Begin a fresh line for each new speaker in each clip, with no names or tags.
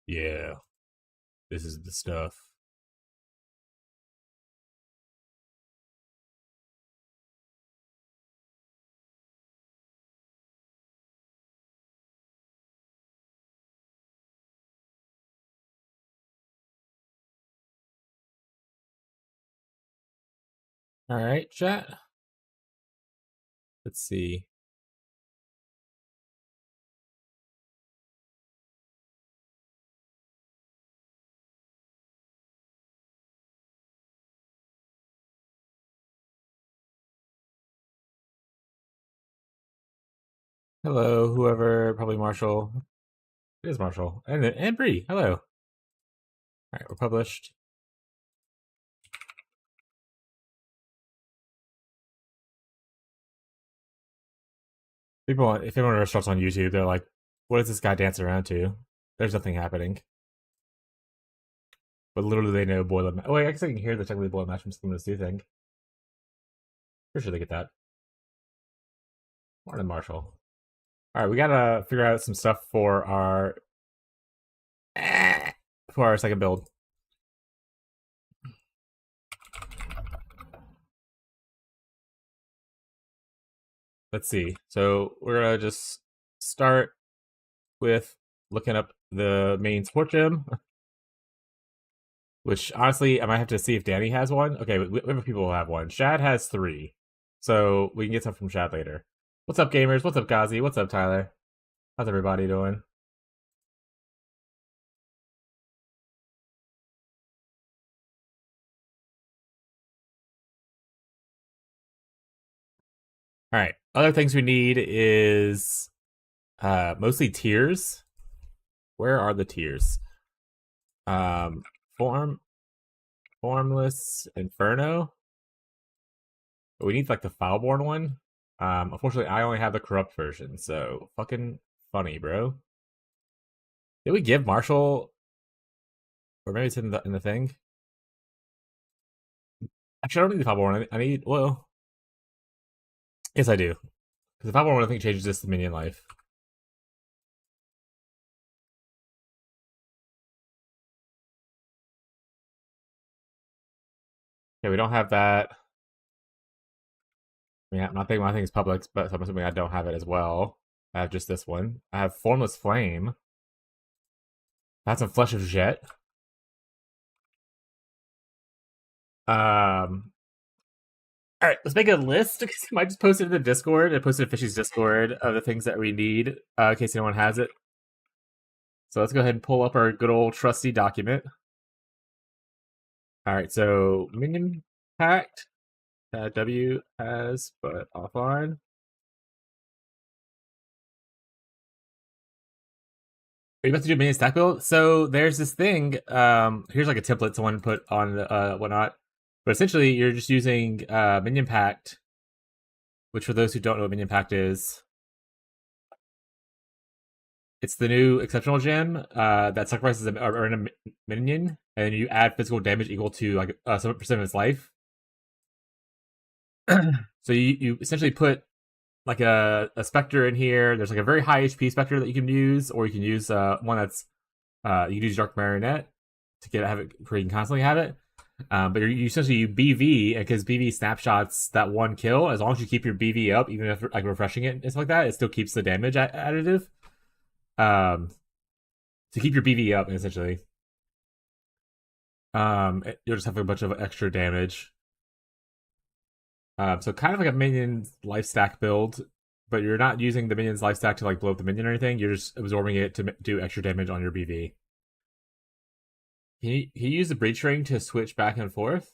Yeah, this is the stuff. All right, chat. Let's see. Hello, whoever, probably Marshall. It is Marshall. And Bree, hello. All right, we're published. People, if anyone ever starts on YouTube, they're like, what is this guy dancing around to? There's nothing happening. But literally they know boiler match. Oh, wait, I guess I can hear the technically boiler match from Schema Stew thing. For sure they get that. Morning, Marshall. Alright, we gotta figure out some stuff for our second build. Let's see. So we're gonna just start with looking up the main support gym. Which honestly, I might have to see if Danny has one. Okay, we have people who have one. Shad has 3. So we can get some from Shad later. What's up, gamers? What's up, Gazi? What's up, Tyler? How's everybody doing? Alright. Other things we need is mostly tiers. Where are the tiers? Formless Inferno. But we need like the Foulborn one. Unfortunately, I only have the corrupt version, so fucking funny, bro. Did we give Marshall, or maybe it's in the thing? Actually, I don't need the Foulborn one. I need, well, yes, I do, because the Foulborn one I think changes this to minion life. Okay, we don't have that. I mean, I'm not thinking my thing is public, but I'm assuming I don't have it as well. I have just this one. I have Formless Flame. That's a Flesh of Jet. All right, let's make a list. I just posted in the Discord. I posted in Fishy's Discord of the things that we need in case anyone has it. So let's go ahead and pull up our good old trusty document. All right, so minion pact. W has, but offline. Are you about to do minion stack build? So there's this thing. Here's like a template someone put on whatnot. But essentially, you're just using minion pact, which for those who don't know what minion pact is, it's the new exceptional gem that sacrifices a minion, and you add physical damage equal to like 7% of its life. So you essentially put like a specter in here. There's like a very high HP specter that you can use, or you can use one that's you can use Dark Marionette to have it where you can constantly have it. But you essentially you BV, because BV snapshots that one kill. As long as you keep your BV up, even if like refreshing it and stuff like that, it still keeps the damage additive. To keep your BV up, essentially. You'll just have a bunch of extra damage. So kind of like a minion life stack build, but you're not using the minion's life stack to like blow up the minion or anything. You're just absorbing it to do extra damage on your BV. He use the breach ring to switch back and forth.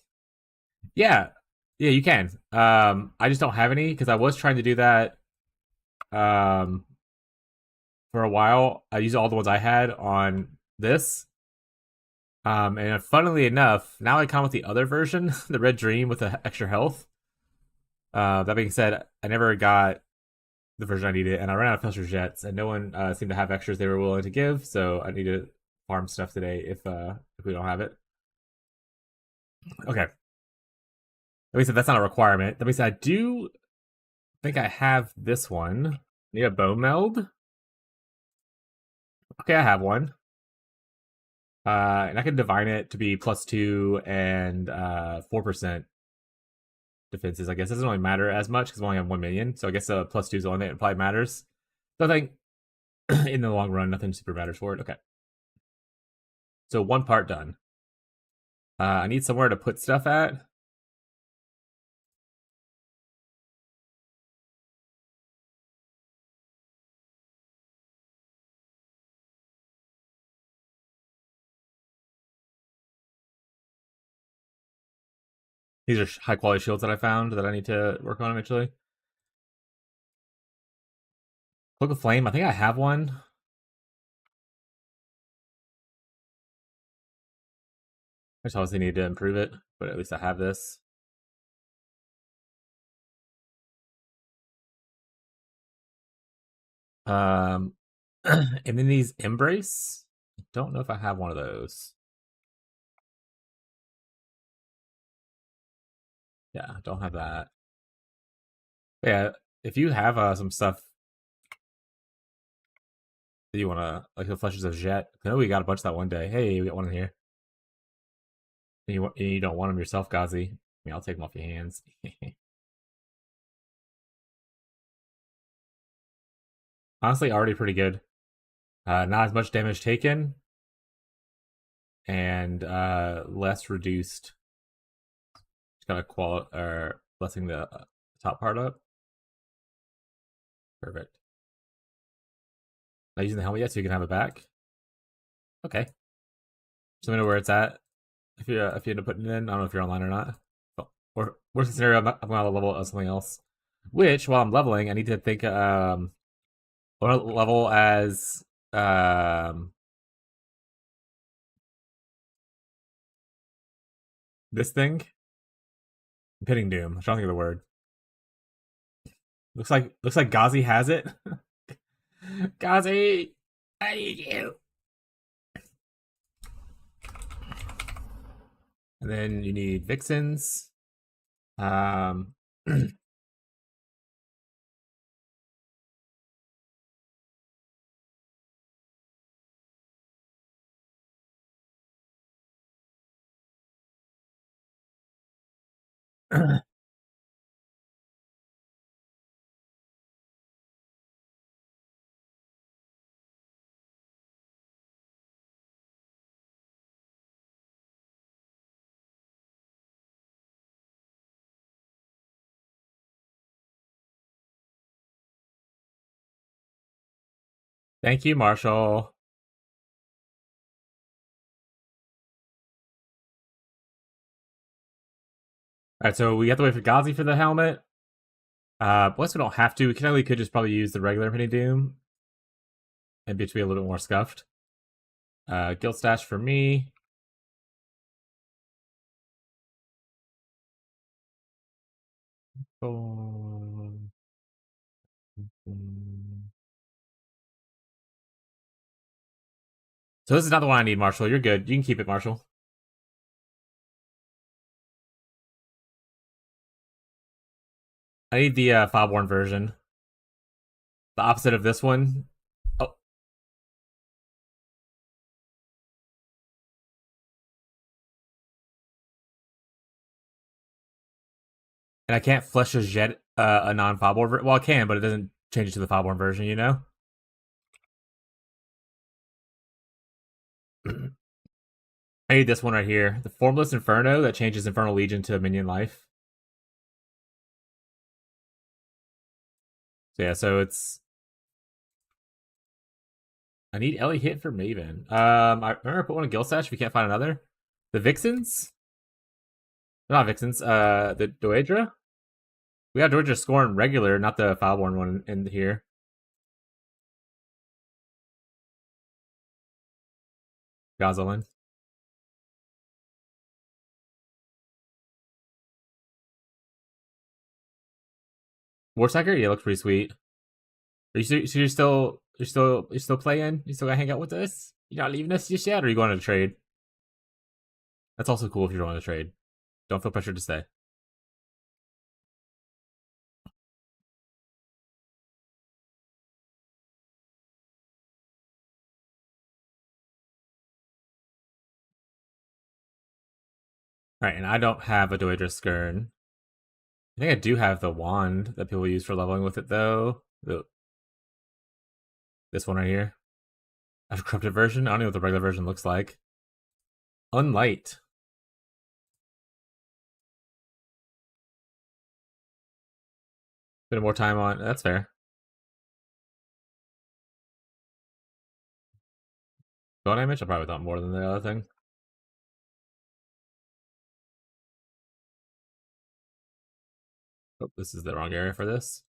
Yeah, you can. I just don't have any because I was trying to do that. For a while, I used all the ones I had on this. And funnily enough, now I come with the other version, the Red Dream with the extra health. That being said, I never got the version I needed, and I ran out of Fester's Jets, and no one seemed to have extras they were willing to give, so I need to farm stuff today if we don't have it. Okay. That being said, that's not a requirement. That being said, I do think I have this one. Need a bone meld? Okay, I have one. And I can divine it to be +2 and 4% defenses. I guess it doesn't really matter as much because we only have 1 million. So I guess +2 is the only thing that probably matters. So I think in the long run, nothing super matters for it. Okay. So one part done. I need somewhere to put stuff at. These are high quality shields that I found that I need to work on eventually. Cloak of Flame, I think I have one. I just obviously need to improve it, but at least I have this. Um, and then these Embrace. I don't know if I have one of those. Yeah, I don't have that. But yeah, if you have some stuff that you want to, like the Fleshes of Jet, I know we got a bunch that one day. Hey, we got one in here. And you don't want them yourself, Gazi. I mean, I'll take them off your hands. Honestly, already pretty good. Not as much damage taken, and less reduced. Just gotta or blessing the top part up. Perfect. Not using the helmet yet, so you can have it back. Okay. Just let me know where it's at. If you end up putting it in, I don't know if you're online or not. Or worst scenario, I'm gonna level something else. Which, while I'm leveling, I need to think. What level as this thing? Pitting Doom. I'm trying to think of the word. Looks like Gazi has it. Gazi, I need you. And then you need Vixens. Um, thank you, Marshall. All right, so we have to wait for Gazi for the helmet. Plus, we don't have to. We could just probably use the regular Penny Doom and be to be a little bit more scuffed. Guild stash for me. Oh. So this is not the one I need, Marshall. You're good. You can keep it, Marshall. I need the Fob version. The opposite of this one. Oh, and I can't flesh a jet a non-Fob version. Well, I can, but it doesn't change it to the Fob version, you know? I need this one right here. The Formless Inferno that changes Infernal Legion to minion life. So yeah, so it's I need Ellie hit for Maven. I remember I put one in Gilstash if you can't find another. The Vixens? Not Vixens, the Doedra? We got Doedra scoring regular, not the Foulborn one in here. Gozalin. Warsacker? Yeah, looks pretty sweet. So you're still playing? You still gonna hang out with us? You're not leaving us just yet, or are you going to trade? That's also cool if you're going to trade. Don't feel pressured to stay. Alright, and I don't have a Doedra Skern. I think I do have the wand that people use for leveling with it, though. This one right here. I have a corrupted version. I don't know what the regular version looks like. Unlight. Bit more time on. That's fair. Spell damage? I probably thought more than the other thing. Oh, this is the wrong area for this.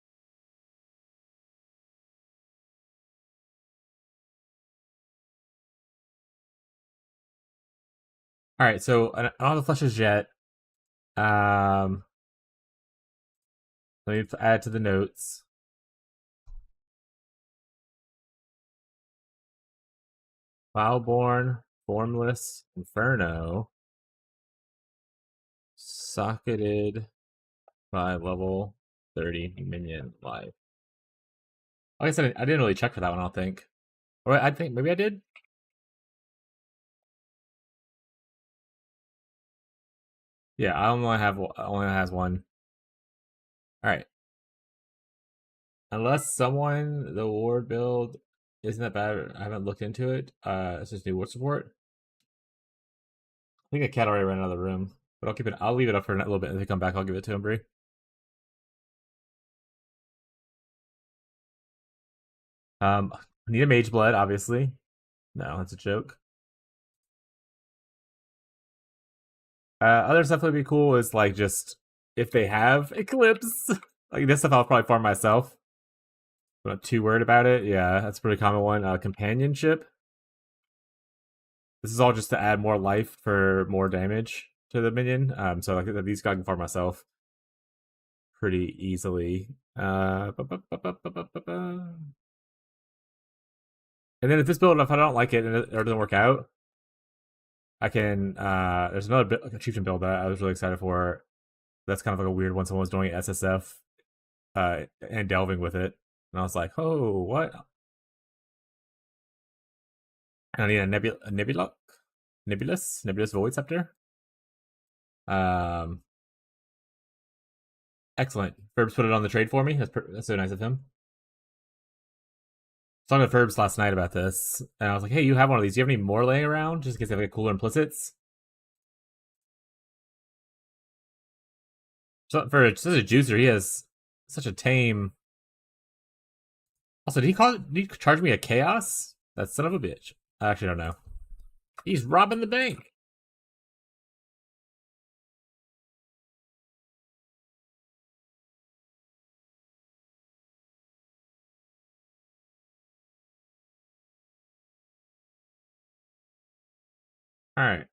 Alright, so I don't have the flushes yet. Let me add to the notes. Foulborn, Formless, Inferno, Socketed by level 30 minion life. Like I said, I didn't really check for that one, I don't think. Or I think maybe I did. Yeah, I only has one. Alright. Unless someone, the ward build isn't that bad. I haven't looked into it. It's just new ward support. I think a cat already ran out of the room. But I'll leave it up for a little bit. If they come back, I'll give it to him, Bree. I need a mage blood, obviously. No, that's a joke. Other stuff that would be cool is like just if they have Eclipse. Like this stuff I'll probably farm myself. I'm not too worried about it. Yeah, that's a pretty common one. Companionship. This is all just to add more life for more damage to the minion. So like these guys I can farm myself pretty easily. And then if this build, if I don't like it and it doesn't work out, I can. There's another achievement build that I was really excited for. That's kind of like a weird one. Someone was doing SSF and delving with it, and I was like, "Oh, what?" And I need a nebulous void scepter. Um, Excellent. Ferbs put it on the trade for me. That's so nice of him. I was talking to Ferbs last night about this, and I was like, "Hey, you have one of these. Do you have any more laying around, just in case they have like cooler implicits?" So for such a juicer, he has such a tame. Also, did he charge me a chaos? That son of a bitch. I actually don't know. He's robbing the bank. All right.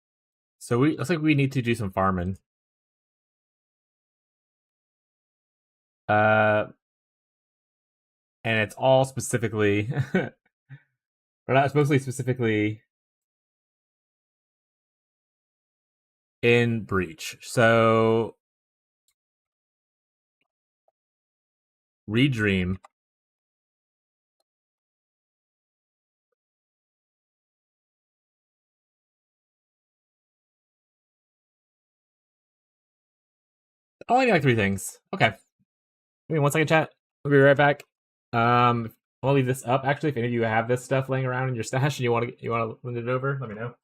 So we looks like we need to do some farming. Uh, and it's all specifically, or not. It's mostly specifically in Breach. So Redream. Only need like three things. Okay. Give me 1 second, chat. We'll be right back. I'll leave this up. Actually, if any of you have this stuff laying around in your stash and you want to lend it over, let me know.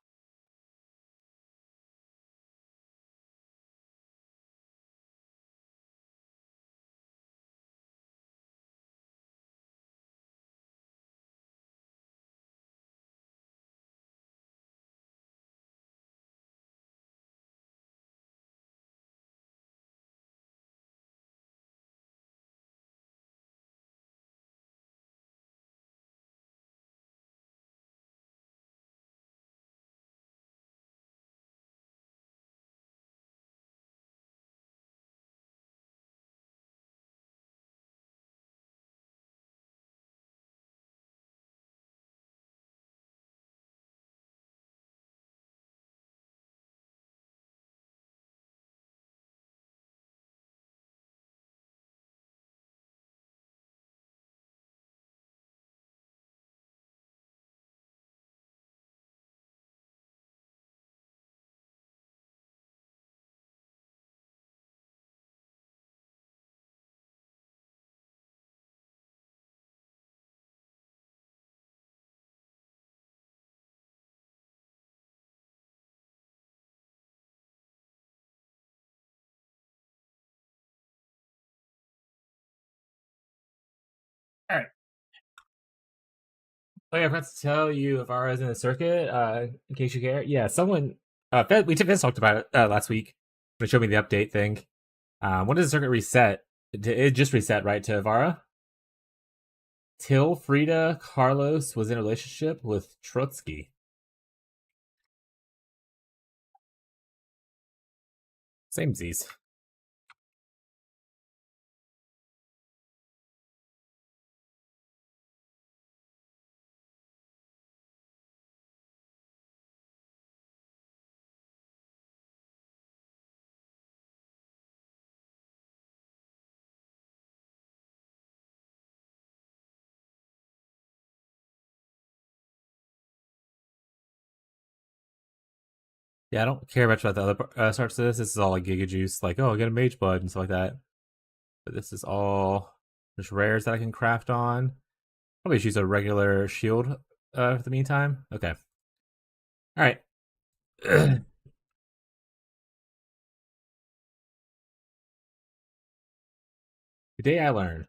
Oh yeah, I forgot to tell you if I was in the circuit. In case you care, yeah, someone. We just talked about it last week when it showed me the update thing. When does the circuit reset? It just reset right to Ivara. Till Frida Carlos was in a relationship with Trotsky. Same Z's. Yeah, I don't care much about the other starts of this. This is all like Giga Juice, like, oh, I get a Mage Blood and stuff like that. But this is all just rares that I can craft on. Probably just use a regular shield for the meantime. Okay. All right. Today I learned.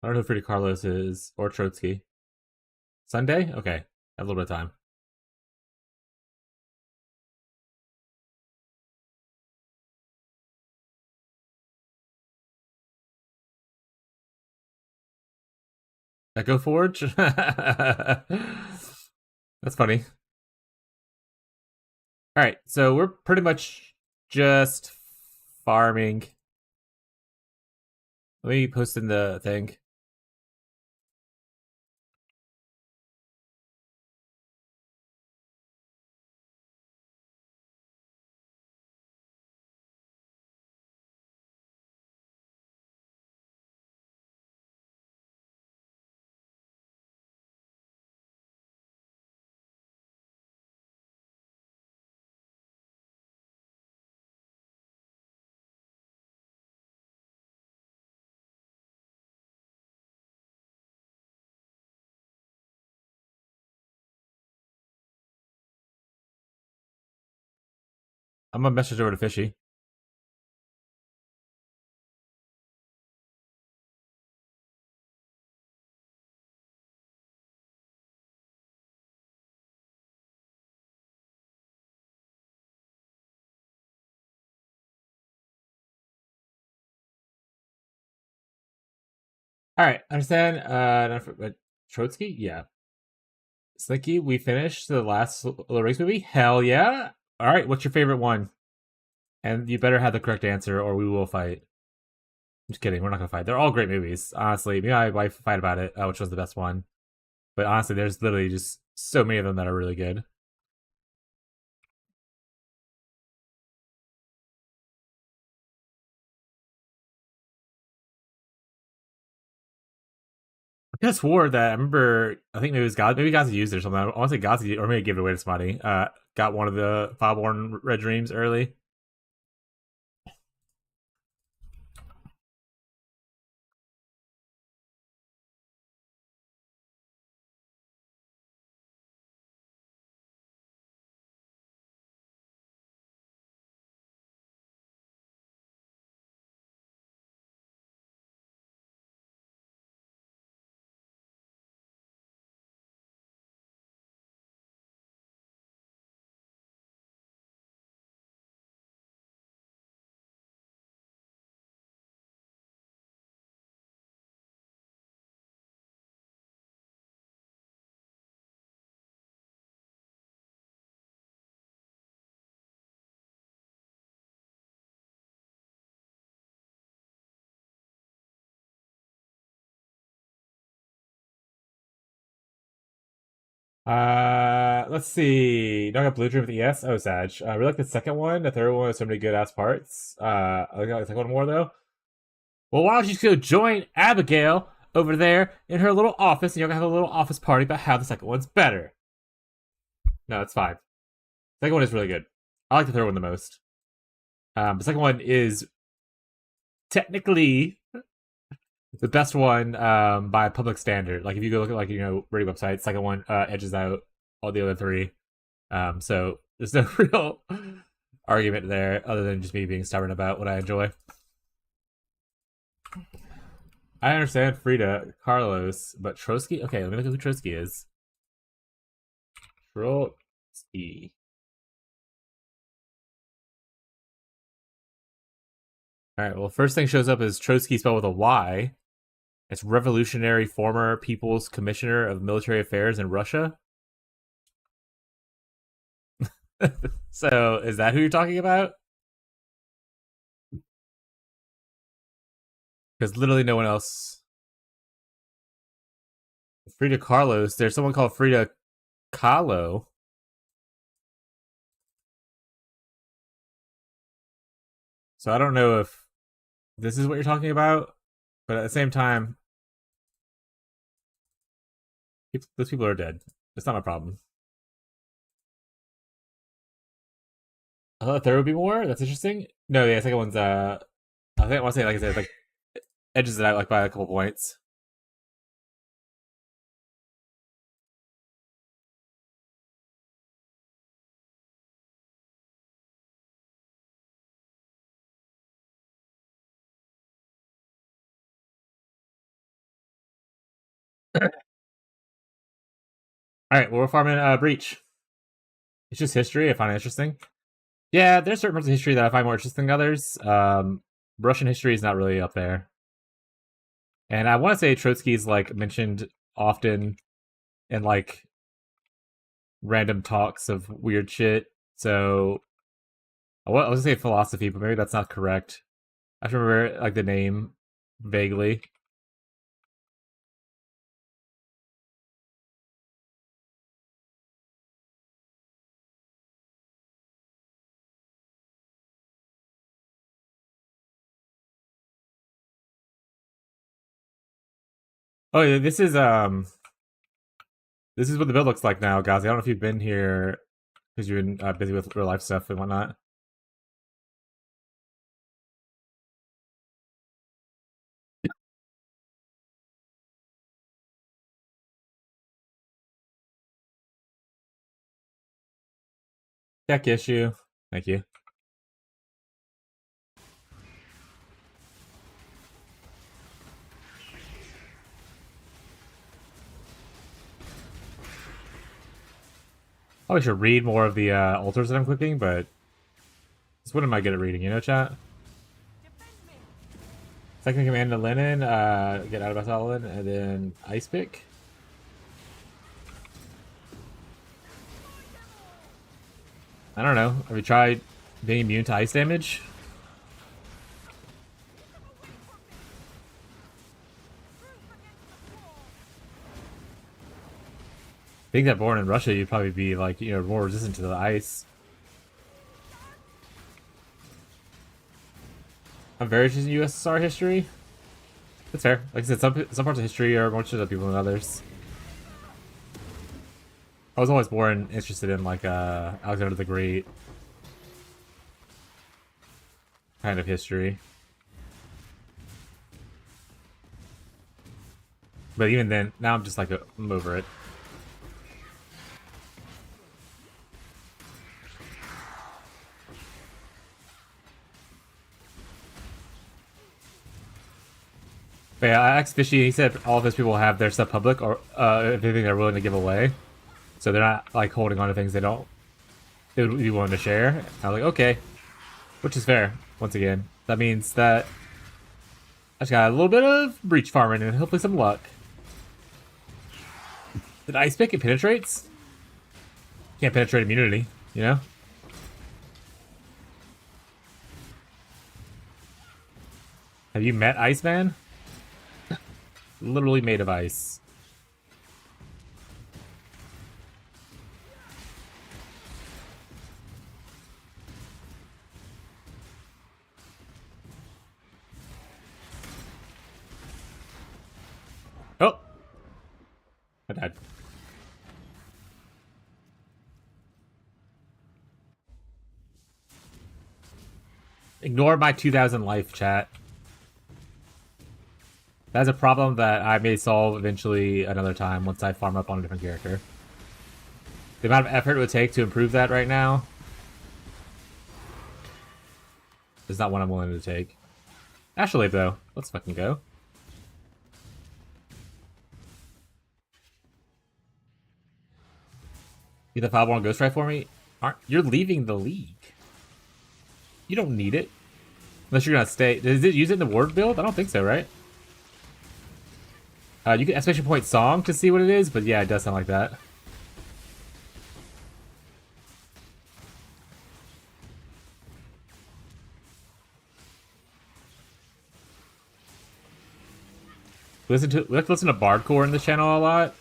I don't know who Frida Carlos is or Trotsky. Sunday? Okay. I have a little bit of time. Echo Forge? That's funny. All right, so we're pretty much just farming. Let me post in the thing. I'm gonna message over to Fishy. All right, understand. Trotsky? Yeah. Slinky, we finished the last Little Race movie? Hell yeah. All right, what's your favorite one? And you better have the correct answer or we will fight. I'm just kidding, we're not gonna fight. They're all great movies, honestly. Me and my wife fight about it, which was the best one. But honestly, there's literally just so many of them that are really good. I could have swore that I remember. I think maybe it was God. Maybe Gazi used it or something. I want to say Gazi, or maybe give it away to somebody. Got one of the Fileborn Red Dreams early. Let's see. Don't got Blue Dream with ES. Oh, Sag. I really like the second one. The third one has so many good ass parts. I like the second one more though. Well, why don't you just go join Abigail over there in her little office, and you're gonna have a little office party about how the second one's better. No, it's fine. The second one is really good. I like the third one the most. The second one is technically the best one by public standard. Like if you go look at rating websites, second one edges out all the other three. So there's no real argument there other than just me being stubborn about what I enjoy. I understand Frida Carlos, but Trotsky. Okay, let me look at who Trotsky is. Trotsky. All right. Well, first thing shows up is Trotsky spelled with a Y. It's revolutionary former People's Commissioner of Military Affairs in Russia. So, is that who you're talking about? Because literally no one else. Frida Carlos. There's someone called Frida Kahlo. So I don't know if this is what you're talking about, but at the same time, those people are dead. It's not my problem. I thought there would be more. That's interesting. No, yeah, the second one's I think I want to say like I said, like edges it out like by a couple points. All right, well, we're farming Breach. It's just history. I find it interesting. Yeah, there's certain parts of history that I find more interesting than others. Russian history is not really up there, and I want to say Trotsky's like mentioned often in like random talks of weird shit. So I was gonna say philosophy, but maybe that's not correct. I just remember like the name vaguely. Oh yeah, this is what the build looks like now, guys. I don't know if you've been here because you've been busy with real life stuff and whatnot. Tech issue. Thank you. Probably should read more of the altars that I'm clicking, but what am I good at reading? You know, chat. Second command to Lenin, get out of Battalion, and then Ice Pick. I don't know. Have you tried being immune to ice damage? I think that born in Russia, you'd probably be like, you know, more resistant to the ice. I'm very interested in USSR history. That's fair. Like I said, some parts of history are more interested in people than others. I was always more interested in like Alexander the Great kind of history. But even then, now I'm just like I'm over it. But yeah, I asked Fishy. He said all of his people have their stuff public, or if anything, they're willing to give away. So they're not like holding on to things they would be willing to share. I was like, okay, which is fair. Once again, that means that I just got a little bit of breach farming and hopefully some luck. Did Ice Pick it penetrates? Can't penetrate immunity, you know? Have you met Iceman? Literally made of ice. Oh! I died. Ignore my 2000 life, chat. That's a problem that I may solve eventually another time once I farm up on a different character. The amount of effort it would take to improve that right now is not what I'm willing to take. Actually, though, let's fucking go. Get the 5-1 Ghost Strike for me? Aren't you're leaving the league? You don't need it. Unless you're gonna stay. Does it use it in the ward build? I don't think so, right? You can exclamation point song to see what it is, but yeah, it does sound like that. We like to listen to Bardcore in the channel a lot,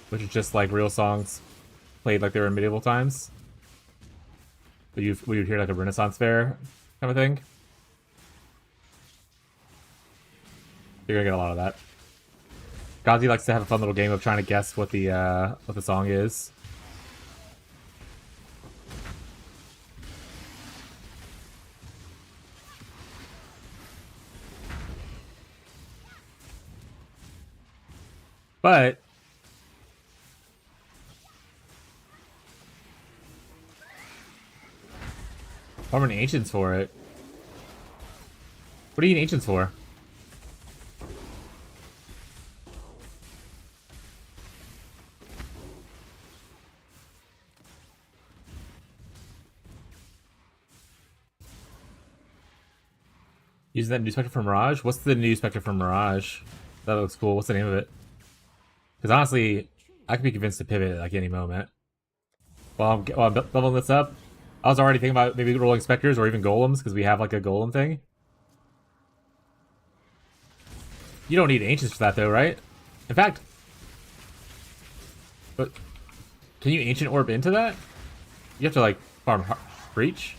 which is just like real songs played like they were in medieval times. But you'd hear like a Renaissance fair kind of thing. You're gonna get a lot of that. Gazi likes to have a fun little game of trying to guess what the song is. But farming ancients for it. What are you eating ancients for? Using that new spectre from Mirage? What's the new spectre from Mirage? That looks cool. What's the name of it? Because honestly, I could be convinced to pivot at like any moment. While I'm leveling this up, I was already thinking about maybe rolling specters or even golems because we have like a golem thing. You don't need ancients for that though, right? In fact, but can you ancient orb into that? You have to like farm breach.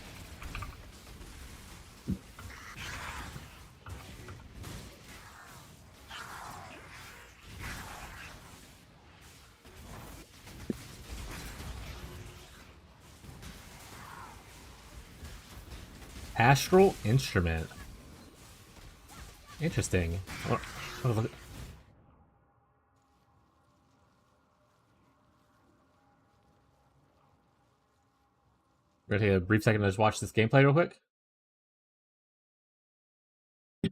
Astral instrument. Interesting. I wanna look. We're gonna take a brief second to just watch this gameplay real quick.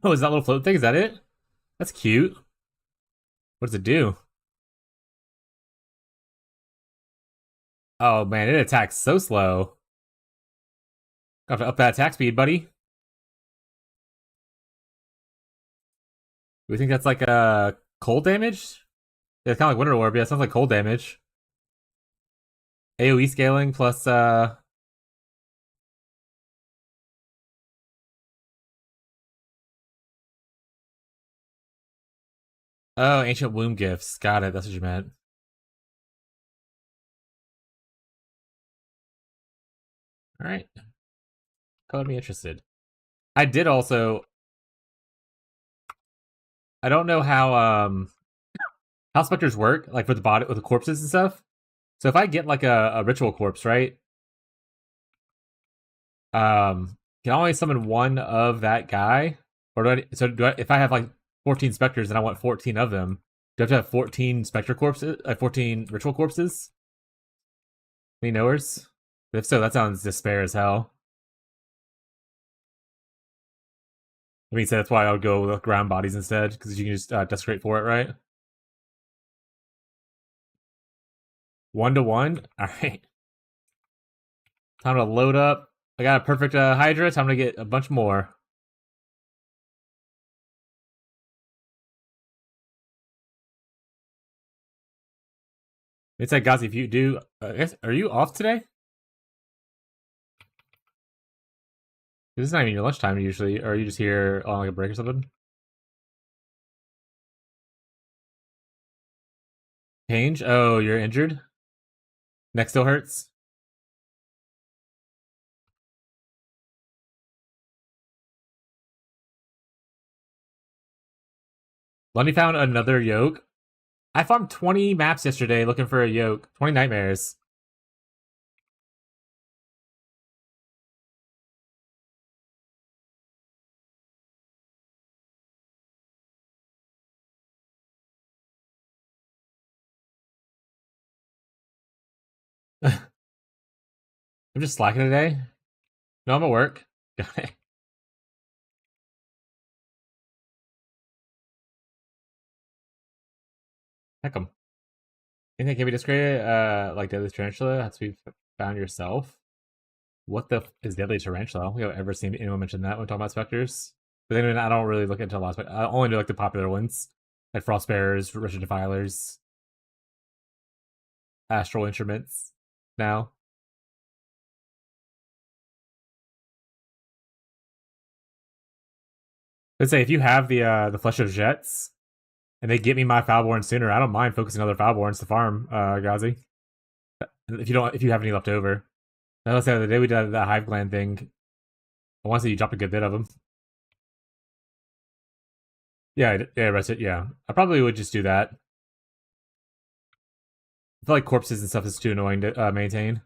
Oh, is that little float thing? Is that it? That's cute. What does it do? Oh man, it attacks so slow. Got to up that attack speed, buddy. We think that's like a cold damage? Yeah, it's kind of like Winter Orb. Yeah, it sounds like cold damage. AoE scaling plus oh, ancient womb gifts. Got it. That's what you meant. All right. Color me interested. I did also. I don't know how specters work, like with the body with the corpses and stuff. So if I get like a ritual corpse, right? Can I only summon one of that guy, or if I have like 14 specters and I want 14 of them, do I have to have 14 specter corpses, 14 ritual corpses? Any knowers? If so, that sounds despair as hell. I mean, so that's why I would go with ground bodies instead, because you can just desecrate for it, right? 1-to-1. All right. Time to load up. I got a perfect Hydra. Time to get a bunch more. It's like Gazi, if you do, I guess, are you off today? This is not even your lunchtime usually, or are you just here on like a break or something? Change? Oh, you're injured? Neck still hurts? Lundy found another yoke. I farmed 20 maps yesterday looking for a yoke. 20 nightmares. I'm just slacking today. No, I'm at work. Heck 'em. Anything can be discredited, like Deadly Tarantula, has to be found yourself. What the is Deadly Tarantula? I don't think I've ever seen anyone mention that when talking about specters. But then I don't really look into a lot of specters. I only do like the popular ones, like Frostbearers, Wretched Defilers, Astral Instruments. Now, let's say if you have the Flesh of Jets and they get me my Foulborn sooner, I don't mind focusing on other Foulborns to farm Gazi. If you have any left over. Now, let's say the day we did that Hive Gland thing, I want to say you dropped a good bit of them. Yeah, rest it. Yeah, I probably would just do that. I feel like corpses and stuff is too annoying to maintain.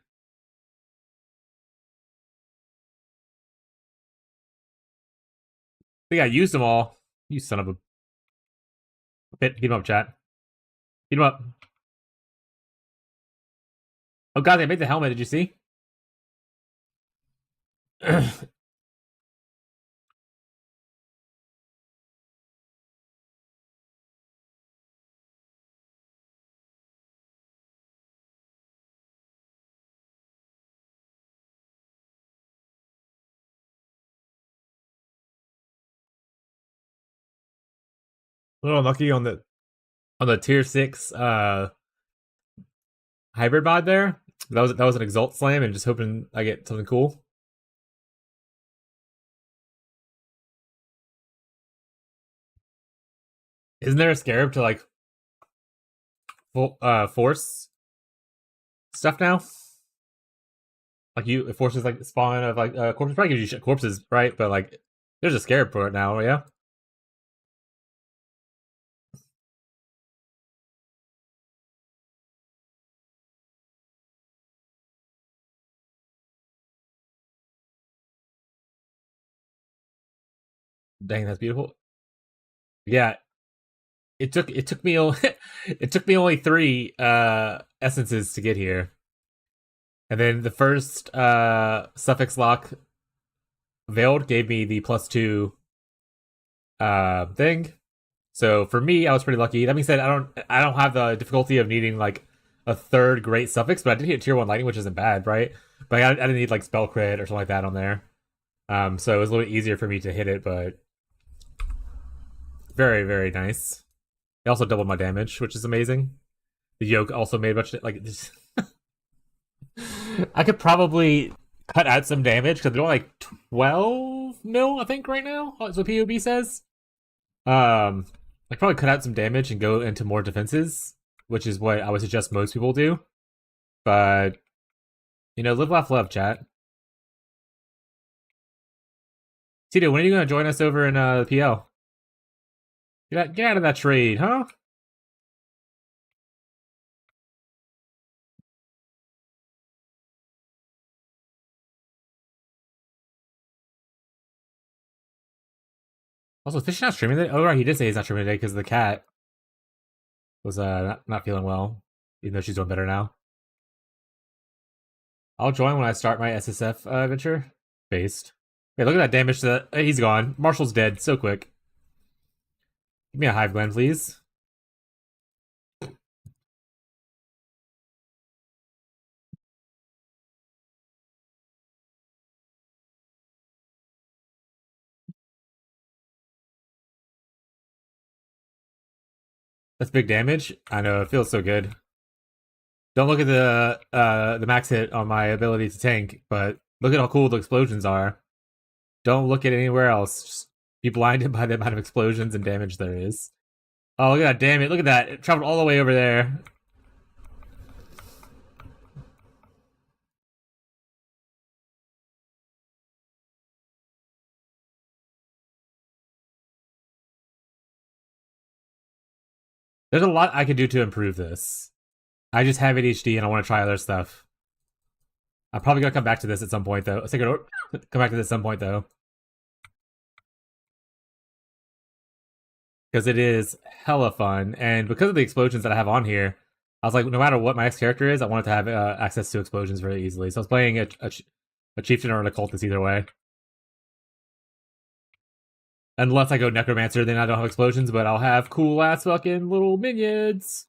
I think I used them all. You son of a bit. Beat him up, chat. Beat him up. Oh god, they made the helmet. Did you see? A little lucky on the tier 6 hybrid mod there. That was an exalt slam and just hoping I get something cool. Isn't there a scarab to like force stuff now? Like it forces like spawn of like corpses. Probably gives you corpses, right? But like there's a scarab for it now, yeah. Dang, that's beautiful. Yeah, it took me it took me only 3 essences to get here. And then the first suffix lock veiled gave me the +2 thing. So for me, I was pretty lucky. That being said, I don't have the difficulty of needing like a third great suffix, but I did hit tier 1 lightning, which isn't bad, right? But I didn't need like spell crit or something like that on there. So it was a little bit easier for me to hit it, but very, very nice. It also doubled my damage, which is amazing. The yoke also made much like this. I could probably cut out some damage because they're only like 12 mil, I think, right now. That's what POB says. I could probably cut out some damage and go into more defenses, which is what I would suggest most people do. But live, laugh, love, chat. Tito, when are you gonna join us over in PL? Get out of that trade, huh? Also, Fish not streaming today. Oh, right, he did say he's not streaming today because the cat was not feeling well, even though she's doing better now. I'll join when I start my SSF adventure. Based. Hey, look at that damage to that. He's gone. Marshall's dead so quick. Give me a Hive Gland, please. That's big damage. I know, it feels so good. Don't look at the max hit on my ability to tank, but look at how cool the explosions are. Don't look at anywhere else. Just be blinded by the amount of explosions and damage there is. Oh, look at that, damn it. Look at that. It traveled all the way over there. There's a lot I could do to improve this. I just have ADHD and I want to try other stuff. I'm probably gonna come back to this at some point, though. Come back to this at some point, though. Because it is hella fun. And because of the explosions that I have on here, I was like, no matter what my next character is, I wanted to have access to explosions very easily. So I was playing a chieftain or an occultist either way. Unless I go necromancer, then I don't have explosions, but I'll have cool ass fucking little minions.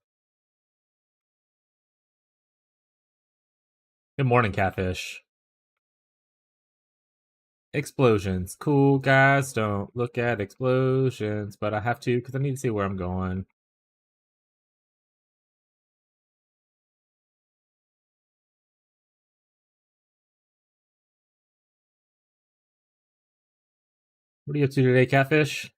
Good morning, catfish. Explosions. Cool guys don't look at explosions, but I have to because I need to see where I'm going. What are you up to today, catfish?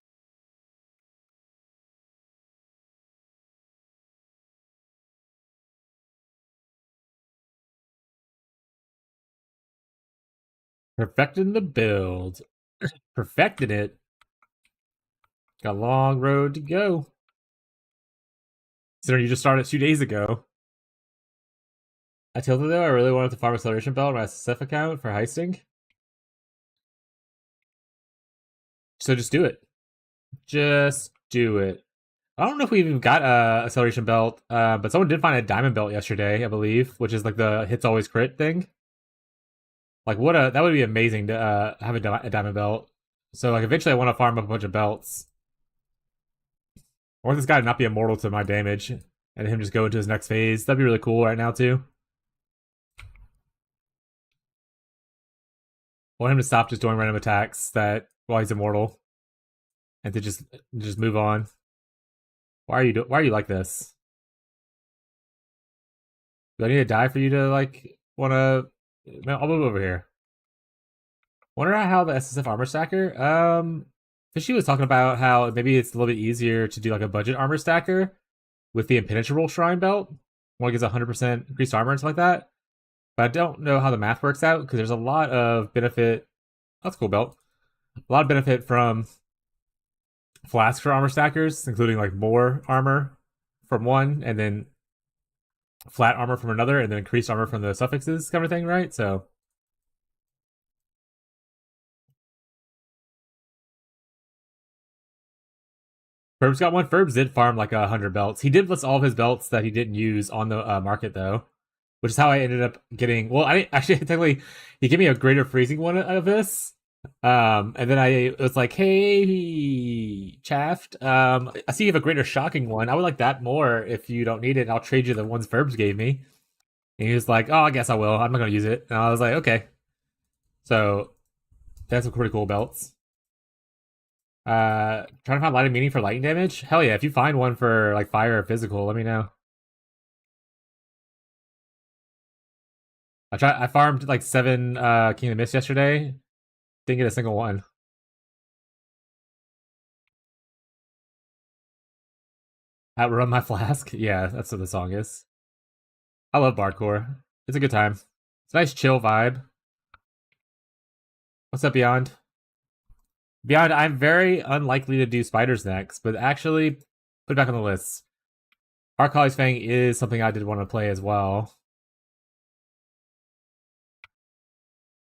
Perfecting the build. Perfected it. Got a long road to go. Considering you just started 2 days ago. I tilted though, I really wanted to farm acceleration belt on my SSF account for heisting. So just do it. Just do it. I don't know if we even got a acceleration belt, but someone did find a diamond belt yesterday, I believe, which is like the hits always crit thing. Like that would be amazing to have a diamond belt. So like eventually I want to farm up a bunch of belts. I want this guy to not be immortal to my damage and him just go into his next phase. That'd be really cool right now too. I want him to stop just doing random attacks that while he's immortal, and to just move on. Why are you like this? Do I need to die for you to like wanna? I'll move over here. Wonder how the SSF armor stacker. Fishy was talking about how maybe it's a little bit easier to do like a budget armor stacker with the impenetrable shrine belt. One gives 100% increased armor and stuff like that. But I don't know how the math works out because there's a lot of benefit. That's a cool belt. A lot of benefit from flasks for armor stackers, including like more armor from one, and then flat armor from another, and then increased armor from the suffixes, kind of thing, right? So Ferb's got one. Ferbs did farm like 100 belts. He did list all of his belts that he didn't use on the market though, which is how I ended up getting. Well, I actually technically he gave me a greater freezing one of this. And then I was like, hey, Chaffed, I see you have a greater shocking one. I would like that more if you don't need it. I'll trade you the ones Ferbs gave me. And he was like, oh, I guess I will. I'm not going to use it. And I was like, okay. So that's some pretty cool belts. Trying to find lighting meaning for lightning damage? Hell yeah, if you find one for like fire or physical, let me know. I farmed like 7 King of the Mist yesterday. Didn't get a single one. Outrun my flask? Yeah, that's what the song is. I love Bardcore. It's a good time. It's a nice chill vibe. What's up, Beyond? Beyond, I'm very unlikely to do spiders next, but actually put it back on the list. Arcali's Fang is something I did want to play as well.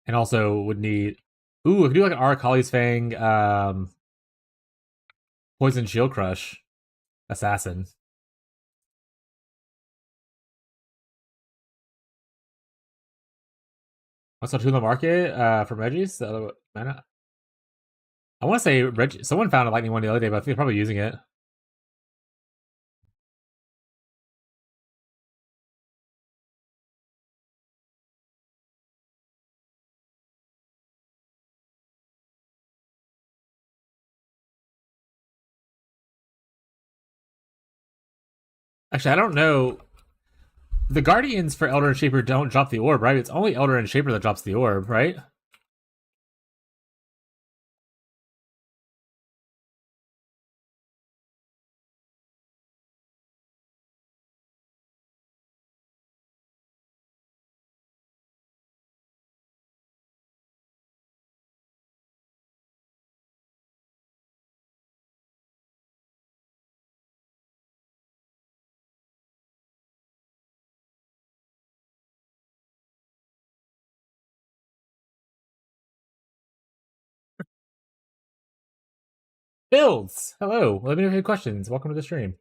And also would need. Ooh, I could do like an Arcali's Fang Poison Shield Crush Assassin. What's on the market from Reggie's? Man, I want to say Reggie. Someone found a lightning one the other day, but I think they're probably using it. Actually, I don't know. The Guardians for Elder and Shaper don't drop the orb, right? It's only Elder and Shaper that drops the orb, right? Builds! Hello. Let me know if you have questions. Welcome to the stream.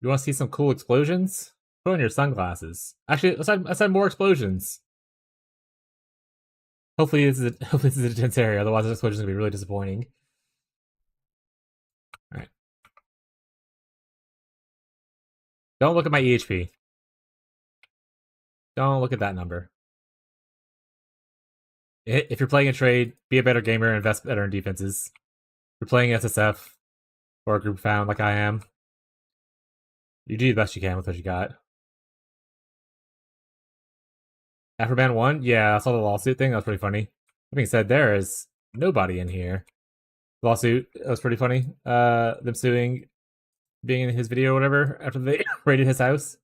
You want to see some cool explosions? Put on your sunglasses. Actually, let's have more explosions. Hopefully this is a dense area, otherwise this explosion is going to be really disappointing. Alright. Don't look at my EHP. Don't look at that number. If you're playing a trade, be a better gamer and invest better in defenses. If you're playing SSF or a group found like I am, you do the best you can with what you got. After ban 1, yeah, I saw the lawsuit thing. That was pretty funny. That being said, there is nobody in here. Lawsuit, that was pretty funny. Them suing, being in his video or whatever after they raided his house.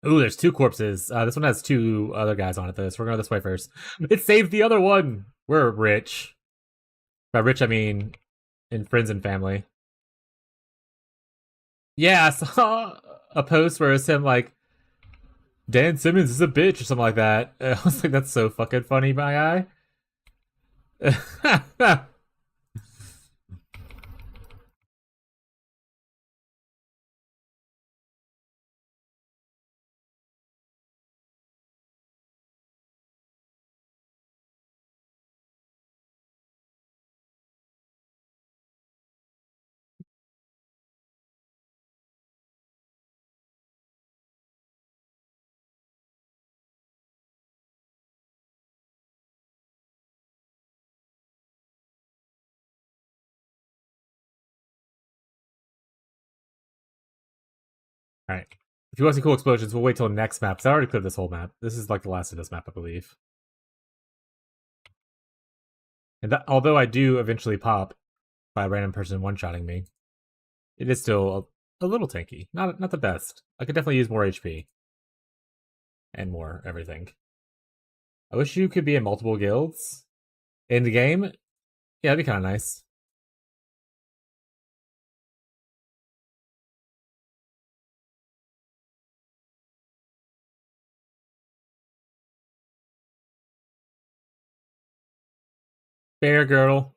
Ooh, there's 2 corpses. This one has 2 other guys on it, though, so we're going this way first. It saved the other one! We're rich. By rich, I mean in friends and family. Yeah, I saw a post where it's him like, Dan Simmons is a bitch or something like that. I was like, that's so fucking funny, my guy. Alright. If you want to see cool explosions, we'll wait till next map. I already cleared this whole map. This is like the last of this map, I believe. And although I do eventually pop by a random person one-shotting me, it is still a little tanky. Not the best. I could definitely use more HP. And more everything. I wish you could be in multiple guilds in the game. Yeah, that'd be kind of nice. Bear Girdle.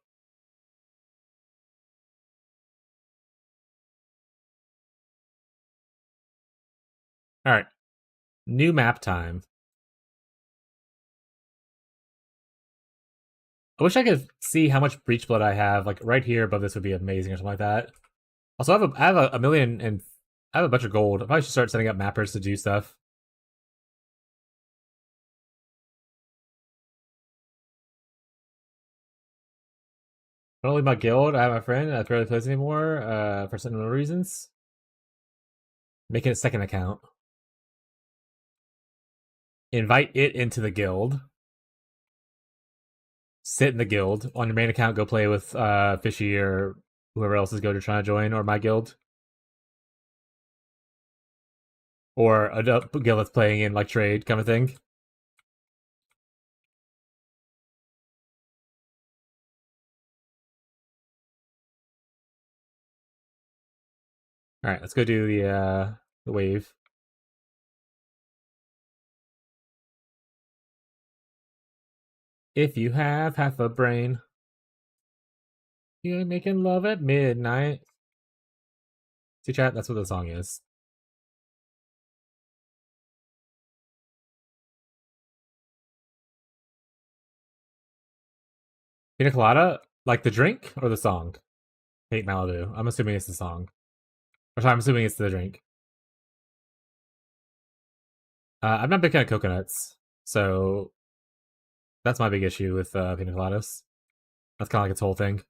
Alright. New map time. I wish I could see how much Breach Blood I have. Like, right here above this would be amazing or something like that. Also, I have a million and... I have a bunch of gold. I probably should start setting up mappers to do stuff. I don't leave my guild. I have my friend. I barely plays anymore for certain reasons. Making a second account. Invite it into the guild. Sit in the guild. On your main account, go play with Fishy or whoever else is guild you're trying to join, or my guild. Or a guild that's playing in like trade kind of thing. Alright, let's go do the wave. If you have half a brain, you're making love at midnight. See, chat, that's what the song is. Pina Colada? Like the drink or the song? Hate Malibu. I'm assuming it's the song. Or sorry, I'm assuming it's the drink. I'm not a big fan of coconuts, so that's my big issue with Pina Coladas. That's kind of like its whole thing.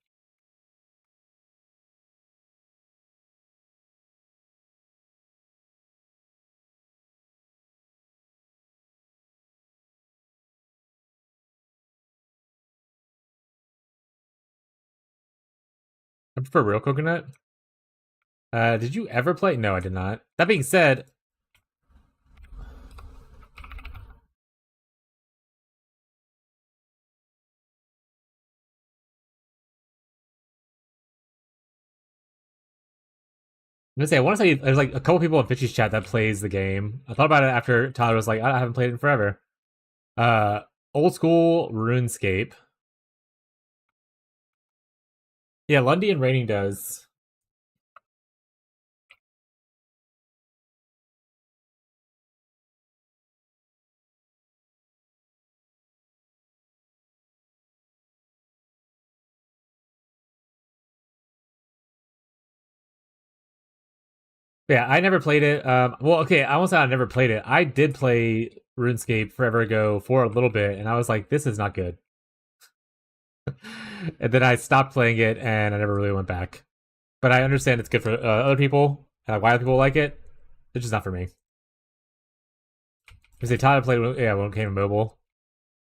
I prefer real coconut. Did you ever play? No, I did not. That being said, I'm gonna say I want to say there's like a couple people in Fishy's chat that plays the game. I thought about it after Tyler was like, I haven't played it in forever. Old school RuneScape. Yeah, Lundy and Raining does. Yeah, I never played it. Well, okay, I almost said I never played it. I did play RuneScape forever ago for a little bit, and I was like, this is not good. And then I stopped playing it, and I never really went back. But I understand it's good for other people, and why other people like it. It's just not for me. Because they taught to play, yeah, when it came to mobile.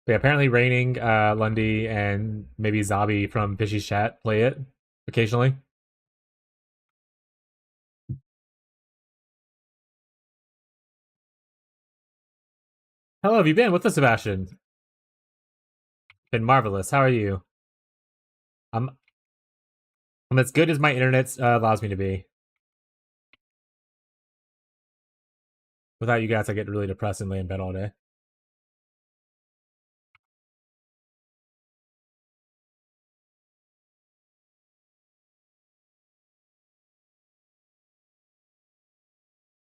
But yeah, apparently, Raining, Lundy, and maybe Zabi from Fishy's chat play it occasionally. Hello, have you been? What's up, Sebastian? Been marvelous. How are you? I'm I'm as good as my internet allows me to be. Without you guys, I get really depressed and lay in bed all day.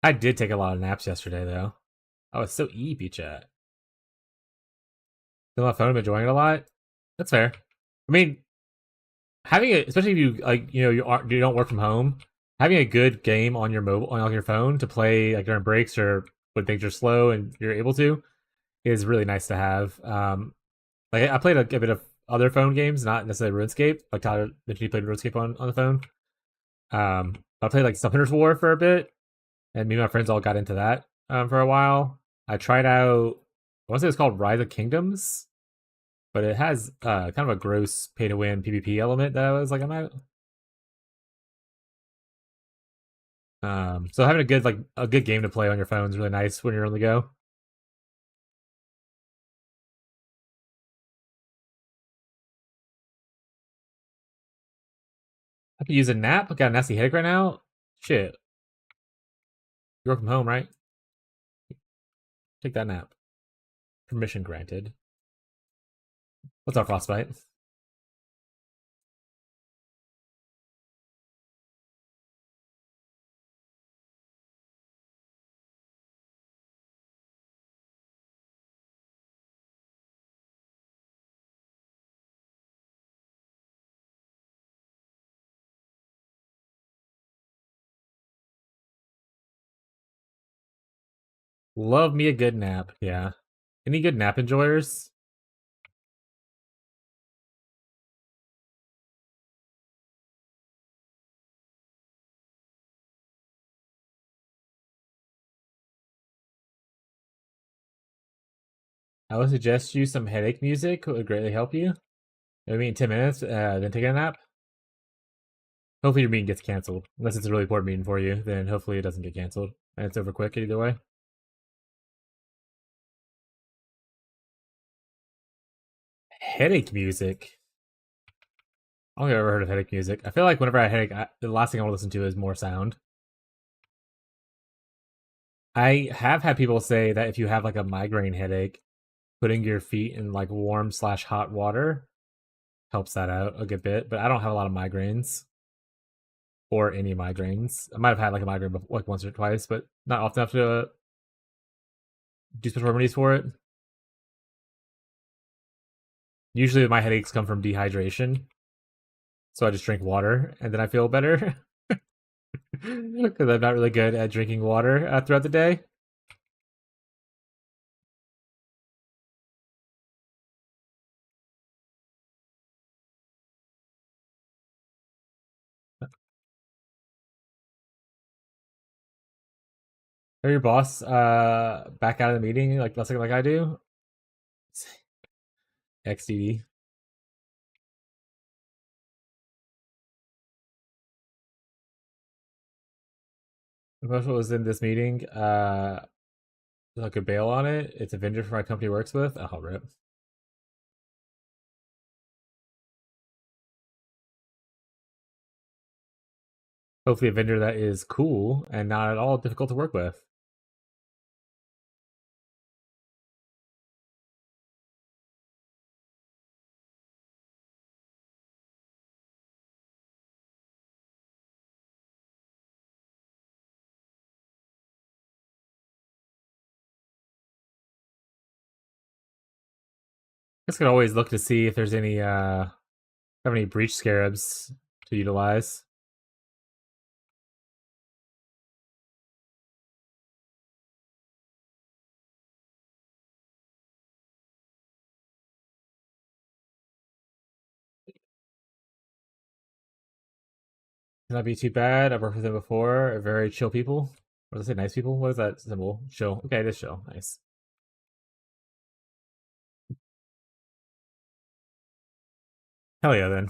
I did take a lot of naps yesterday, though. I was so eepy, chat. Still on my phone, I'm enjoying it a lot. That's fair. I mean, having it, especially if you like, you don't work from home, having a good game on your mobile on your phone to play like during breaks or when things are slow and you're able to is really nice to have. Like I played a bit of other phone games, not necessarily RuneScape. Like Tyler mentioned, he played RuneScape on the phone. I played like Summoner's War for a bit, and me and my friends all got into that for a while. I tried out, I want to say it's called Rise of Kingdoms, but it has kind of a gross pay to win PvP element that I was like, I'm not. So having a good game to play on your phone is really nice when you're on the go. I could use a nap. I got a nasty headache right now. Shit, you work from home, right? Take that nap. Permission granted. What's our frostbite? Love me a good nap. Yeah. Any good nap enjoyers? I would suggest you some headache music. It would greatly help you. Maybe in 10 minutes, then take a nap. Hopefully your meeting gets canceled. Unless it's a really important meeting for you, then hopefully it doesn't get canceled. And it's over quick either way. Headache music. I don't think I've ever heard of headache music. I feel like whenever I headache, the last thing I want to listen to is more sound. I have had people say that if you have like a migraine headache, putting your feet in like warm slash hot water helps that out a good bit. But I don't have a lot of migraines or any migraines. I might have had like a migraine like once or twice, but not often enough to do special remedies for it. Usually my headaches come from dehydration, so I just drink water and then I feel better because I'm not really good at drinking water throughout the day. Are your boss back out of the meeting like less like I do? XDD. What was in this meeting? Like a bail on it. It's a vendor for my company works with. Oh, rip. Hopefully, a vendor that is cool and not at all difficult to work with. Guess could always look to see if there's any have any breach scarabs to utilize. Cannot be too bad. I've worked with them before. Very chill people. Or does it say nice people? What is that symbol? Chill. Okay, it is chill. Nice. Hell yeah, then.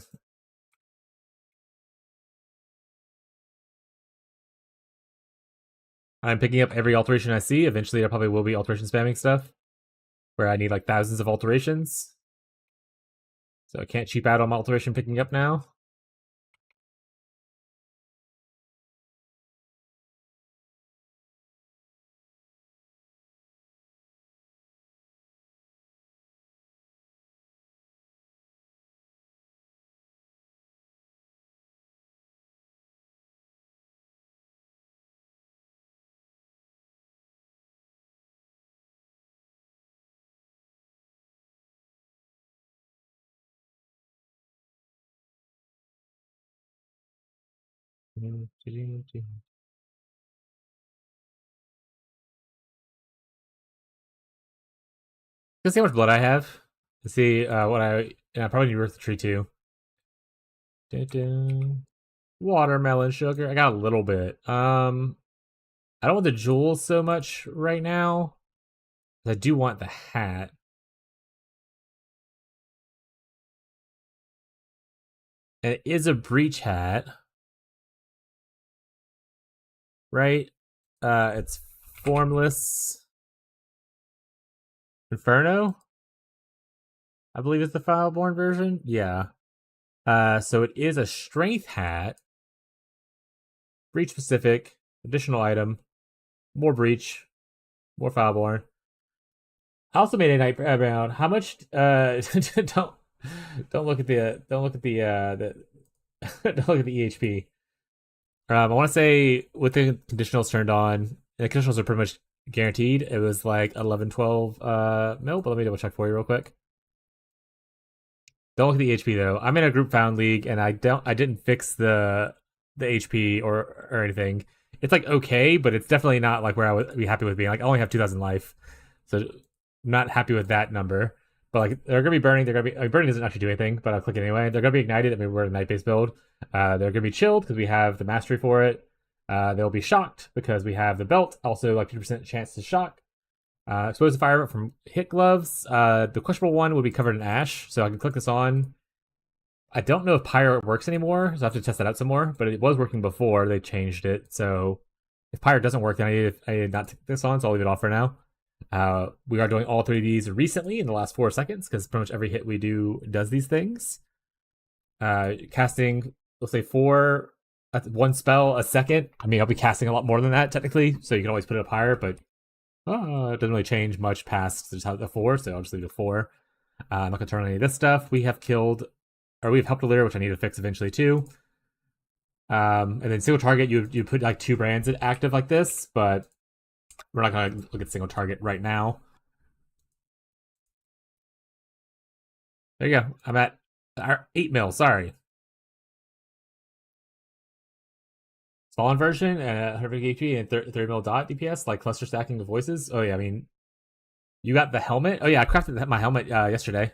I'm picking up every alteration I see. Eventually, I probably will be alteration spamming stuff where I need like thousands of alterations. So I can't cheap out on my alteration picking up now. Let's see how much blood I have. Let's see what I. And I probably need Earth Tree too. Watermelon sugar. I got a little bit. I don't want the jewels so much right now. I do want the hat. And it is a breach hat, right? It's formless Inferno. I believe it's the Fileborn version. Yeah. So it is a strength hat, breach specific, additional item, more breach, more Fileborn. I also made a night around how much. Don't look at the don't look at the EHP. I want to say with the conditionals turned on, the conditionals are pretty much guaranteed. It was like 11, 12 mil, but let me double check for you real quick. Don't look at the HP though. I'm in a group found league, and I didn't fix the HP or anything. It's like okay, but it's definitely not like where I would be happy with being. Like I only have 2,000 life, so I'm not happy with that number. But like they're gonna be burning. They're gonna be burning doesn't actually do anything, but I'll click it anyway. They're gonna be ignited. I mean, we're a night based build. They're gonna be chilled because we have the mastery for it. They'll be shocked because we have the belt. Also, like 50% chance to shock. Exposed to fire from hit gloves. The questionable one would be covered in ash, so I can click this on. I don't know if Pyre works anymore, so I have to test that out some more. But it was working before they changed it. So if Pyre doesn't work, then I need not take this on, so I'll leave it off for now. We are doing all three of these recently in the last 4 seconds because pretty much every hit we do does these things. Casting, let's say one spell a second. I mean, I'll be casting a lot more than that technically, so you can always put it up higher, but it doesn't really change much past just the 4, so I'll just leave it 4. I'm not gonna turn any of this stuff. We've helped a Lyra, which I need to fix eventually too. And then single target, you put like 2 brands active like this, but we're not gonna look at single target right now. There you go. I'm at 8 mil. Sorry. Fallen version and 100 HP and 30 mil dot DPS, like cluster stacking the voices. Oh yeah, I mean, you got the helmet. Oh yeah, I crafted my helmet yesterday.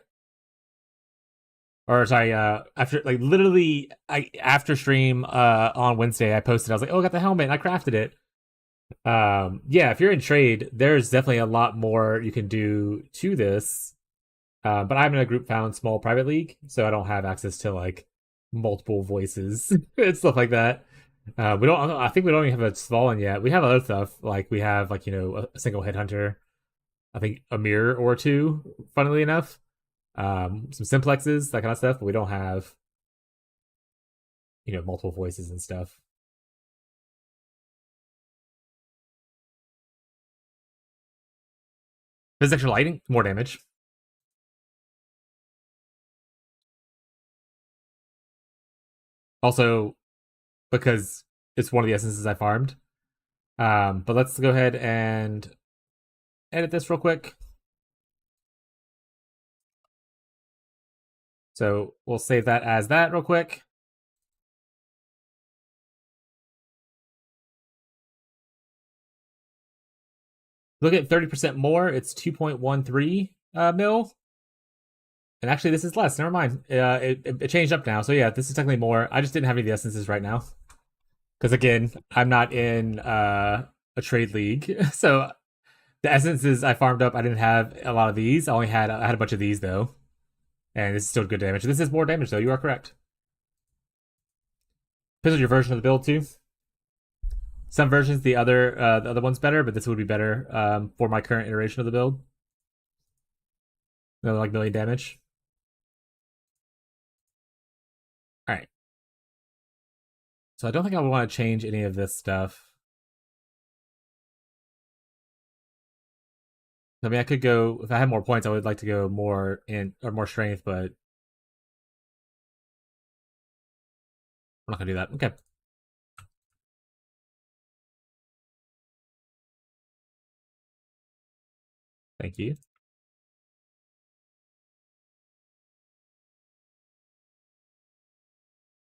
Or sorry, after like literally, after stream on Wednesday, I posted. I was like, "Oh, I got the helmet. And I crafted it." Yeah, if you're in trade, there's definitely a lot more you can do to this. But I'm in a group found small private league, so I don't have access to like multiple voices and stuff like that. We don't. I think we don't even have a Svalin yet. We have other stuff like we have like a single headhunter. I think a mirror or two. Funnily enough, some simplexes, that kind of stuff. But we don't have multiple voices and stuff. There's extra lighting, more damage. Also, because it's one of the essences I farmed. But let's go ahead and edit this real quick. So we'll save that as that real quick. Look at 30% more. It's 2.13 mil. And actually, this is less. Never mind. It changed up now. So yeah, this is technically more. I just didn't have any of the essences right now. Because again, I'm not in a trade league. So the essences I farmed up, I didn't have a lot of these. I had a bunch of these though. And this is still good damage. This is more damage though. You are correct. Depends on your version of the build too. Some versions, the other one's better, but this would be better for my current iteration of the build. No, like million damage. All right. So I don't think I would want to change any of this stuff. I mean, I could go if I had more points. I would like to go more in or more strength, but I'm not gonna do that. Okay. Thank you.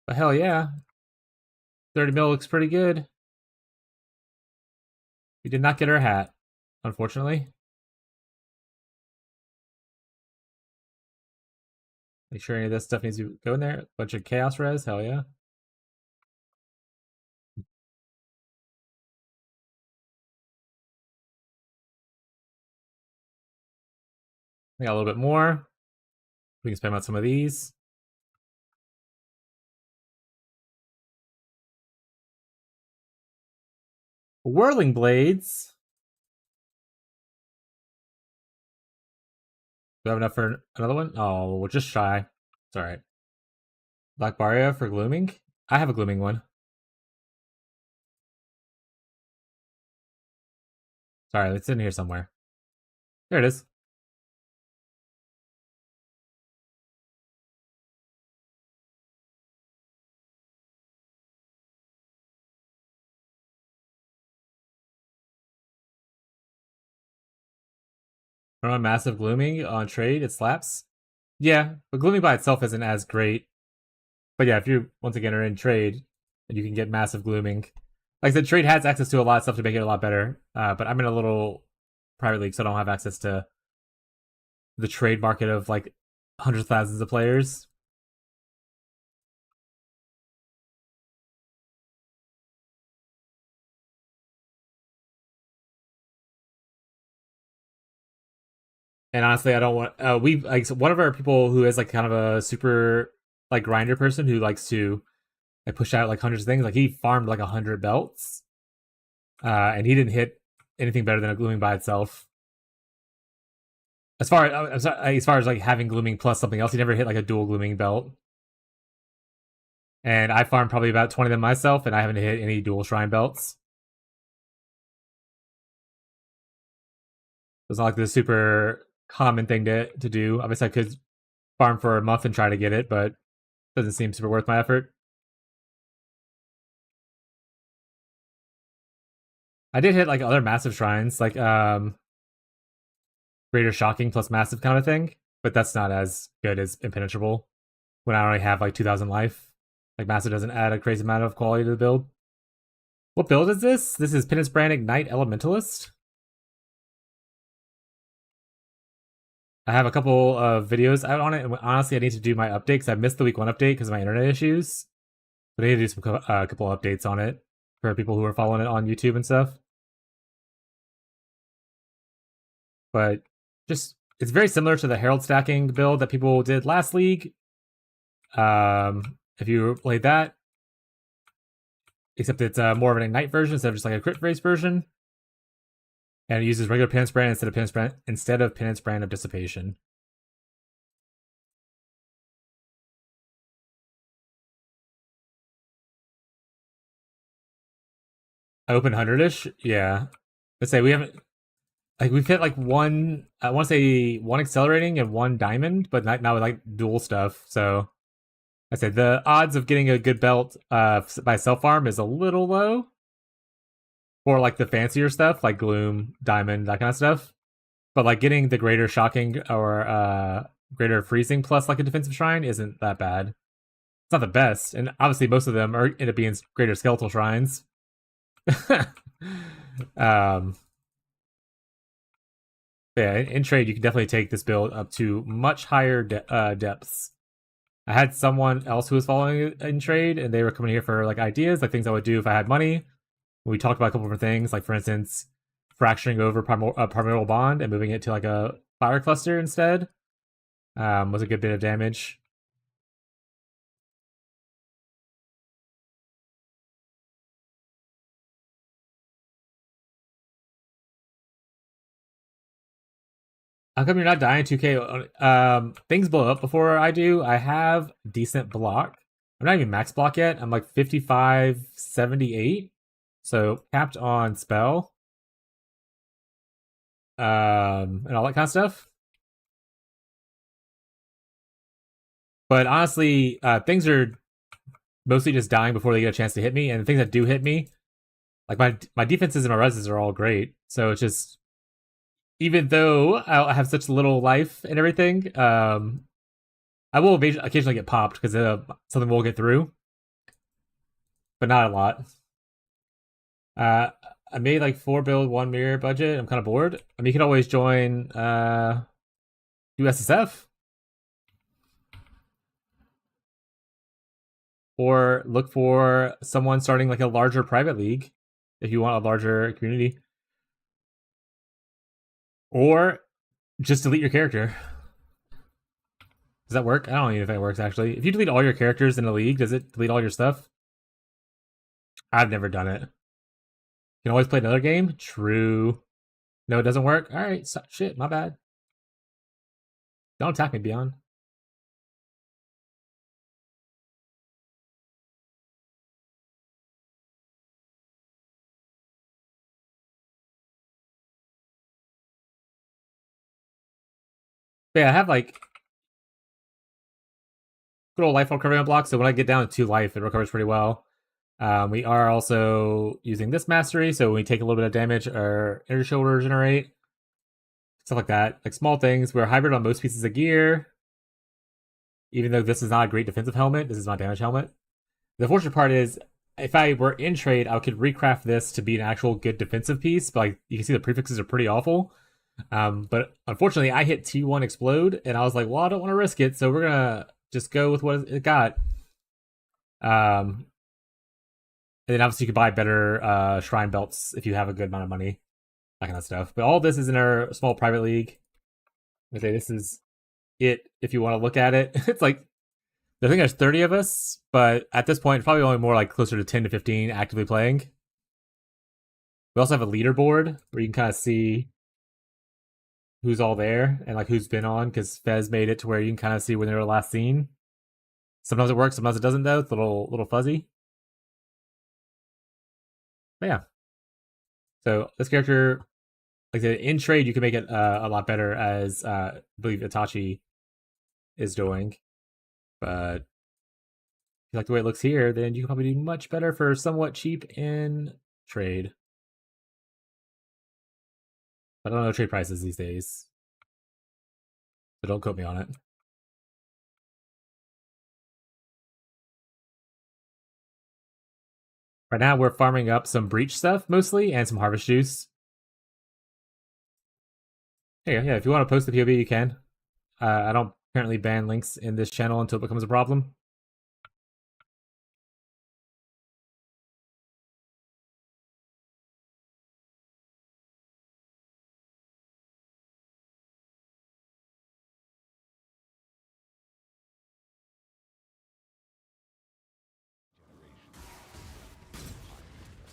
But hell yeah, 30 mil looks pretty good. We did not get our hat, unfortunately. Make sure any of this stuff needs to go in there. Bunch of chaos res, hell yeah. We got a little bit more. We can spend on some of these. Whirling blades. Do I have enough for another one? Oh, we're just shy. It's alright. Black Barrier for glooming? I have a glooming one. Sorry, it's in here somewhere. There it is. Run massive glooming on trade, it slaps. Yeah, but glooming by itself isn't as great. But yeah, if you once again are in trade and you can get massive glooming. Like I said, trade has access to a lot of stuff to make it a lot better. But I'm in a little private league, so I don't have access to the trade market of like hundreds of thousands of players. And honestly, I don't want. We like one of our people who is like kind of a super like grinder person who likes to like push out like hundreds of things. Like he farmed like 100 belts, and he didn't hit anything better than a glooming by itself. As far as like having glooming plus something else, he never hit like a dual glooming belt. And I farmed probably about 20 of them myself, and I haven't hit any dual shrine belts. It's not like the super common thing to do. Obviously, I could farm for a month and try to get it, but it doesn't seem super worth my effort. I did hit like other massive shrines, like Greater Shocking plus Massive kind of thing, but that's not as good as Impenetrable when I only have like 2,000 life. Like Massive doesn't add a crazy amount of quality to the build. What build is this? This is Penance Brand Ignite Elementalist. I have a couple of videos out on it, and honestly, I need to do my update because I missed the week 1 update because of my internet issues. But I need to do some couple updates on it for people who are following it on YouTube and stuff. But just it's very similar to the Herald stacking build that people did last league. If you played that, except it's more of an Ignite version instead of just like a crit race version, and it uses regular Penance Brand instead of Penance Brand of Dissipation. I opened 100-ish, yeah. Let's say we haven't like we've hit like one. I want to say one accelerating and one diamond, but not with like dual stuff. So I said the odds of getting a good belt by self farm is a little low. For like the fancier stuff, like Gloom, Diamond, that kind of stuff. But like getting the Greater Shocking or greater freezing plus like a defensive shrine isn't that bad. It's not the best, and obviously most of them are end up being greater skeletal shrines. um, yeah, in trade you can definitely take this build up to much higher depths. I had someone else who was following it in trade, and they were coming here for like ideas, like things I would do if I had money. We talked about a couple different things, like for instance, fracturing over primordial bond and moving it to like a fire cluster instead. Was a good bit of damage. How come you're not dying 2k? Things blow up before I do. I have decent block. I'm not even max block yet. I'm like 55, 78. So capped on spell. And all that kind of stuff. But honestly, things are mostly just dying before they get a chance to hit me. And the things that do hit me, like my defenses and my reses are all great. So it's just, even though I have such little life and everything, I will occasionally get popped because something will get through, but not a lot. I made like 4 build 1 mirror budget. I'm kind of bored. I mean, you can always join do SSF or look for someone starting like a larger private league if you want a larger community, or just delete your character. Does that work? I don't even know if that works actually. If you delete all your characters in a league, does it delete all your stuff? I've never done it. You can always play another game. True. No, it doesn't work. All right, so, shit, my bad. Don't attack me, Beyond. But yeah, I have like good old life recovery on block, so when I get down to 2 life, it recovers pretty well. We are also using this mastery, so when we take a little bit of damage, our inner shield will regenerate. Stuff like that. Like small things. We're hybrid on most pieces of gear. Even though this is not a great defensive helmet, this is my damage helmet. The fortunate part is, if I were in trade, I could recraft this to be an actual good defensive piece, but like you can see the prefixes are pretty awful. But unfortunately, I hit T1 explode, and I was like, well, I don't want to risk it, so we're gonna just go with what it got. And then obviously you could buy better shrine belts if you have a good amount of money, that kind of stuff. But all this is in our small private league. I say this is it if you want to look at it. It's like, I think there's 30 of us, but at this point, probably only more like closer to 10 to 15 actively playing. We also have a leaderboard where you can kind of see who's all there and like who's been on, because Fez made it to where you can kind of see when they were last seen. Sometimes it works, sometimes it doesn't though. It's a little fuzzy. But yeah. So this character, like I said, in trade, you can make it a lot better, as I believe Itachi is doing. But if you like the way it looks here, then you can probably do much better for somewhat cheap in trade. I don't know trade prices these days, so don't quote me on it. Right now, we're farming up some breach stuff mostly and some harvest juice. Yeah, if you want to post the POB, you can. I don't currently ban links in this channel until it becomes a problem.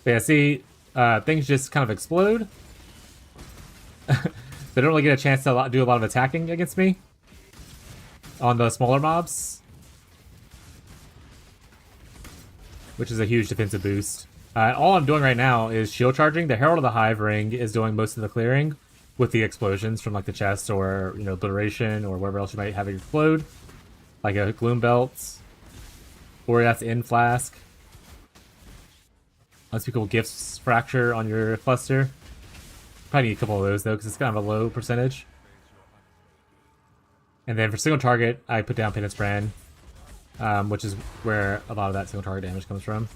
But yeah, see, things just kind of explode. They don't really get a chance to do a lot of attacking against me on the smaller mobs, which is a huge defensive boost. All I'm doing right now is shield charging. The Herald of the Hive ring is doing most of the clearing with the explosions from like the chest or obliteration or wherever else you might have it explode, like a gloom belt, or that's in flask. Unspeakable gifts fracture on your cluster. Probably need a couple of those though, because it's kind of a low percentage. And then for single target, I put down Penance Brand, which is where a lot of that single target damage comes from.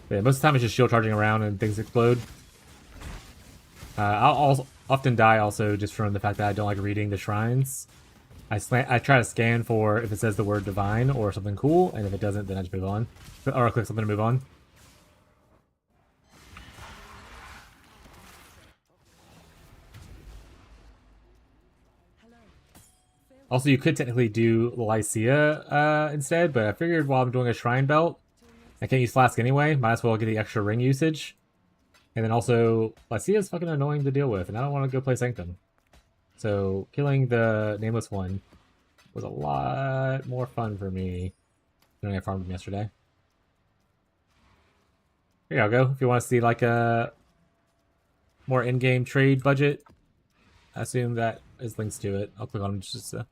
But yeah, most of the time it's just shield charging around and things explode. I'll also often die also just from the fact that I don't like reading the shrines. I try to scan for if it says the word divine or something cool, and if it doesn't, then I just move on. Or I click something to move on. Also, you could technically do Lycia instead, but I figured while I'm doing a Shrine Belt, I can't use Flask anyway, might as well get the extra ring usage. And then also, Lycia is fucking annoying to deal with, and I don't want to go play Sanctum. So, killing the Nameless one was a lot more fun for me than I farmed him yesterday. Here y'all go. If you want to see like a more in-game trade budget, I assume that is links to it. I'll click on them just to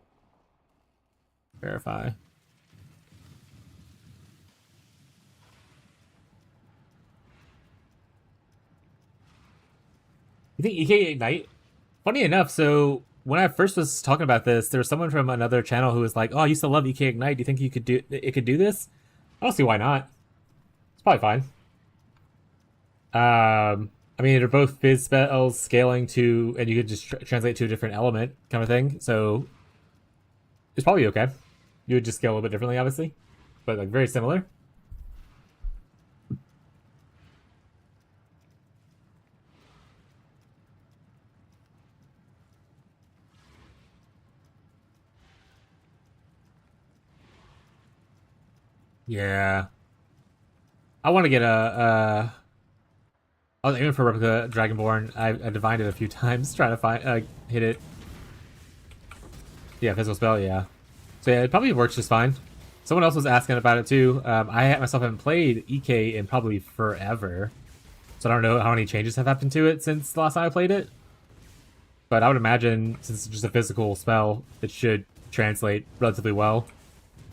verify. You think EK Ignite? Funny enough, so when I first was talking about this, there was someone from another channel who was like, "Oh, I used to love EK Ignite. Do you think you could do it? Could do this?" I don't see why not. It's probably fine. I mean, they're both fizz spells scaling to, and you could just translate to a different element kind of thing. So it's probably okay. You would just scale a little bit differently, obviously, but like very similar. Yeah, I want to get a. I was aiming for Replica Dragonborn. I divined it a few times trying to find hit it. Yeah, physical spell. Yeah, so yeah, it probably works just fine. Someone else was asking about it too. I myself haven't played EK in probably forever, so I don't know how many changes have happened to it since the last time I played it. But I would imagine, since it's just a physical spell, it should translate relatively well.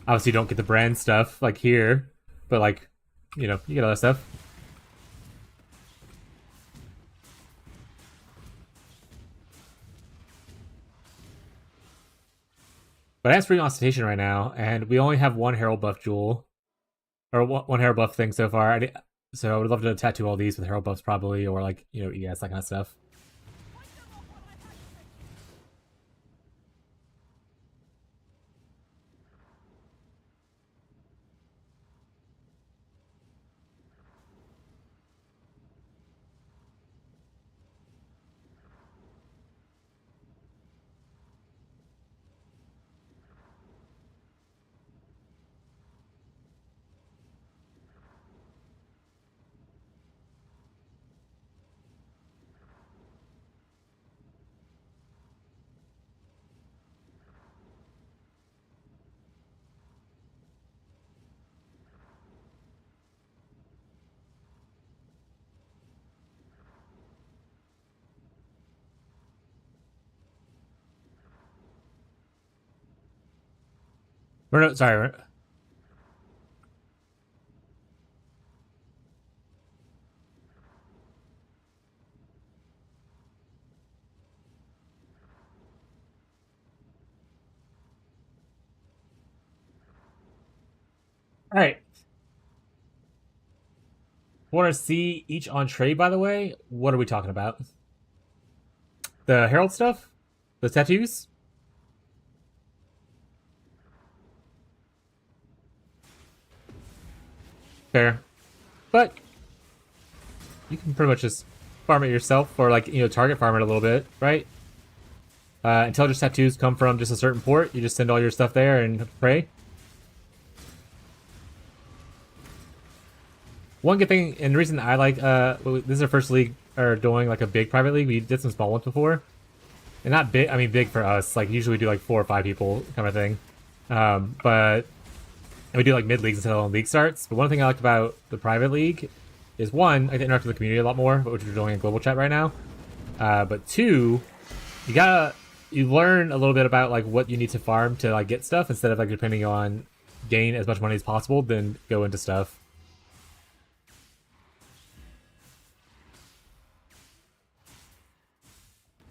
Obviously, you don't get the brand stuff like here, but like, you know, you get other stuff. But I have Spring Ostentation right now, and we only have one Herald buff jewel, or one Herald buff thing so far. So I would love to tattoo all these with Herald buffs probably, or like, you know, ES, that kind of stuff. Or no, sorry. All right. Want to see each on trade, by the way? What are we talking about? The Herald stuff? The tattoos? Fair. But you can pretty much just farm it yourself, or like, you know, target farm it a little bit, right? Intelligence tattoos come from just a certain port. You just send all your stuff there and pray. One good thing, and the reason I like, this is our first league, or doing like a big private league. We did some small ones before, and not big. I mean, big for us. Like usually we do like 4 or 5 people kind of thing, but and we do like mid leagues until league starts. But one thing I like about the private league is one, I can interact with the community a lot more, which we're doing in global chat right now. But two, you learn a little bit about like what you need to farm to like get stuff instead of like depending on gain as much money as possible, then go into stuff.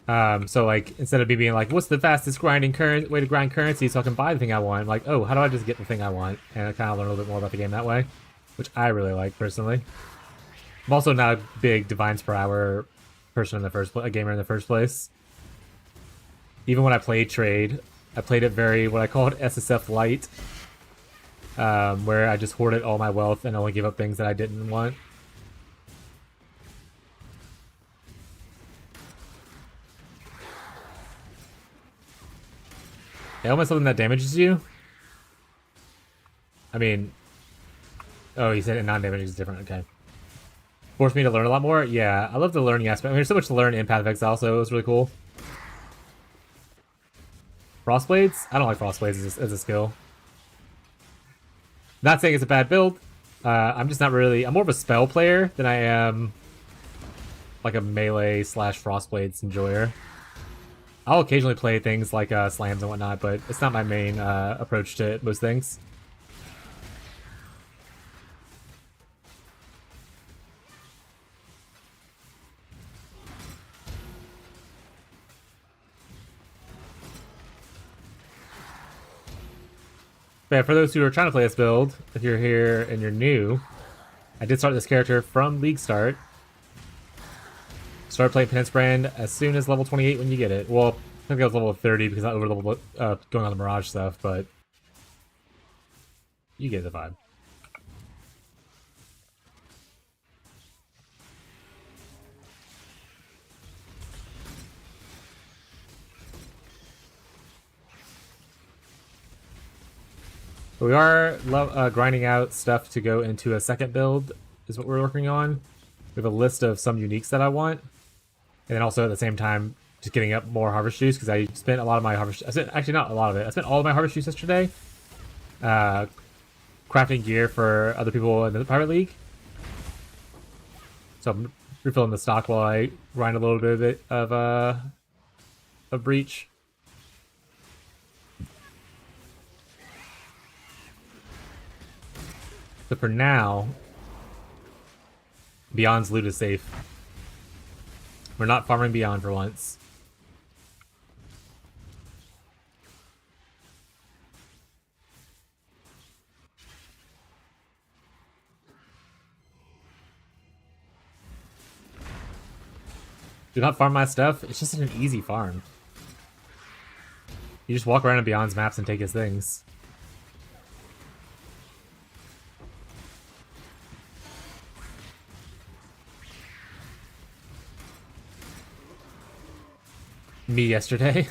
So like instead of me being like, what's the fastest grinding way to grind currency so I can buy the thing I want? I'm like, oh, how do I just get the thing I want? And I kind of learn a little bit more about the game that way, which I really like personally. I'm also not a big divines per hour person in the first a gamer in the first place. Even when I played trade, I played it very what I called SSF light, where I just hoarded all my wealth and only gave up things that I didn't want. Ailment something that damages you? I mean, oh, you said non-damage is different. Okay. Forced me to learn a lot more? Yeah, I love the learning aspect. I mean, there's so much to learn in Path of Exile, so it was really cool. Frostblades? I don't like Frostblades as a skill. Not saying it's a bad build. I'm just not really... I'm more of a spell player than I am like a melee slash Frostblades enjoyer. I'll occasionally play things like slams and whatnot, but it's not my main approach to most things. But yeah, for those who are trying to play this build, if you're here and you're new, I did start this character from League Start. Start playing Penance Brand as soon as level 28 when you get it. Well, I think I was level 30 because I over leveled going on the Mirage stuff, but you get the vibe. We are grinding out stuff to go into a second build, is what we're working on. We have a list of some uniques that I want. And then also at the same time, just getting up more harvest juice, because I spent a lot of my harvest... actually, not a lot of it. I spent all of my harvest juice yesterday. Crafting gear for other people in the Pirate League. So I'm refilling the stock while I grind a little bit of Breach. So for now, Beyond's loot is safe. We're not farming Beyond for once. Do not farm my stuff. It's just an easy farm. You just walk around in Beyond's maps and take his things. Me yesterday.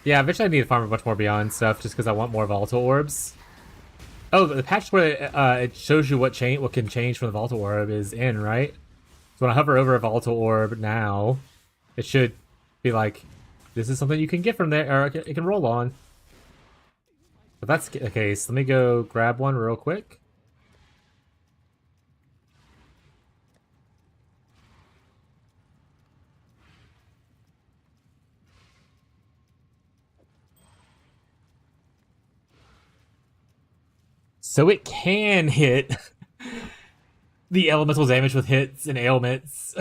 Yeah, eventually I need to farm a bunch more Beyond stuff just because I want more volatile orbs. Oh, the patch where it shows you what can change from the volatile orb is in, right? So when I hover over a volatile orb now, it should be like, this is something you can get from there, or it can roll on. If that's the case, let me go grab one real quick. So it can hit the elemental damage with hits and ailments.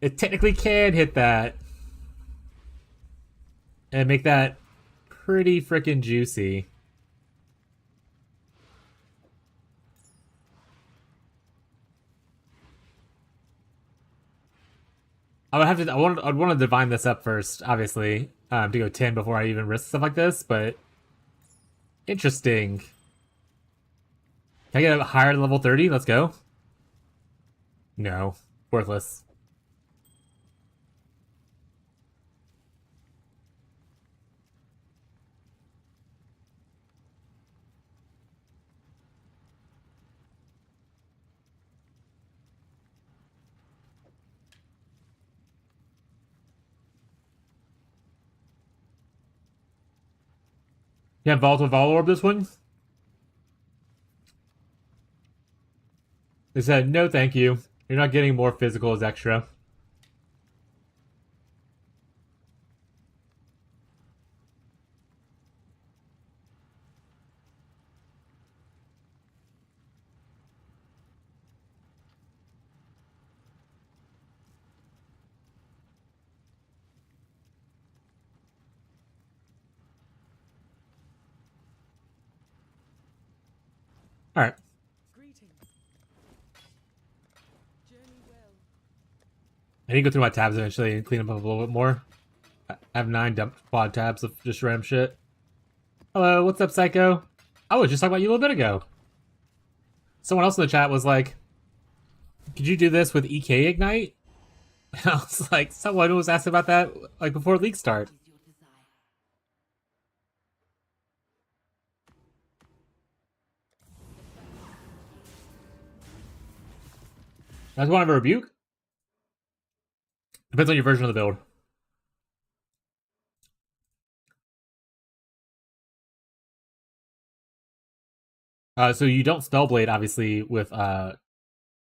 It technically can hit that. And make that pretty freaking juicy. I would have to. I'd want to divine this up first, obviously, to go 10 before I even risk stuff like this. But interesting. Can I get a higher than level 30? Let's go. No, worthless. You have volatile Vol Orb this one? They said, no thank you. You're not getting more physical as extra. All right. I need to go through my tabs eventually and clean them up a little bit more. I have 9 dump quad tabs of just random shit. Hello, what's up, Psycho? I was just talking about you a little bit ago. Someone else in the chat was like, could you do this with EK Ignite? And I was like, someone was asking about that like before league start. That's one of a rebuke? Depends on your version of the build. So you don't Spellblade, obviously, with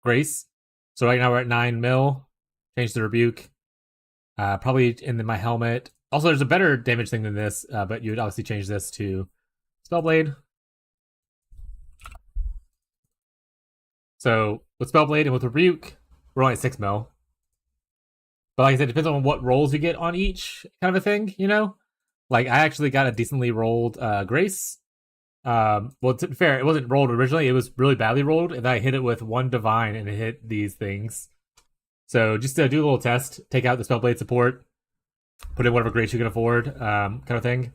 Grace. So right now we're at 9 mil. Change the rebuke. Probably in my helmet. Also, there's a better damage thing than this, but you would obviously change this to Spellblade. So with Spellblade and with Rebuke, we're only at 6 mil. But like I said, it depends on what rolls you get on each kind of a thing, you know? Like, I actually got a decently rolled Grace. Well, to be fair, it wasn't rolled originally. It was really badly rolled, and I hit it with 1 Divine, and it hit these things. So just to do a little test, take out the Spellblade support, put in whatever Grace you can afford, kind of thing.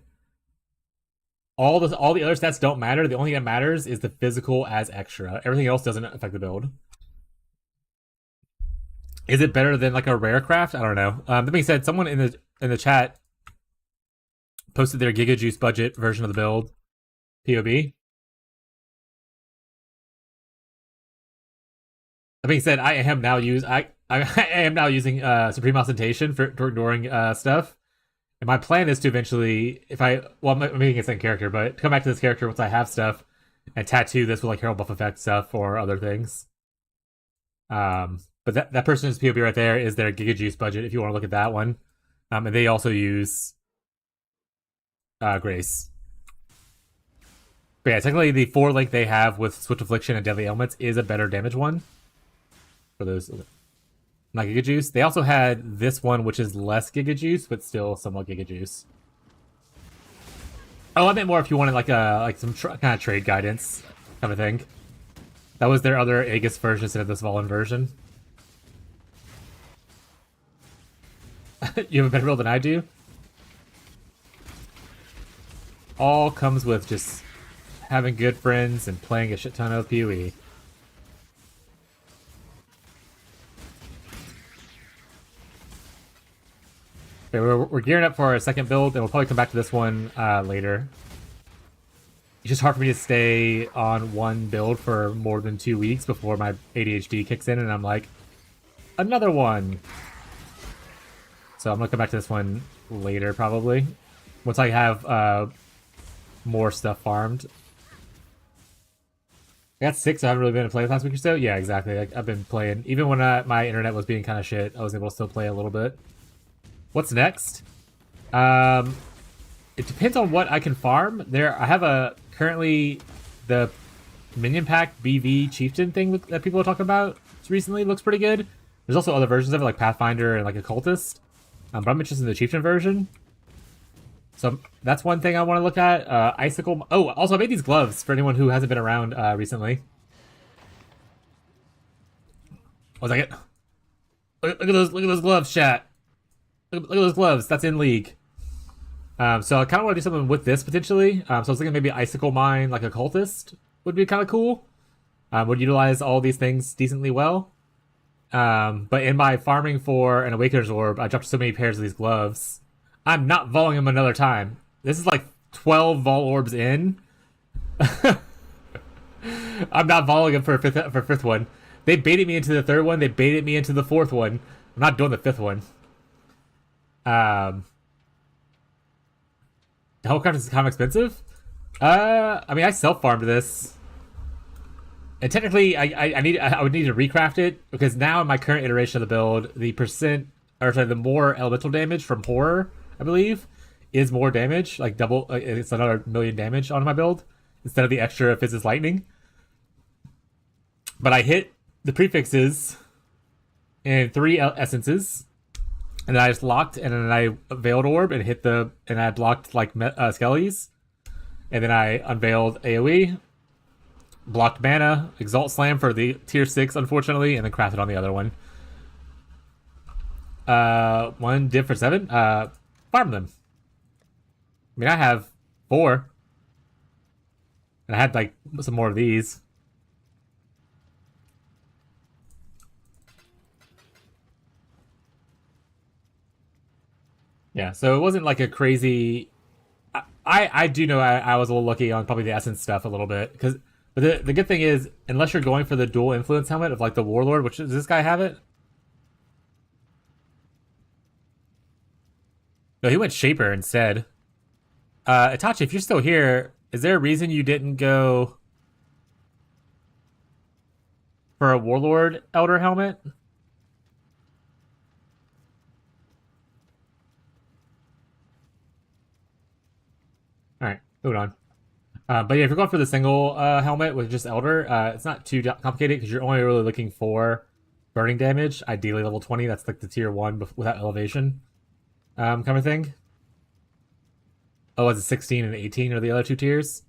All the other stats don't matter. The only thing that matters is the physical as extra. Everything else doesn't affect the build. Is it better than like a rare craft? I don't know. That being said, someone in the chat posted their Giga Juice budget version of the build. POB. That being said, I am now using Supreme Ostentation for during stuff. And my plan is to eventually, I'm making a second character, but to come back to this character once I have stuff and tattoo this with like Herald Buff Effect stuff or other things. But that person's POB right there is their Giga Juice budget if you want to look at that one. And they also use Grace. But yeah, technically the 4-link they have with Swift Affliction and Deadly Ailments is a better damage one. For those not Giga Juice. They also had this one, which is less Giga Juice, but still somewhat Giga Juice. Oh, I meant more if you wanted like some kind of trade guidance kind of thing. That was their other Aegis version instead of this Valen version. You have a better build than I do? All comes with just having good friends and playing a shit ton of PoE. Okay, we're gearing up for our second build, and we'll probably come back to this one later. It's just hard for me to stay on one build for more than 2 weeks before my ADHD kicks in, and I'm like, another one! So I'm going to come back to this one later, probably. Once I have more stuff farmed. I got 6, so I haven't really been able to play last week or so. Yeah, exactly. I've been playing. Even when my internet was being kind of shit, I was able to still play a little bit. What's next? It depends on what I can farm. I have currently the minion pack BV chieftain thing that people are talking about recently. Looks pretty good. There's also other versions of it, like Pathfinder and like Occultist. But I'm interested in the chieftain version. So that's one thing I want to look at. Icicle. Oh, also I made these gloves for anyone who hasn't been around recently. What was I get? Look at those gloves, chat. Look at those gloves. That's in League. So I kind of want to do something with this potentially. So I was thinking maybe Icicle Mine, like Occultist, would be kind of cool. Would utilize all these things decently well. But in my farming for an Awakener's Orb, I dropped so many pairs of these gloves. I'm not voling them another time. This is like 12 vol orbs in. I'm not voling them for fifth one. They baited me into the third one. They baited me into the fourth one. I'm not doing the fifth one. Hellcraft is kind of expensive. I mean, I self-farmed this. And technically, I would need to recraft it, because now in my current iteration of the build, the more elemental damage from horror, I believe, is more damage, like double. It's another 1,000,000 damage on my build instead of the extra Physis Lightning. But I hit the prefixes in 3 essences, and then I just locked, and then I veiled orb and and I blocked like skellies, and then I unveiled AoE. blocked mana, Exalt Slam for the tier 6, unfortunately, and then craft it on the other one. One div for 7. Farm them. I mean, I have 4, and I had like some more of these. Yeah, so it wasn't like a crazy. I do know I was a little lucky on probably the essence stuff a little bit because. But the good thing is, unless you're going for the dual influence helmet of like the warlord, which does this guy have it? No, he went shaper instead. Itachi, if you're still here, is there a reason you didn't go for a warlord elder helmet? All right, moving on. But yeah, if you're going for the single helmet with just elder, it's not too complicated because you're only really looking for burning damage. Ideally, level 20. That's like the tier 1 without elevation, kind of thing. Oh, was it 16 and 18 are the other two tiers?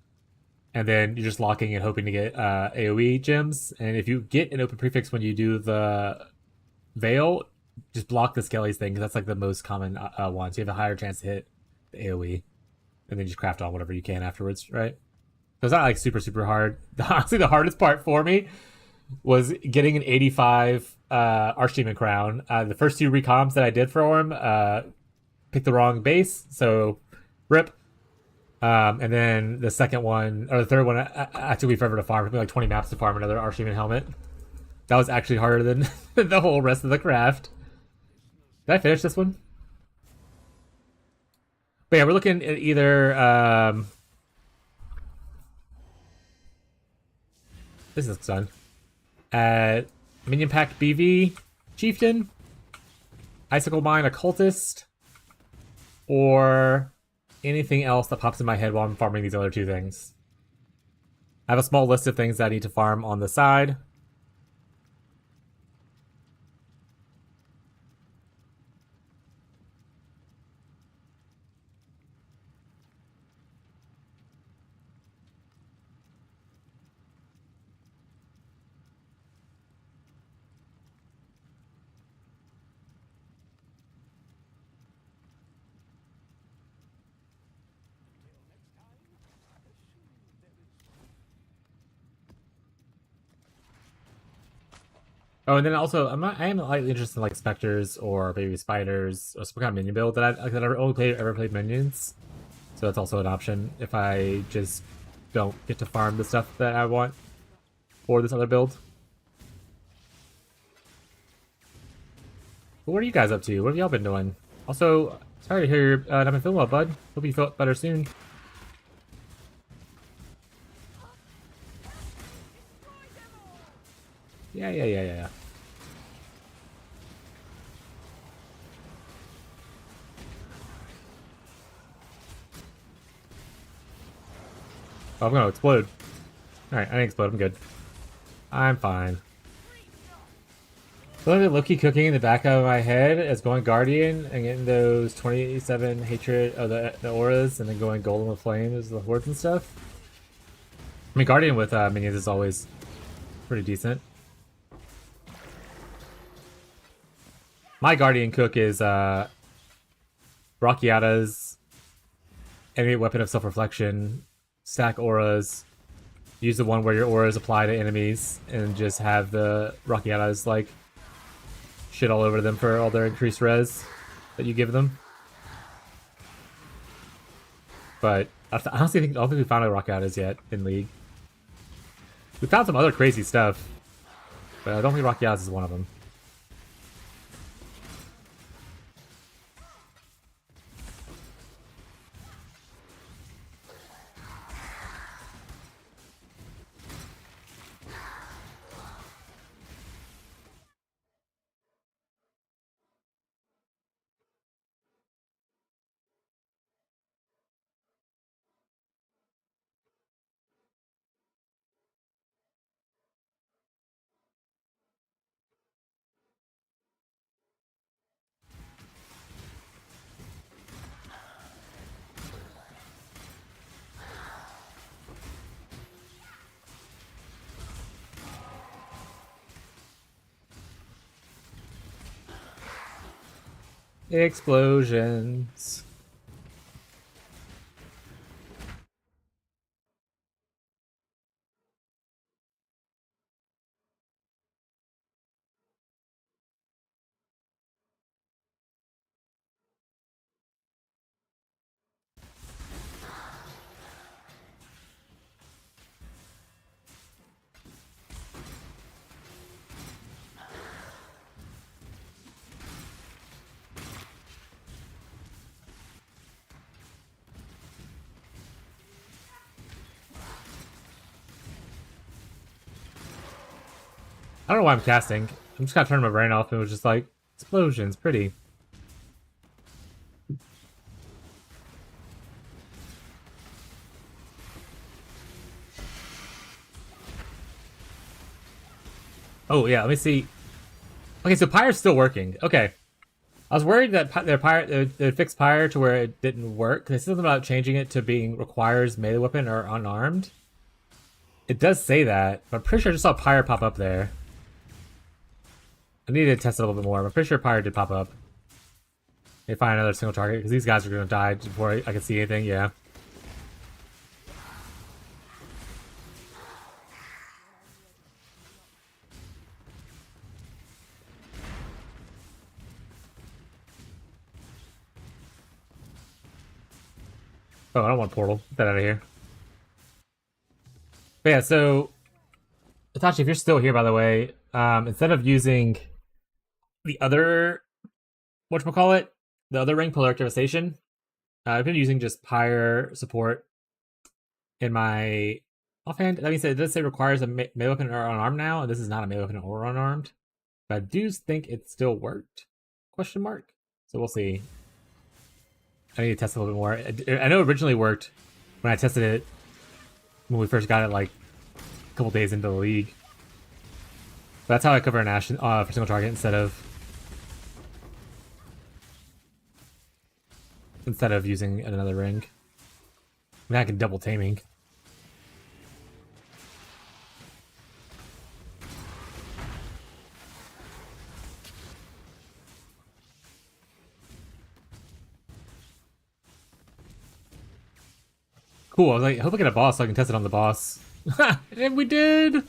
And then you're just locking and hoping to get AoE gems. And if you get an open prefix when you do the Veil, just block the Skelly's thing because that's like the most common one. So you have a higher chance to hit the AoE, and then just craft on whatever you can afterwards, right? So it's not like super super hard. Honestly, the hardest part for me was getting an 85 Archdemon crown. The first two recoms that I did for him picked the wrong base, so rip. And then the second one or the third one, I took me forever to farm. It took me like 20 maps to farm another Archdemon helmet. That was actually harder than the whole rest of the craft. Did I finish this one? But yeah, we're looking at either this is fun. Minion Pack BV Chieftain, Icicle Mine Occultist, or anything else that pops in my head while I'm farming these other two things. I have a small list of things that I need to farm on the side. Oh, and then also I am lightly interested in like specters or maybe spiders or some kind of minion build that I only ever played minions. So that's also an option if I just don't get to farm the stuff that I want for this other build. But what are you guys up to? What have y'all been doing? Also, sorry to hear you're not been feeling well, bud. Hope you feel better soon. Yeah. Oh, I'm gonna explode. Alright, I didn't explode. I'm good. I'm fine. Something that Loki cooking in the back of my head is going Guardian and getting those 27 hatred of the auras and then going Golem with Flames, the hordes and stuff. I mean, Guardian with minions is always pretty decent. My Guardian cook is Brachiota's enemy weapon of self-reflection, stack auras, use the one where your auras apply to enemies, and just have the Brachiota's like shit all over them for all their increased res that you give them. But I honestly think I don't think we found a Brachiota's yet in League. We found some other crazy stuff, but I don't think Brachiota's is one of them. Explosions. I don't know why I'm casting. I'm just gonna turn my brain off and it was just like, explosions, pretty. Oh yeah, let me see. Okay, so Pyre's still working. Okay. I was worried that their Pyre they fixed Pyre to where it didn't work. They said something about changing it to being requires melee weapon or unarmed. It does say that, but I'm pretty sure I just saw Pyre pop up there. I need to test it a little bit more, but I'm pretty sure Pyre did pop up. They find another single target, because these guys are going to die before I can see anything, yeah. Oh, I don't want Portal. Get that out of here. But yeah, so Itachi, if you're still here, by the way, instead of using the other, whatchamacallit, the other ring, Polar Devastation, I've been using just Pyre support in my offhand. That means it does say requires a melee weapon or unarmed now, and this is not a melee weapon or unarmed. But I do think it still worked? Question mark. So we'll see. I need to test a little bit more. I know it originally worked when I tested it when we first got it, like a couple days into the league. But that's how I cover an Ashen for single target instead of using another ring. I mean, I can double taming. Cool. I was like, I hope I get a boss so I can test it on the boss. And we did.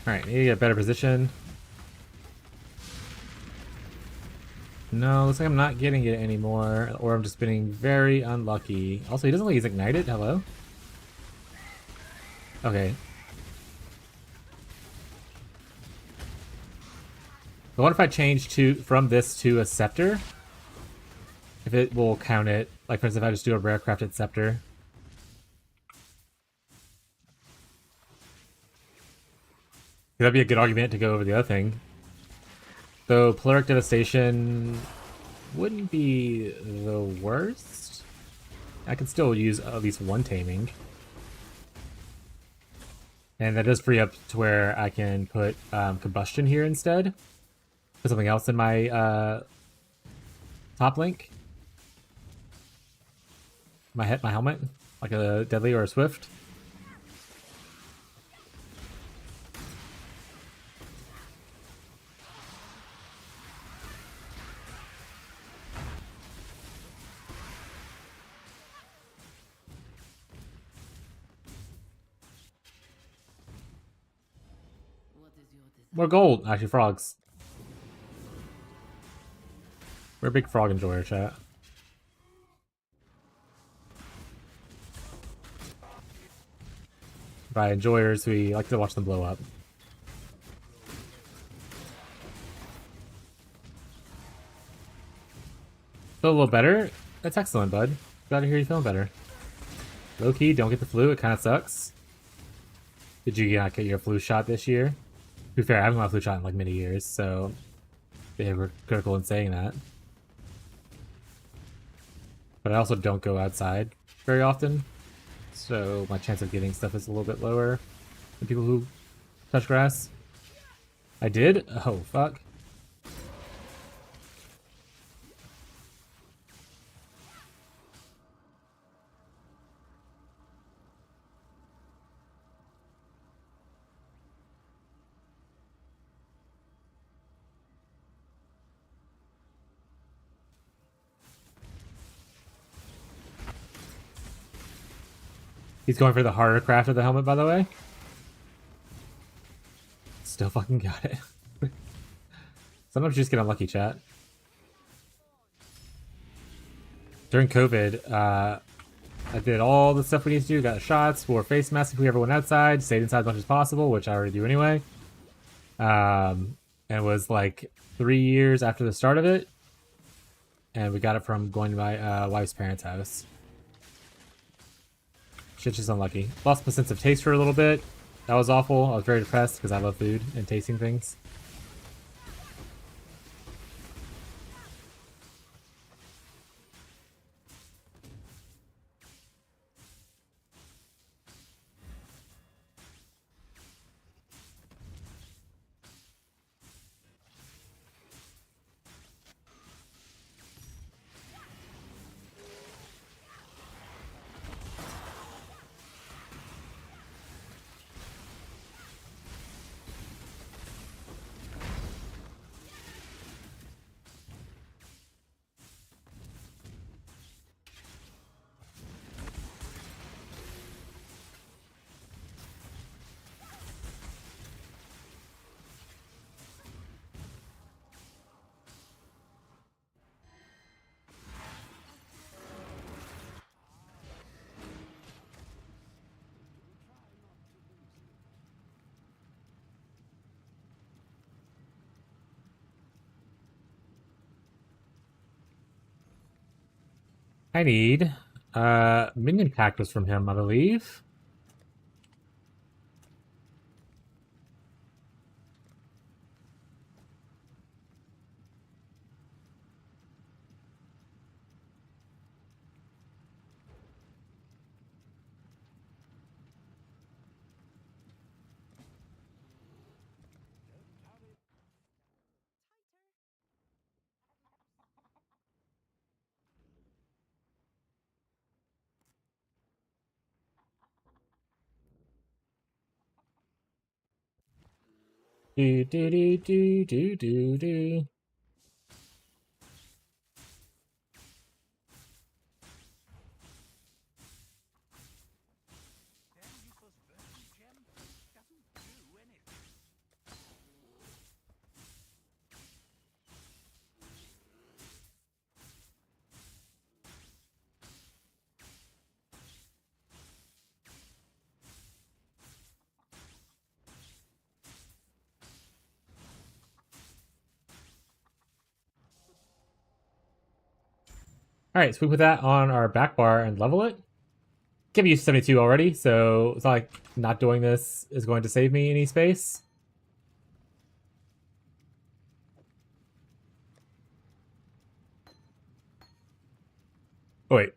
Alright, need to get a better position. No, looks like I'm not getting it anymore, or I'm just being very unlucky. Also, he doesn't like he's ignited. Hello? Okay. I wonder if I change from this to a scepter, if it will count it. Like, for instance, if I just do a rare crafted scepter. That'd be a good argument to go over the other thing. Though Polaric Devastation wouldn't be the worst. I could still use at least one taming. And that does free up to where I can put Combustion here instead. Put something else in my top link. My helmet. Like a Deadly or a Swift. More gold. Actually, frogs. We're a big frog enjoyer, chat. By enjoyers, we like to watch them blow up. Feel a little better? That's excellent, bud. Glad to hear you feeling better. Low key, don't get the flu. It kind of sucks. Did you not get your flu shot this year? To be fair, I haven't got a flu shot in like many years, so they were critical in saying that. But I also don't go outside very often, so my chance of getting stuff is a little bit lower than people who touch grass. I did? Oh, fuck. He's going for the harder craft of the helmet, by the way. Still fucking got it. Sometimes you just get unlucky, chat. During COVID, I did all the stuff we need to do. Got shots, wore face masks if we ever went outside, stayed inside as much as possible, which I already do anyway. And it was like 3 years after the start of it. And we got it from going to my wife's parents' house. Shit's just unlucky. Lost my sense of taste for a little bit. That was awful. I was very depressed because I love food and tasting things. I need minion pack was from him, I believe. Do do do do do do do. Alright, so we put that on our back bar and level it. Give you 72 already, so it's not like not doing this is going to save me any space. Oh, wait.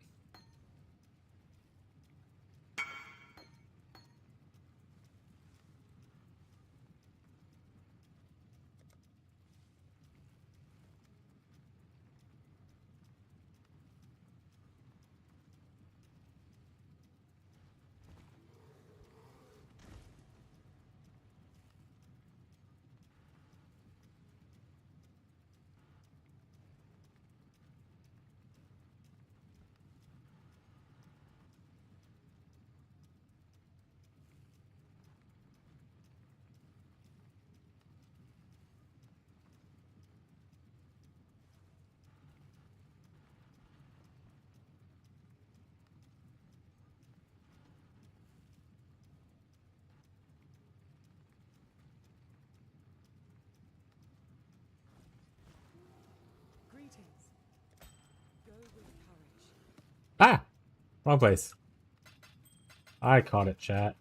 Ah! Wrong place. I caught it, chat.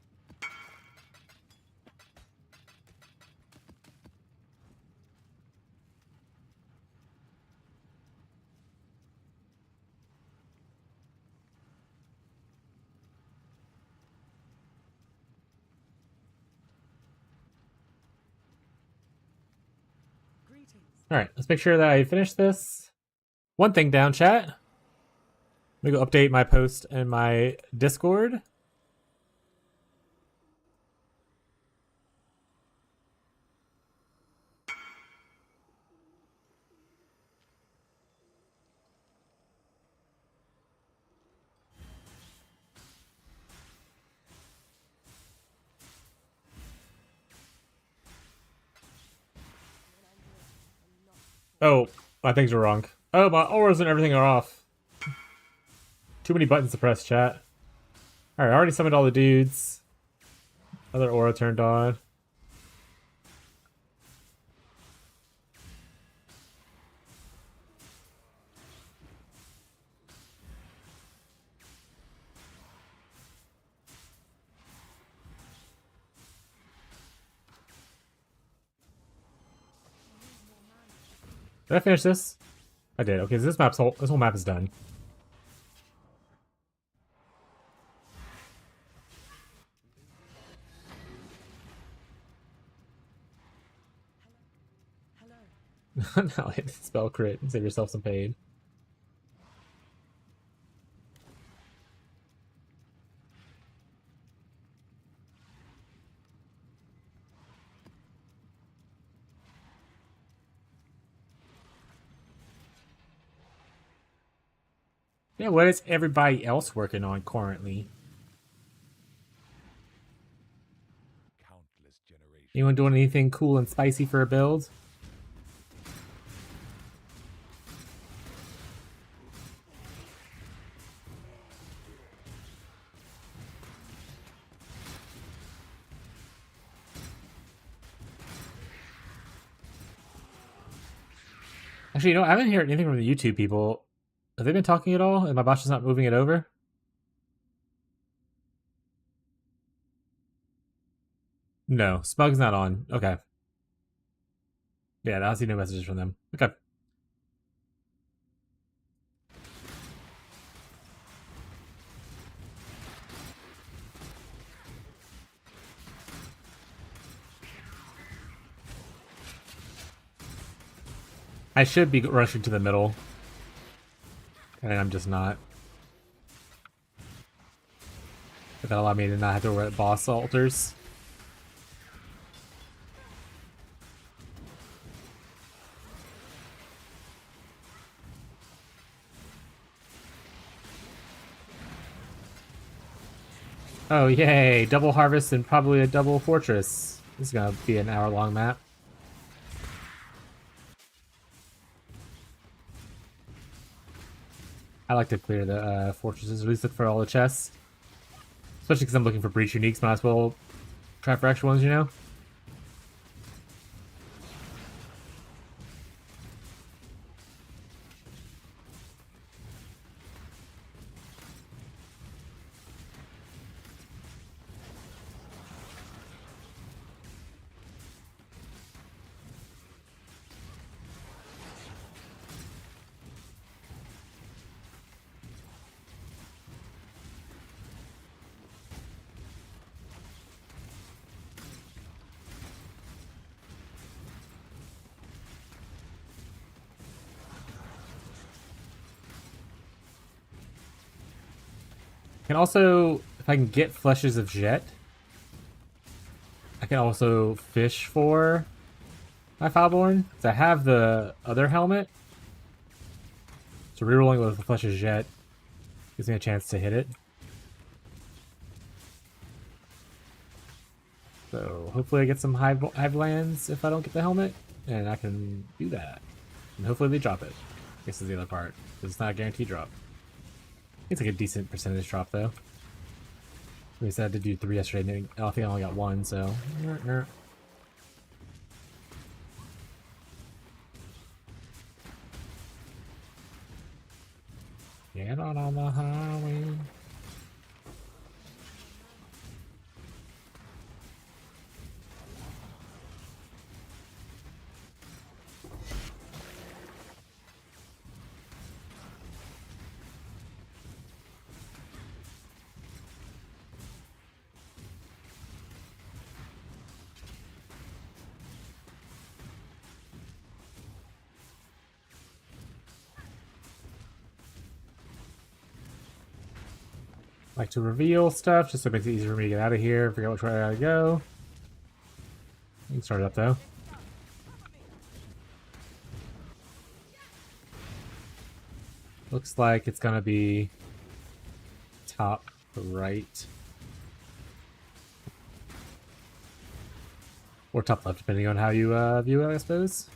Alright, let's make sure that I finish this. One thing down, chat. Let me go update my post in my Discord. Oh, my things are wrong. Oh, my auras and everything are off. Too many buttons to press, chat. Alright, I already summoned all the dudes. Other aura turned on. Did I finish this? I did. Okay, so this whole map is done. Now hit spell crit and save yourself some pain. Yeah, what is everybody else working on currently? Anyone doing anything cool and spicy for a build? Actually, I haven't heard anything from the YouTube people. Have they been talking at all? And my bot's just not moving it over? No, Smug's not on. Okay. Yeah, I see no messages from them. Okay. I should be rushing to the middle. And I'm just not. But that allowed me to not have to worry about boss altars. Oh, yay. Double harvest and probably a double fortress. This is going to be an hour-long map. I like to clear the fortresses, at least look for all the chests. Especially because I'm looking for breach uniques, might as well try for extra ones, Can also, if I can get fleshes of Jet, I can also fish for my Foulborn. Because I have the other helmet. So rerolling with the flesh of Jet gives me a chance to hit it. So hopefully I get some hive lands if I don't get the helmet. And I can do that. And hopefully they drop it. This is the other part. It's not a guaranteed drop. It's like a decent percentage drop though. We said I did do 3 yesterday, and I think I only got 1, so. Get on the highway. Like to reveal stuff just so it makes it easier for me to get out of here, figure out which way I gotta go. You can start it up though. Looks like it's gonna be top right. Or top left, depending on how you view it, I suppose.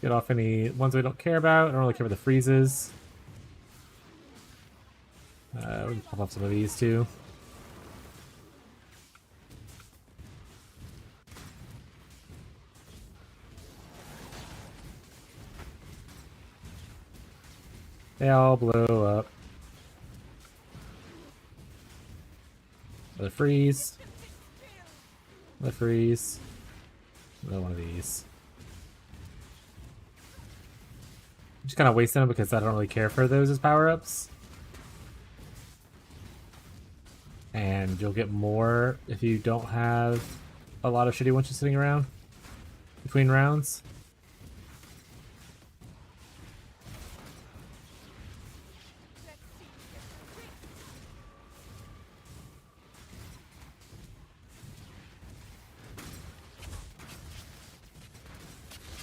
Get off any ones we don't care about. I don't really care about the freezes. We can pop up some of these too. They all blow up. Another freeze. Another freeze. Another one of these. I'm just kind of wasting them because I don't really care for those as power-ups. And you'll get more if you don't have a lot of shitty winches sitting around between rounds.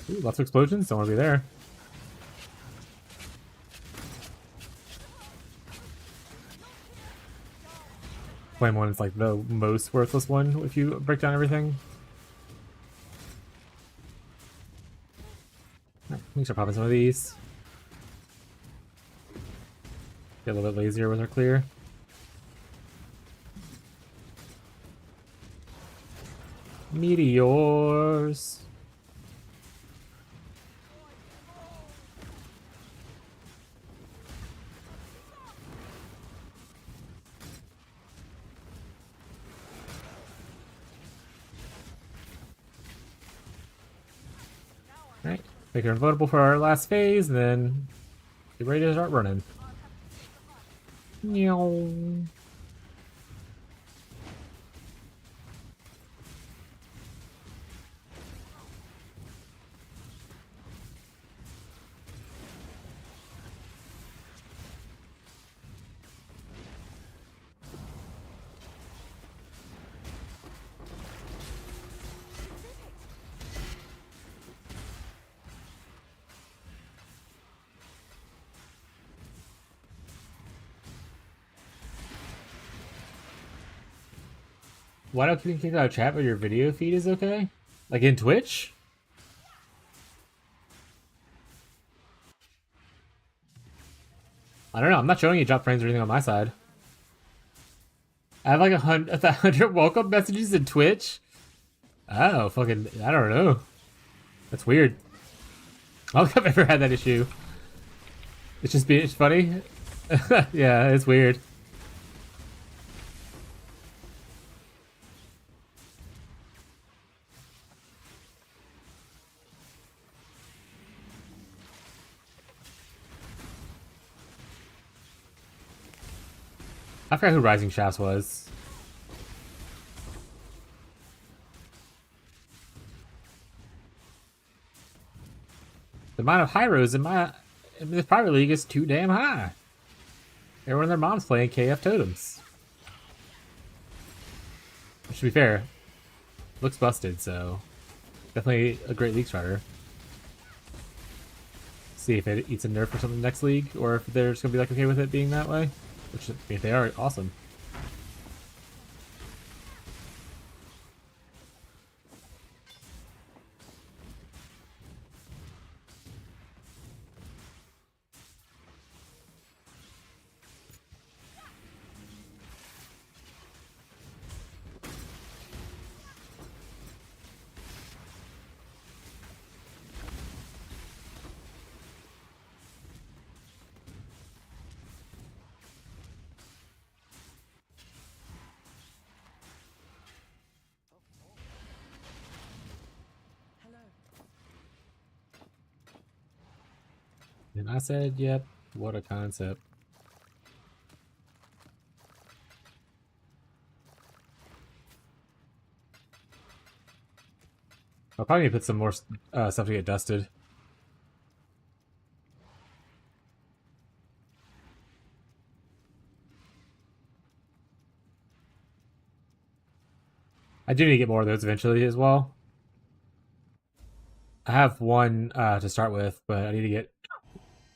Ooh, lots of explosions. Don't want to be there. Flame one is like the most worthless one if you break down everything. Let me start popping some of these. Get a little bit lazier with our clear. Meteors. Alright, make her invulnerable for our last phase, and then get ready to start running. Meow. Why don't you kick out of chat but your video feed is okay? Like in Twitch? I don't know, I'm not showing you drop frames or anything on my side. I have like 100 welcome messages in Twitch? Oh, fucking, I don't know. That's weird. I don't think I've ever had that issue. It's funny. Yeah, it's weird. I forgot who Rising Shafts was. The amount of Hyros in this private league is too damn high. Everyone and their mom's playing KF Totems. Which, to be fair, looks busted, so definitely a great league starter. See if it eats a nerf or something next league, or if they're just gonna be like okay with it being that way. Which, if they are, awesome. And I said, yep, what a concept. I'll probably put some more stuff to get dusted. I do need to get more of those eventually as well. I have one to start with, but I need to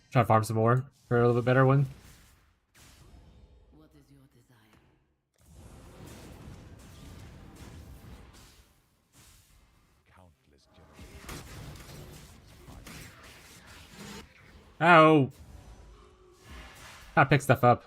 try to farm some more for a little bit better one.
What is your desire?
Countless generations.
Oh! I pick stuff up.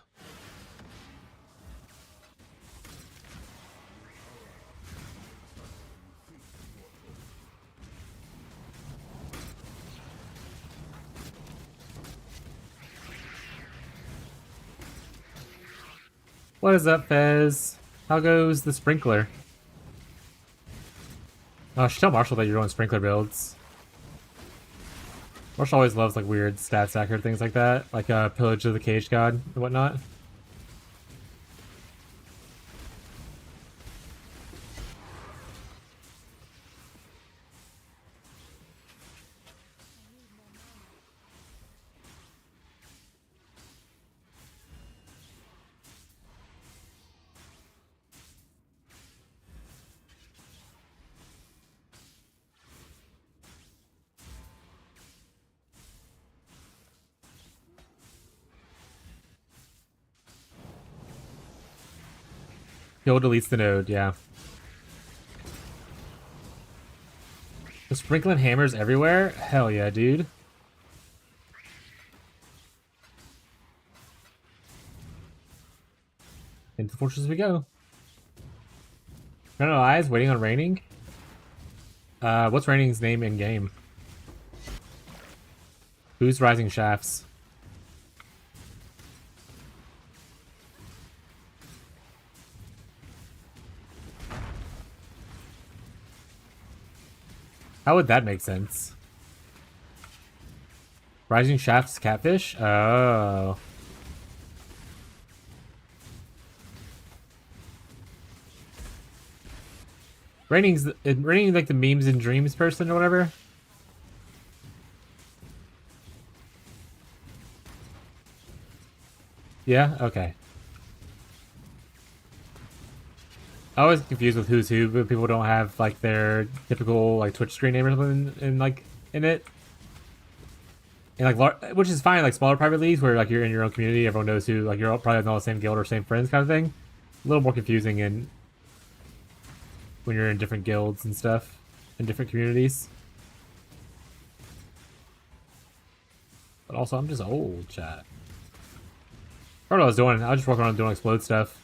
What is up, Fez? How goes the sprinkler? Oh, I should tell Marshall that you're doing sprinkler builds. Marshall always loves like weird stats accurate things like that, like Pillage of the Cage God and whatnot. Kill deletes the node, yeah. The sprinkling hammers everywhere? Hell yeah, dude. Into the fortress we go. No eyes, waiting on raining. What's raining's name in game? Who's rising shafts? How would that make sense? Rising shafts catfish? Oh. Raining like the memes and dreams person or whatever? Yeah? Okay. I always confused with who's who, but people don't have like their typical like Twitch screen name or something in it. And like, which is fine, like smaller private leagues where like you're in your own community, everyone knows who, like you're all probably all the same guild or same friends kind of thing. A little more confusing in when you're in different guilds and stuff in different communities. But also, I'm just old, chat. I don't know what I was doing. I was just walking around doing explode stuff.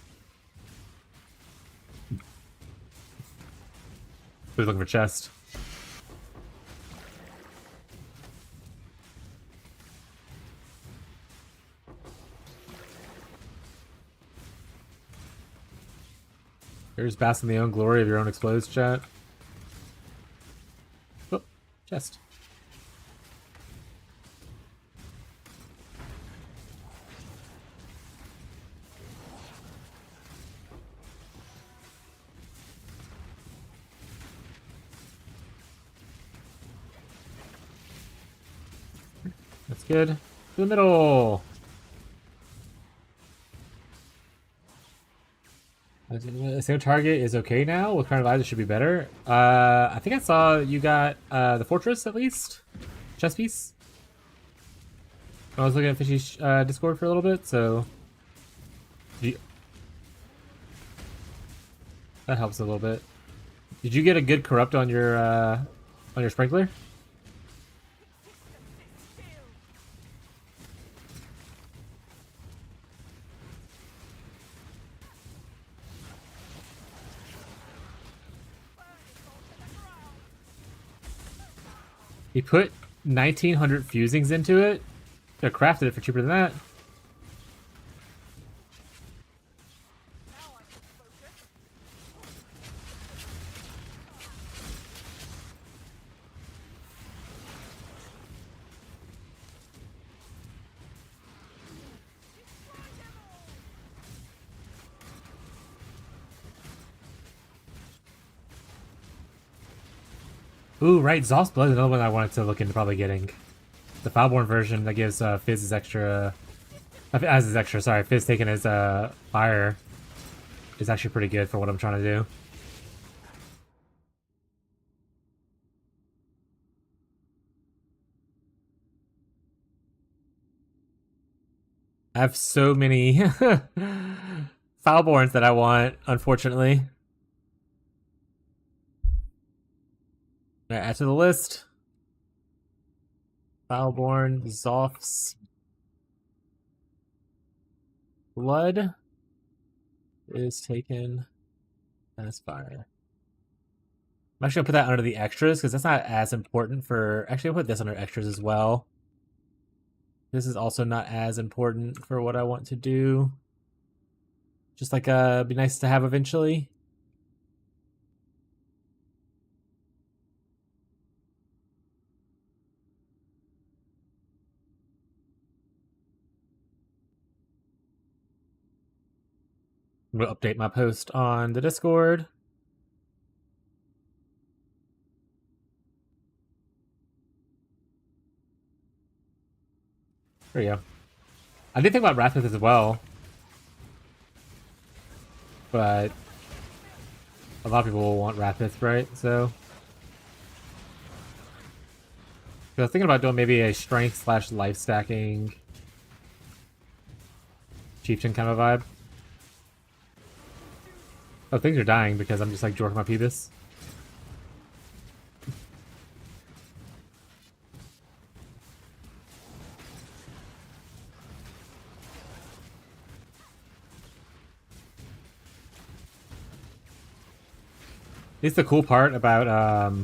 I was looking for chest. You're just basking in the own glory of your own explodes, chat. Oh, chest. That's good. To the middle. A single target is okay now. What kind of lives should be better? I think I saw you got the fortress at least chest piece. I was looking at Fishy's Discord for a little bit, so that helps a little bit. Did you get a good corrupt on your sprinkler? He put 1,900 fusings into it. Could have crafted it for cheaper than that. Ooh, right, Zost's Blood is another one I wanted to look into probably getting. The Foulborn version that gives Fizz his extra... as his extra, sorry. Fizz taking his fire is actually pretty good for what I'm trying to do. I have so many Foulborns that I want, unfortunately. Add to the list. Foulborn, Zoff's blood is taken as fire. I'm actually gonna put that under the extras because that's not as important for. Actually, I'll put this under extras as well. This is also not as important for what I want to do. Just like be nice to have eventually. I'm gonna update my post on the Discord. There you go. I did think about Wrathmith as well, but a lot of people will want Wrathmith, right? So I was thinking about doing maybe a strength / life stacking chieftain kind of vibe. Oh, things are dying because I'm just like jorking my Peebus. It's the cool part about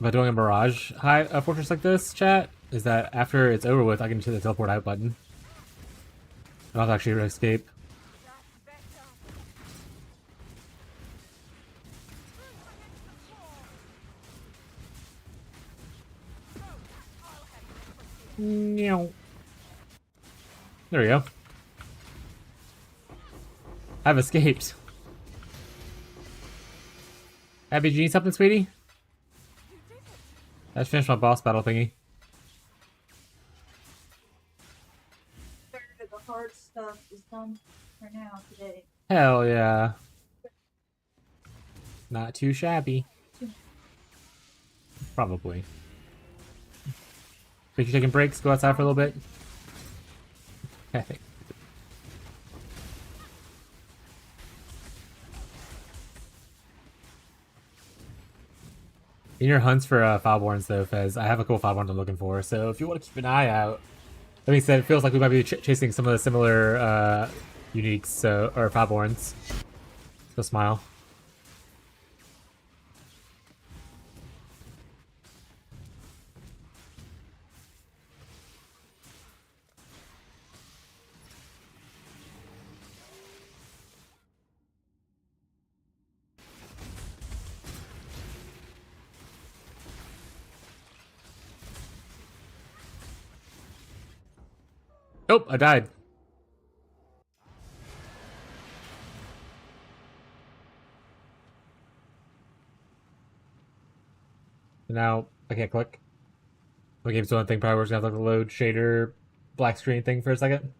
doing a Mirage high fortress like this, chat, is that after it's over with, I can hit the teleport out button. I don't have to actually escape. There we go. I've escaped. Abby, do you need something, sweetie? I just finished my boss battle thingy.
The hard stuff is done for now today.
Hell yeah. Not too shabby. Probably. Think you're taking breaks? Go outside for a little bit? Okay. In your hunts for Foulborns, though, Fez, I have a cool Foulborn I'm looking for, so if you want to keep an eye out. That being said, it feels like we might be chasing some of the similar uniques, or Foulborns. So smile. Oh, I died. Now I can't click. The game's doing a thing. Probably we're gonna have to load shader black screen thing for a second.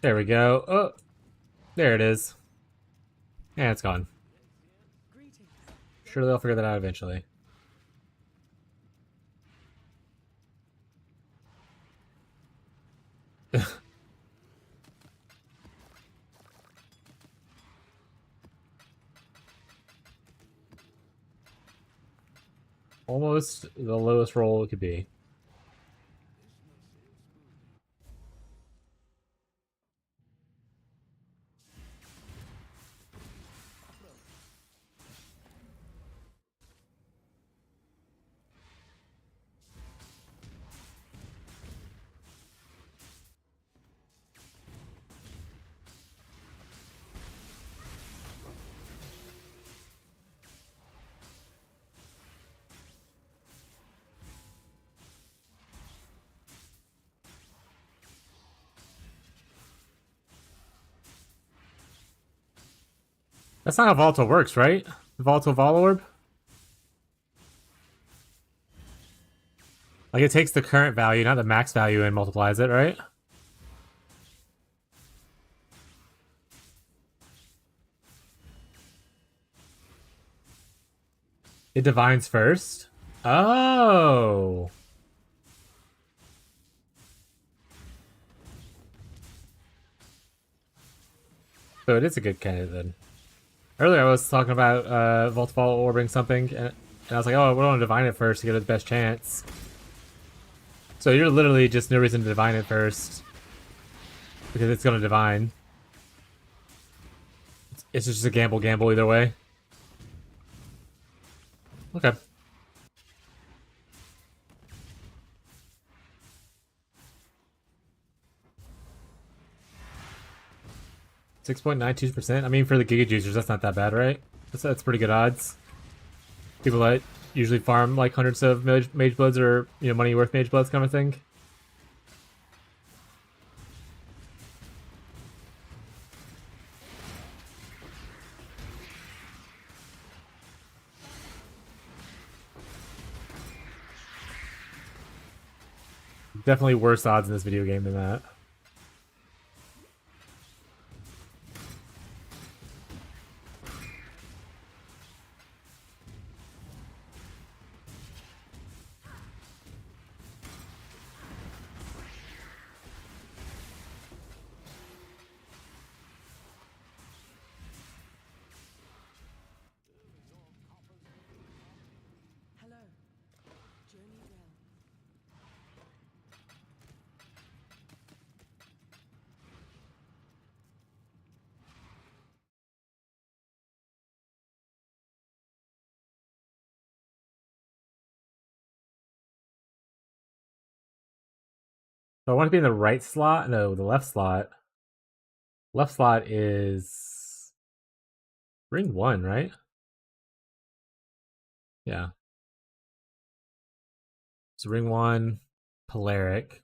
There we go. Oh, there it is. Yeah, it's gone. Surely they'll figure that out eventually. Almost the lowest roll it could be. That's not how volatile works, right? Volatile Vol Orb? Like it takes the current value, not the max value, and multiplies it, right? It divines first? Oh. So it is a good candidate then. Earlier, I was talking about Voltball orbiting something, and I was like, oh, we want to divine it first to get the best chance. So you're literally just no reason to divine it first because it's going to divine. It's just a gamble either way. Okay. 6.92%. I mean, for the Giga Juicers, that's not that bad, right? That's pretty good odds. People that usually farm like hundreds of mage bloods or money worth mage bloods kind of thing. Definitely worse odds in this video game than that.
Hello. Journey well.
So I want to be in the right slot. No, the left slot. Left slot is ring 1, right? Yeah. So ring 1, Polaric.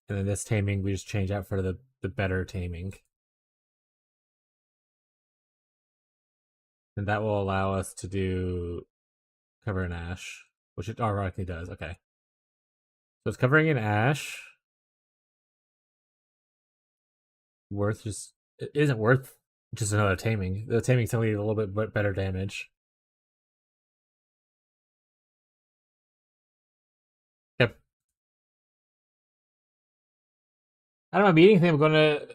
And then this taming we just change out for the better taming. And that will allow us to do cover an ash, which it ironically does. Okay. So it's covering an ash. Worth just it isn't worth just another taming. The taming's only a little bit better damage. Yep. I don't know. Meeting. I think I'm going to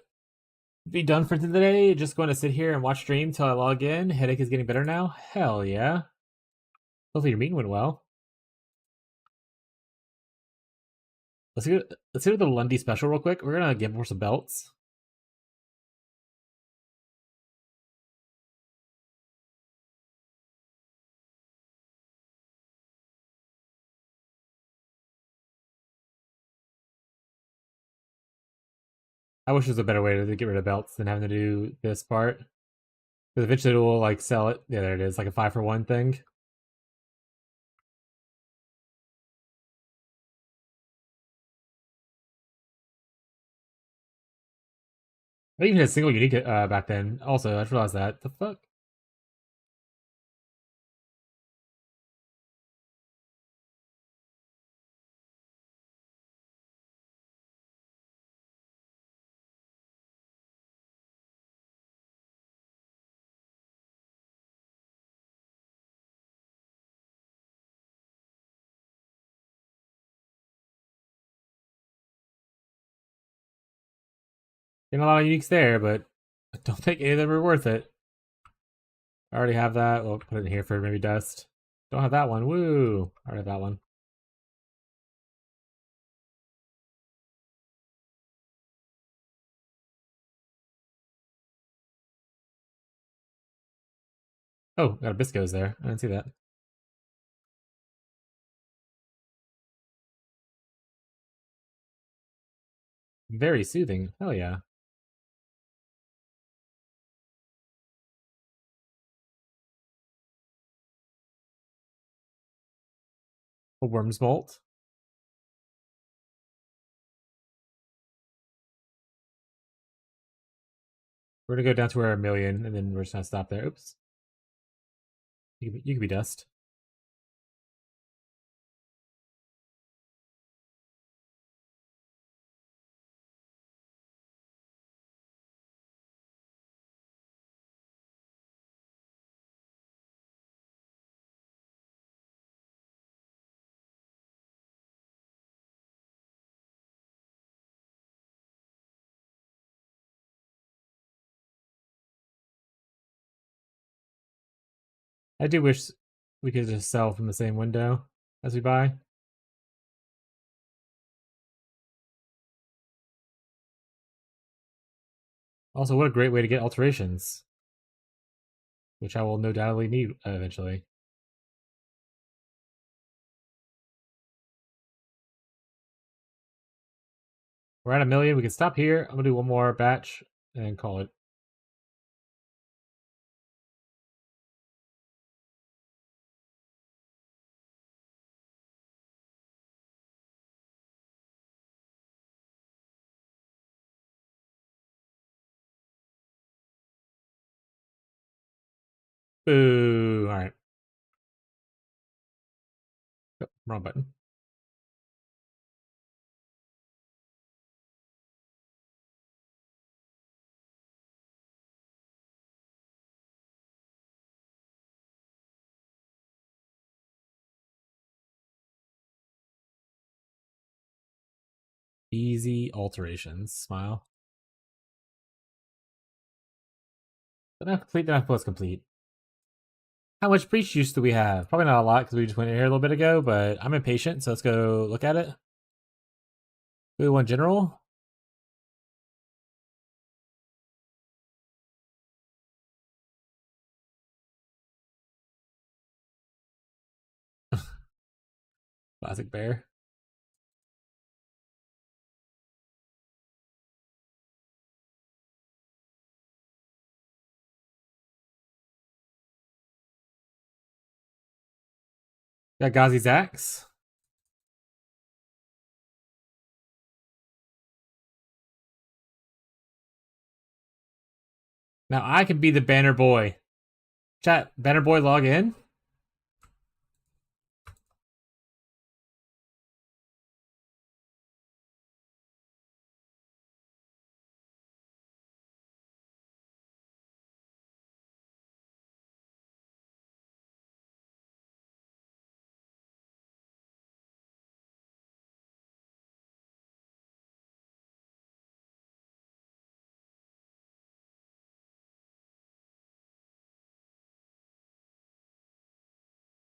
be done for today. Just going to sit here and watch stream till I log in. Headache is getting better now. Hell yeah. Hopefully your meeting went well. Let's go. Let's go to the Lundy special real quick. We're gonna gamble for some belts. I wish there was a better way to get rid of belts than having to do this part. Because eventually it will like sell it. Yeah, there it is, like a 5-for-1 thing. I even had a single unique back then. Also, I just realized that. The fuck? Getting a lot of uniques there, but I don't think any of them are worth it. I already have that. We'll put it in here for maybe dust. Don't have that one. Woo! I already have that one. Oh, got a Bisco's there. I didn't see that. Very soothing. Hell yeah. A Worm's Molt. We're gonna go down to our 1,000,000, and then we're just gonna stop there. Oops. You could be dust. I do wish we could just sell from the same window as we buy. Also, what a great way to get alterations, which I will no doubtly need eventually. We're at 1,000,000. We can stop here. I'm gonna do one more batch and call it. Boo! All right. Oh, wrong button. Easy alterations. Smile. Enough complete. Enough plus complete. How much breach juice do we have? Probably not a lot because we just went in here a little bit ago, but I'm impatient, so let's go look at it. We want general. Classic bear. Got Ghazi's axe. Now I can be the banner boy. Chat, banner boy, log in.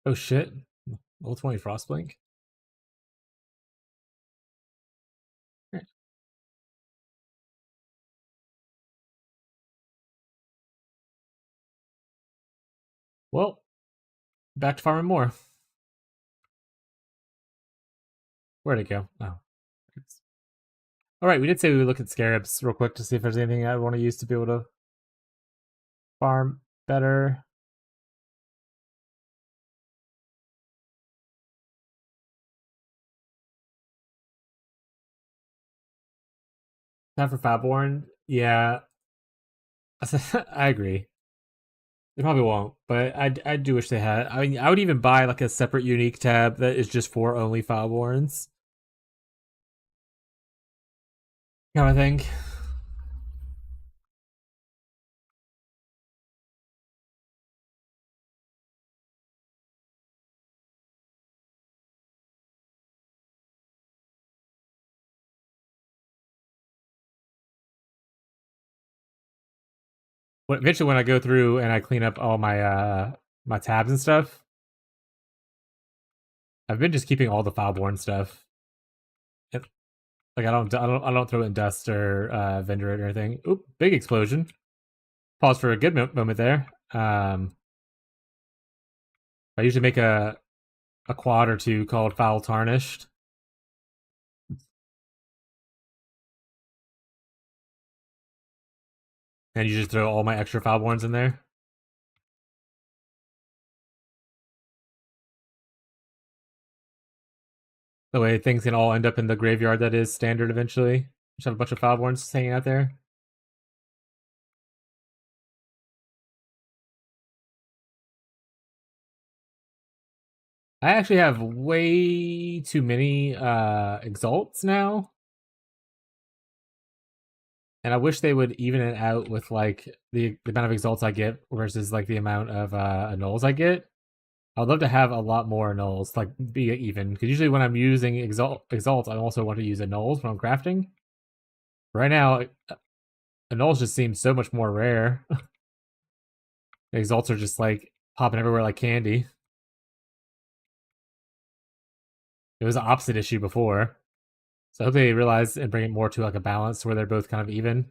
Oh shit. Level 20 Frostblink. Well, back to farming more. Where'd it go? Oh. Alright, we did say we would look at scarabs real quick to see if there's anything I want to use to be able to farm better. Time for Fatborn? Yeah. I agree. They probably won't, but I do wish they had. I mean, I would even buy like a separate unique tab that is just for only Fatborns. You know what I think? Eventually, when I go through and I clean up all my tabs and stuff, I've been just keeping all the Fatborn stuff. Like I don't throw it in dust or vendor it or anything. Oop, big explosion. Pause for a good moment there. I usually make a quad or two called Foul Tarnished. And you just throw all my extra Foulborns in there. The way things can all end up in the graveyard that is standard eventually. Just have a bunch of Foulborns hanging out there. I actually have way too many exalts now. And I wish they would even it out with like the amount of exalts I get versus like the amount of nulls I get. I would love to have a lot more nulls, like be even. Because usually when I'm using exalts, I also want to use a nulls when I'm crafting. Right now, a nulls just seems so much more rare. Exalts are just like popping everywhere like candy. It was an opposite issue before. So I hope they realize and bring it more to like a balance where they're both kind of even.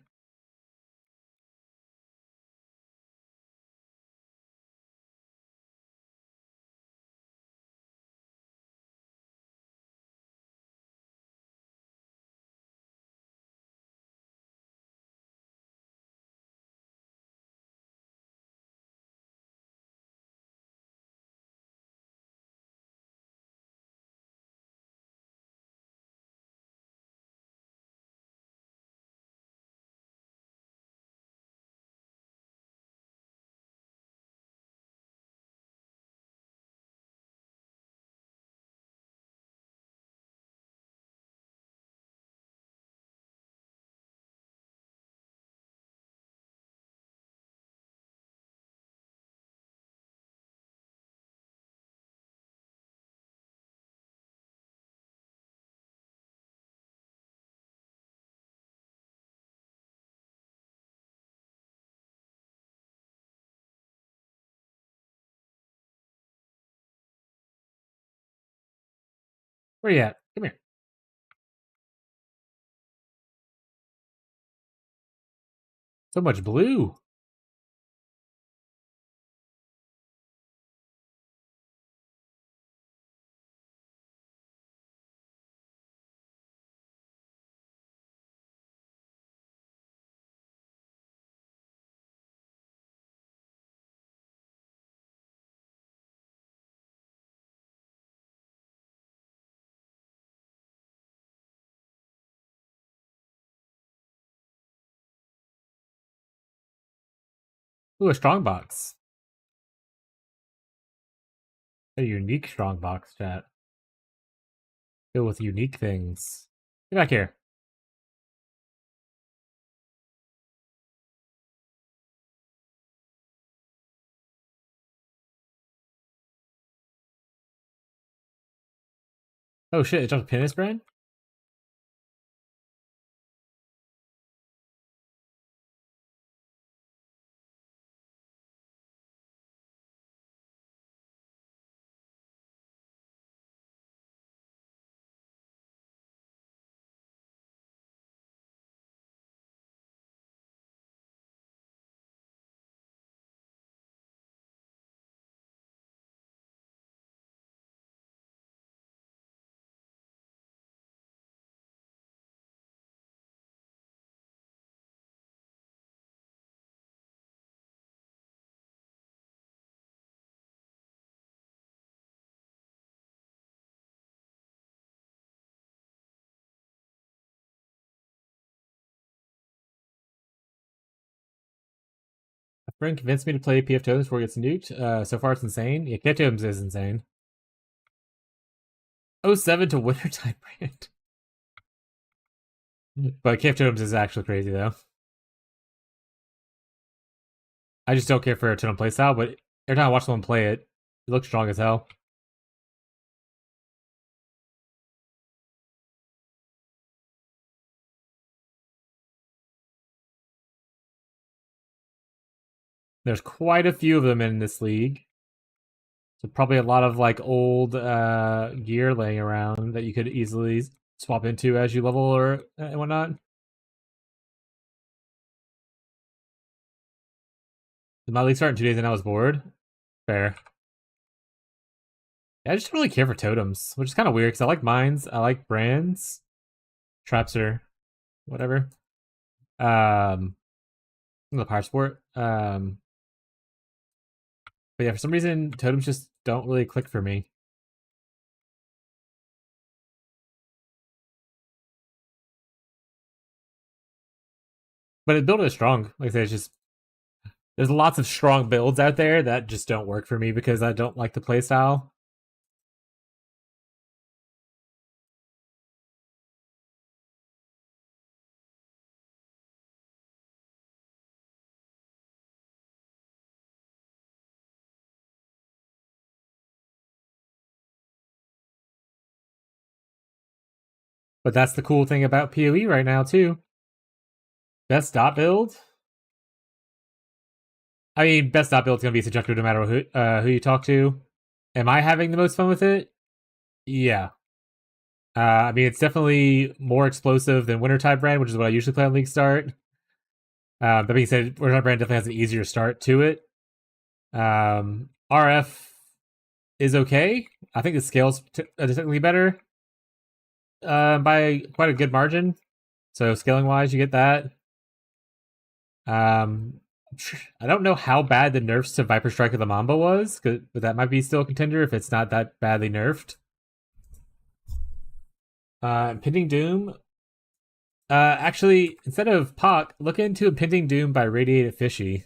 Where you at? Come here. So much blue. Ooh, a strong box. A unique strong box, chat. Filled with unique things. Get back here. Oh shit, it jumped a pin in his brain? A friend convinced me to play PF Totems before it gets nuked. So far it's insane. Yeah, PF Totems is insane. 07 to Wintertime brand. But PF Totems is actually crazy though. I just don't care for a Totem playstyle, but every time I watch someone play it, it looks strong as hell. There's quite a few of them in this league. So probably a lot of like old gear laying around that you could easily swap into as you level or and whatnot. Did my league start in 2 days and I was bored? Fair. Yeah, I just don't really care for totems, which is kind of weird because I like mines, I like brands, traps or whatever. The power sport. But yeah, for some reason totems just don't really click for me. But it build is strong. Like I said, it's just there's lots of strong builds out there that just don't work for me because I don't like the playstyle. But that's the cool thing about PoE right now too. Best dot build. I mean, best dot build is going to be subjective no matter who you talk to. Am I having the most fun with it? Yeah. I mean, it's definitely more explosive than Wintertide Brand, which is what I usually play on League Start. That being said, Wintertide Brand definitely has an easier start to it. RF is okay. I think the scale's technically better by quite a good margin. So scaling wise, you get that. I don't know how bad the nerfs to Viper Strike of the Mamba was, but that might be still a contender if it's not that badly nerfed. Impending Doom. Actually, instead of Pock, look into Impending Doom by Radiated Fishy.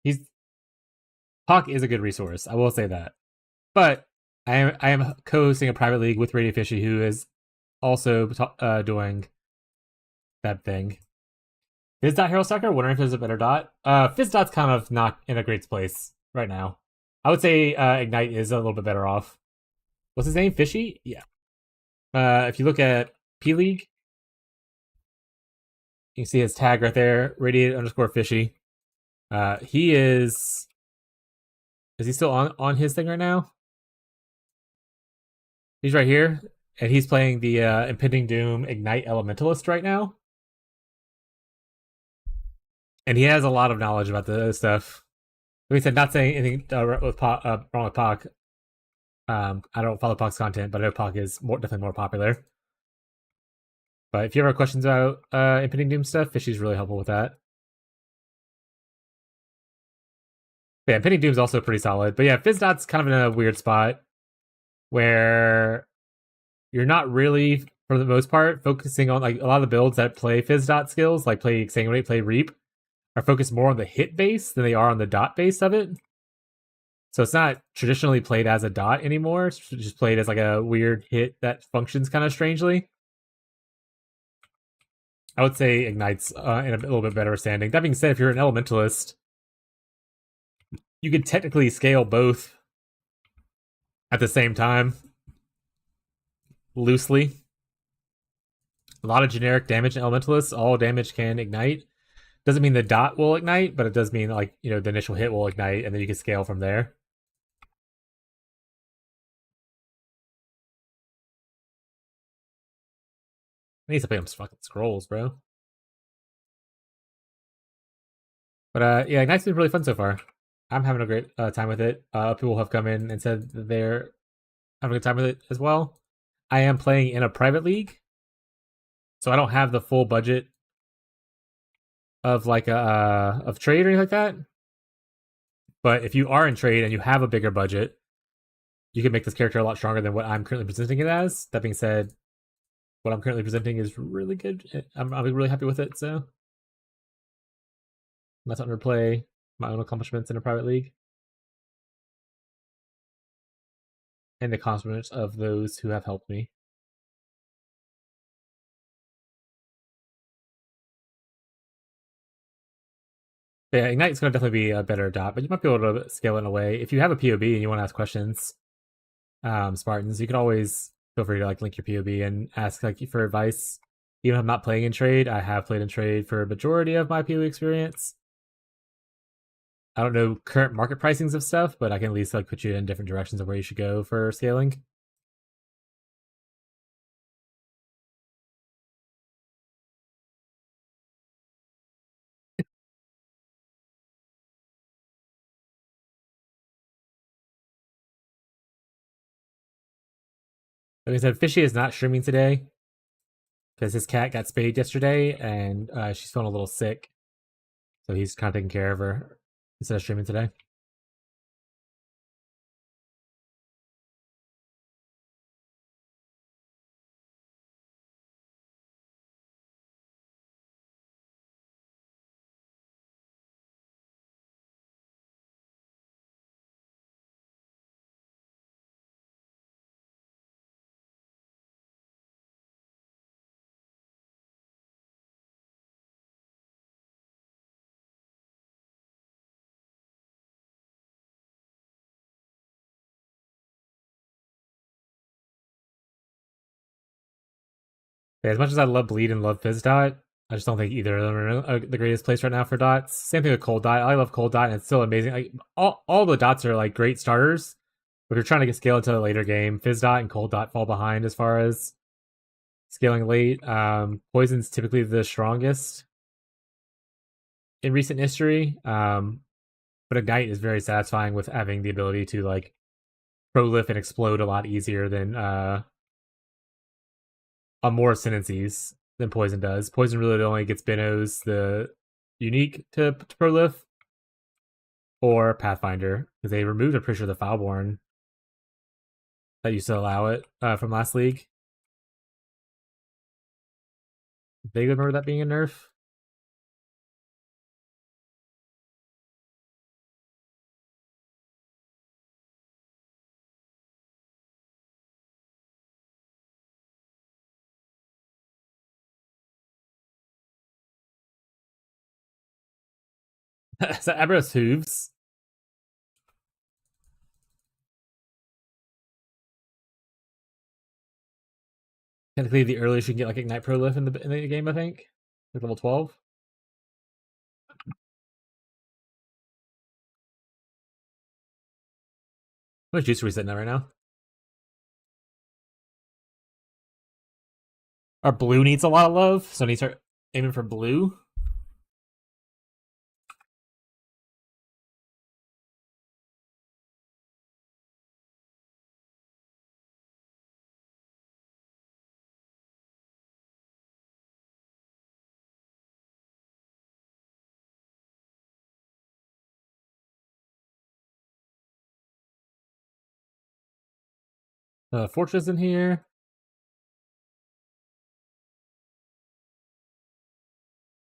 He's Pock is a good resource. I will say that, but I am co-hosting a private league with Radiated Fishy, who is also doing that thing. Fizz Dot Hero Sucker, wondering if there's a better dot. Fizz Dot's kind of not in a great place right now. I would say Ignite is a little bit better off. What's his name? Fishy? Yeah. If you look at P League, you can see his tag right there, radiated underscore fishy. He is. Is he still on his thing right now? He's right here, and he's playing the Impending Doom Ignite Elementalist right now. And he has a lot of knowledge about the stuff. Like I said, not saying anything wrong with Pac. I don't follow Pac's content, but I know Pac is definitely more popular. But if you ever have questions about Impending Doom stuff, Fishy's really helpful with that. But yeah, Impending Doom's also pretty solid. But yeah, Fizzdot's kind of in a weird spot where you're not really, for the most part, focusing on like a lot of the builds that play Fizzdot skills, like play Exsanguinate, play Reap, are focused more on the hit base than they are on the dot base of it. So it's not traditionally played as a dot anymore. It's just played as like a weird hit that functions kind of strangely. I would say Ignite's in a little bit better standing. That being said, if you're an Elementalist, you could technically scale both at the same time, loosely. A lot of generic damage in Elementalists. All damage can ignite. Doesn't mean the dot will ignite, but it does mean like the initial hit will ignite, and then you can scale from there. I need to play some fucking scrolls, bro. But yeah, Ignite's been really fun so far. I'm having a great time with it. People have come in and said that they're having a good time with it as well. I am playing in a private league, so I don't have the full budget of like of trade or anything like that. But if you are in trade and you have a bigger budget, you can make this character a lot stronger than what I'm currently presenting it as. That being said, what I'm currently presenting is really good. I'm really happy with it. So I'm not starting to play my own accomplishments in a private league and the accomplishments of those who have helped me. But yeah, Ignite's going to definitely be a better dot, but you might be able to scale it in a way. If you have a POB and you want to ask questions, Spartans, you can always feel free to like link your POB and ask like for advice. Even if I'm not playing in trade, I have played in trade for a majority of my POE experience. I don't know current market pricings of stuff, but I can at least like put you in different directions of where you should go for scaling. Like I said, Fishy is not streaming today because his cat got spayed yesterday and she's feeling a little sick. So he's kind of taking care of her instead of streaming today. As much as I love bleed and love fizz dot, I just don't think either of them are the greatest place right now for dots. Same thing with cold dot. I love cold dot, and it's still amazing. Like all the dots are like great starters. But if you're trying to get scale into a later game, fizz dot and cold dot fall behind as far as scaling late. Poison's typically the strongest in recent history. But Ignite is very satisfying with having the ability to like proliff and explode a lot easier than on more ascendancies than Poison does. Poison really only gets Binos the unique to proliff or Pathfinder because they removed, I'm pretty sure, the Foulborn that used to allow it from last league. They remember that being a nerf. So Abros hooves. Technically, the earliest you can get like Ignite Proliff in the game, I think, like level 12. What juice are we sitting at right now? Our blue needs a lot of love, so I need to start aiming for blue. Fortress in here.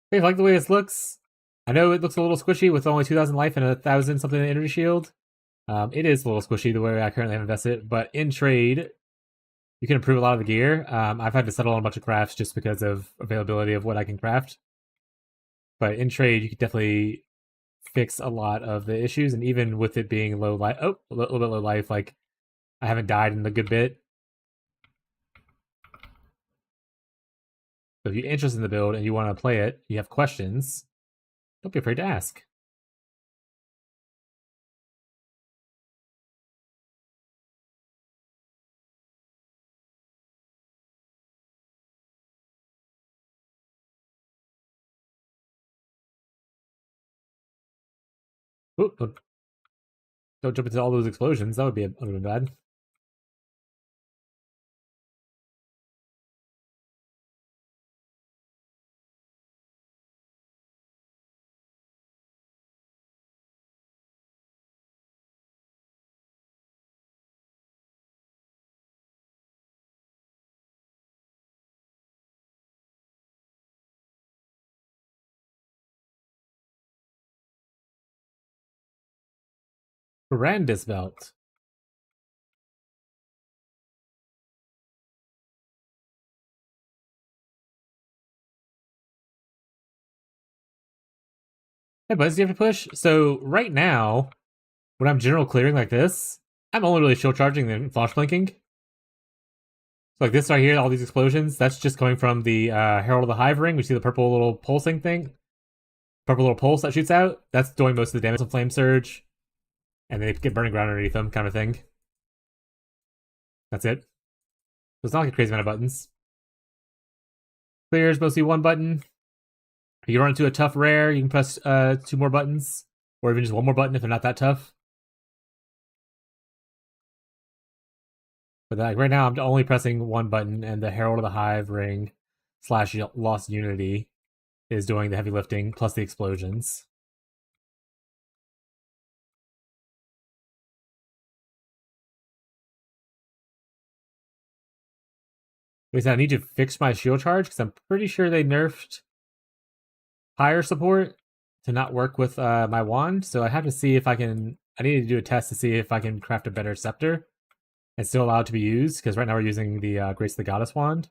Hey, I like the way this looks. I know it looks a little squishy with only 2,000 life and 1,000 something in energy shield. It is a little squishy the way I currently have invested, but in trade, you can improve a lot of the gear. I've had to settle on a bunch of crafts just because of availability of what I can craft. But in trade, you can definitely fix a lot of the issues, and even with it being low life, a little bit low life, like I haven't died in a good bit. So if you're interested in the build and you want to play it, you have questions, don't be afraid to ask. Ooh, don't jump into all those explosions. That would be a little bit bad. Brandis belt. Hey, Buzz, do you have to push? So right now, when I'm general clearing like this, I'm only really shield charging and flash blinking. So like this right here, all these explosions, that's just coming from the Herald of the Hive ring. We see the purple little pulsing thing. Purple little pulse that shoots out. That's doing most of the damage of Flame Surge. And they get burning ground underneath them, kind of thing. That's it. So it's not like a crazy amount of buttons. Clears mostly one button. If you run into a tough rare, you can press 2 more buttons. Or even just 1 more button if they're not that tough. But like right now, I'm only pressing 1 button, and the Herald of the Hive ring / Lost Unity is doing the heavy lifting plus the explosions. Wait, I need to fix my shield charge because I'm pretty sure they nerfed higher support to not work with my wand. So I have to see if I can. I need to do a test to see if I can craft a better scepter and still allow it to be used. Because right now we're using the Grace of the Goddess wand,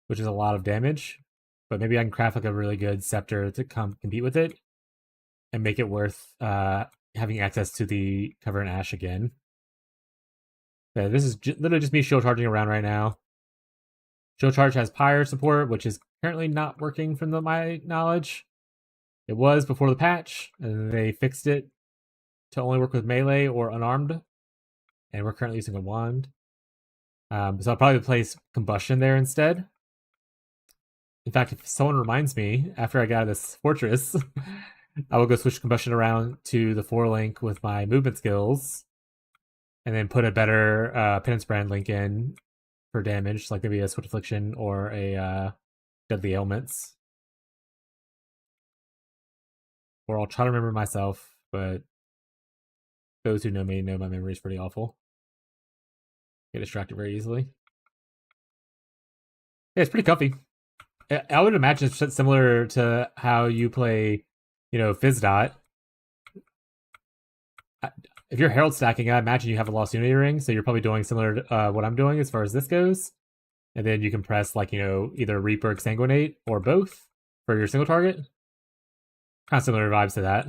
which is a lot of damage. But maybe I can craft like a really good scepter to compete with it and make it worth having access to the Cover in Ash again. This is literally just me shield charging around right now. Shield Charge has Pyre support, which is currently not working from my knowledge. It was before the patch, and they fixed it to only work with melee or unarmed, and we're currently using a wand. So I'll probably place Combustion there instead. In fact, if someone reminds me after I get out of this fortress, I will go switch Combustion around to the 4-link with my movement skills, and then put a better Penance Brand link in for damage, like maybe a Swift Affliction or a Deadly Ailments. Or I'll try to remember myself, but those who know me know my memory is pretty awful. Get distracted very easily. Yeah, it's pretty comfy. I would imagine it's similar to how you play, Fizzdot. If you're Herald stacking, I imagine you have a Lost Unity ring, so you're probably doing similar to what I'm doing as far as this goes. And then you can press, either Reap or Exsanguinate, or both, for your single target. Kind of similar vibes to that.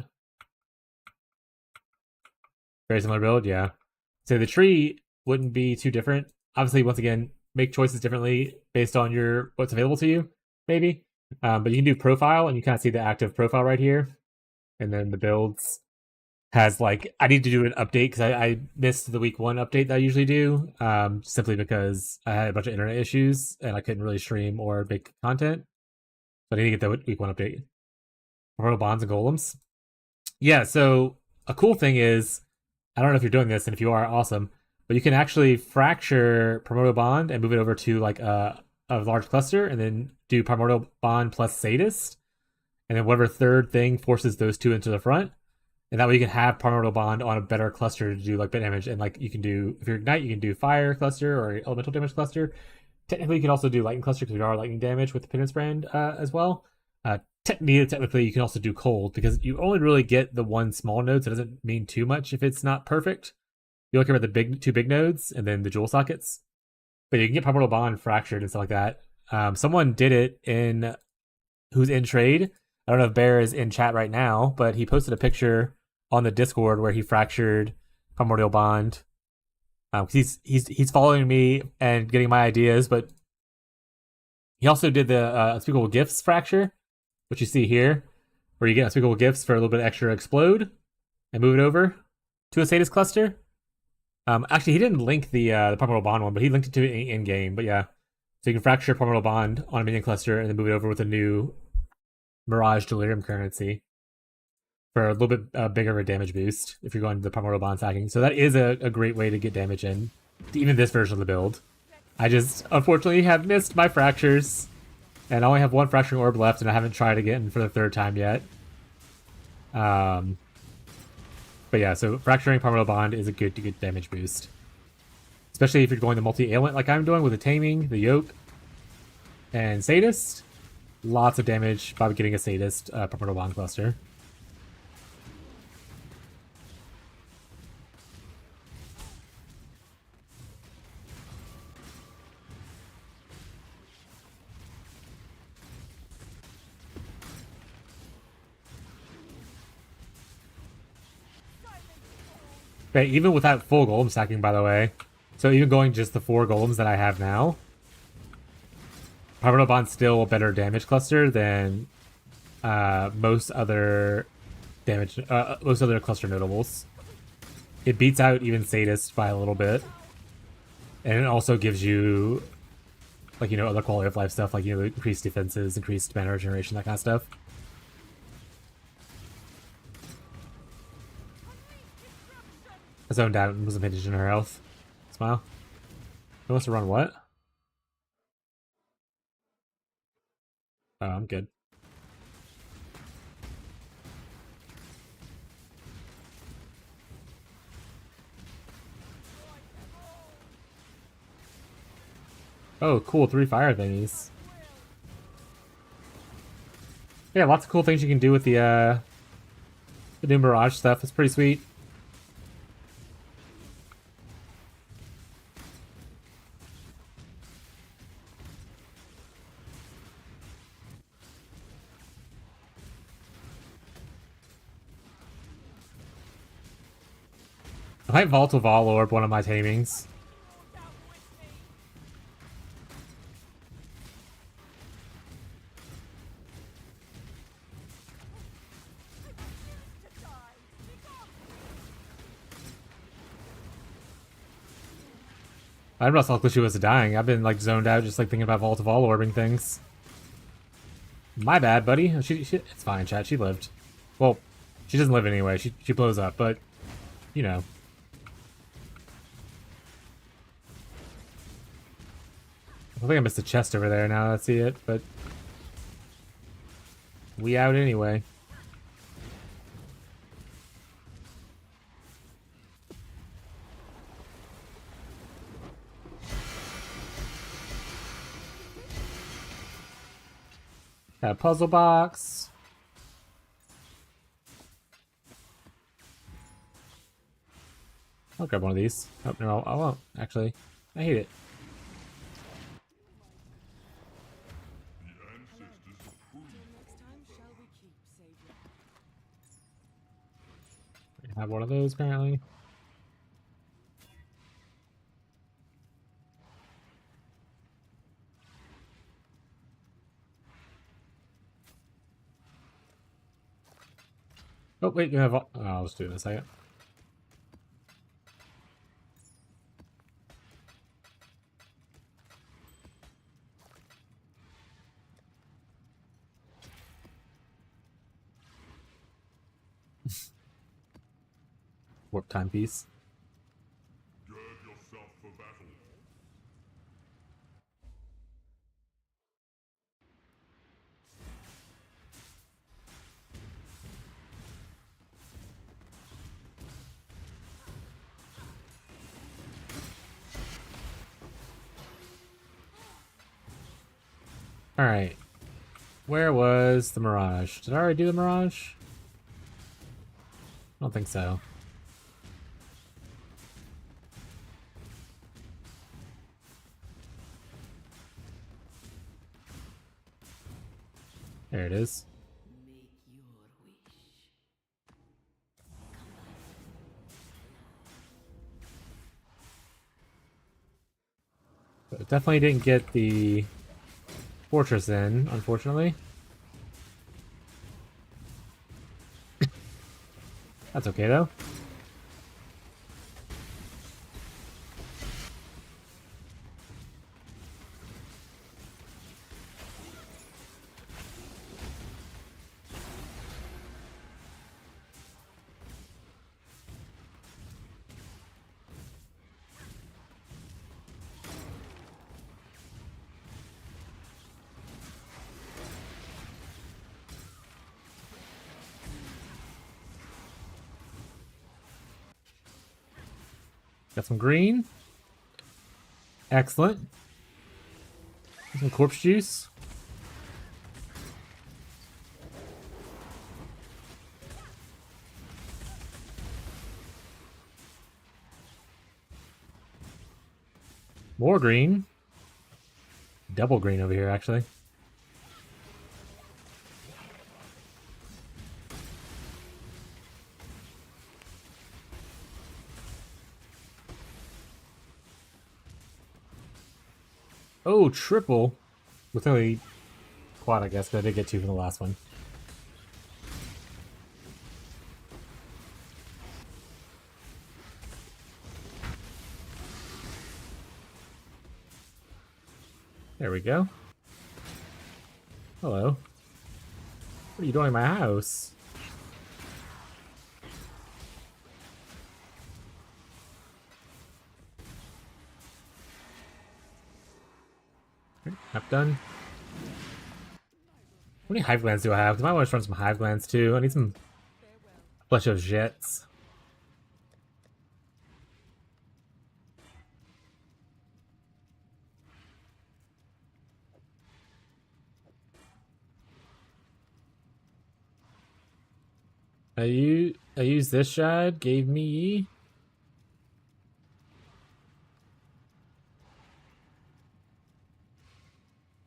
Very similar build, yeah. So the tree wouldn't be too different. Obviously, once again, make choices differently based on what's available to you, maybe. But you can do profile, and you kind of see the active profile right here. And then the builds has I need to do an update because I missed the week 1 update that I usually do, simply because I had a bunch of internet issues and I couldn't really stream or make content. So I need to get the week 1 update. Primordial Bonds and Golems. Yeah, so a cool thing is, I don't know if you're doing this, and if you are, awesome, but you can actually fracture Primordial Bond and move it over to a large cluster, and then do Primordial Bond plus Sadist, and then whatever third thing forces those two into the front. And that way you can have Primordial Bond on a better cluster to do bit damage. And you can do, if you're Ignite, you can do Fire cluster or Elemental damage cluster. Technically, you can also do Lightning cluster because we are lightning damage with the Penance Brand as well. Technically, you can also do Cold because you only really get the one small node, so it doesn't mean too much if it's not perfect. You look at the two big nodes and then the jewel sockets. But you can get Primordial Bond fractured and stuff like that. Someone did it who's in trade. I don't know if Bear is in chat right now, but he posted a picture on the Discord where he fractured Primordial Bond. He's following me and getting my ideas, but he also did the Unspeakable Gifts fracture, which you see here, where you get Unspeakable Gifts for a little bit extra explode and move it over to a Sadist cluster. Actually, he didn't link the Primordial Bond one, but he linked it to it in game. But yeah, so you can fracture Primordial Bond on a minion cluster and then move it over with a new Mirage Delirium currency for a little bit bigger of a damage boost if you're going to the Primordial Bond stacking. So that is a great way to get damage in, even this version of the build. I just, unfortunately, have missed my fractures, and I only have 1 fracturing orb left, and I haven't tried again for the 3rd time yet. But yeah, so fracturing Primordial Bond is a good damage boost. Especially if you're going the multi-ailment like I'm doing with the Taming, the Yoke, and Sadist. Lots of damage by getting a Sadist Primordial Bond cluster. Okay, even without full golem stacking, by the way. So even going just the 4 golems that I have now, Primordial Bond's still a better damage cluster than most other cluster notables. It beats out even Sadist by a little bit, and it also gives you, other quality of life stuff, increased defenses, increased mana regeneration, that kind of stuff. I zoned out and wasn't paying attention to her health. Smile. Who wants to run what? Oh, I'm good. Oh, cool. 3 fire thingies. Yeah, lots of cool things you can do with the new Mirage stuff. It's pretty sweet. I might Volatile Vol Orb one of my tamings. I must how close she was to dying. I've been like zoned out just like thinking about Vault of All orbing things. My bad, buddy. It's fine, chat. She lived. Well, she doesn't live anyway. She blows up, but you know. I think I missed a chest over there now that I see it, but we out anyway. Got a puzzle box. I'll grab one of these. Oh, no, I won't, actually. I hate it.
Till next time, shall we keep, Savior?
I have one of those, apparently. Oh, wait, you have... Oh, I'll just do it in a second. Warp timepiece.
Gird yourself for battle.
Alright. Where was the Mirage? Did I already do the Mirage? I don't think so. There it is.
Make your wish.
But definitely didn't get the fortress in, unfortunately. That's okay, though. Got some green. Excellent. Some corpse juice. More green. Double green over here, actually. Oh, triple. With only quad, I guess, but I did get two from the last one. There we go. Hello. What are you doing in my house? Map done. How many hive glands do I have? Because I might want to run some hive glands too. I need some flesh of jets. I used this shad, gave me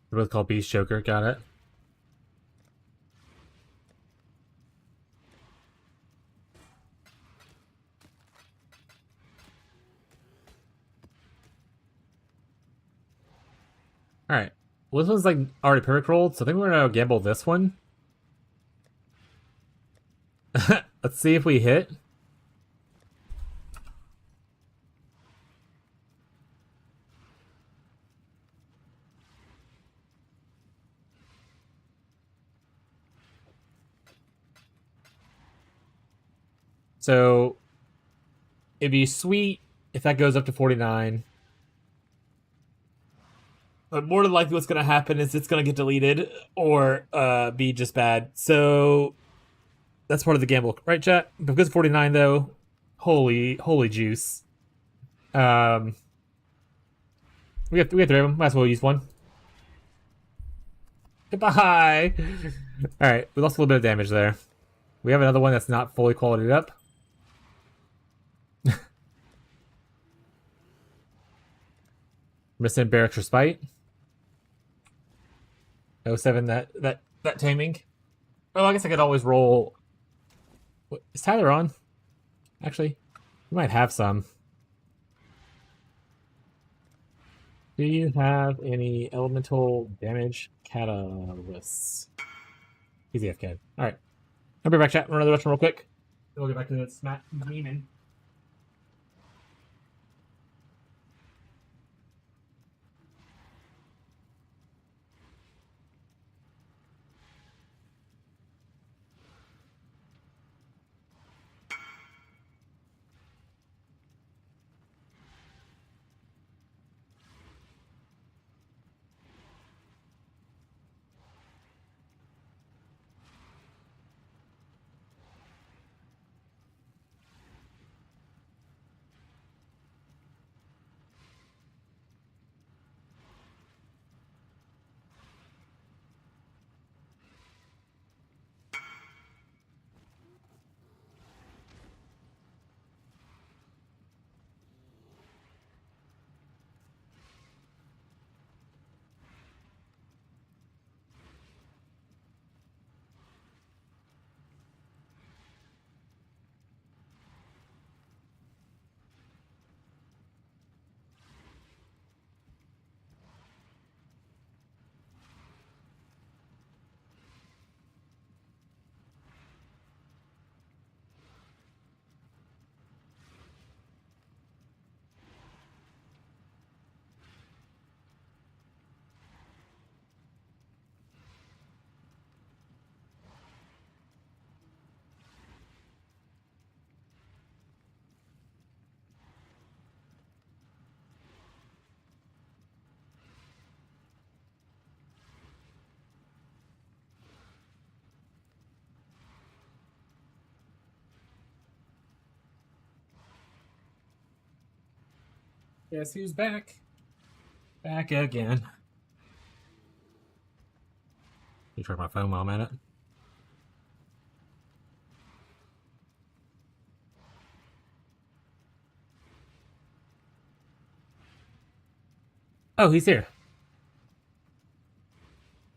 they're both called Beast Choker, got it. Alright. Well, this one's like already perfect rolled, so I think we're gonna gamble this one. Let's see if we hit. So it'd be sweet if that goes up to 49. But more than likely what's going to happen is it's going to get deleted or be just bad. So that's part of the gamble, right, chat? Because 49 though, holy juice. We have 3 of them. Might as well use one. Goodbye. All right, we lost a little bit of damage there. We have another one that's not fully qualityed up. Missing Barracks Respite. 07 that taming. Oh, I guess I could always roll. What, is Tyler on? Actually, we might have some. Do you have any elemental damage catalysts? He's AFK. All right. I'll be back, chat. Run another restaurant real quick. Then we'll get back to the smack demon. Guess who's back? Back again. You check my phone while I'm at it. Oh, he's here.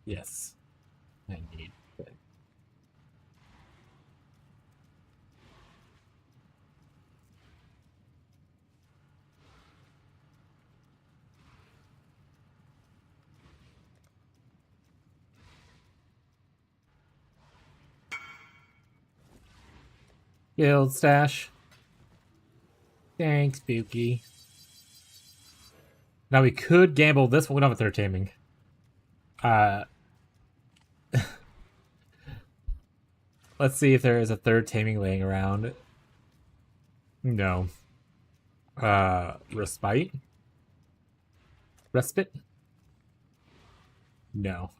Yes. Indeed. Guild stash. Thanks, Spooky. Now we could gamble this one. We don't have a third taming. Let's see if there is a third taming laying around. No. Respite? Respite? No.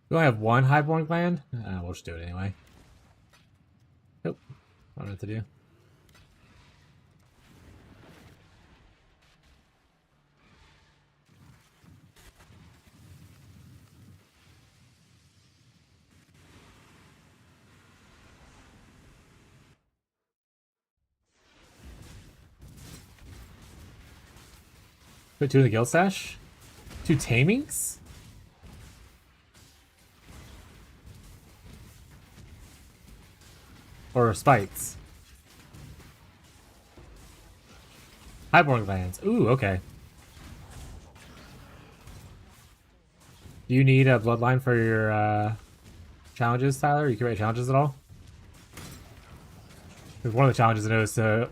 Do I have one highborn gland? We'll just do it anyway. Nope. I don't know what to do. Put 2 in the guild stash? 2 tamings? Or spites? Highborn glands. Ooh, okay. Do you need a bloodline for your challenges, Tyler? You can write challenges at all? Because one of the challenges I know is to,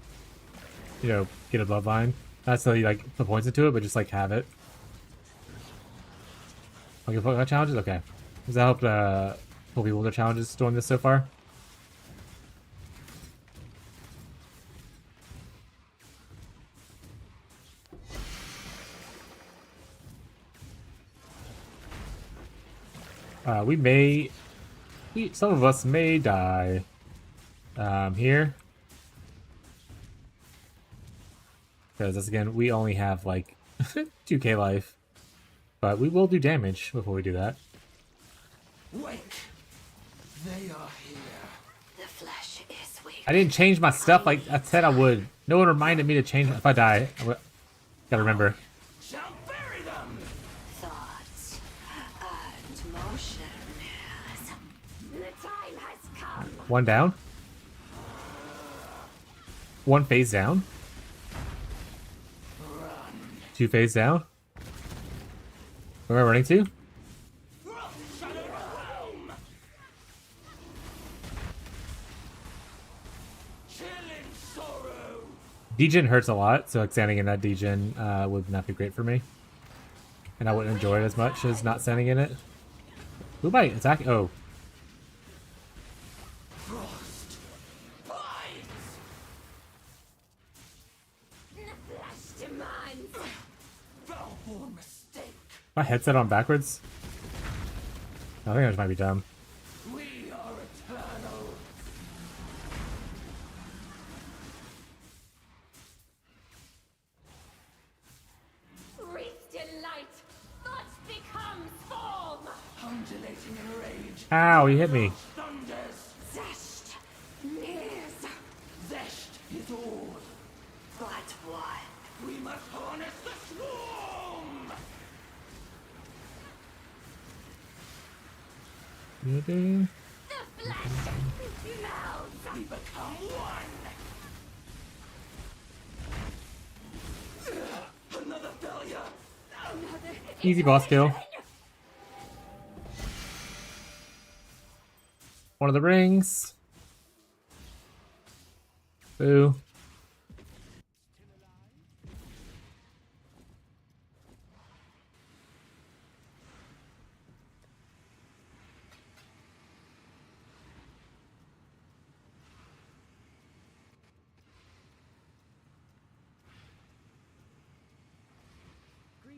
get a bloodline. Not so you like put points into it, but just like have it. Okay, bloodline challenges? Okay. Does that help pull people to challenges doing this so far? Some of us may die. Here. Because again, we only have like 2k life. But we will do damage before we do that.
Wait! They are here.
The flesh is weak.
I didn't change my stuff like I said I would. No one reminded me to change. If I die, gotta remember.
Shall bury them!
Thoughts and motions. The time has come.
One down. One phase down. Two phase down. Where am I running to? Degen hurts a lot, so like standing in that degen would not be great for me. And I wouldn't enjoy it as much as not standing in it. Who am I attacking? Oh.
Frost bites!
The flesh demands.
Foul-born mistake.
My headset on backwards? I think I just might be dumb.
We are eternal.
Wreathed in light, thought becomes form.
Undulating in rage.
Ow, he hit me.
Thunders.
Zest nears.
Zest is all.
But what?
We must harness the swarm!
Maybe.
The flesh melts.
We become one! Another failure!
Another
Easy boss kill. One of the rings. Boo.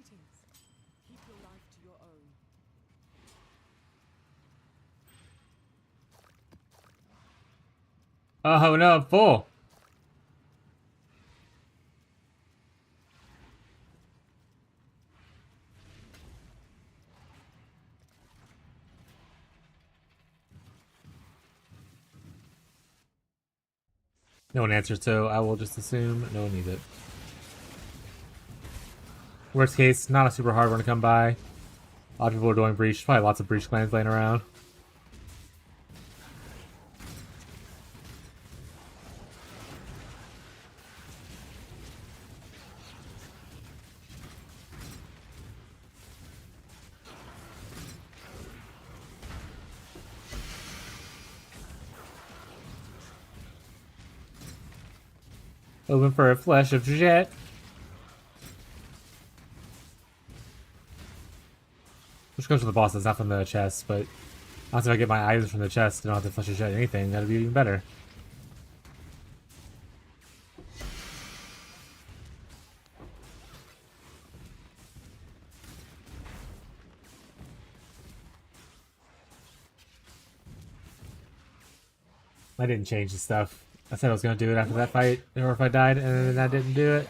greetings. Keep your life to your own.
Oh no, I'm full. No one answers, so I will just assume no one needs it. Worst case, not a super hard one to come by. A lot of people are doing breach. Probably lots of breach clans laying around. Open for a flesh of jet. Which comes from the bosses, not from the chest, but honestly, if I get my items from the chest and I don't have to flesh of jet or anything, that'd be even better. I didn't change the stuff. I said I was going to do it after that fight, or if I died, and then I didn't do it.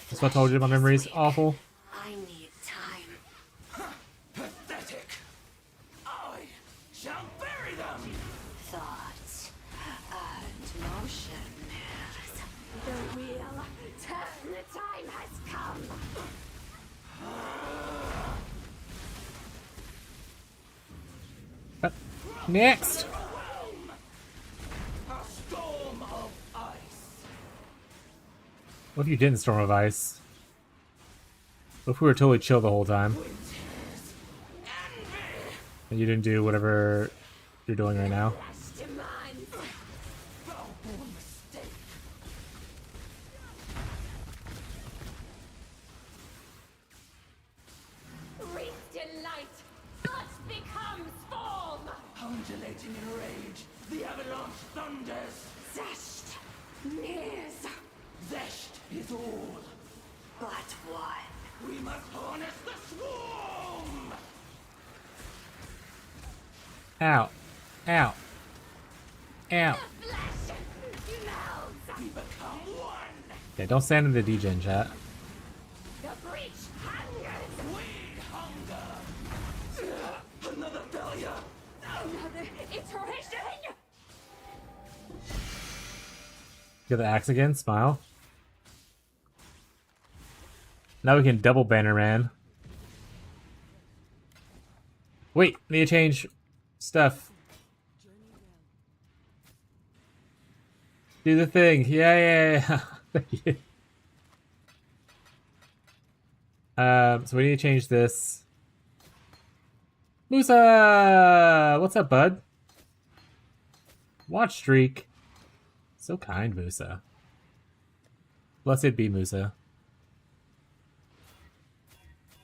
That's what I told you, my memory's awful.
I need time.
Pathetic! I shall bury them!
Thoughts and motions. The wheel turn. The time has come.
Next!
A storm of ice!
What if you didn't Storm of Ice? What if we were totally chill the whole time?
Winters
And you didn't do whatever you're doing right now.
Foul-born mistake.
Reaped in light, what becomes form?
Undulating in rage, the avalanche thunders.
Zest, nears,
Zest is all.
but one.
We must harness the swarm!
Ow. Ow. Ow.
Flesh melts.
We become one!
Yeah, don't stand in the degen, chat.
The breach hungers.
We hunger! Another failure!
Another iteration.
Get the axe again. Smile. Now we can double banner man. Wait, need to change stuff. Do the thing. Yeah. Thank you. So we need to change this. Musa! What's up, bud? Watch streak. So kind, Musa. Blessed be Musa.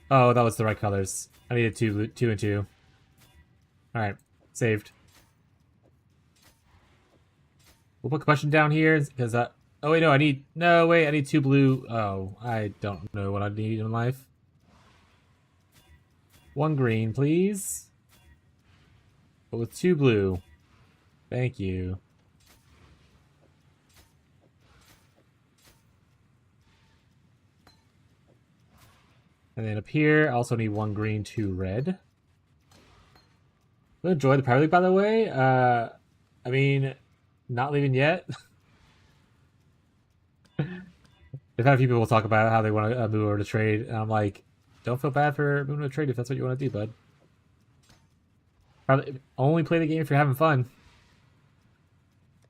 Oh, that was the right colors. I needed two and two. Alright, saved. We'll put combustion down here because oh wait, no, I need two blue. Oh, I don't know what I need in life. One green, please. But with two blue. Thank you. And then up here, I also need one green, two red. I enjoy the Power League, by the way. I mean, not leaving yet. I've had a few people talk about how they want to move over to trade, and I'm like, don't feel bad for moving to trade if that's what you want to do, bud. Probably only play the game if you're having fun.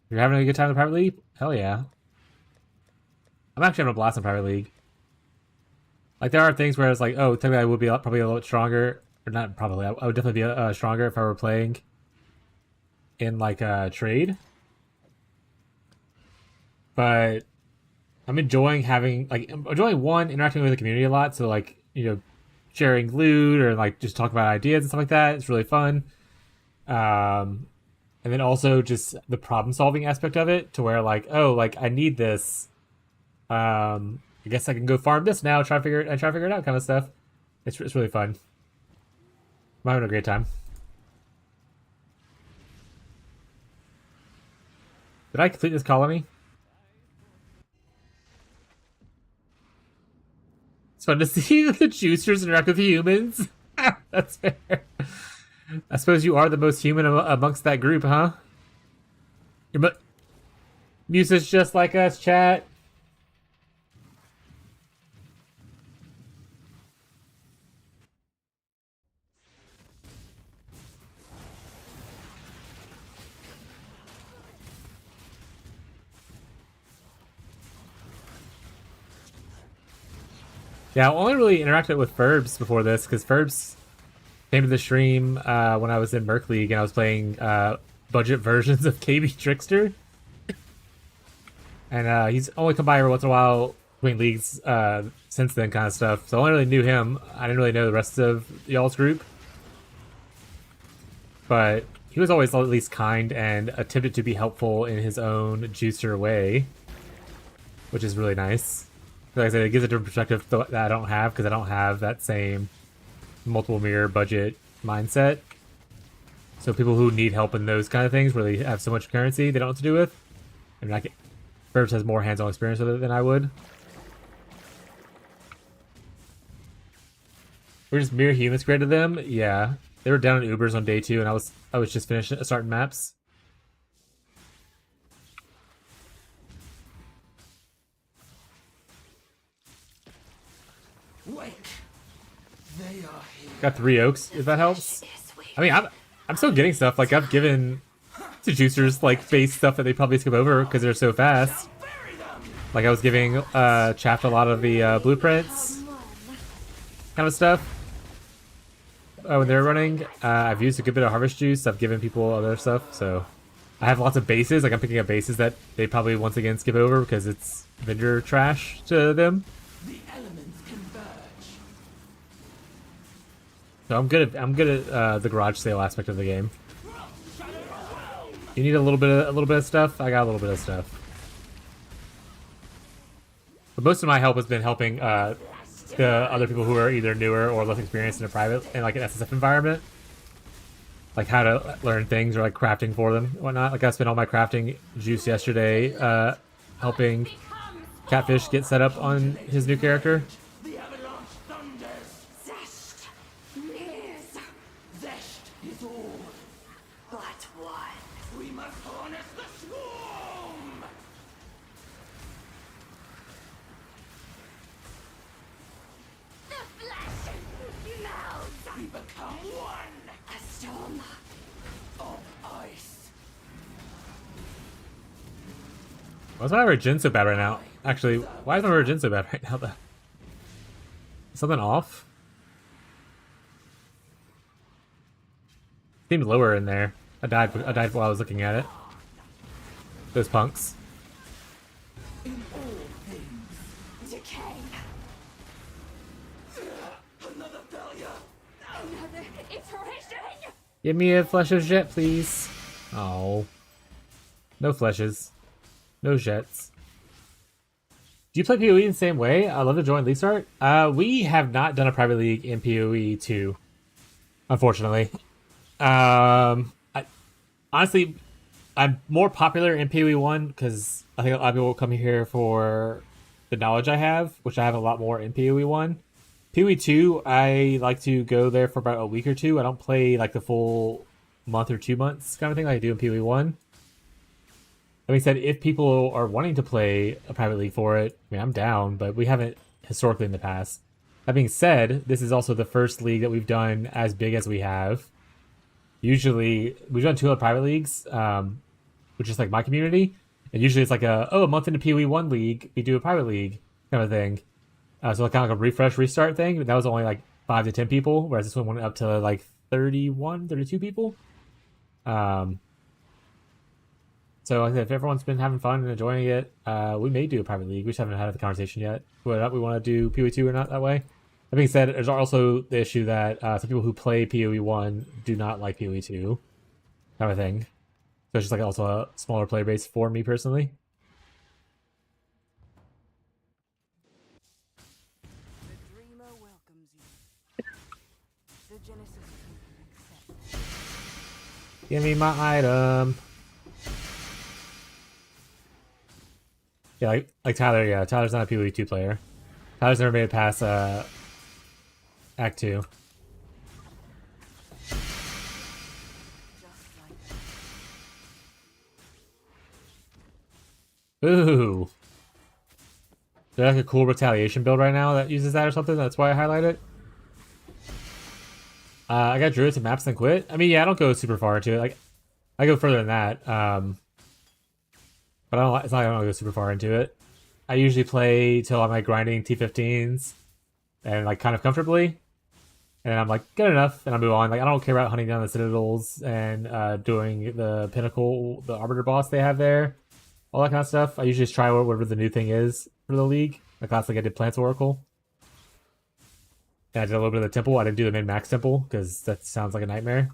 If you're having a good time in the Private League, hell yeah. I'm actually having a blast in Private League. Like, there are things where it's like, oh, technically I would be probably a little bit stronger. Or not probably, I would definitely be stronger if I were playing in, like, trade. But I'm enjoying interacting with the community a lot. So, like, you know, sharing loot or, like, just talking about ideas and stuff like that. It's really fun. And then also just the problem-solving aspect of it to where, like, oh, like, I need this. I guess I can go farm this now, try to figure it out kind of stuff. It's really fun. I'm having a great time. Did I complete this colony? It's fun to see the juicers interact with humans. That's fair. I suppose you are the most human amongst that group, huh? Musa's just like us, chat. Yeah, I only really interacted with Ferbs before this, because Ferbs came to the stream when I was in Merc League, and I was playing budget versions of KB Trickster. And he's only come by every once in a while between leagues since then kind of stuff. So I only really knew him. I didn't really know the rest of y'all's group. But he was always at least kind and attempted to be helpful in his own juicer way, which is really nice. Like I said, it gives a different perspective that I don't have, because I don't have that same multiple mirror budget mindset. So people who need help in those kind of things, where they have so much currency they don't know what to do with, I mean, Burbs has more hands-on experience with it than I would. We're just mere humans created them. Yeah, they were down in Ubers on day 2, and I was just finishing starting maps.
Wake! They are here.
Got 3 oaks, if that helps. I mean, I'm still getting stuff. Like, I've given to juicers, like, base stuff that they probably skip over because they're so fast. Like, I was giving Chaft a lot of the blueprints kind of stuff. when they're running. I've used a good bit of Harvest Juice. I've given people other stuff, so I have lots of bases. Like I'm picking up bases that they probably once again skip over because it's vendor trash to them.
The elements converge.
So I'm good at the garage sale aspect of the game. You need a little bit of stuff. I got a little bit of stuff. But most of my help has been helping the other people who are either newer or less experienced in a private in like an SSF environment, like how to learn things or like crafting for them, and whatnot. Like I spent all my crafting juice yesterday, helping Catfish get set up on his new character.
The avalanche thunders.
Zest. Nears.
Zest is all.
But one.
We must harness the swarm.
The flesh melts.
We become one.
A storm.
Of ice.
Why's my regen so bad right now? Actually, why is my regen so bad right now? Though? Is something off? Seemed lower in there. I died while I was looking at it. Those punks.
In all things.
Decay.
Another failure.
Another iteration.
Give me a flesh of jet, please. Oh. No fleshes. No jets. Do you play PoE in the same way? I'd love to join League Start. We have not done a private league in PoE 2, unfortunately. Honestly, I'm more popular in PoE 1 because I think a lot of people will come here for the knowledge I have, which I have a lot more in PoE 1. PoE 2, I like to go there for about a week or two. I don't play like the full month or 2 months kind of thing like I do in PoE 1. That being said, if people are wanting to play a private league for it, I mean, I'm down, but we haven't historically in the past. That being said, this is also the first league that we've done as big as we have. Usually, we've done 2 other private leagues, which is like my community, and usually it's like a month into PoE 1 league, we do a private league kind of thing. So like kind of like a refresh, restart thing, but that was only like 5 to 10 people, whereas this one went up to like 31, 32 people. So like I said, if everyone's been having fun and enjoying it, we may do a private league. We just haven't had the conversation yet whether or not we want to do PoE 2 or not that way. That being said, there's also the issue that some people who play PoE 1 do not like PoE 2 kind of thing. So it's just like also a smaller player base for me personally.
The dreamer welcomes you. The Genesis accepts.
Give me my item. Yeah, like Tyler, yeah. Tyler's not a PoE 2 player. Tyler's never made it past Act 2.
Just like that.
Ooh. Is there like a cool retaliation build right now that uses that or something? That's why I highlight it. I got Druid to maps then quit. I mean, yeah, I don't go super far into it. Like, I go further than that. But I don't. It's not like I don't go super far into it. I usually play till I'm like grinding T15s and like kind of comfortably, and I'm like good enough, and I move on. Like I don't care about hunting down the citadels and doing the pinnacle, the arbiter boss they have there, all that kind of stuff. I usually just try whatever the new thing is for the league. Like last week I did Plants Oracle, and I did a little bit of the temple. I didn't do the min max temple because that sounds like a nightmare.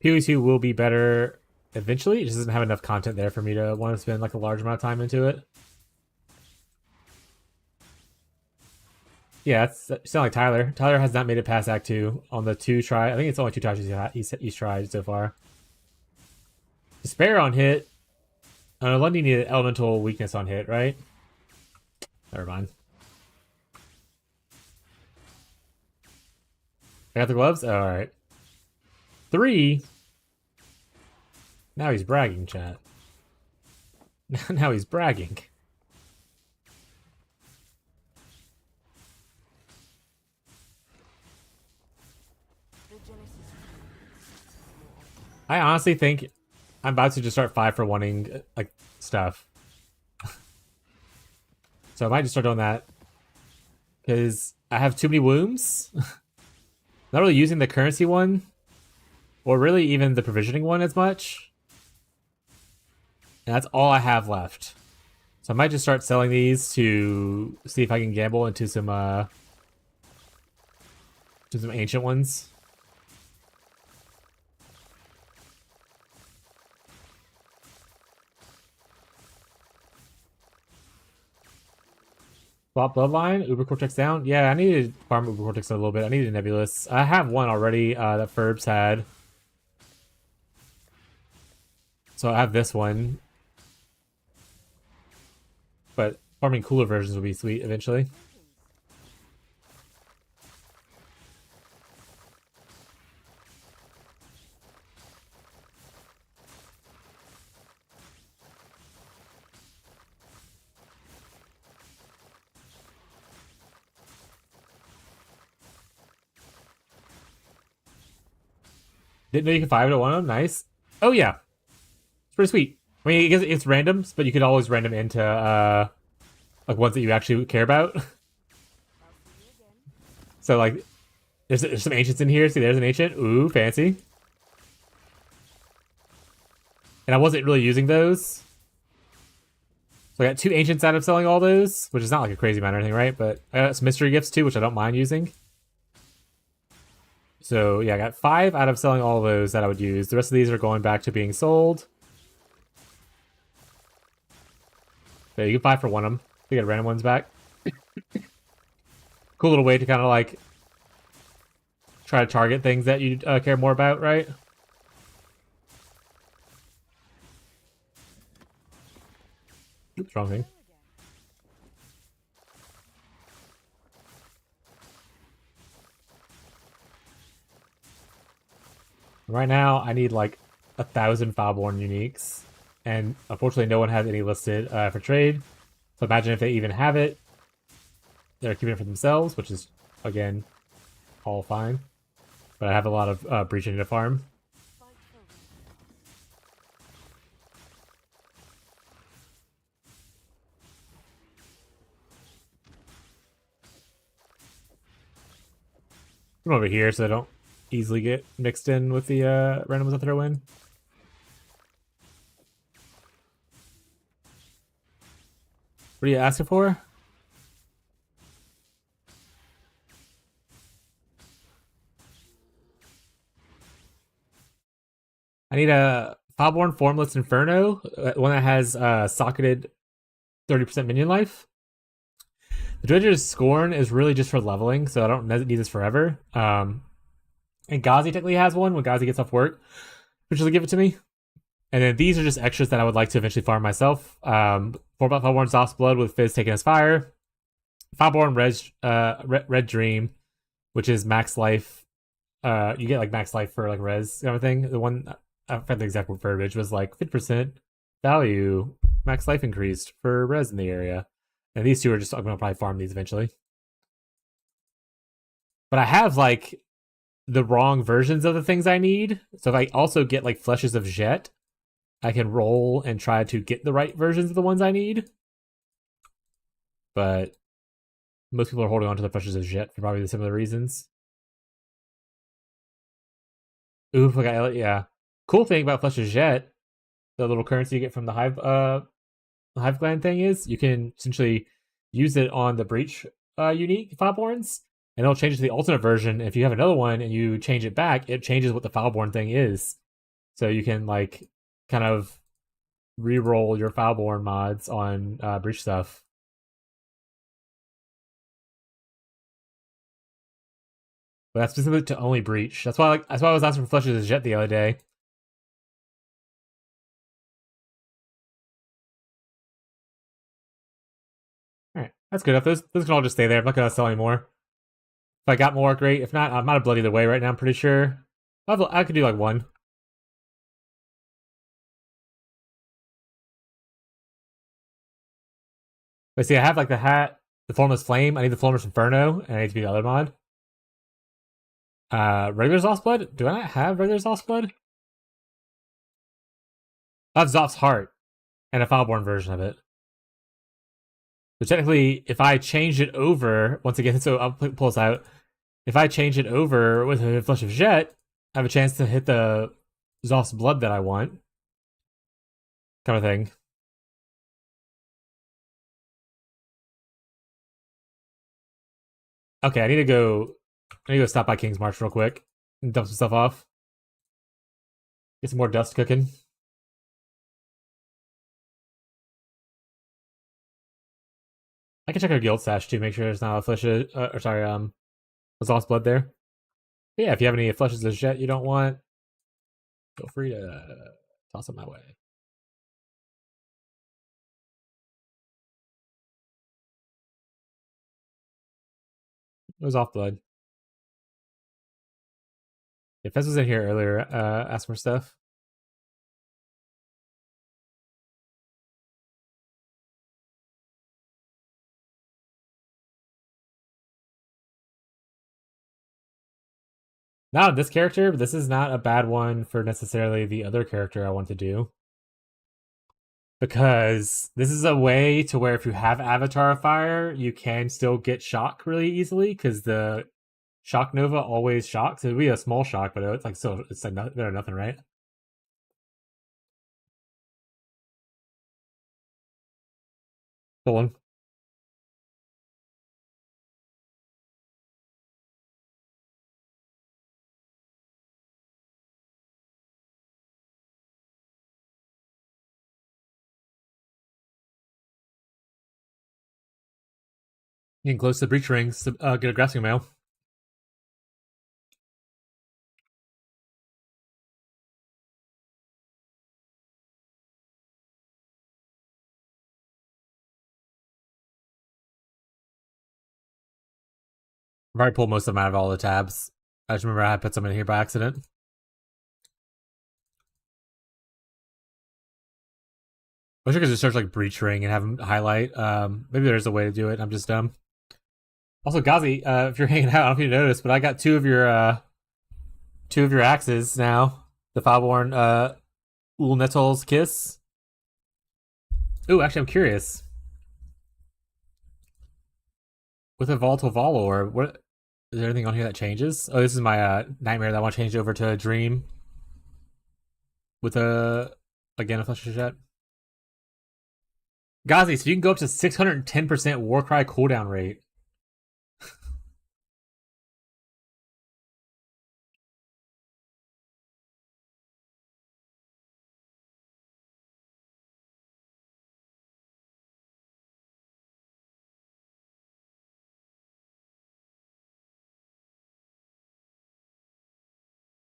PoE 2 will be better eventually. It just doesn't have enough content there for me to want to spend like a large amount of time into it. Yeah, it's sound like Tyler. Tyler has not made it past Act 2 on the 2 try. I think it's only 2 tries he's tried so far. Despair on hit. Lundy needed elemental weakness on hit, right? Never mind. I got the gloves? Oh, alright. 3. Now he's bragging, chat. Now he's bragging.
The Genesis.
I honestly think I'm about to just start 5 for wanting like stuff. So I might just start doing that. Because I have too many wombs. Not really using the currency one. Or really even the provisioning one as much. And that's all I have left. So I might just start selling these to see if I can gamble into some ancient ones. Swap Bloodline, Uber Cortex down. Yeah, I needed to farm Uber Cortex a little bit. I needed a Nebulous. I have one already that Ferbs had. So I have this one. But farming cooler versions would be sweet eventually. Didn't know you could 5 to 1 of them. Nice. Oh yeah. It's pretty sweet. I mean, I guess it's randoms, but you could always random into like ones that you actually care about. So like there's some ancients in here. See, there's an ancient. Ooh, fancy. And I wasn't really using those. So I got 2 ancients out of selling all those, which is not like a crazy amount or anything, right? But I got some mystery gifts too, which I don't mind using. So yeah, I got 5 out of selling all of those that I would use. The rest of these are going back to being sold. So you can buy for one of them. You get random ones back. Cool little way to kind of like try to target things that you care more about, right? Oops, wrong thing. Right now, I need like 1,000 Foulborn uniques, and unfortunately, no one has any listed for trade. So imagine if they even have it, they're keeping it for themselves, which is again all fine. But I have a lot of breaching to farm. I'm over here so I don't easily get mixed in with the randoms I throw in. What are you asking for? I need a Foulborn Formless Inferno, one that has socketed 30% minion life. The Dredger's Scorn is really just for leveling, so I don't need this forever. And Ghazi technically has one when Ghazi gets off work, which will give it to me. And then these are just extras that I would like to eventually farm myself. 4-bot Foulborn Soft Blood with Fizz taking his fire. Foulborn Red Dream, which is max life. You get like max life for like res kind of thing. The one I forgot the exact verbiage was like 50% value max life increased for res in the area. And these two are just I'm gonna probably farm these eventually. But I have like the wrong versions of the things I need. So if I also get like Fleshes of Jet, I can roll and try to get the right versions of the ones I need. But most people are holding on to the Fleshes of Jet for probably the similar reasons. Oof, I got, yeah. Cool thing about Fleshes of Jet, the little currency you get from the Hive Gland thing is, you can essentially use it on the Breach unique Foulborns, and it'll change to the alternate version. If you have another one and you change it back, it changes what the Foulborn thing is. So you can like kind of re-roll your Foulborn mods on Breach stuff. But that's specific to only Breach. That's why I was asking for Fleshes of Jet the other day. Alright, that's good enough. Those can all just stay there. I'm not gonna sell anymore. If I got more, great. If not, I'm out of blood either way right now, I'm pretty sure. I could do like one. But see, I have like the hat, the Formless Flame. I need the Formless Inferno, and I need to be the other mod. Regular Zoth's Blood? Do I not have regular Zoth's Blood? I have Zoth's Heart, and a Foulborn version of it. So technically, if I change it over, once again, so I'll pull this out. If I change it over with a Flesh of Jet, I have a chance to hit the Zoth's Blood that I want. Kind of thing. Okay, I need to go stop by King's March real quick and dump some stuff off. Get some more dust cooking. I can check our guild stash too, make sure there's not a flesh a Zoth's Blood there. But yeah, if you have any Fleshes of Jet you don't want, feel free to toss them my way. It was off blood. If Fez was in here earlier, ask for stuff. Not this character, but this is not a bad one for necessarily the other character I want to do. Because this is a way to where if you have Avatar of Fire, you can still get shock really easily, because the Shock Nova always shocks. It'd be a small shock, but it's like still it's like better than nothing, right? Hold on. You can close the breach rings to get a grasping mail. I've already pulled most of them out of all the tabs. I just remember I put some in here by accident. I wish I could just search like breach ring and have them highlight. Maybe there's a way to do it. I'm just dumb. Also, Gazi, if you're hanging out, I don't know if you noticed, but I got two of your axes now. The Foulborn Ulnettle's Kiss. Ooh, actually, I'm curious. With a volatile Valor, what is there anything on here that changes? Oh, this is my nightmare that I want to change over to a dream. With a Flesh of Jet. Gazi, so you can go up to 610% Warcry cooldown rate.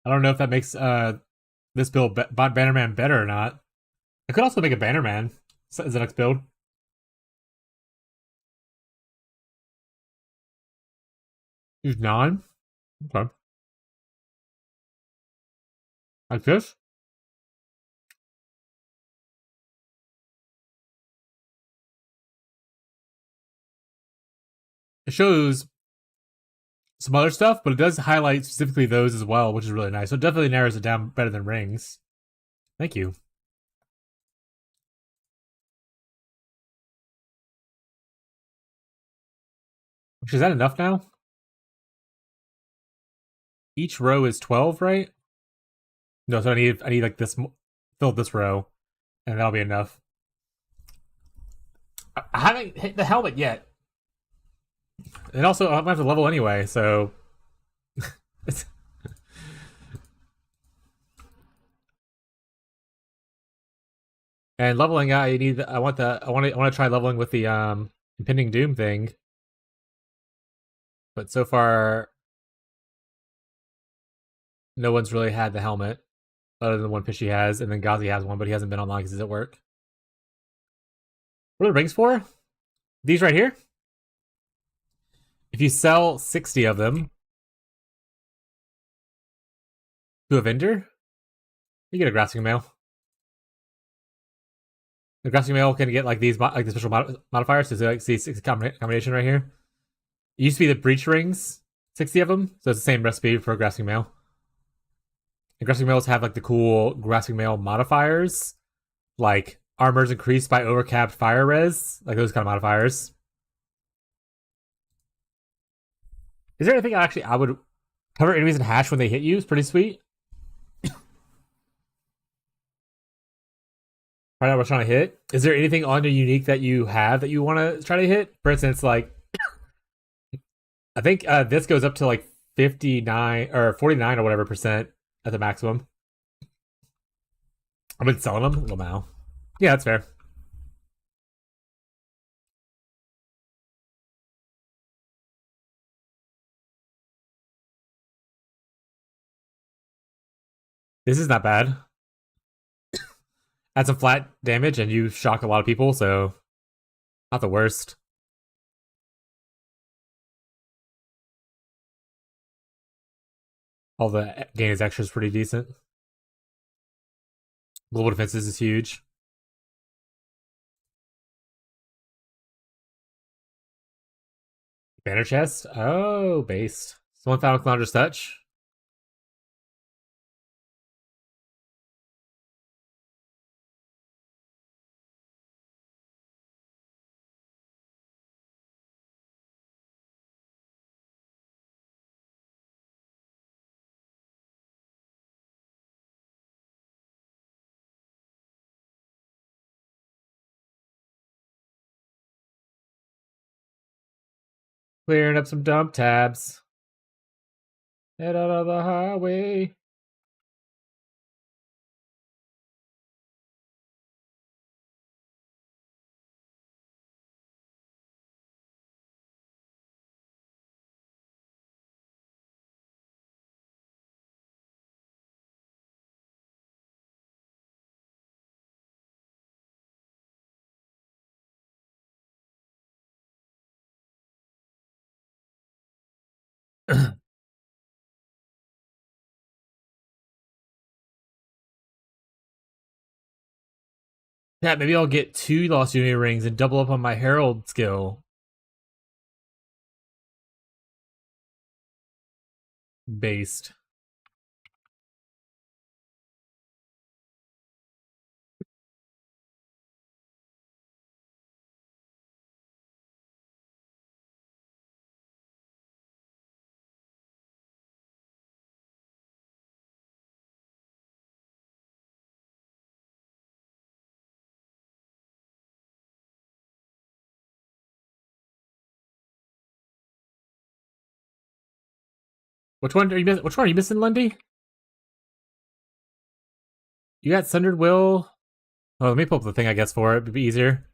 I don't know if that makes this build Bannerman better or not. I could also make a Bannerman as the next build. Use 9? Okay. Like this? It shows some other stuff, but it does highlight specifically those as well, which is really nice. So it definitely narrows it down better than rings. Thank you. Is that enough now? Each row is 12, right? No, so I need like this, fill this row, and that'll be enough. I haven't hit the helmet yet. And also, I'm gonna have to level anyway, so and leveling, I want to try leveling with the impending doom thing. But so far no one's really had the helmet other than the one Pishy has, and then Gazi has one, but he hasn't been online because he's at work. What are the rings for? These right here? If you sell 60 of them to a vendor, you get a grasping mail. The grasping mail can get like these, like the special modifiers. So like, see 6 combination right here. It used to be the breach rings, 60 of them. So it's the same recipe for grasping mail. And grasping mails have like the cool grasping mail modifiers, like armors increased by overcapped fire res, like those kind of modifiers. Is there anything I would cover enemies in hash when they hit you? It's pretty sweet. Find out what trying to hit. Is there anything on your unique that you have that you want to try to hit? For instance, like I think this goes up to like 59 or 49 or whatever percent at the maximum. I've been selling them. Well, now, yeah, that's fair. This is not bad. That's a flat damage, and you shock a lot of people, so not the worst. All the gain is extra is pretty decent. Global defenses is huge. Banner chest? Oh, based. Someone found Clownder's Touch. Clearing up some dump tabs. Head out of the highway. Yeah, maybe I'll get 2 Lost Unity rings and double up on my Herald skill. Based. Which one are you missing? Which one are you missing, Lundy? You got Sundered Will. Oh, let me pull up the thing, I guess, for it. It'd be easier.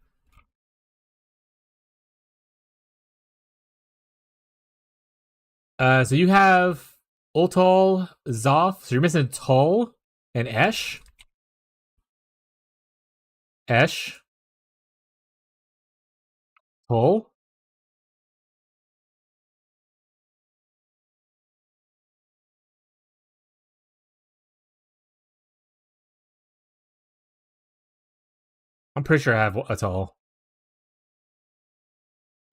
So you have Ultol, Zoth. So you're missing Tull and Esh. Esh. Tull. I'm pretty sure I have a Tull.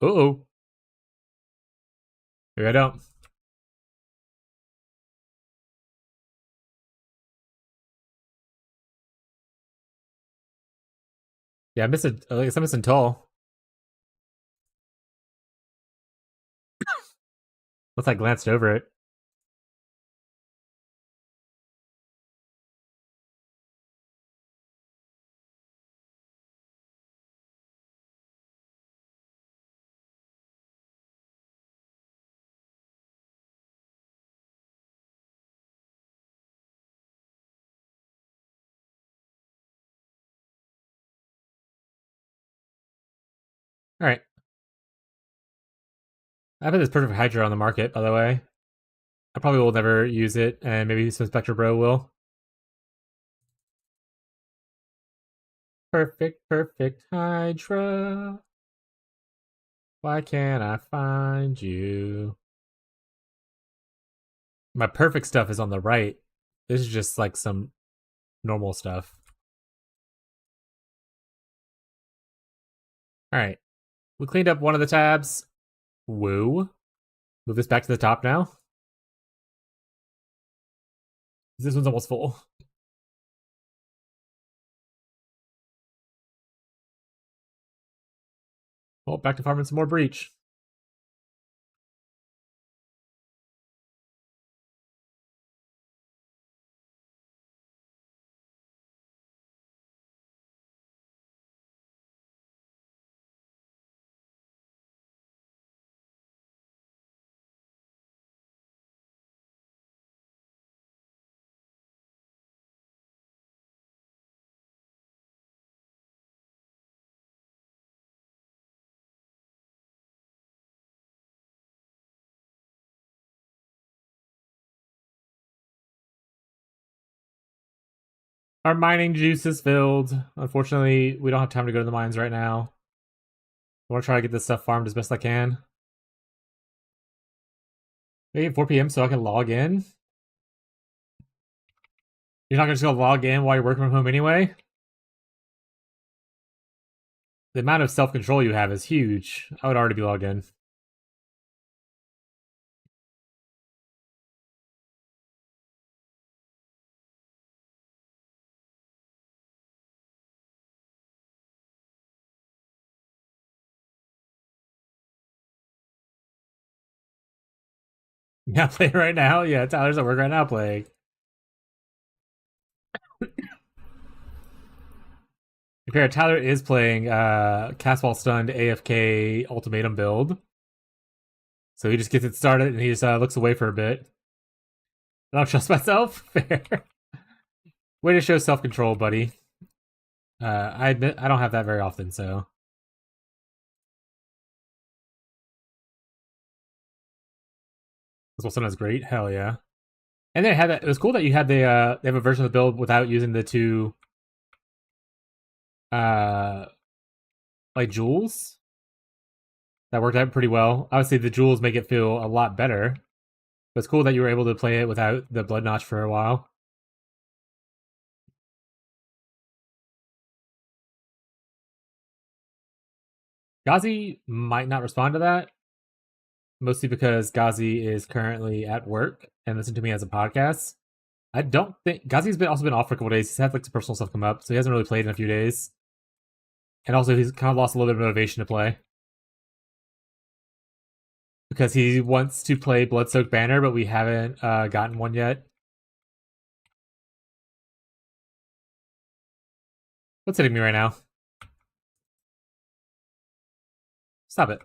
Uh-oh. Maybe I don't. Yeah, I guess I'm missing Tull. Unless I glanced over it. Alright. I have this perfect Hydra on the market, by the way. I probably will never use it, and maybe some Spectre Bro will. Perfect Hydra. Why can't I find you? My perfect stuff is on the right. This is just like some normal stuff. Alright. We cleaned up one of the tabs. Woo. Move this back to the top now. This one's almost full. Well, back to farming some more breach. Our mining juice is filled. Unfortunately, we don't have time to go to the mines right now. I want to try to get this stuff farmed as best I can. Maybe 4 p.m. so I can log in. You're not just gonna log in while you're working from home anyway? The amount of self-control you have is huge. I would already be logged in. Yeah, playing right now? Yeah, Tyler's at work right now playing. Compare, Tyler is playing Castball Stunned AFK Ultimatum build. So he just gets it started and he just looks away for a bit. I don't trust myself? Fair. Way to show self-control, buddy. I admit I don't have that very often, so. Castball Stunned is great. Hell yeah. And they had that. It was cool that you had they have a version of the build without using the two uh like jewels. That worked out pretty well. Obviously the jewels make it feel a lot better. But it's cool that you were able to play it without the blood notch for a while. Ghazi might not respond to that, mostly because Ghazi is currently at work and listening to me as a podcast. I don't think Ghazi's been also been off for a couple days. He's had like some personal stuff come up, so he hasn't really played in a few days. And also he's kind of lost a little bit of motivation to play. Because he wants to play Bloodsoaked Banner, but we haven't gotten one yet. What's hitting me right now? Stop it.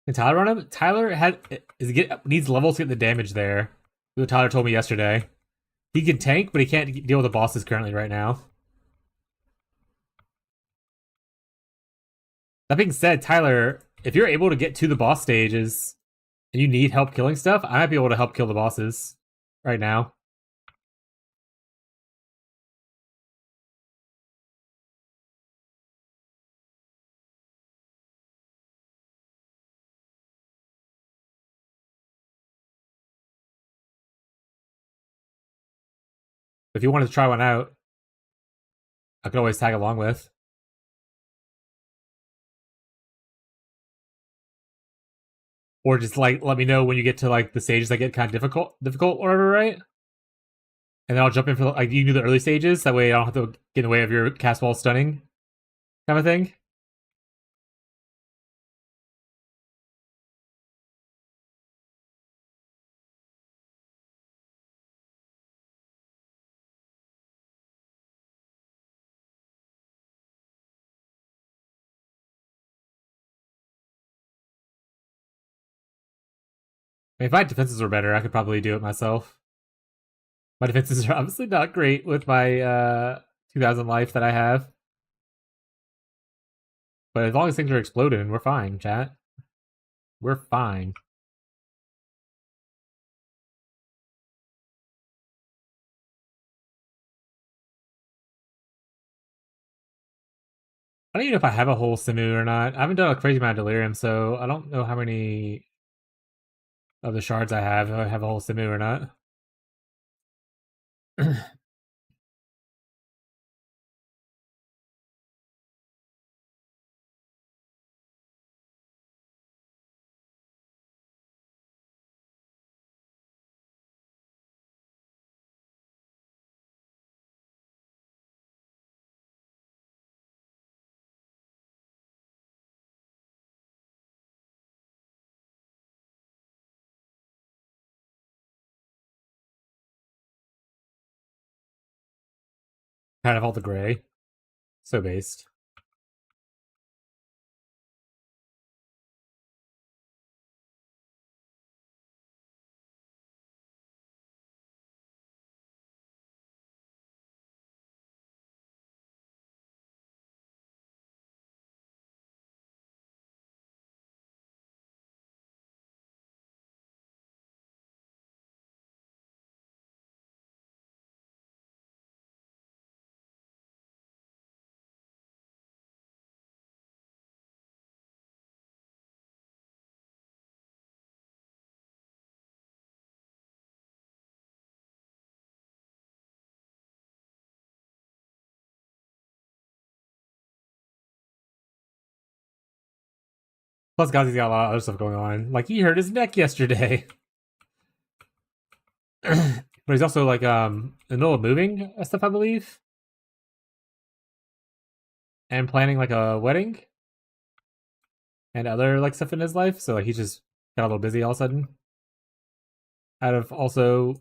Can Tyler run him? Tyler needs levels to get the damage there. What Tyler told me yesterday. He can tank, but he can't deal with the bosses currently right now. That being said, Tyler, if you're able to get to the boss stages and you need help killing stuff, I might be able to help kill the bosses right now. If you wanted to try one out, I could always tag along with. Or just like let me know when you get to like the stages that get kind of difficult or whatever, right? And then I'll jump in for like you can do the early stages. That way I don't have to get in the way of your cast wall stunning kind of thing. If my defenses were better, I could probably do it myself. My defenses are obviously not great with my 2000 life that I have. But as long as things are exploding, we're fine, chat. We're fine. I don't even know if I have a whole Simu or not. I haven't done a crazy amount of Delirium, so I don't know how many of the shards I have, if I have a whole Simu or not. Kind of all the gray. So based. Plus, Gazi's got a lot of other stuff going on. Like, he hurt his neck yesterday. But he's also, like, in the middle of moving stuff, I believe. And planning, like, a wedding. And other, like, stuff in his life. So, like, he's just got a little busy all of a sudden. Out of also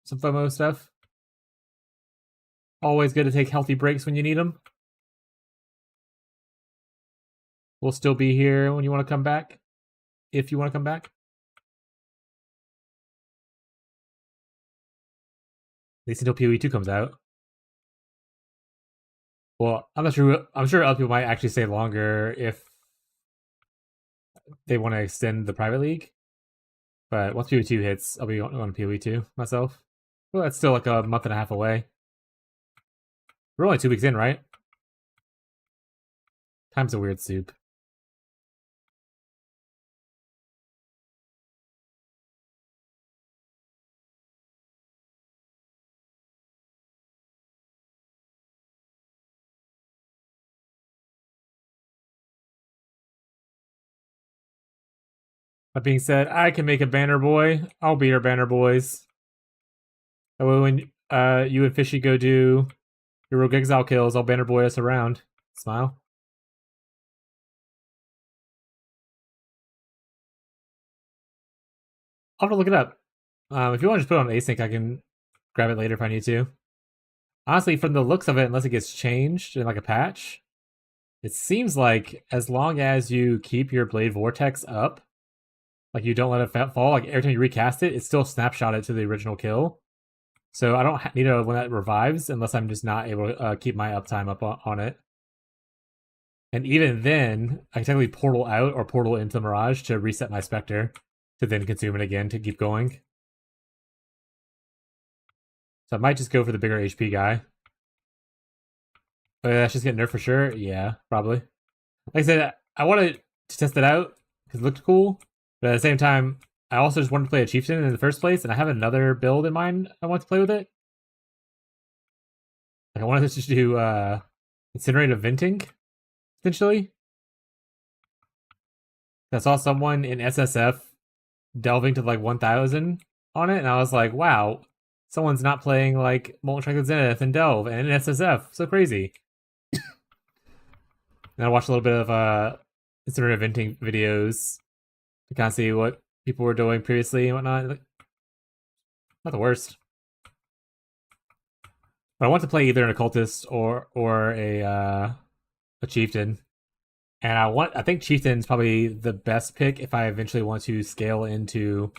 some FOMO stuff. Always good to take healthy breaks when you need them. We'll still be here when you want to come back. If you want to come back. At least until PoE2 comes out. Well, I'm not sure. I'm sure other people might actually stay longer if they want to extend the private league. But once PoE2 hits, I'll be on PoE2 myself. Well, that's still like a month and a half away. We're only 2 weeks in, right? Time's a weird soup. That being said, I can make a banner boy. I'll be your banner boys. That way when you and Fishy go do your rogue exile kills, I'll banner boy us around. Smile. I'll have to look it up. If you want to just put it on async, I can grab it later if I need to. Honestly, from the looks of it, unless it gets changed in like a patch, it seems like as long as you keep your blade vortex up, like you don't let it fall, like every time you recast it, it's still snapshotted to the original kill. So I don't need it when that revives unless I'm just not able to keep my uptime up on it. And even then, I can technically portal out or portal into Mirage to reset my Spectre to then consume it again to keep going. So I might just go for the bigger HP guy. But that's just getting nerfed for sure. Yeah, probably. Like I said, I wanted to test it out because it looked cool. But at the same time, I also just wanted to play a Chieftain in the first place, and I have another build in mind I want to play with it. Like I wanted to just do Incinerate of Venting, essentially. I saw someone in SSF delving to like 1000 on it, and I was like, wow, someone's not playing like Molten Strike with Zenith and Delve and SSF. So crazy. And I watched a little bit of Incinerate of Venting videos to kind of see what people were doing previously and whatnot. Not the worst. But I want to play either an occultist or a chieftain. And I think chieftain's probably the best pick if I eventually want to scale into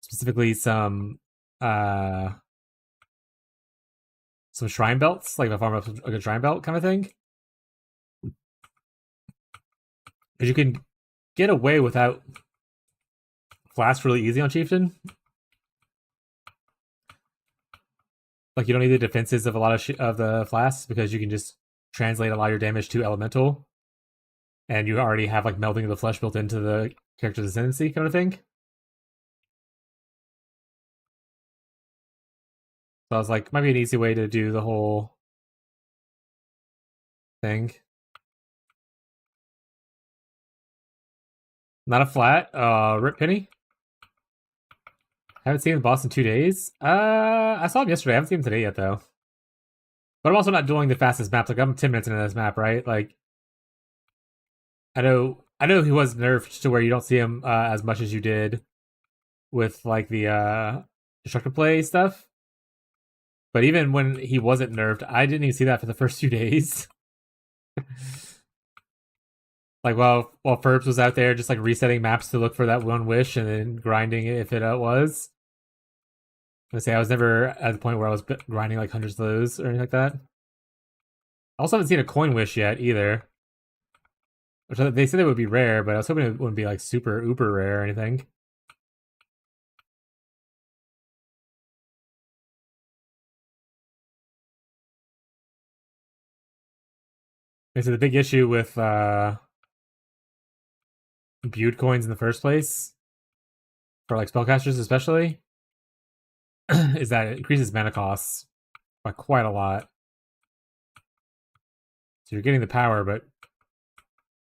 specifically some shrine belts, like if I farm up a good shrine belt kind of thing. Because you can get away without flask really easy on chieftain. Like you don't need the defenses of a lot of the flasks because you can just translate a lot of your damage to elemental, and you already have like melding of the flesh built into the character's ascendancy kind of thing. So I was like, might be an easy way to do the whole thing. Not a flat. Rip Penny. Haven't seen the boss in 2 days. I saw him yesterday. I haven't seen him today yet though. But I'm also not doing the fastest maps. Like I'm 10 minutes into this map, right? Like I know he was nerfed to where you don't see him as much as you did with like the destructive play stuff. But even when he wasn't nerfed, I didn't even see that for the first 2 days. Like while Ferbs was out there just like resetting maps to look for that one wish and then grinding it if it was. I say I was never at the point where I was grinding like hundreds of those or anything like that. I also haven't seen a coin wish yet either. Which they said it would be rare, but I was hoping it wouldn't be like super uber rare or anything. So the big issue with Butte coins in the first place, for like spellcasters especially, is that it increases mana costs by quite a lot. So you're getting the power, but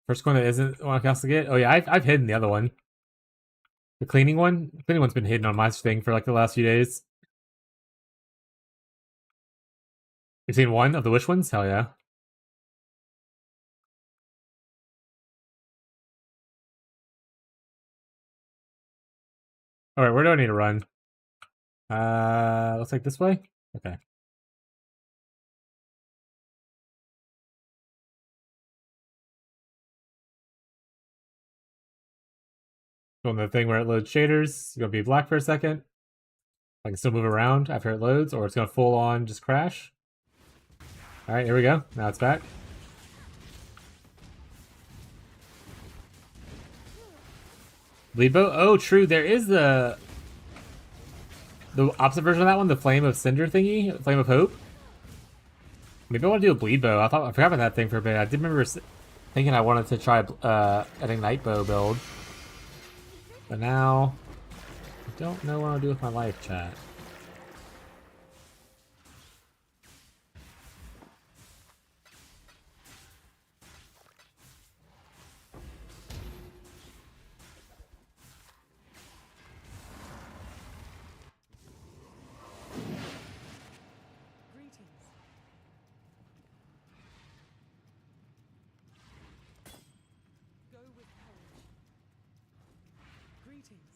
First one that isn't one I also get. Oh yeah, I've hidden the other one. The cleaning one. The cleaning one's been hidden on my thing for like the last few days. You've seen one of the wish ones? Hell yeah. Alright, where do I need to run? Looks like this way? Okay. Going to the thing where it loads shaders. It's gonna be black for a second. I can still move around after it loads, or it's gonna full on just crash. Alright, here we go. Now it's back. Bleed bow? Oh, true. There is the opposite version of that one, the Flame of Cinder thingy, Flame of Hope. Maybe I want to do a bleed bow. I forgot about that thing for a bit. I did remember thinking I wanted to try an Ignite bow build, but now I don't know what I'll do with my life, chat.
Greetings. Go with courage. Greetings.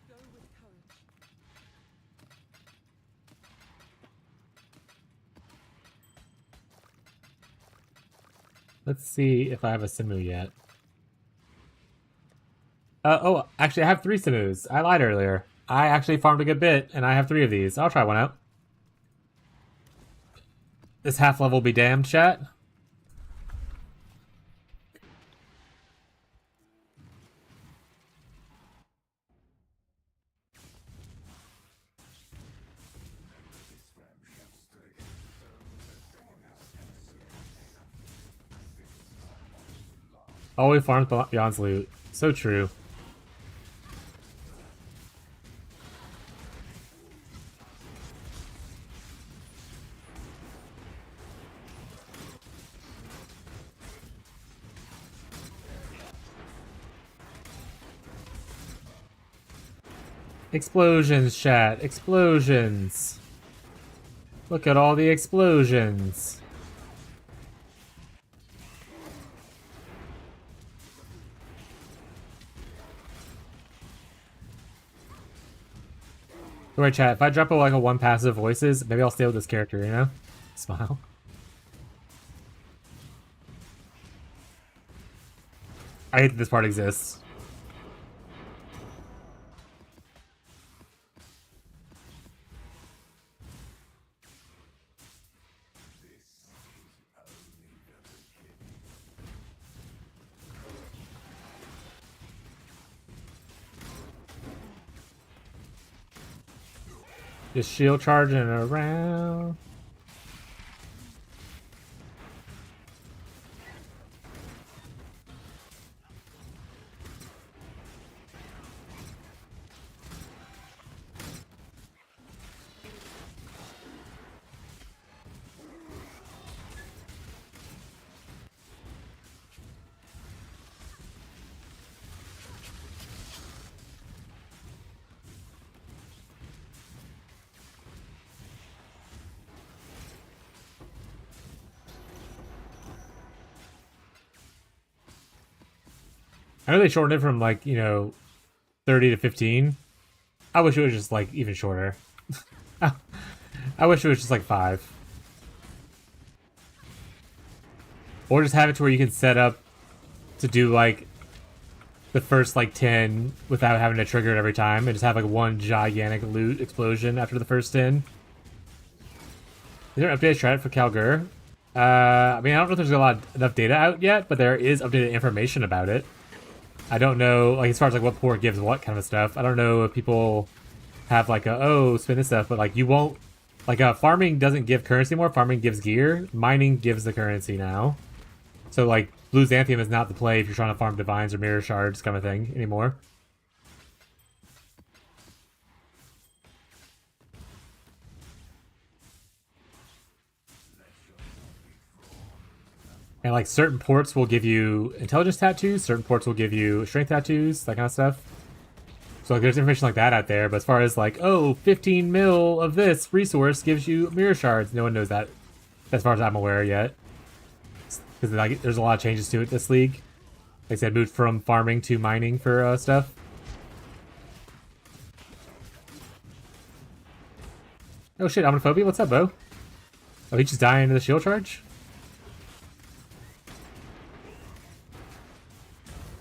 Go with courage.
Let's see if I have a Simu yet. Oh, actually, I have 3 Simus. I lied earlier. I actually farmed a good bit, and I have 3 of these. I'll try one out. This half level be damned, chat. Always farms beyond's loot. So true. Explosions, chat. Explosions. Look at all the explosions. Don't worry, chat. If I drop like a 1 passive voices, maybe I'll stay with this character, you know? Smile. I hate that this part exists. Just shield charging around. I know they shortened it from like, 30 to 15. I wish it was just like even shorter. I wish it was just like 5. Or just have it to where you can set up to do like the first like 10 without having to trigger it every time, and just have like one gigantic loot explosion after the first 10. Is there an updated strat for Calgur? I mean, I don't know if there's enough data out yet, but there is updated information about it. I don't know, like, as far as, like, what port gives what kind of stuff. I don't know if people have, like, spin this stuff, but, like, you won't... Like, farming doesn't give currency anymore. Farming gives gear. Mining gives the currency now. So, like, Blue Xanthium is not the play if you're trying to farm Divines or Mirror Shards kind of thing anymore. And like certain ports will give you intelligence tattoos, certain ports will give you strength tattoos, that kind of stuff. So like there's information like that out there, but as far as like, oh, 15 mil of this resource gives you mirror shards, no one knows that as far as I'm aware yet. Because like there's a lot of changes to it this league. Like I said, moved from farming to mining for stuff. Oh shit, Omniphobia, what's up, Bo? Oh, he just dying into the shield charge?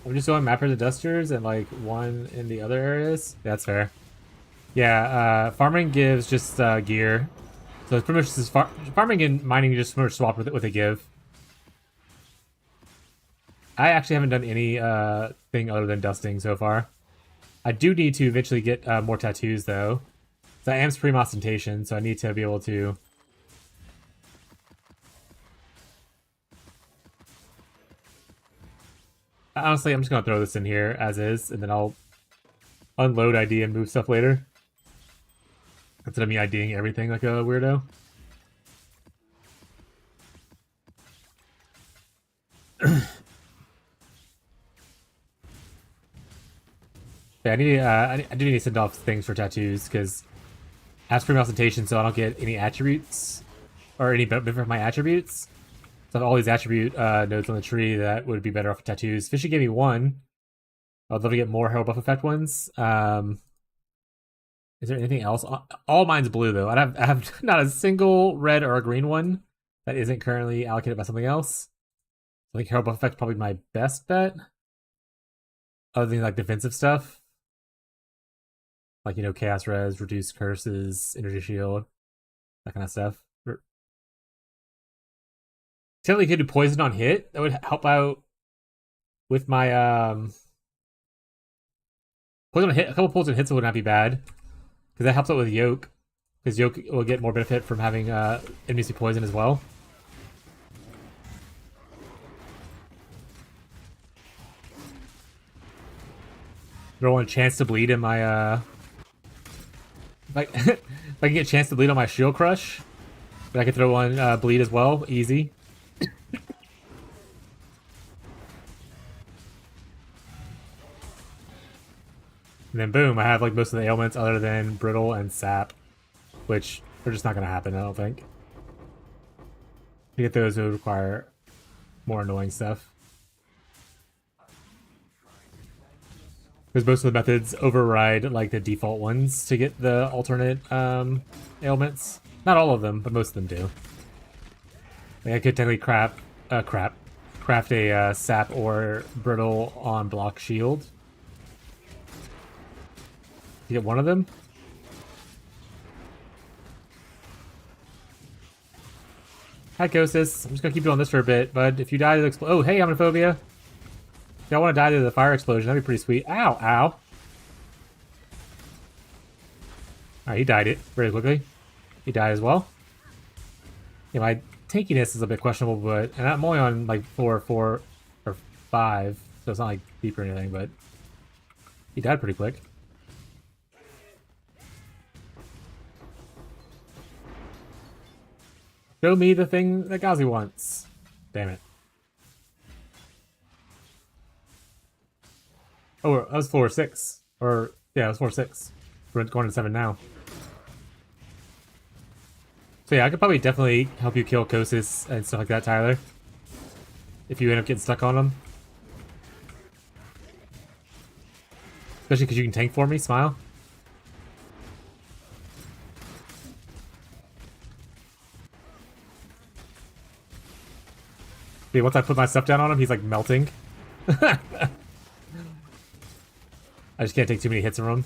I'm just going mapper the dusters and like one in the other areas. That's fair. Yeah, farming gives just gear. So it's pretty much just farming and mining you just pretty much swap with a give. I actually haven't done any thing other than dusting so far. I do need to eventually get more tattoos though. So I am Supreme Ostentation, so I need to be able to. Honestly, I'm just gonna throw this in here as is, and then I'll unload ID and move stuff later. Instead of me IDing everything like a weirdo. Yeah, I do need to send off things for tattoos because as for my ostentation, so I don't get any attributes or any benefit from my attributes. So I have all these attribute nodes on the tree that would be better off with tattoos. Fishy gave me one. I'd love to get more hero buff effect ones. Is there anything else? All mine's blue though. I have not a single red or a green one that isn't currently allocated by something else. I think hero buff effect is probably my best bet. Other than like defensive stuff. Like, you know, Chaos Res, Reduce Curses, Energy Shield, that kind of stuff. Technically could do Poison on hit. That would help out with my Poison on hit. A couple poison hits would not be bad. Because that helps out with Yoke. Because Yoke will get more benefit from having enemies be poison as well. Throw a chance to bleed in my Like, if I can get a chance to bleed on my Shield Crush, but I can throw on bleed as well, easy. And then boom, I have like most of the ailments other than Brittle and Sap, which are just not going to happen, I don't think. To get those, it would require more annoying stuff. Because most of the methods override like the default ones to get the alternate ailments. Not all of them, but most of them do. Like I could technically craft a Sap or Brittle on block shield. To get one of them. Hi, Kosis. I'm just gonna keep doing this for a bit, bud. If you die to the oh, hey, Omniphobia. If y'all want to die to the fire explosion, that'd be pretty sweet. Ow, ow. Alright, he died it very quickly. He died as well. Yeah, my tankiness is a bit questionable, but and I'm only on like 4 or 5, so it's not like deep or anything, but he died pretty quick. Show me the thing that Gazi wants. Damn it. Oh, that was 4 or 6. Or, yeah, it was 4 or 6. We're going to 7 now. So yeah, I could probably definitely help you kill Kosis and stuff like that, Tyler. If you end up getting stuck on them. Especially because you can tank for me, smile. See, once I put my stuff down on him, he's like melting. I just can't take too many hits from him.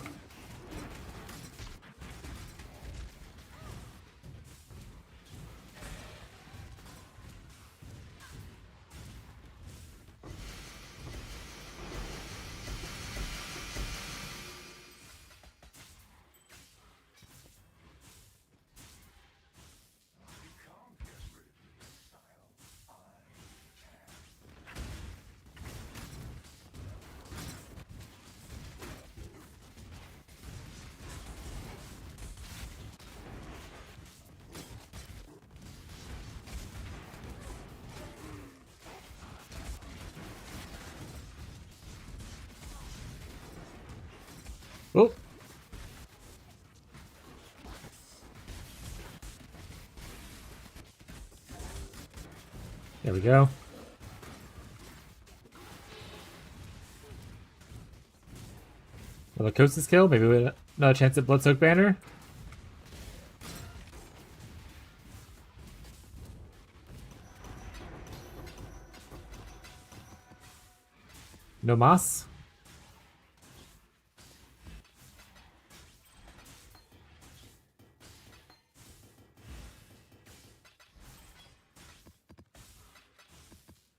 Oh. There we go. Another Coast's kill. Maybe with another chance at Bloodsoak Banner. No Mas.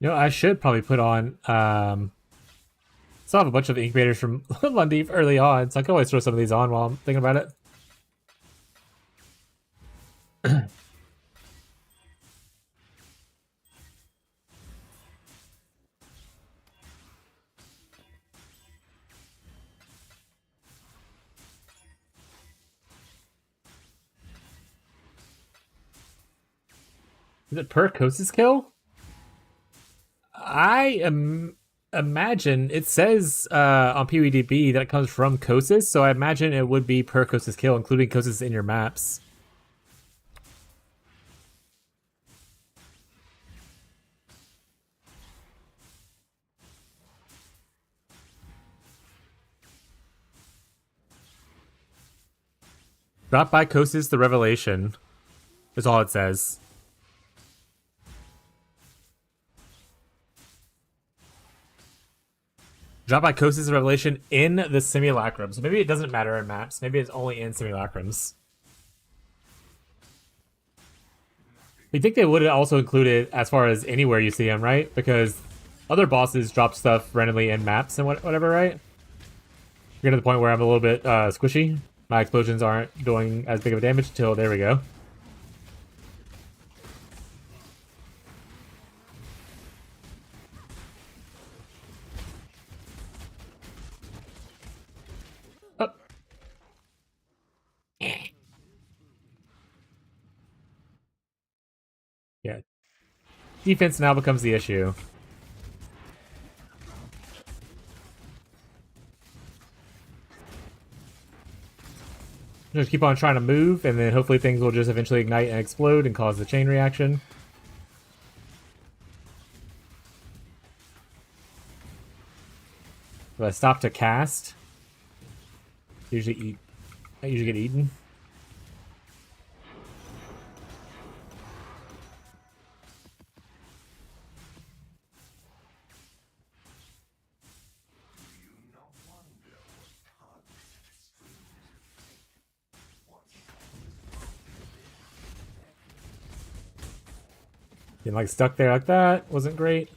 You know, I should probably put on still have a bunch of incubators from Lundy early on, so I can always throw some of these on while I'm thinking about it. Is it per Kosis kill? I imagine it says on PWDB that it comes from Kosis, so I imagine it would be per Kosis kill, including Kosis in your maps. Brought by Kosis the Revelation is all it says. Dropped by Kosis Revelation in the Simulacrum. So maybe it doesn't matter in maps. Maybe it's only in Simulacrums. We think they would also include it as far as anywhere you see them, right? Because other bosses drop stuff randomly in maps and whatever, right? You're getting to the point where I'm a little bit squishy. My explosions aren't doing as big of a damage until there we go. Oh. Yeah. Defense now becomes the issue. Just keep on trying to move, and then hopefully things will just eventually ignite and explode and cause the chain reaction. If I stop to cast, I usually get eaten. Getting like stuck there like that wasn't great.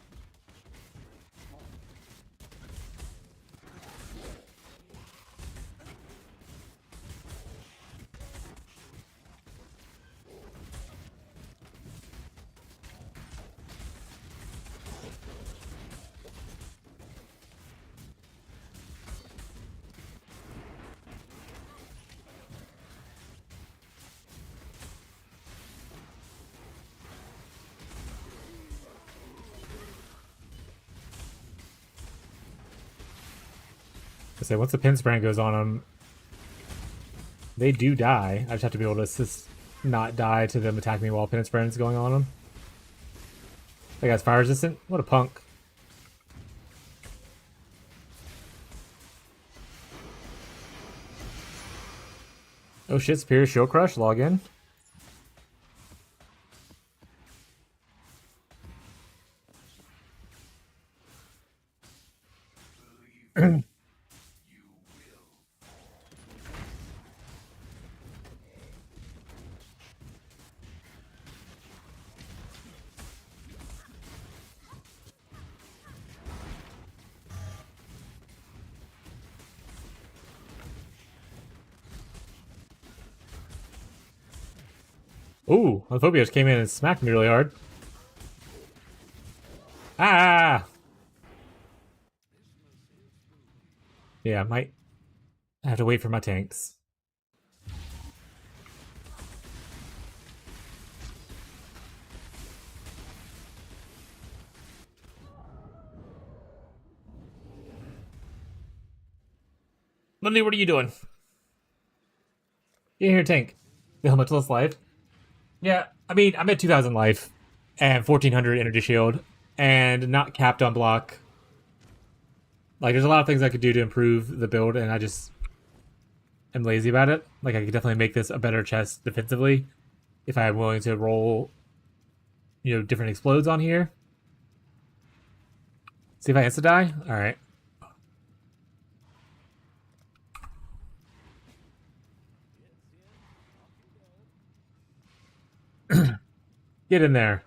I say once the pin spraying goes on them, they do die. I just have to be able to assist not die to them attacking me while pin spraying is going on them. That guy's fire resistant? What a punk. Oh shit, Superior Shield Crush, log in. Ooh, Phobios just came in and smacked me really hard. Ah! Yeah, I might have to wait for my tanks. Lundy, what are you doing? Get here, tank. The Elementalist life. Yeah, I mean, I'm at 2,000 life and 1,400 energy shield and not capped on block. Like, there's a lot of things I could do to improve the build, and I just am lazy about it. Like, I could definitely make this a better chest defensively if I'm willing to roll, you know, different explodes on here. See if I insta-die? Alright. Get in there.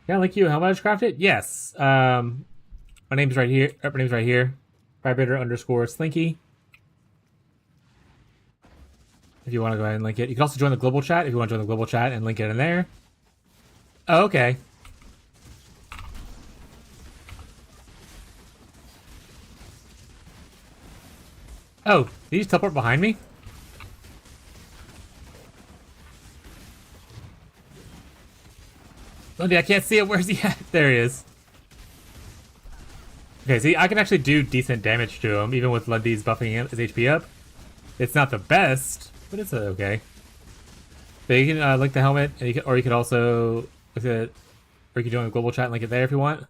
Yeah, like you. How much craft it? Yes. My name's right here. My name's right here. Vibrator underscore Slinky. If you want to go ahead and link it. You can also join the global chat if you want to join the global chat and link it in there. Oh, okay. Oh, did he just teleport behind me? Lundy, I can't see it. Where's he at? There he is. Okay, see, I can actually do decent damage to him, even with Lundy's buffing his HP up. It's not the best, but it's okay. But you can link the helmet, and you could also look at, or you can join the global chat and link it there if you want.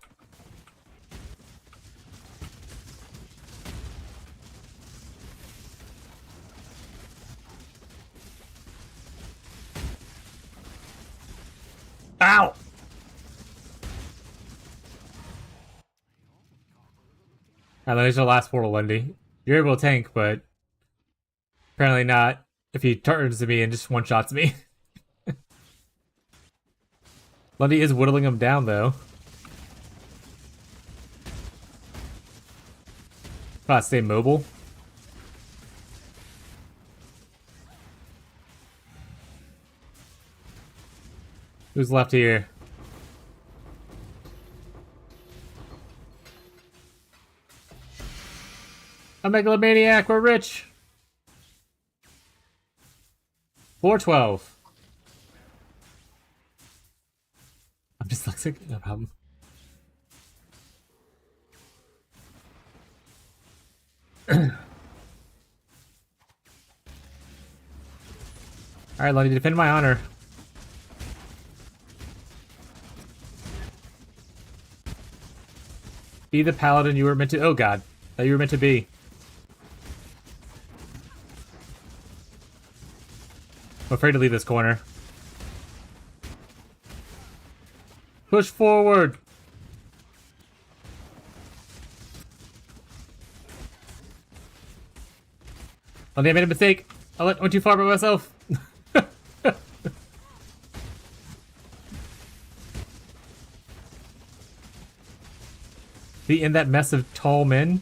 Ow! Alright, there's the last portal, Lundy. You're able to tank, but apparently not if he turns to me and just one-shots me. Lundy is whittling him down, though. Gotta stay mobile. Who's left here? A megalomaniac, we're rich! 412. I'm dyslexic, no problem. Alright, Lundy, defend my honor. Be the paladin you were meant to- oh god. That you were meant to be. I'm afraid to leave this corner. Push forward! Lundy, I made a mistake. I went too far by myself. Be in that mess of tall men.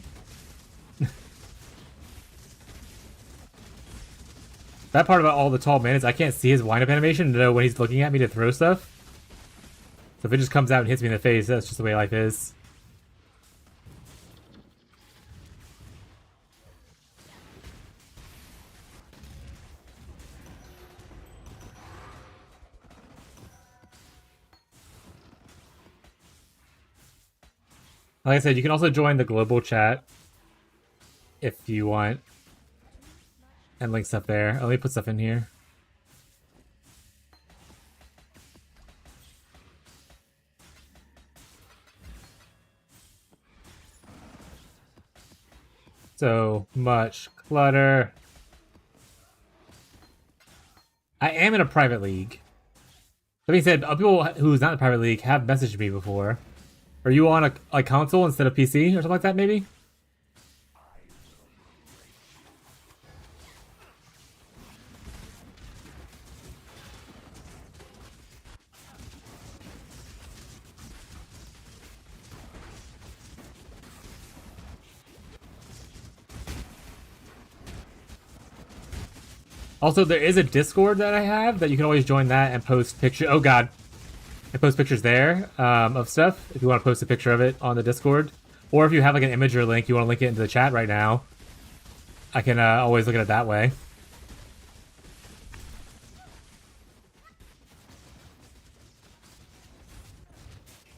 That part about all the tall men is I can't see his wind-up animation to know when he's looking at me to throw stuff. So if it just comes out and hits me in the face, that's just the way life is. Like I said, you can also join the global chat if you want. And link stuff there. Let me put stuff in here. So much clutter. I am in a private league. That being said, people who's not in a private league have messaged me before. Are you on a console instead of PC or something like that, maybe? Also, there is a Discord that I have that you can always join that and post pictures. Oh god. I post pictures there of stuff if you want to post a picture of it on the Discord. Or if you have like an image or link, you want to link it into the chat right now. I can always look at it that way.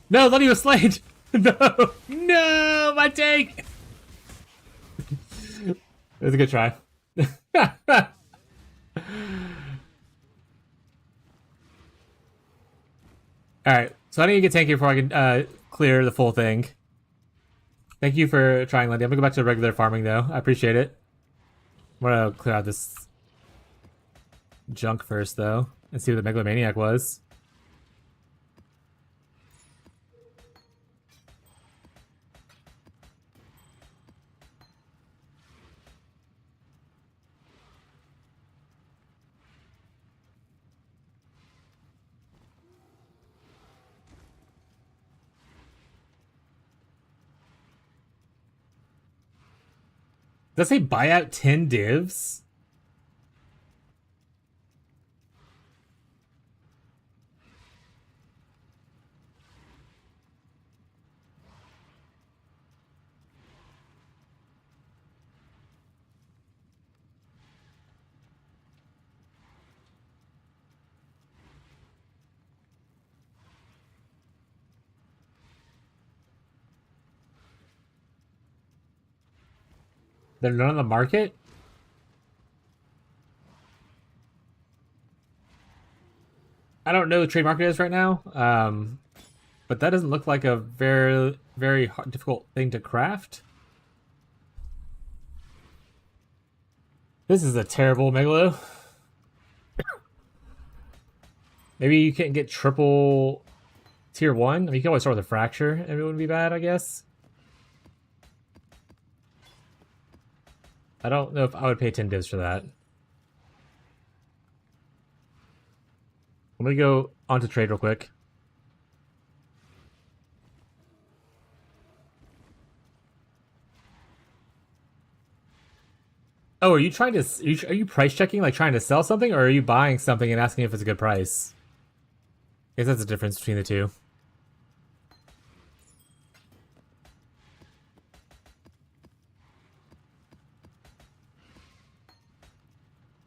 No, Lundy was slayed! No! No! My tank! It was a good try. Alright, so I need to get tanky before I can clear the full thing. Thank you for trying, Lindy. I'm gonna go back to regular farming though. I appreciate it. I'm gonna clear out this junk first though, and see what the megalomaniac was. Does that say buy out 10 divs? They're not on the market? I don't know what trade market is right now, but that doesn't look like a very hard, difficult thing to craft. This is a terrible Megalo. Maybe you can't get triple tier 1? I mean, you can always start with a fracture, and it wouldn't be bad, I guess. I don't know if I would pay 10 divs for that. I'm gonna go onto trade real quick. Oh, are you trying to? Are you price checking, like trying to sell something, or are you buying something and asking if it's a good price? I guess that's the difference between the two.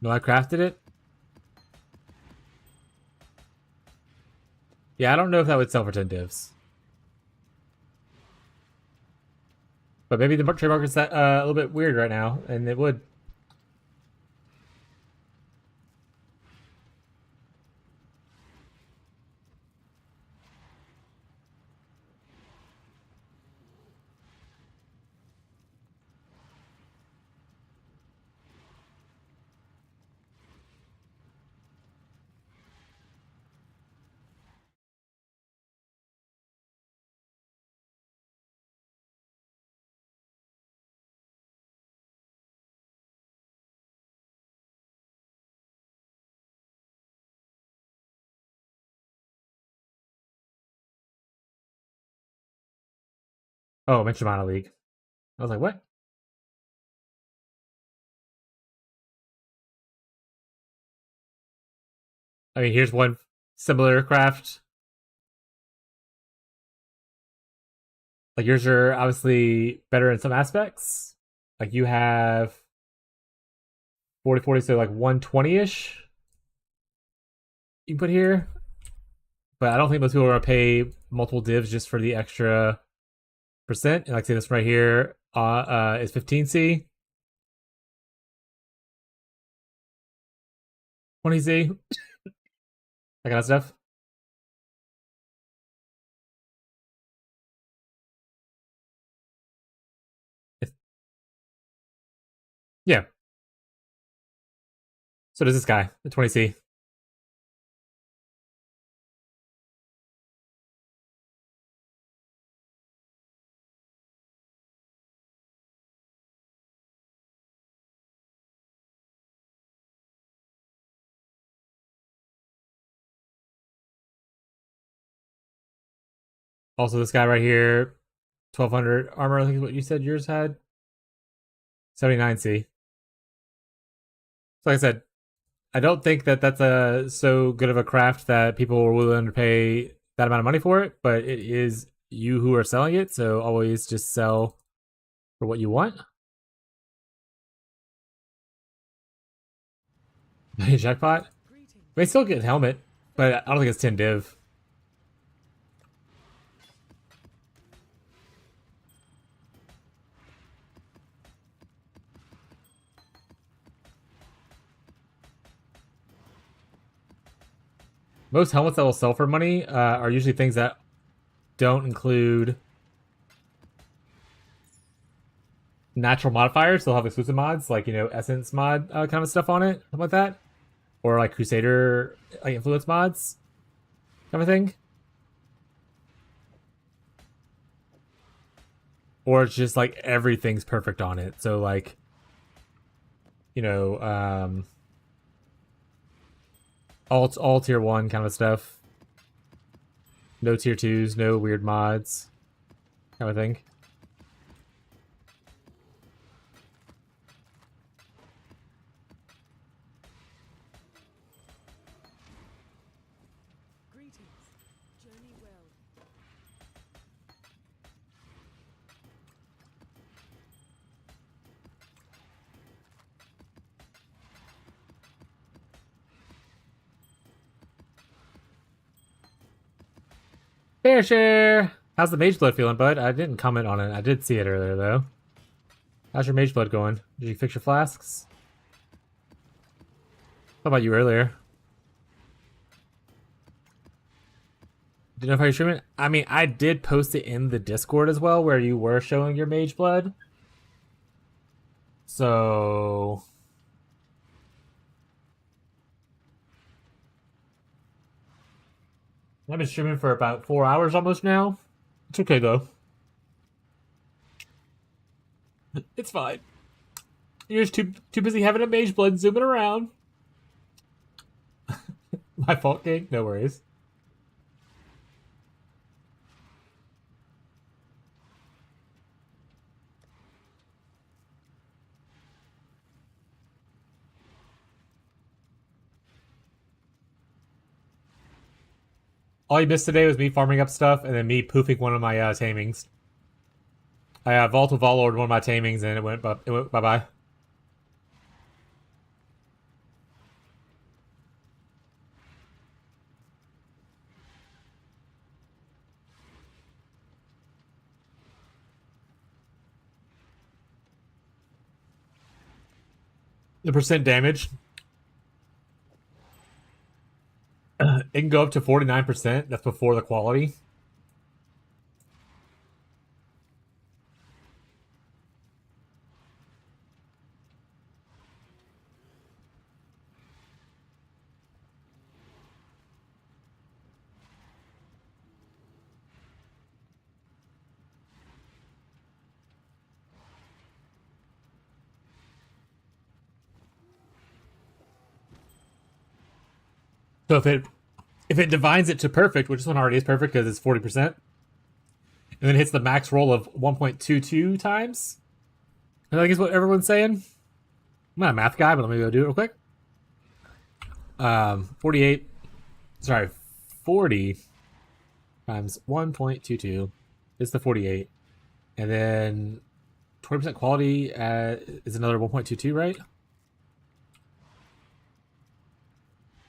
No, I crafted it. Yeah, I don't know if that would sell for 10 divs. But maybe the trade market's that a little bit weird right now, and it would. Oh, mention Mono League. I was like, what? I mean, here's one similar craft. Like yours are obviously better in some aspects. Like you have 40, so like 120-ish you can put here. But I don't think most people are gonna pay multiple divs just for the extra percent. And like say this right here is 15C. 20C. That kind of stuff. Yeah. So does this guy, the 20C. Also, this guy right here, 1200 armor, I think is what you said yours had. 79C. So like I said, I don't think that that's a so good of a craft that people are willing to pay that amount of money for it, but it is you who are selling it, so always just sell for what you want. Jackpot. May still get helmet, but I don't think it's 10 div. Most helmets that will sell for money are usually things that don't include natural modifiers. They'll have exclusive mods, like, you know, Essence mod kind of stuff on it, something like that. Or like Crusader like influence mods kind of thing. Or it's just like everything's perfect on it. So like, you know, all tier 1 kind of stuff. No tier 2s, no weird mods kind of thing.
Greetings. Journey well.
Fair share. How's the mage blood feeling, bud? I didn't comment on it. I did see it earlier though. How's your mage blood going? Did you fix your flasks? How about you earlier? Didn't know if you're streaming. I mean, I did post it in the Discord as well, where you were showing your mage blood. So I've been streaming for about 4 hours almost now. It's okay though. It's fine. You're just too busy having a mage blood zooming around. My fault, King. No worries. All you missed today was me farming up stuff and then me poofing one of my tamings. I Vault of Valord one of my tamings and it went bye-bye. The percent damage. It can go up to 49%. That's before the quality. So if it divines it to perfect, which this one already is perfect because it's 40%, and then hits the max roll of 1.22 times, I think is what everyone's saying. I'm not a math guy, but let me go do it real quick. 40 times 1.22 is the 48, and then 20% quality is another 1.22, right?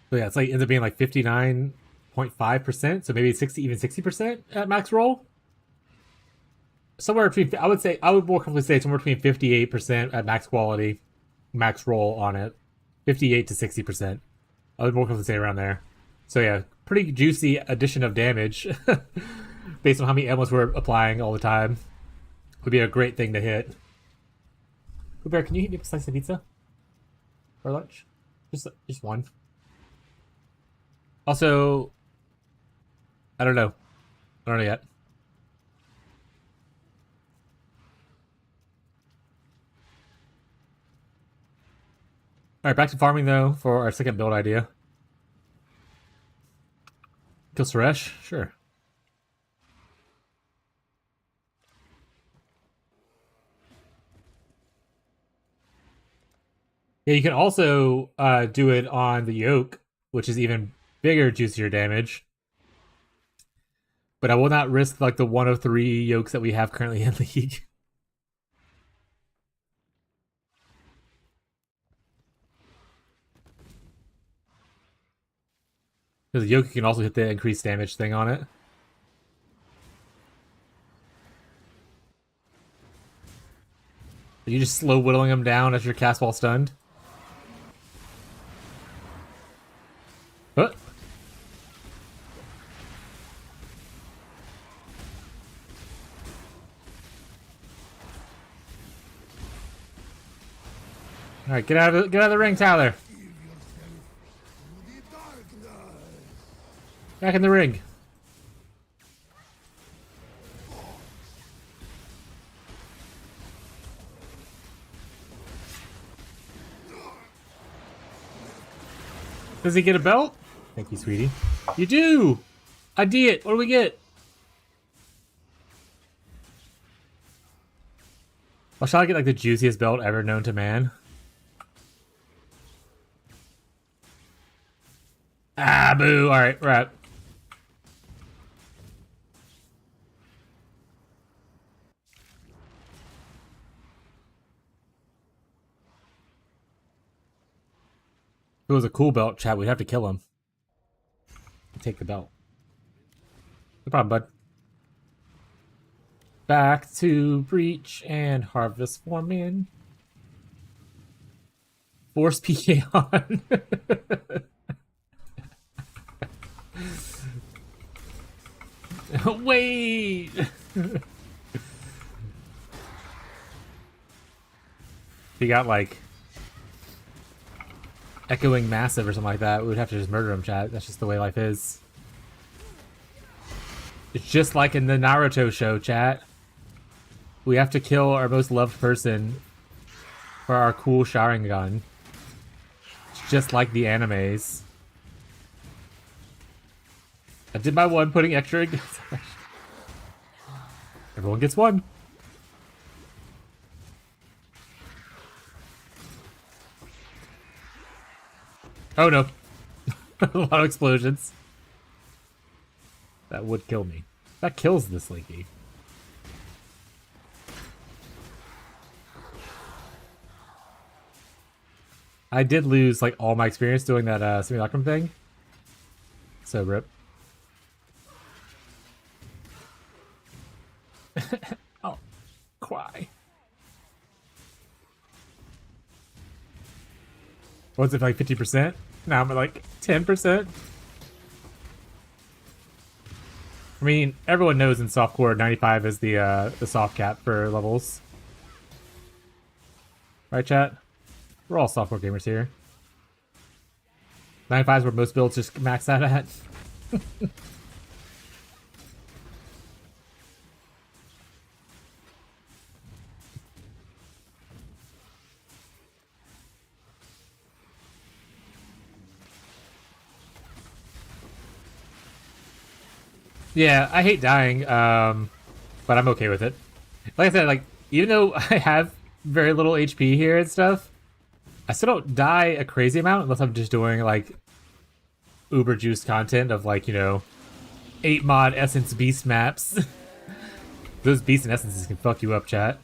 So yeah, it's like ends up being like 59.5%. So maybe 60% at max roll. Somewhere between, I would more comfortably say somewhere between 58% at max quality, max roll on it, 58 to 60%. I would more comfortably say around there. So yeah, pretty juicy addition of damage based on how many ammos we're applying all the time. Would be a great thing to hit. Bear, can you heat me up a slice of pizza for lunch? Just one. Also, I don't know. I don't know yet. Alright, back to farming though for our second build idea. Kill Suresh? Sure. Yeah, you can also do it on the yoke, which is even bigger, juicier damage. But I will not risk like the 1 of 3 yokes that we have currently in League. Because the yoke can also hit the increased damage thing on it. Are you just slow whittling them down as your cast while stunned? Huh? All right, get out of the ring, Tyler. Back in the ring. Does he get a belt? Thank you, sweetie. You do! I did! What do we get? Well, shall I get like the juiciest belt ever known to man? Ah, boo! Alright, we're out. If it was a cool belt, chat, we'd have to kill him. Take the belt. No problem, bud. Back to Breach and Harvest Foreman. Force PK on. Wait! He got like echoing massive or something like that. We would have to just murder him, chat. That's just the way life is. It's just like in the Naruto show, chat. We have to kill our most loved person for our cool Sharingan. It's just like the animes. I did my one, putting extra. Everyone gets one. Oh no. A lot of explosions. That would kill me. That kills the Slinky. I did lose like all my experience doing that simulacrum thing. So rip. Oh, cry. What's it like 50%? Now I'm at like 10%. I mean, everyone knows in softcore 95 is the soft cap for levels. Right, chat? We're all softcore gamers here. 95 is where most builds just max out at. Yeah, I hate dying, but I'm okay with it. Like I said, like, even though I have very little HP here and stuff, I still don't die a crazy amount unless I'm just doing, like, uber juice content of, like, you know, 8 mod essence beast maps. Those beasts and essences can fuck you up, chat.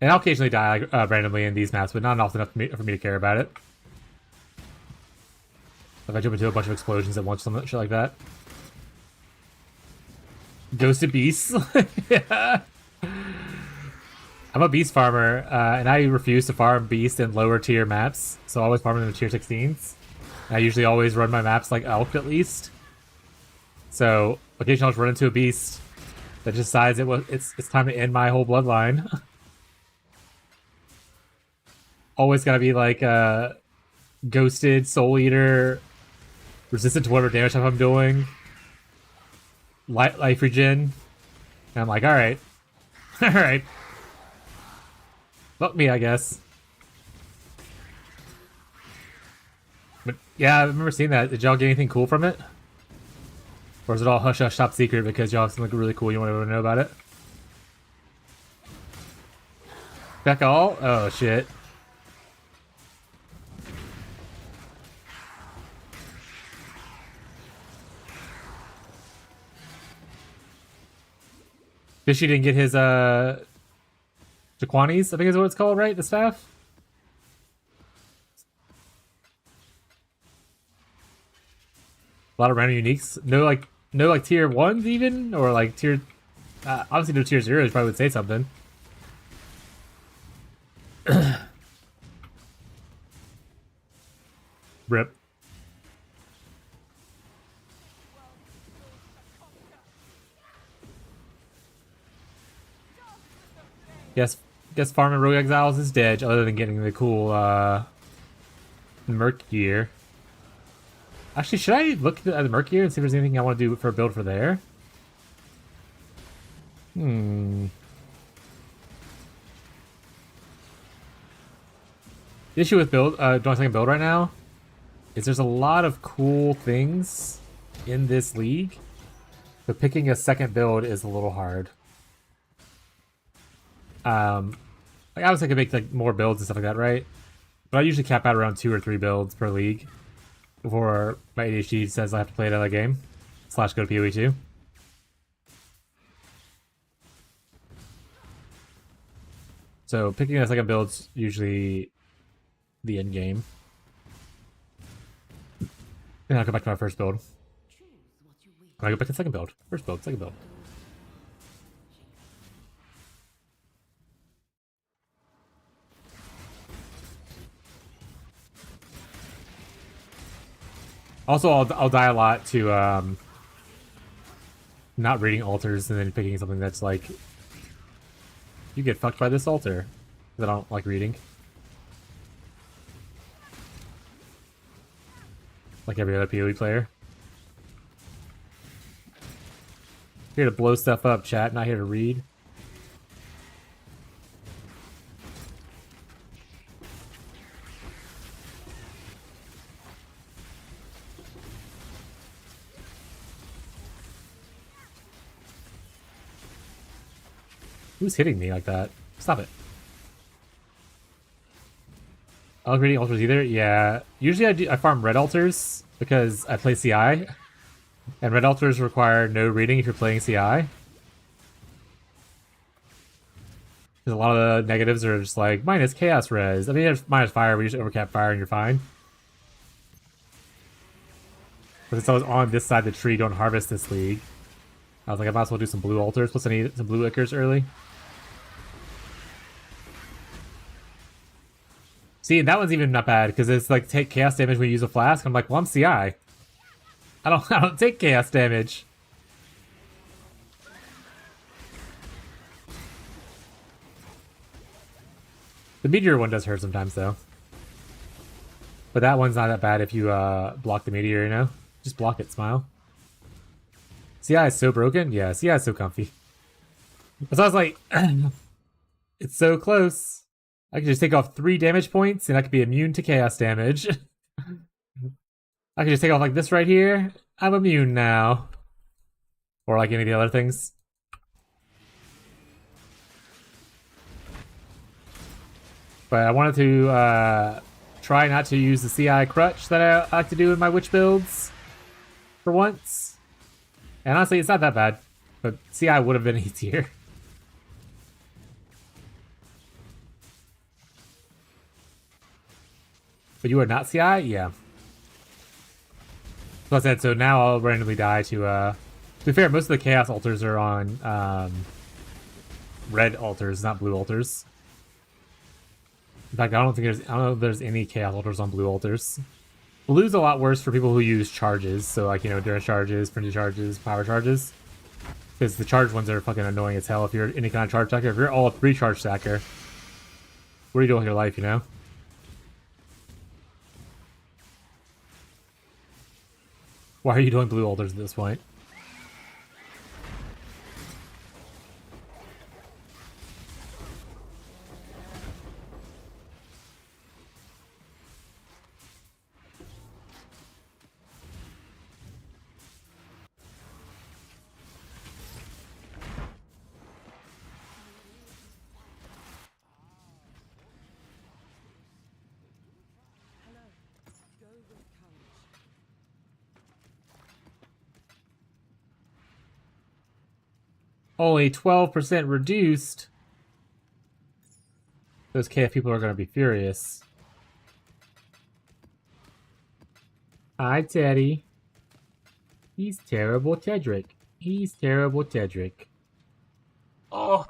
And I'll occasionally die like, randomly in these maps, but not often enough for me to care about it. If I jump into a bunch of explosions at once, some shit like that. Ghosted beasts. Yeah. I'm a beast farmer, and I refuse to farm beast in lower tier maps, so I always farm them in tier 16s. And I usually always run my maps like Elk at least. So occasionally I'll just run into a beast that decides it's time to end my whole bloodline. Always gotta be like ghosted, soul eater, resistant to whatever damage type I'm doing, life regen. And I'm like, alright. Alright. Fuck me, I guess. But yeah, I remember seeing that. Did y'all get anything cool from it? Or is it all hush hush top secret because y'all have something really cool you want everyone to know about it? Back all? Oh shit. Fishy didn't get his Jaquanis, I think is what it's called, right? The staff? A lot of random uniques. No like tier 1s even? Or like tier obviously no tier 0s probably would say something. Rip. Guess farming Rogue Exiles is dead, other than getting the cool Merc gear. Actually, should I look at the Merc gear and see if there's anything I want to do for a build for there? The issue with doing a second build right now is there's a lot of cool things in this league, but picking a second build is a little hard. Like obviously I could make like more builds and stuff like that, right? But I usually cap out around 2 or 3 builds per league before my ADHD says I have to play another game / go to PoE 2. So picking a second build's usually the end game. And I'll go back to my first build. And I go back to second build. First build, second build. Also, I'll die a lot to not reading altars and then picking something that's like, you get fucked by this altar. Because I don't like reading. Like every other PoE player. Here to blow stuff up, chat, not here to read. Who's hitting me like that? Stop it. I don't like reading altars either. Yeah. Usually I farm red altars because I play CI. And red altars require no reading if you're playing CI. Because a lot of the negatives are just like, minus chaos res. I mean, there's minus fire, we just overcap fire and you're fine. But since I was on this side of the tree, don't harvest this league, I was like, I might as well do some blue altars. Plus I need some blue ichors early. See, that one's even not bad, because it's like take chaos damage when you use a flask. I'm like, well, I'm CI. I don't take chaos damage. The meteor one does hurt sometimes, though. But that one's not that bad if you block the meteor, you know? Just block it, smile. CI is so broken? Yeah, CI is so comfy. So I was like, it's so close. I can just take off 3 damage points, and I could be immune to chaos damage. I can just take off like this right here. I'm immune now. Or like any of the other things. But I wanted to try not to use the CI crutch that I like to do in my witch builds for once. And honestly, it's not that bad. But CI would have been easier. But you are not CI? Yeah. So I said, so now I'll randomly die to be fair, most of the chaos altars are on red altars, not blue altars. In fact, I don't know if there's any chaos altars on blue altars. Blue's a lot worse for people who use charges, so like, you know, endurance charges, frenzy charges, power charges. Because the charge ones are fucking annoying as hell if you're any kind of charge stacker. If you're all a 3 charge stacker, what are you doing with your life, you know? Why are you doing blue altars at this point?
Hello. Go with courage.
Only 12% reduced. Those KF people are going to be furious. Hi, Teddy. He's terrible Tedric. He's terrible Tedric. Oh,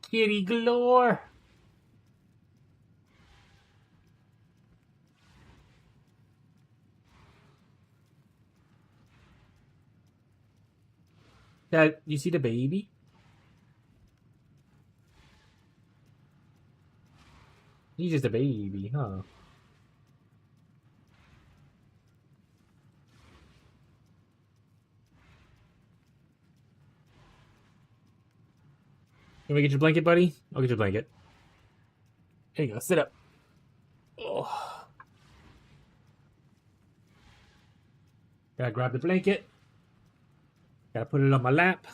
kitty galore. Dad, you see the baby? He's just a baby, huh? Can we get your blanket, buddy? I'll get your blanket. Here you go. Sit up. Oh. Gotta grab the blanket. Gotta put it on my lap.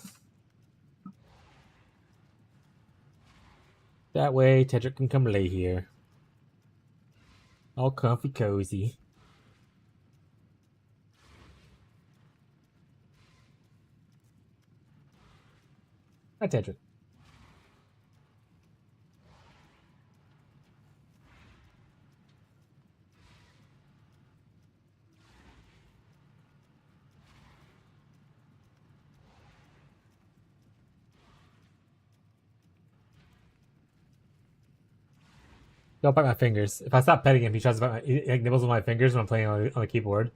That way, Tedrick can come lay here. All comfy cozy. Hi, Tedrick. Don't bite my fingers. If I stop petting him, he tries to bite my. He nibbles on my fingers when I'm playing on the keyboard.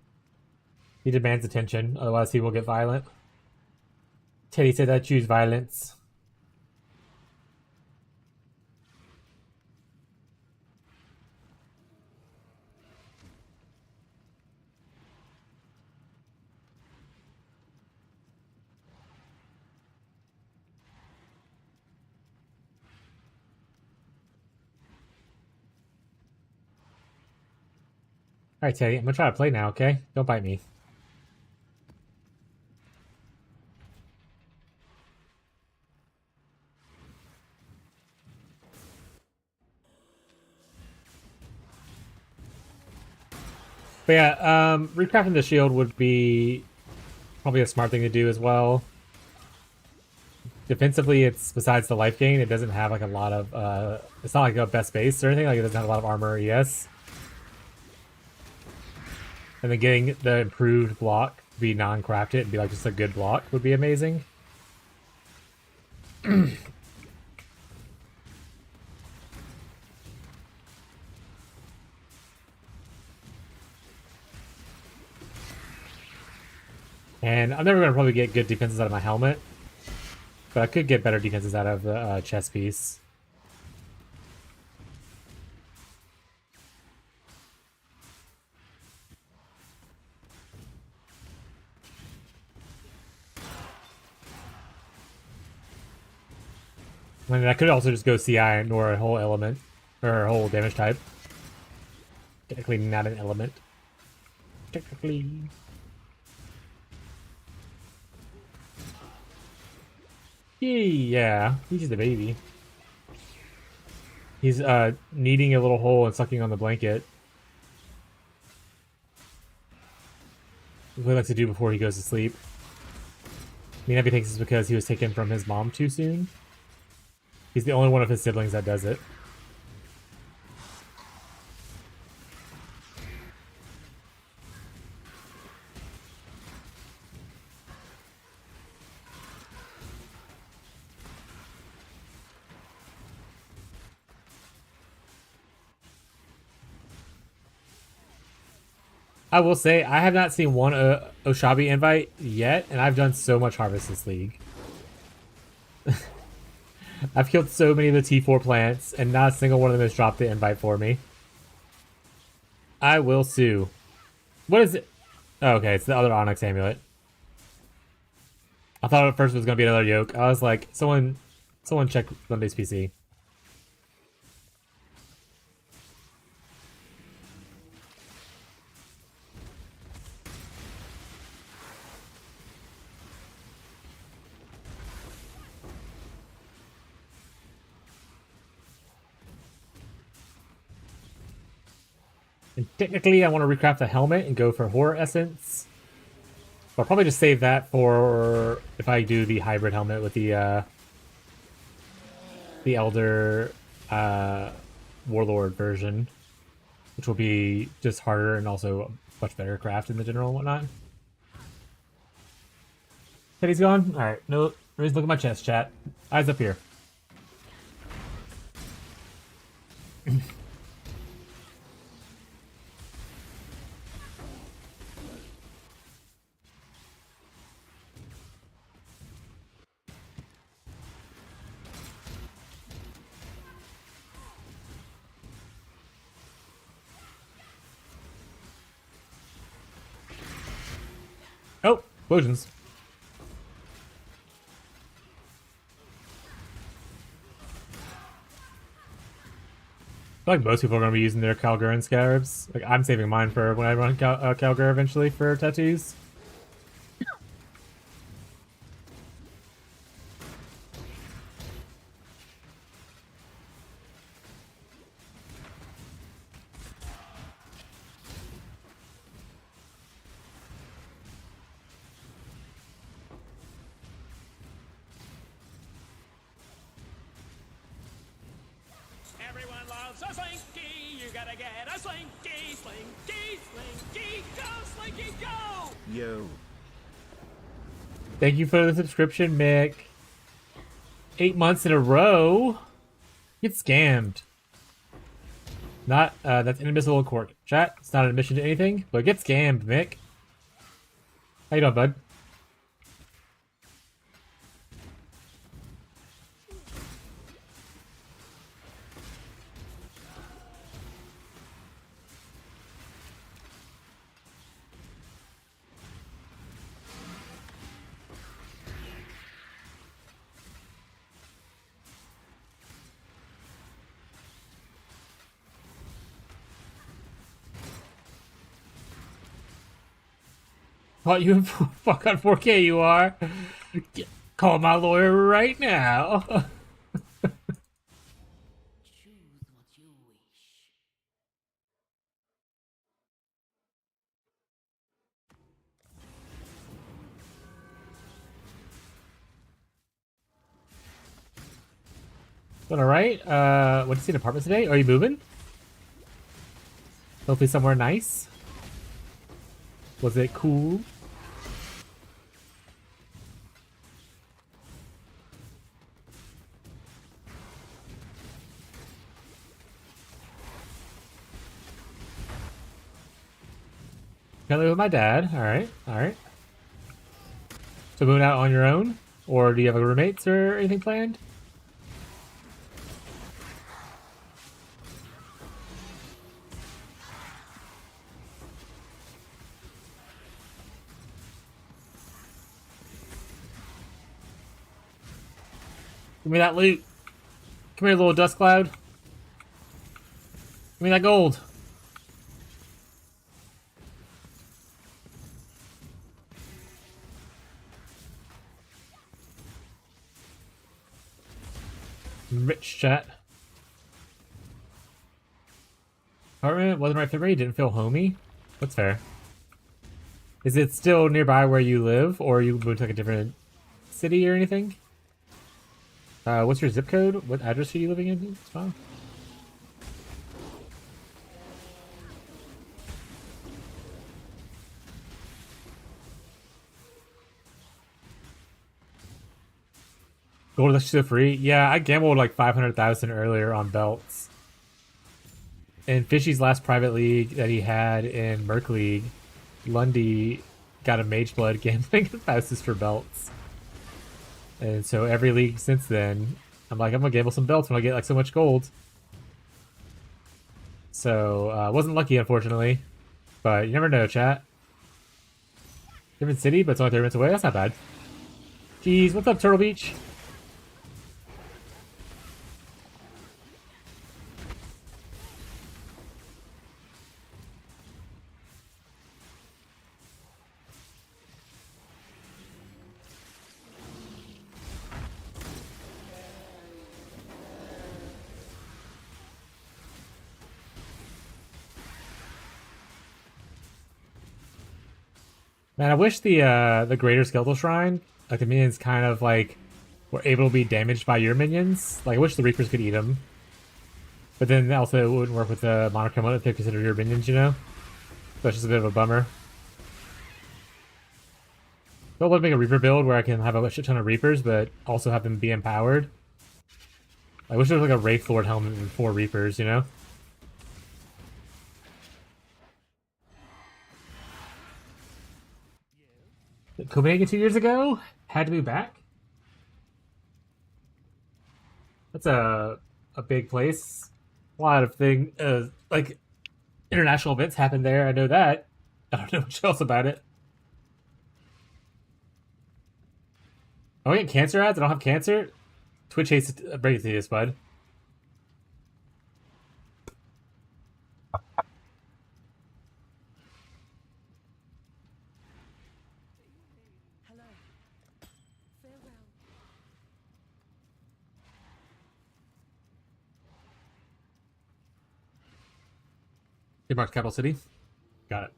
He demands attention, otherwise he will get violent. Teddy said I choose violence. Alright, Teddy, I'm gonna try to play now, okay? Don't bite me. But yeah, recrafting the shield would be probably a smart thing to do as well. Defensively, it's besides the life gain, it doesn't have like a lot of it's not like a best base or anything, like it doesn't have a lot of armor or ES. And then getting the improved block to be non-crafted and be like just a good block would be amazing. And I'm never going to probably get good defenses out of my helmet. But I could get better defenses out of the chest piece. I mean, I could also just go CI and ignore a whole element. Or a whole damage type. Technically not an element. Technically... Yeah, he's just a baby. He's kneading a little hole and sucking on the blanket. What he likes to do before he goes to sleep. I mean, everything is because he was taken from his mom too soon. He's the only one of his siblings that does it. I will say, I have not seen one Oshabi invite yet, and I've done so much Harvest this league. I've killed so many of the T4 plants, and not a single one of them has dropped the invite for me. I will sue. What is it? Oh, okay, it's the other Onyx amulet. I thought at first it was going to be another yoke. I was like, someone check Monday's PC. And technically, I want to recraft the helmet and go for Horror Essence. But I'll probably just save that for if I do the hybrid helmet with the Elder Warlord version, which will be just harder and also much better craft in the general and whatnot. Teddy's gone? Alright, no, let's look at my chest, chat. Eyes up here. Explosions. I feel like most people are going to be using their Calgaren scarabs. Like, I'm saving mine for when I run Calgar eventually for tattoos.
Everyone loves a slinky. You gotta get a slinky, slinky, slinky, go, slinky, go!
Yo.
Thank you for the subscription, Mick. 8 months in a row. Get scammed. Not, that's inadmissible in court. Chat, it's not an admission to anything, but get scammed, Mick. How you doing, bud? Caught you in fuck on 4K, you are. Call my lawyer right now.
Choose what you wish.
Doing alright? Went to see an apartment today? Are you moving? Hopefully somewhere nice. Was it cool? Can I live with my dad? Alright, alright. So moving out on your own? Or do you have a roommates or anything planned? Give me that loot. Come here, little dust cloud. Give me that gold. Rich chat. Apartment wasn't right for me. Didn't feel homey. That's fair. Is it still nearby where you live, or you moved to like a different city or anything? What's your zip code? What address are you living in? It's fine. Gold is still free? Yeah, I gambled like 500,000 earlier on belts. In Fishy's last private league that he had in Merc League, Lundy got a Mage Blood gambling houses for belts. And so every league since then, I'm like, I'm gonna gamble some belts when I get like so much gold. So, wasn't lucky, unfortunately. But you never know, chat. Different city, but it's only 30 minutes away. That's not bad. Jeez, what's up, Turtle Beach? Man, I wish the Greater Skeletal Shrine, like the minions kind of like were able to be damaged by your minions. Like I wish the Reapers could eat them. But then also it wouldn't work with the Monochrome if they're considered your minions, you know? So it's just a bit of a bummer. I'd love to make a Reaper build where I can have a shit ton of Reapers, but also have them be empowered. I wish there was like a Wraith Lord helmet and 4 Reapers, you know? Copenhagen 2 years ago? Had to move back? That's a big place. A lot of things, like international events happen there. I know that. I don't know much else about it. Oh, I get cancer ads? I don't have cancer? Twitch hates to break it to this, bud.
Hello. Farewell.
Denmark's capital city? Got it.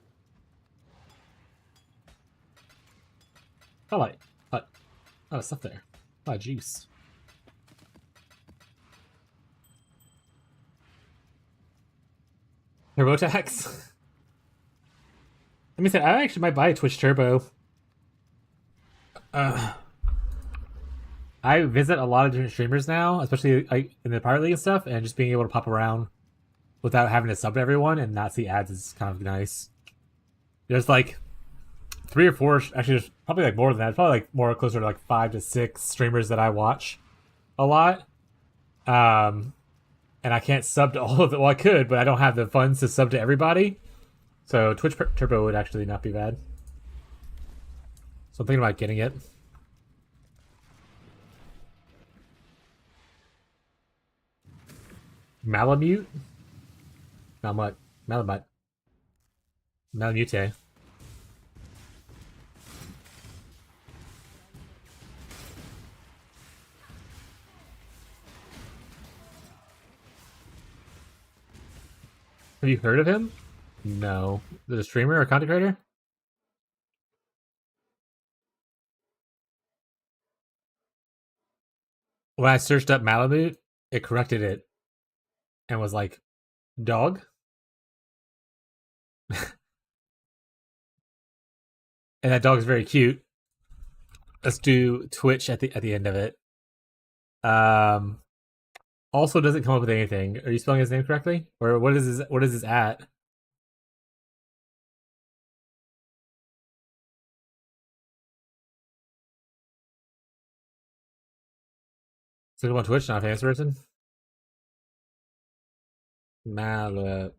Oh, like, a lot of stuff there. A lot of juice. TurboTax? Let me say, I actually might buy a Twitch Turbo. I visit a lot of different streamers now, especially like in the Pirate League and stuff, and just being able to pop around without having to sub to everyone and not see ads is kind of nice. There's like 3 or 4, actually, there's probably like more than that. It's probably like more closer to like 5 to 6 streamers that I watch a lot. And I can't sub to all of them. Well, I could, but I don't have the funds to sub to everybody. So Twitch Turbo would actually not be bad. So I'm thinking about getting it. Malamute? Malamute. Malamute. Malamute. Have you heard of him? No. The streamer or content creator? When I searched up Malamute, it corrected it and was like, dog? And that dog is very cute. Let's do Twitch at the end of it. Also doesn't come up with anything. Are you spelling his name correctly? Or what is his at? So go on Twitch, not a famous person. Malamute.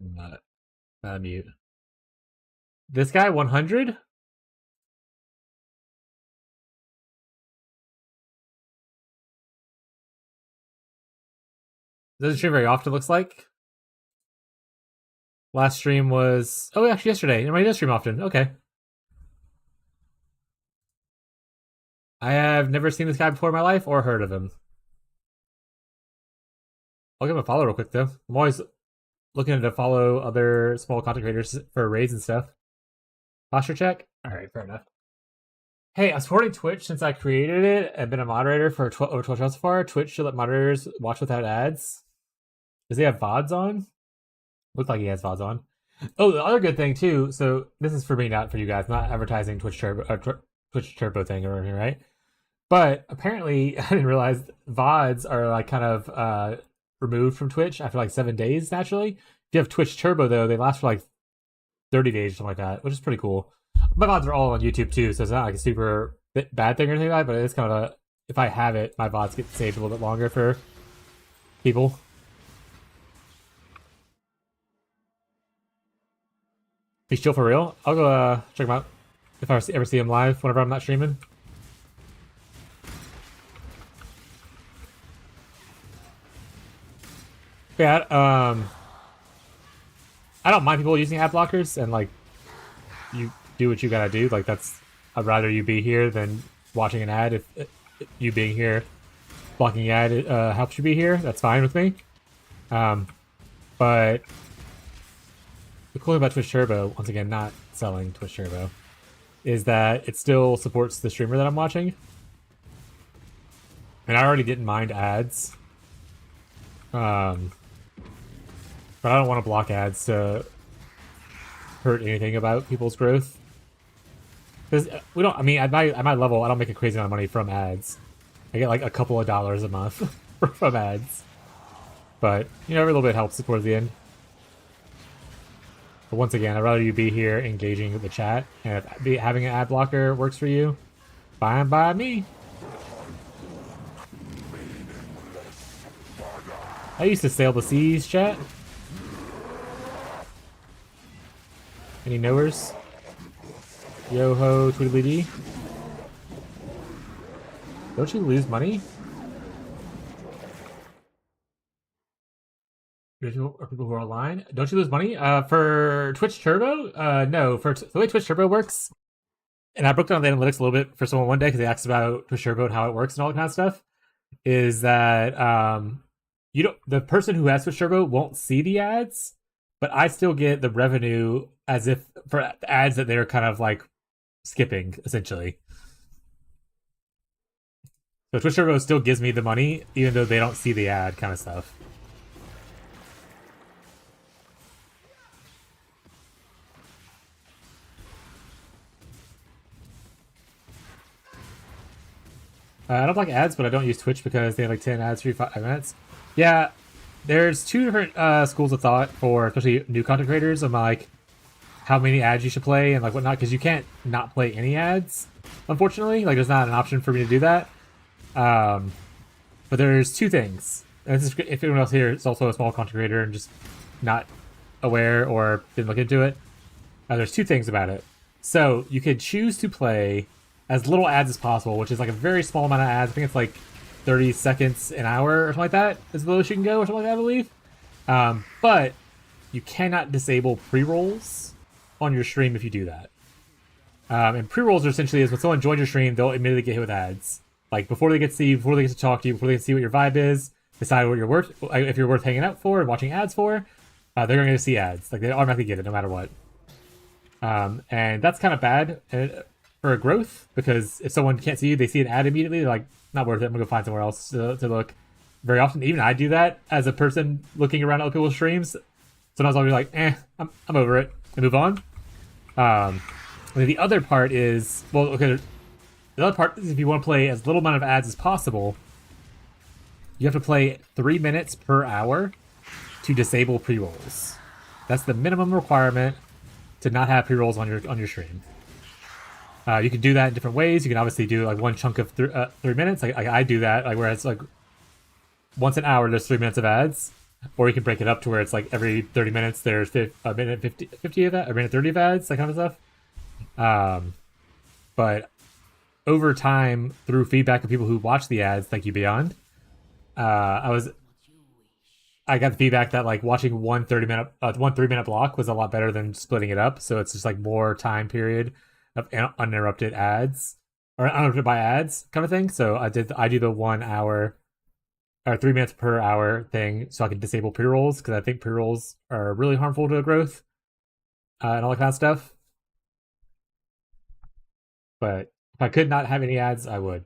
This guy 100? Doesn't stream very often, looks like. Last stream was... Oh, actually yesterday. He does stream often. Okay. I have never seen this guy before in my life or heard of him. I'll give him a follow real quick, though. I'm always looking to follow other small content creators for raids and stuff. Posture check? Alright, fair enough. Hey, I'm supporting Twitch since I created it and been a moderator for over 12 months so far. Twitch should let moderators watch without ads. Does he have VODs on? Looks like he has VODs on. Oh, the other good thing, too, so this is for me, not for you guys, not advertising Twitch Turbo thing or anything, right? But apparently, I didn't realize VODs are like kind of removed from Twitch after like 7 days, naturally. If you have Twitch Turbo, though, they last for like 30 days or something like that, which is pretty cool. My VODs are all on YouTube, too, so it's not like a super bad thing or anything like that, but it's kind of a... If I have it, my VODs get saved a little bit longer for people. He's chill for real? I'll go check him out if I ever see him live whenever I'm not streaming. Yeah, I don't mind people using ad blockers and like you do what you gotta do. Like that's I'd rather you be here than watching an ad. If you being here, blocking the ad helps you be here, that's fine with me. But the cool thing about Twitch Turbo, once again, not selling Twitch Turbo, is that it still supports the streamer that I'm watching. And I already didn't mind ads. But I don't want to block ads to hurt anything about people's growth. Because we don't, I mean, at my level, I don't make a crazy amount of money from ads. I get like a couple of dollars a month from ads. But, you know, every little bit helps towards the end. But once again, I'd rather you be here engaging with the chat. And if having an ad blocker works for you, fine by me. I used to sail the seas, chat. Any knowers? Yo ho, Tweedledee. Don't you lose money? Or people who are online, don't you lose money? For Twitch Turbo, no. For the way Twitch Turbo works, and I broke down the analytics a little bit for someone one day because they asked about Twitch Turbo and how it works and all that kind of stuff. Is that you don't the person who has Twitch Turbo won't see the ads, but I still get the revenue as if for ads that they're kind of like skipping essentially. So Twitch Turbo still gives me the money even though they don't see the ad kind of stuff. I don't like ads, but I don't use Twitch because they have like 10 ads for 5 minutes. Yeah, there's two different schools of thought for especially new content creators on like how many ads you should play and like whatnot, because you can't not play any ads, unfortunately. Like there's not an option for me to do that. But there's two things. And this is, if anyone else here is also a small content creator and just not aware or didn't look into it, there's two things about it. So you could choose to play as little ads as possible, which is like a very small amount of ads. I think it's like 30 seconds an hour or something like that is the lowest you can go or something like that, I believe. But you cannot disable pre-rolls on your stream if you do that. And pre-rolls are essentially is when someone joins your stream, they'll immediately get hit with ads. Like before they get to see you, before they get to talk to you, before they get to see what your vibe is, decide what you're worth, if you're worth hanging out for and watching ads for, they're going to see ads. Like they automatically get it no matter what. And that's kind of bad for growth, because if someone can't see you, they see an ad immediately, they're like, not worth it, I'm gonna go find somewhere else to look. Very often, even I do that as a person looking around at other people's streams. Sometimes I'll be like, I'm over it, and move on. And then the other part is, well, okay, the other part is if you want to play as little amount of ads as possible, you have to play 3 minutes per hour to disable pre-rolls. That's the minimum requirement to not have pre-rolls on your stream. You can do that in different ways. You can obviously do like one chunk of 3 minutes. Like I do that, like where it's like once an hour there's 3 minutes of ads, or you can break it up to where it's like every 30 minutes there's a minute 50 of that, a minute 30 of ads, that kind of stuff. But over time, through feedback of people who watch the ads, thank you Beyond, I got the feedback that like watching one 3-minute block was a lot better than splitting it up. So it's just like more time period of uninterrupted ads or uninterrupted by ads kind of thing. So I do the 1 hour or 3 minutes per hour thing so I can disable pre-rolls, because I think pre-rolls are really harmful to growth and all that kind of stuff. But if I could not have any ads, I would.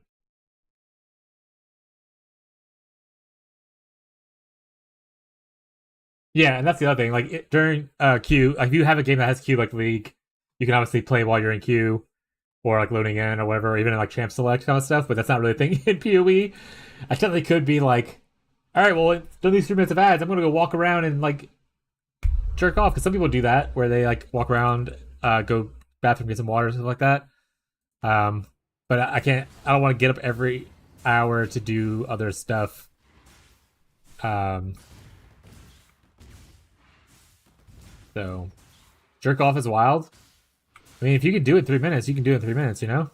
Yeah, and that's the other thing. Like during queue, like if you have a game that has queue like League, you can obviously play while you're in queue, or like loading in or whatever, or even in like champ select kind of stuff. But that's not really a thing in PoE. I technically could be like, all right, well, done these 3 minutes of ads, I'm gonna go walk around and like jerk off, because some people do that where they like walk around, go bathroom, get some water, or something like that. But I can't. I don't want to get up every hour to do other stuff. So, jerk off is wild. I mean, if you can do it in 3 minutes, you can do it in 3 minutes. You know,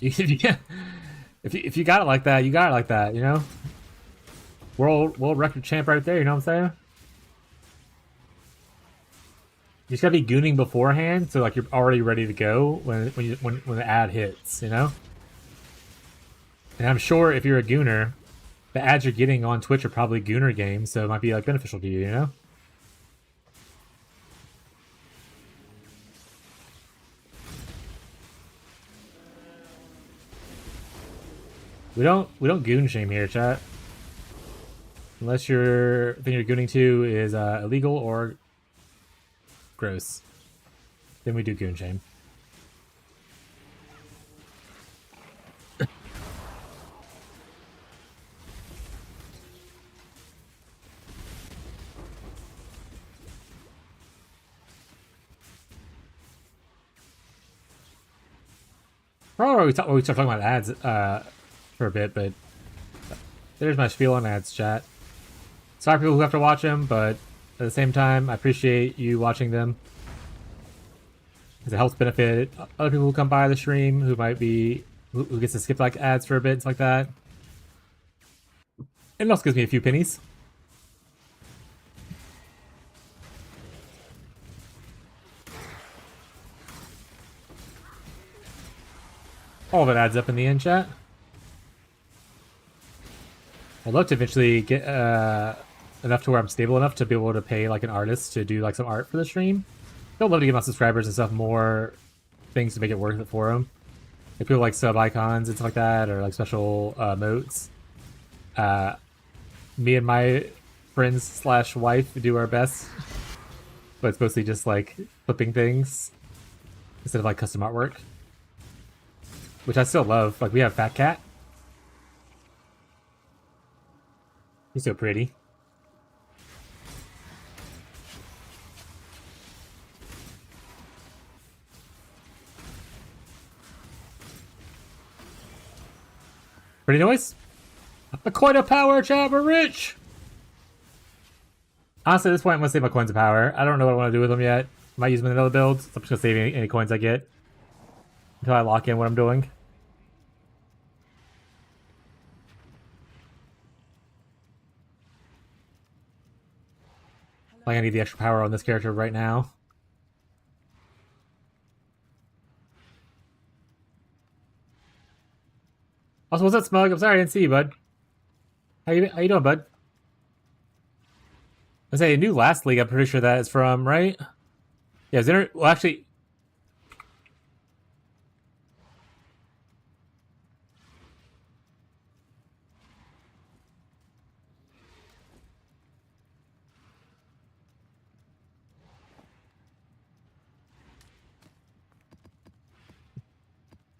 if you got it like that, you got it like that. You know, world record champ right there. You know what I'm saying? You just gotta be gooning beforehand, so like you're already ready to go when the ad hits. You know. And I'm sure if you're a gooner, the ads you're getting on Twitch are probably gooner games, so it might be like beneficial to you. You know. We don't goon shame here, chat. Unless the thing you're gooning to is illegal or gross. Then we do goon shame. Probably we start talking about ads for a bit, but there's my spiel on ads, chat. Sorry for people who have to watch them, but at the same time, I appreciate you watching them, because it helps benefit other people who come by the stream who might be who gets to skip like ads for a bit, stuff like that. And it also gives me a few pennies. All of it adds up in the end, chat. I'd love to eventually get enough to where I'm stable enough to be able to pay like an artist to do like some art for the stream. I'd love to give my subscribers and stuff more things to make it worth it for them. Like people like sub icons and stuff like that, or like special motes. Me and my friends slash wife do our best, but it's mostly just like flipping things instead of like custom artwork, which I still love. Like we have Fat Cat. He's so pretty. Pretty noise? Quite a power, chat, we're rich! Honestly, at this point, I'm gonna save my coins of power. I don't know what I want to do with them yet. Might use them in another build, so I'm just gonna save any coins I get until I lock in what I'm doing. Like, I need the extra power on this character right now. Also, what's up, Smug? I'm sorry I didn't see you, bud. How you doing, bud? I say a new last league. I'm pretty sure that is from, right? Yeah, well, actually,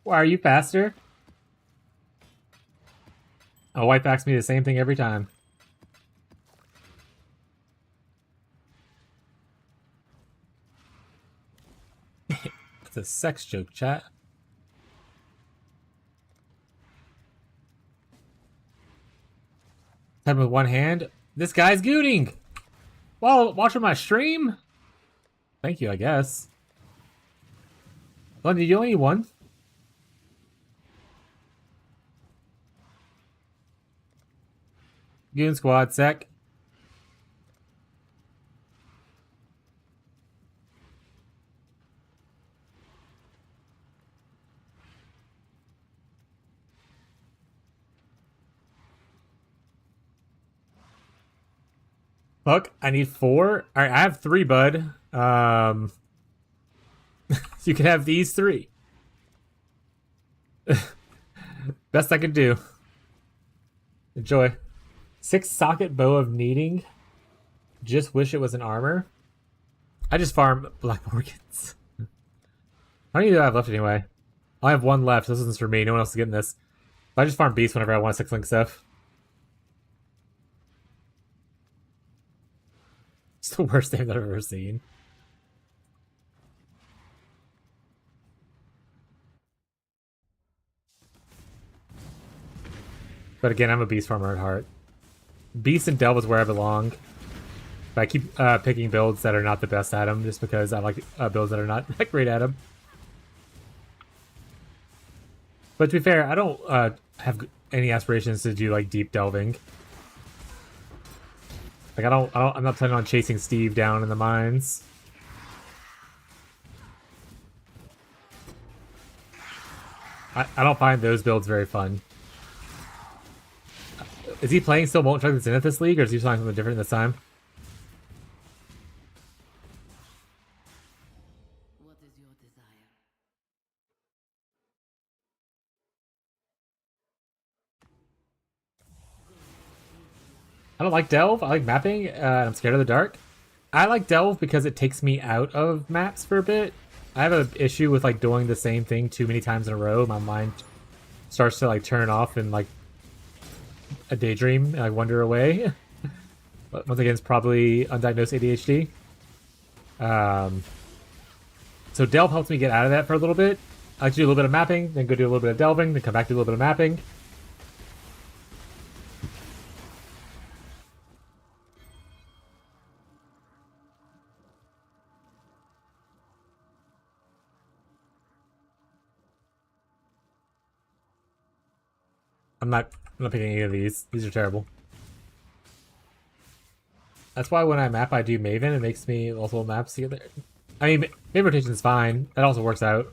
why are you faster? Oh, white backs me the same thing every time. It's a sex joke, chat. Type with one hand. This guy's gooning! While watching my stream? Thank you, I guess. Well, you only need one. Goon squad, sec. Fuck, I need 4. Alright, I have 3, bud. You can have these 3. Best I can do. Enjoy. 6 socket bow of needing. Just wish it was an armor. I just farm black orchids. How many do I have left anyway? I have 1 left. This isn't for me. No one else is getting this. I just farm beasts whenever I want 6 link stuff. It's the worst thing that I've ever seen. But again, I'm a beast farmer at heart. Beast and Delve is where I belong. But I keep picking builds that are not the best at them, just because I like builds that are not that great at them. But to be fair, I don't have any aspirations to do like deep delving. Like I'm not planning on chasing Steve down in the mines. I don't find those builds very fun. Is he playing still Molten Dragons in this league, or is he playing something different this time?
What is your desire?
I don't like Delve. I like mapping. I'm scared of the dark. I like Delve because it takes me out of maps for a bit. I have an issue with like doing the same thing too many times in a row. My mind starts to like turn off and like a daydream and I wander away. But once again, it's probably undiagnosed ADHD. So Delve helps me get out of that for a little bit. I like to do a little bit of mapping, then go do a little bit of delving, then come back to a little bit of mapping. I'm not picking any of these. These are terrible. That's why when I map, I do Maven. It makes me multiple maps together. I mean, Maven rotation is fine. That also works out.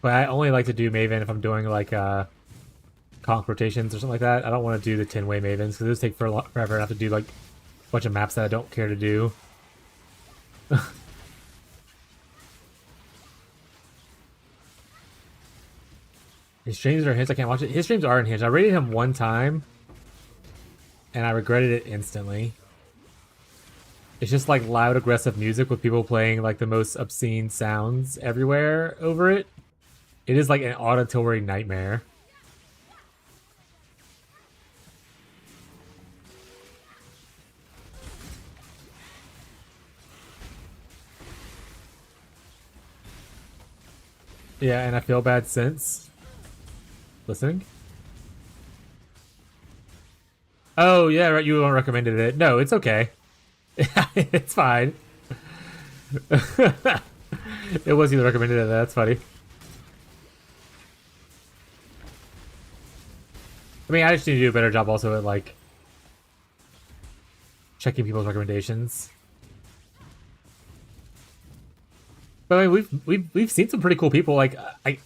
But I only like to do Maven if I'm doing like conch rotations or something like that. I don't want to do the 10-way Mavens because those take forever. I have to do like a bunch of maps that I don't care to do. His streams are hinged. I can't watch it. His streams are unhinged. I rated him one time, and I regretted it instantly. It's just like loud, aggressive music with people playing like the most obscene sounds everywhere over it. It is like an auditory nightmare. Yeah, and I feel bad since listening. Oh yeah, right. You recommended it. No, it's okay. It's fine. It was you that recommended it. That's funny. I mean, I just need to do a better job also at like checking people's recommendations. But I mean, we've seen some pretty cool people. Like the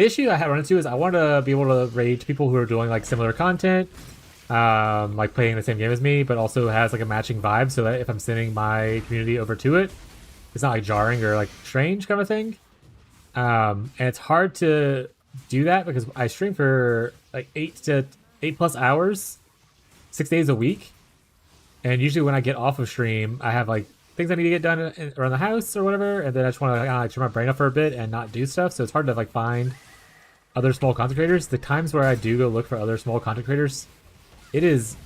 issue I have run into is I want to be able to rate people who are doing like similar content, like playing the same game as me, but also has like a matching vibe, so that if I'm sending my community over to it, it's not like jarring or like strange kind of thing. And it's hard to do that because I stream for like 8+ hours, 6 days a week, and usually when I get off of stream, I have like things I need to get done around the house or whatever, and then I just want to like, turn my brain off for a bit and not do stuff. So it's hard to like find other small content creators. The times where I do go look for other small content creators, it is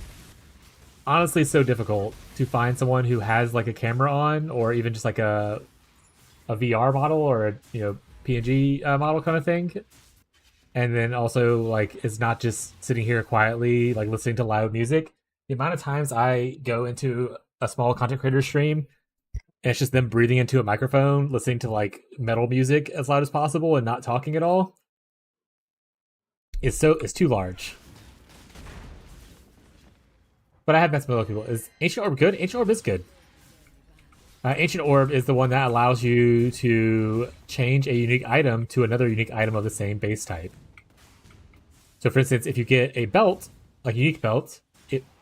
honestly so difficult to find someone who has like a camera on, or even just like a VR model or a PNG model kind of thing, and then also like is not just sitting here quietly like listening to loud music. The amount of times I go into a small content creator stream and it's just them breathing into a microphone, listening to like metal music as loud as possible and not talking at all, it's too large. But I have met some other people. Is Ancient Orb good? Ancient Orb is good. Ancient Orb is the one that allows you to change a unique item to another unique item of the same base type. So for instance, if you get a belt, like a unique belt,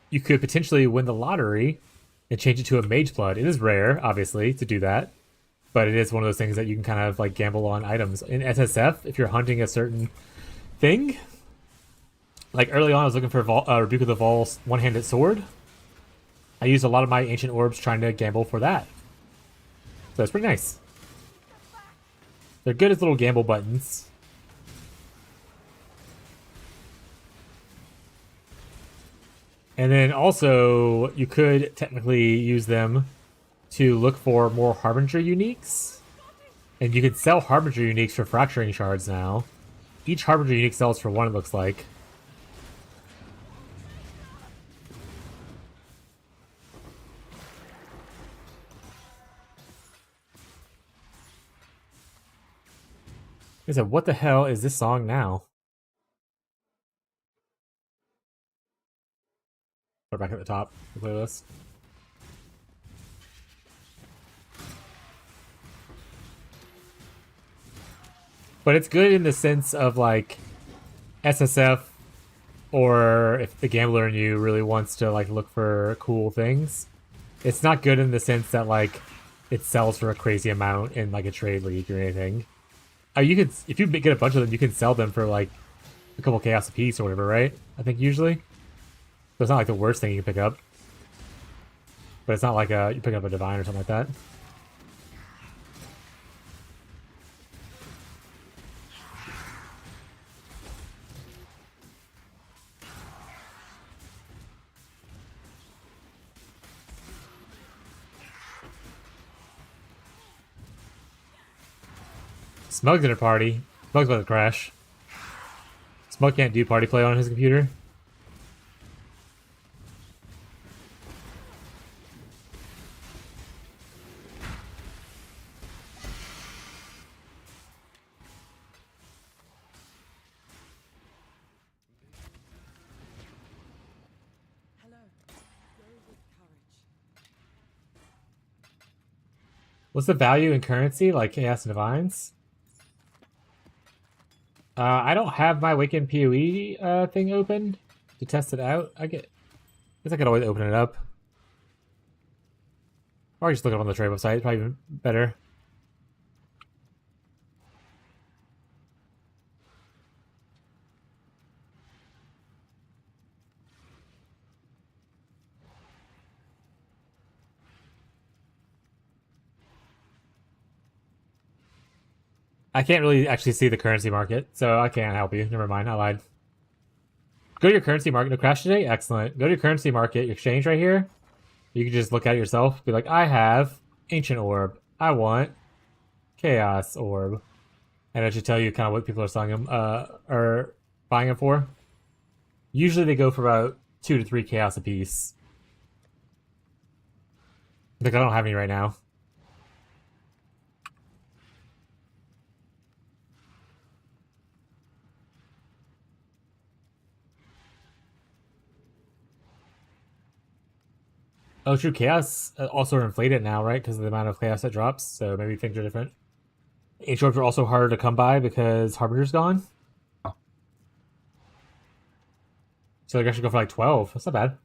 you could potentially win the lottery and change it to a Mage Blood. It is rare, obviously, to do that, but it is one of those things that you can kind of like gamble on items. In SSF, if you're hunting a certain thing, like early on I was looking for Rebuke of the Vol's one-handed sword. I used a lot of my Ancient Orbs trying to gamble for that. So it's pretty nice. They're good as little gamble buttons. And then also, you could technically use them to look for more Harbinger uniques. And you can sell Harbinger uniques for fracturing shards now. Each Harbinger unique sells for one, it looks like. I said, what the hell is this song now? We're back at the top of the playlist. But it's good in the sense of like SSF, or if the gambler in you really wants to like look for cool things. It's not good in the sense that like it sells for a crazy amount in like a trade league or anything. You could, if you get a bunch of them, you can sell them for like a couple chaos a piece or whatever, right? I think usually. So it's not like the worst thing you can pick up. But it's not like you pick up a divine or something like that. Smug's in a party. Smug's about to crash. Smug can't do party play on his computer. What's the value in currency, like Chaos and Divines? I don't have my Awakened PoE thing open to test it out. I guess I could always open it up. Or just look it up on the trade website. Probably even better. I can't really actually see the currency market, so I can't help you. Never mind, I lied. Go to your currency market. No crash today? Excellent. Go to your currency market, your exchange right here. You can just look at it yourself. Be like, I have Ancient Orb. I want Chaos Orb. And it should tell you kind of what people are selling them, or buying them for. Usually they go for about 2 to 3 Chaos a piece. Like, I don't have any right now. Oh, true. Chaos also are inflated now, right? Because of the amount of chaos that drops. So maybe things are different. Ancient orbs are also harder to come by because Harbinger's gone.
Oh.
So I should go for like 12. That's not bad.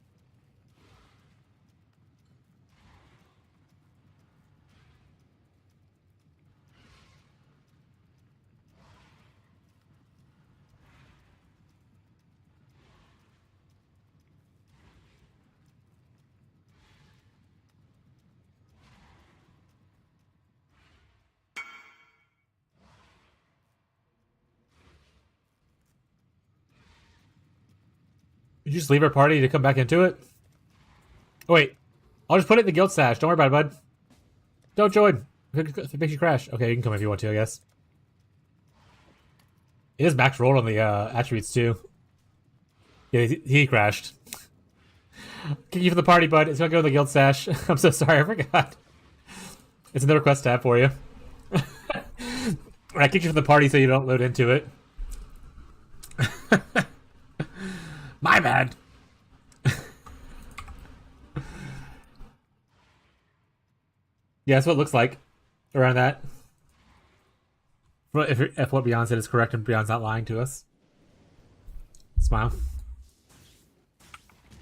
Did you just leave our party to come back into it? Oh, wait. I'll just put it in the guild stash. Don't worry about it, bud. Don't join. If it makes you crash. Okay, you can come if you want to, I guess. It is max rolled on the attributes, too. Yeah, he crashed. Kick you from the party, bud. It's gonna go in the guild stash. I'm so sorry, I forgot. It's in the request tab for you. I kicked you from the party so you don't load into it. My bad. Yeah, that's what it looks like around that. If what Beyond said is correct and Beyond's not lying to us. Smile.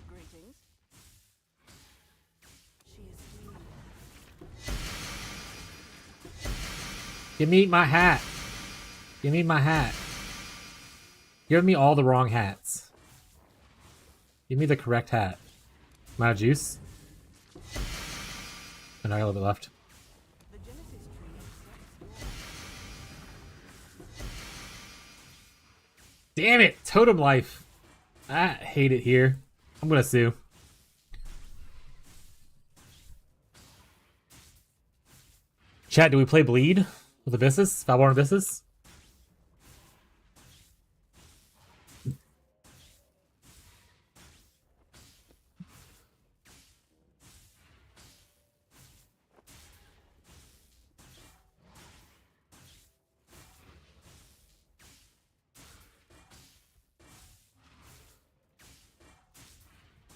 Greetings. She is healing.
Give me my hat. Give me my hat. Give me all the wrong hats. Give me the correct hat. Am I out of juice? And I got a little bit left.
The Genesis tree accepts your
Damn it! Totem life. I hate it here. I'm gonna sue. Chat, do we play Bleed with Abyssus? Valborn Abyssus?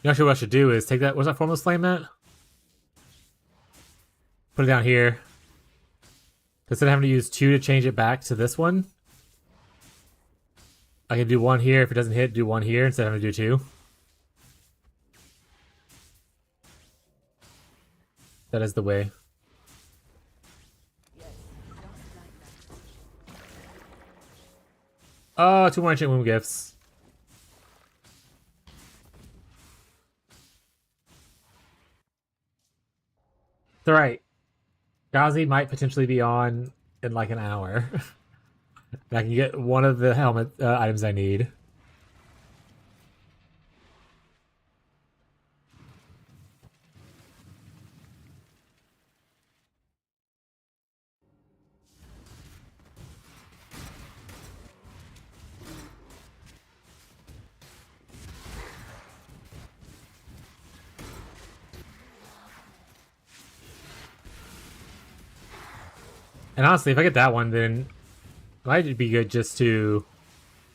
Actually, what I should do is take that. What's that formless flame at? Put it down here. Instead of having to use 2 to change it back to this one, I can do 1 here. If it doesn't hit, do 1 here instead of having to do 2. That is the way. Oh, 2 more ancient womb gifts. It's alright. Ghazi might potentially be on in like an hour. I can get one of the helmet items I need. And honestly, if I get that one, then it might be good just to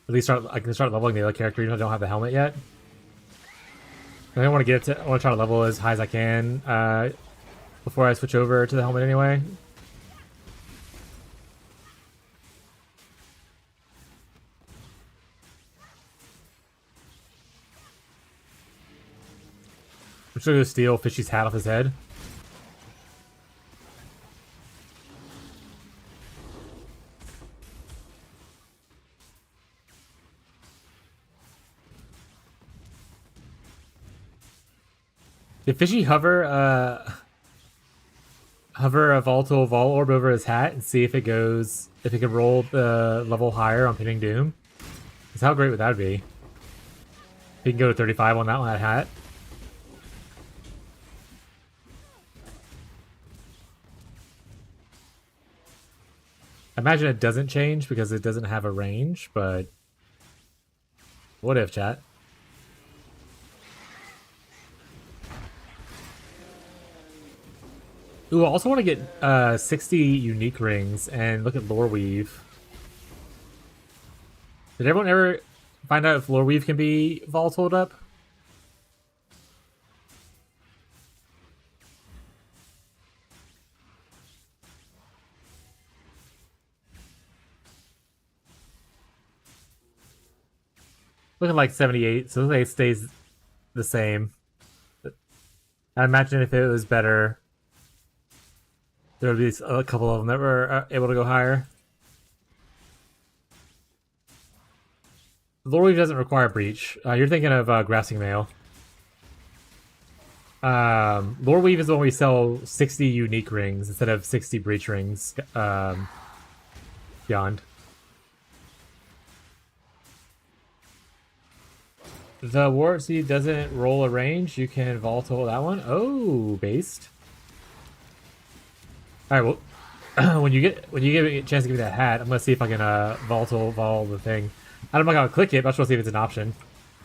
at least start. I can start leveling the other character even though I don't have the helmet yet. I want to get it to. I want to try to level as high as I can before I switch over to the helmet anyway. just gonna steal Fishy's hat off his head. Did Fishy hover a volatile vol orb over his hat and see if it goes, if it can roll the level higher on pinning Doom? Because how great would that be? He can go to 35 on that hat. I imagine it doesn't change because it doesn't have a range, but what if, chat? Ooh, I also want to get 60 unique rings and look at Lore Weave. Did everyone ever find out if Lore Weave can be volatile'd up? Looking like 78, so it stays the same. I imagine if it was better, there would be a couple of them that were able to go higher. Lore Weave doesn't require Breach. You're thinking of Grasping Mail. Lore Weave is when we sell 60 unique rings instead of 60 Breach rings. Beyond. The Warp Seed doesn't roll a range. You can volatile that one. Oh, based. All right. Well, when you get a chance to give me that hat, I'm gonna see if I can volatile vol the thing. I'm not gonna click it, but I just want to see if it's an option.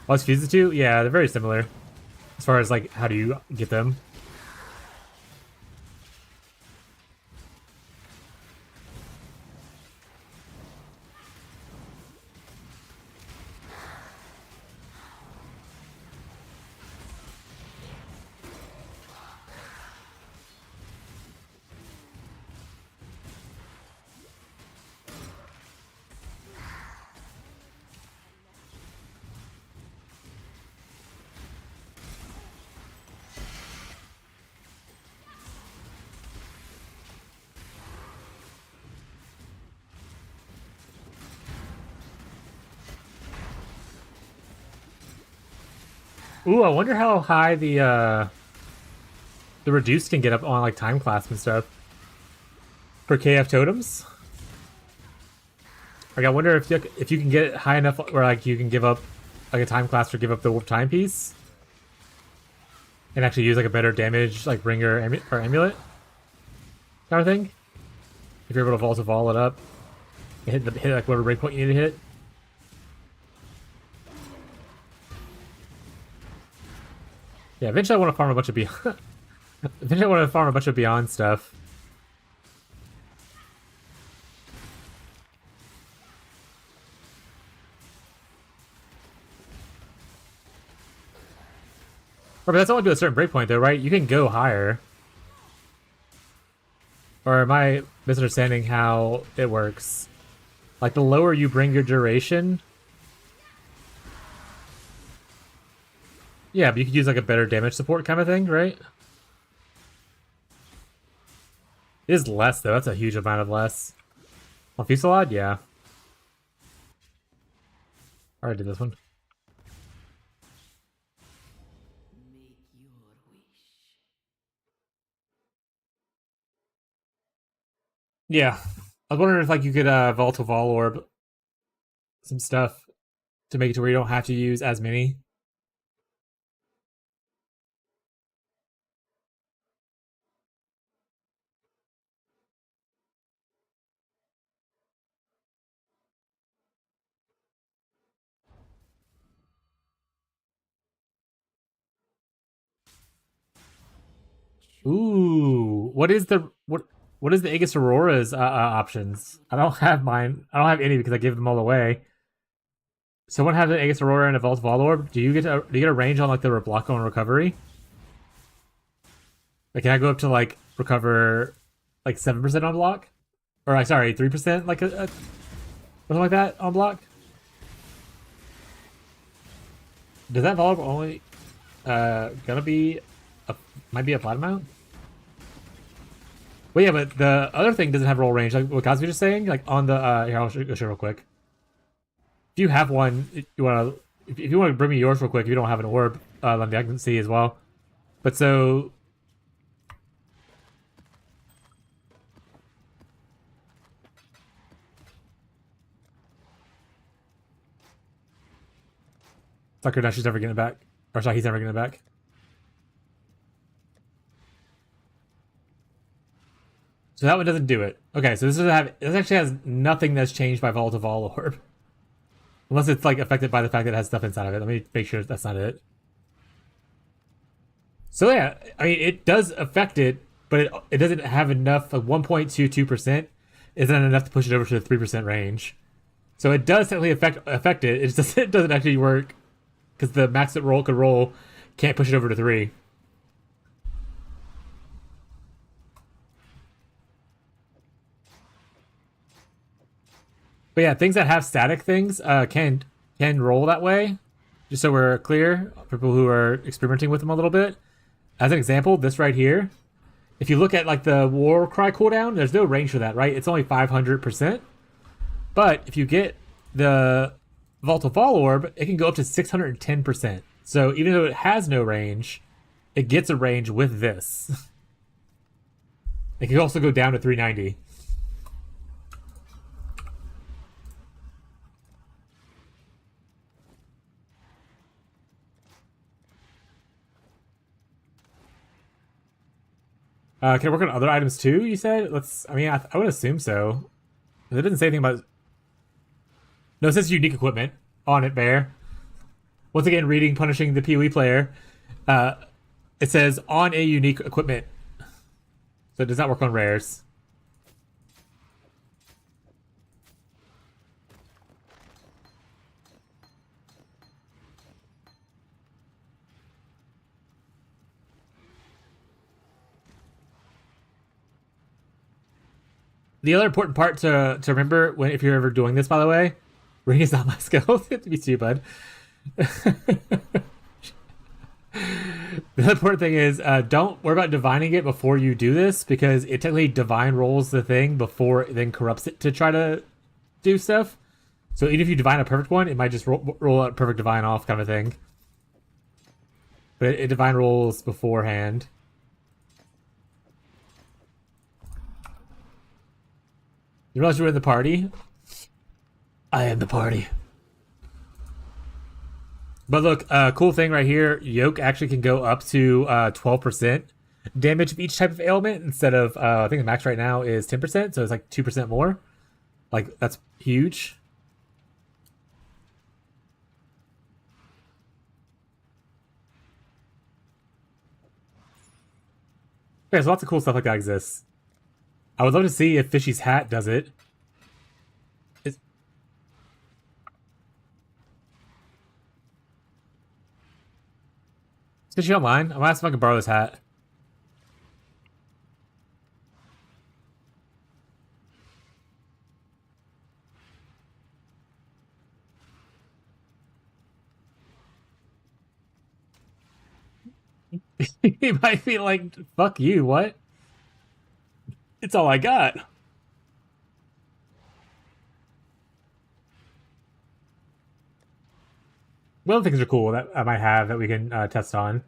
Oh, it's fuse the two. Yeah, they're very similar as far as like how do you get them. Ooh, I wonder how high the reduced can get up on like time clasp and stuff for KF totems. Like, I wonder if you can get it high enough where like you can give up like a time clasp or give up the warp timepiece and actually use like a better damage like bringer or amulet kind of thing. If you're able to vol it up, hit like whatever breakpoint you need to hit. Yeah, eventually I want to farm a bunch of beyond. Eventually I want to farm a bunch of beyond stuff. But that's only to a certain breakpoint, though, right? You can go higher. Or am I misunderstanding how it works? Like the lower you bring your duration. Yeah, but you could use like a better damage support kind of thing, right? It is less though, that's a huge amount of less. On Fusillade, yeah. I already did this one.
Make your wish.
Yeah. I was wondering if like you could volatile vol orb some stuff to make it to where you don't have to use as many. Ooh, what is the Aegis Aurora's options? I don't have mine. I don't have any because I gave them all away. Someone have the Aegis Aurora and a Vault Vol Orb. Do you get a range on like the block on recovery? Like, can I go up to like recover like 7% on block, or like sorry 3% like a something like that on block? Does that Vol Orb only gonna be might be a flat amount. Well, yeah, but the other thing doesn't have roll range, like what Cosby just saying. Like on the here, I'll show you real quick. If you have one, you want to. If you want to bring me yours real quick, if you don't have an orb, let me. I can see as well. But so. Sucker, now she's never getting it back. Or sorry, he's never getting it back. So that one doesn't do it. Okay, so this actually has nothing that's changed by Volatile Vol Orb. Unless it's like affected by the fact that it has stuff inside of it. Let me make sure that's not it. So yeah, I mean it does affect it, but it doesn't have enough. Like 1.22% isn't enough to push it over to the 3% range. So it does technically affect it. It just it doesn't actually work because the max that roll could roll can't push it over to 3. But yeah, things that have static things can roll that way. Just so we're clear, for people who are experimenting with them a little bit. As an example, this right here. If you look at like the War Cry cooldown, there's no range for that, right? It's only 500%. But if you get the Volatile Vol Orb, it can go up to 610%. So even though it has no range, it gets a range with this. It can also go down to 390. Can it work on other items too, you said? I mean, I would assume so. It didn't say anything about... No, it says unique equipment on it, Bear. Once again, reading, punishing the PoE player. It says on a unique equipment. So it does not work on rares. The other important part to remember if you're ever doing this, by the way, ring is not my skill. It to be too, bud. The other important thing is don't worry about divining it before you do this, because it technically divine rolls the thing before it then corrupts it to try to do stuff. So even if you divine a perfect one, it might just roll a perfect divine off kind of a thing. But it divine rolls beforehand. You realize you were in the party? I am the party. But look, cool thing right here, Yoke actually can go up to 12% damage of each type of ailment instead of, I think the max right now is 10%, so it's like 2% more. Like, that's huge. Okay, so lots of cool stuff like that exists. I would love to see if Fishy's hat does it. Is Fishy online? I'm gonna ask if I can borrow this hat. He might be like, fuck you, what? It's all I got. What other things are cool that I might have that we can test on?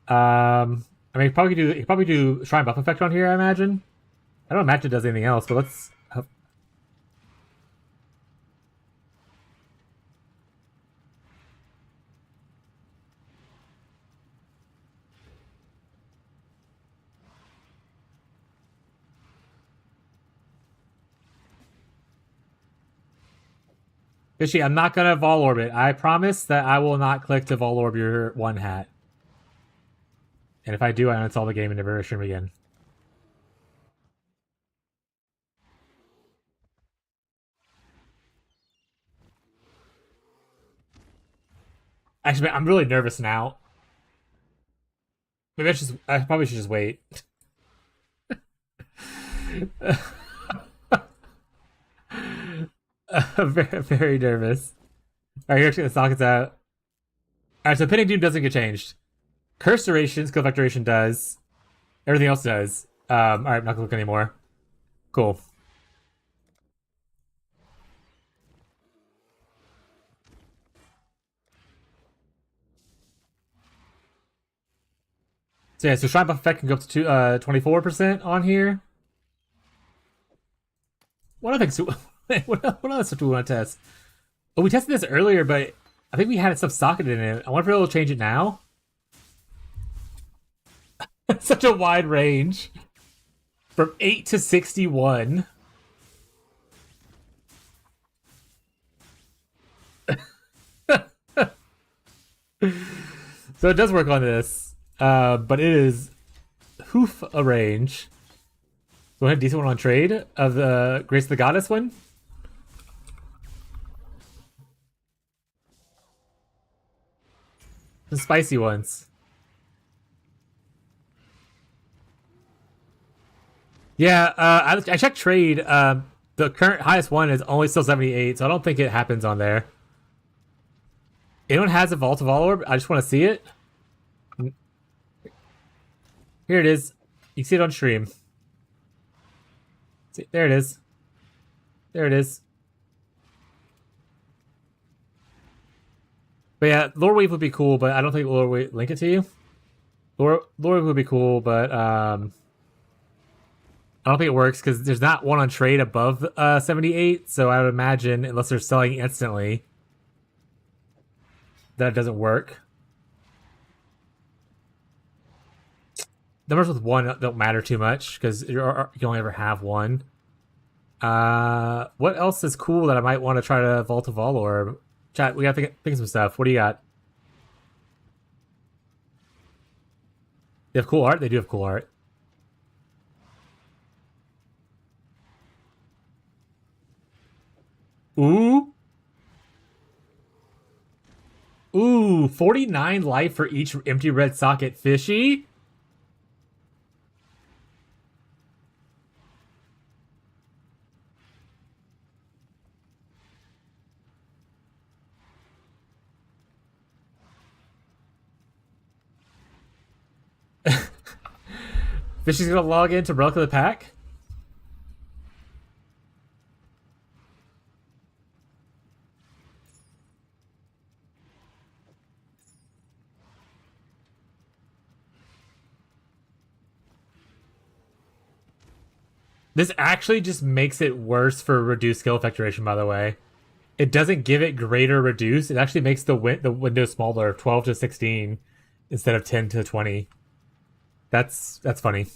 I mean, probably do Shrine Buff Effect on here, I imagine. I don't imagine it does anything else, but let's... Fishy, I'm not gonna Vol Orb it. I promise that I will not click to Vol Orb your one hat. And if I do, I uninstall the game and never stream again. Actually, I'm really nervous now. Maybe I probably should just wait. Very, very nervous. Alright, here's the sockets out. Alright, so Pinning Doom doesn't get changed. Curse duration, skill effect duration does. Everything else does. Alright, I'm not gonna look anymore. Cool. So yeah, so Shrine Buff effect can go up to 24% on here. What other things? What other stuff do we want to test? Oh, we tested this earlier, but I think we had stuff socketed in it. I wonder if it'll change it now. Such a wide range. From 8 to 61. So it does work on this. But it is hoof a range. So we have a decent one on trade of the Grace of the Goddess one. Some spicy ones. Yeah, I checked trade. The current highest one is only still 78, so I don't think it happens on there. Anyone has a Vault of All Orb? I just want to see it. Here it is. You can see it on stream. See, there it is. There it is. But yeah, Lore Weave would be cool, but I don't think Lore Weave link it to you. Lore Weave would be cool, but I don't think it works because there's not one on trade above 78. So I would imagine, unless they're selling instantly, that it doesn't work. Numbers with one don't matter too much because you can only ever have one. What else is cool that I might want to try to Vault of All Orb? Chat, we got to think of some stuff. What do you got? They have cool art? They do have cool art. Ooh. Ooh, 49 life for each empty red socket fishy. Fishy's gonna log into Relic of the Pack. This actually just makes it worse for reduced skill effect duration, by the way. It doesn't give it greater reduce. It actually makes the window smaller, 12 to 16 instead of 10 to 20. That's funny.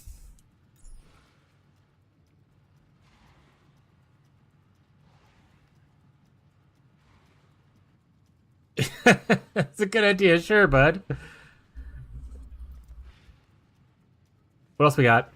That's a good idea, sure, bud. What else we got?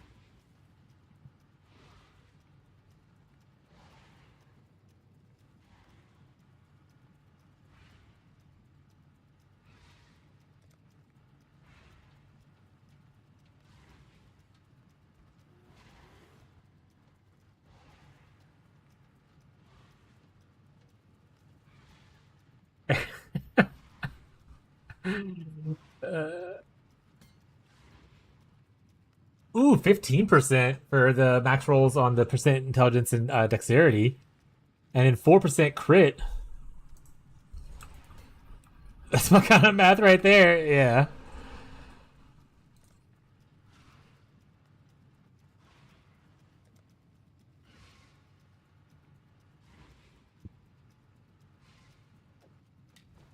Ooh, 15% for the max rolls on the percent intelligence and dexterity. And then 4% crit. That's my kind of math right there, yeah.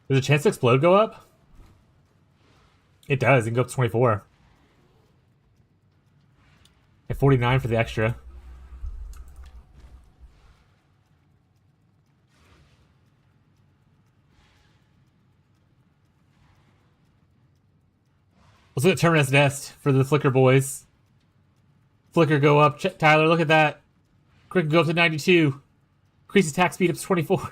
Does the chance to explode go up? It does, it can go up to 24. And 49 for the extra. Let's look at Terminus Nest for the Flicker boys. Flicker go up. Tyler, look at that. Crit can go up to 92. Increase attack speed up to 24.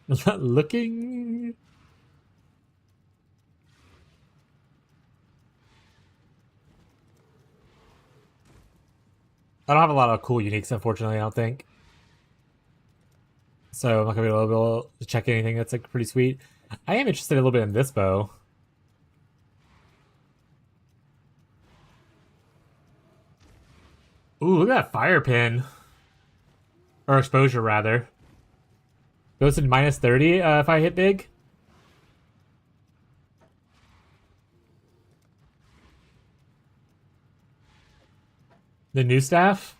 I'm not looking. I don't have a lot of cool uniques, unfortunately, I don't think. So I'm not gonna be able to check anything that's like pretty sweet. I am interested a little bit in this bow. Ooh, look at that fire pin. Or exposure, rather. Goes to minus 30 if I hit big. The new staff?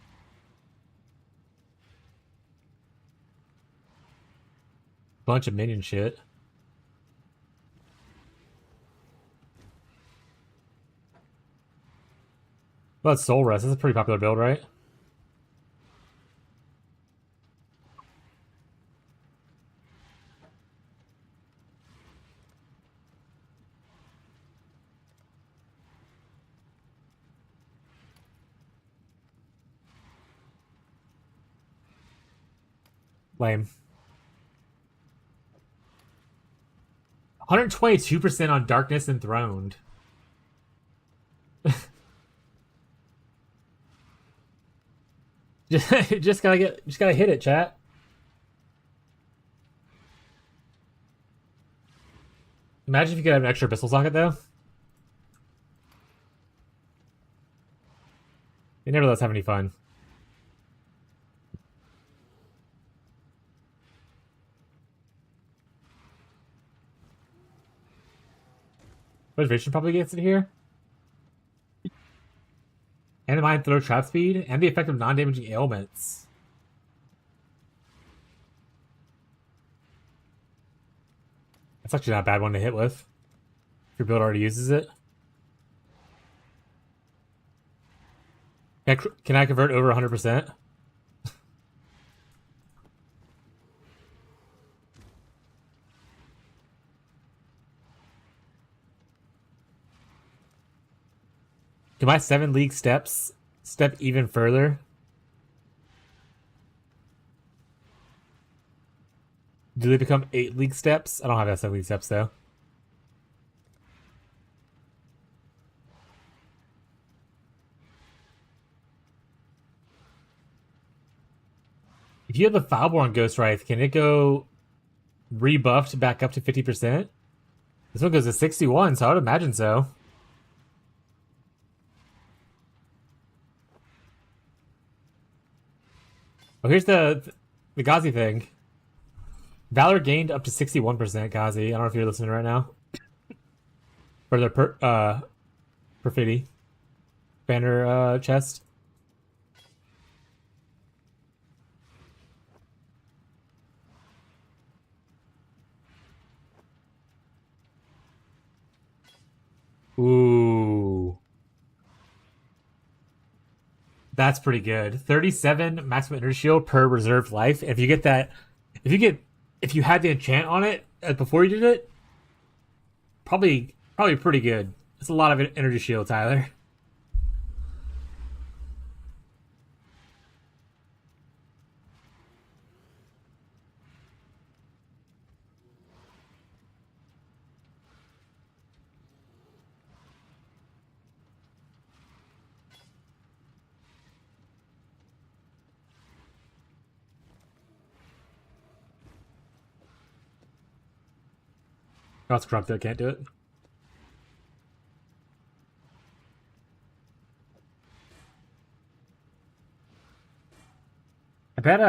Bunch of minion shit. Well, that's Soul Rest. That's a pretty popular build, right? Lame. 122% on Darkness Enthroned. just gotta hit it, chat. Imagine if you could have an extra pistol socket though. It never lets us have any fun. Motivation probably gets it here. And the mind throw trap speed, and the effect of non-damaging ailments. That's actually not a bad one to hit with. If your build already uses it. Can I convert over 100%? Can my 7 league steps step even further? Do they become 8 league steps? I don't have that 7 league steps though. If you have the Foulborn Ghost Wraith, can it go rebuffed back up to 50%? This one goes to 61, so I would imagine so. Oh, here's the Ghazi thing. Valor gained up to 61%, Ghazi. I don't know if you're listening right now. For the perfidy banner chest. Ooh. That's pretty good. 37 maximum energy shield per reserved life. If you get that, if you had the enchant on it before you did it, probably pretty good. It's a lot of energy shield, Tyler. Oh, it's corrupted. I can't do it. I bet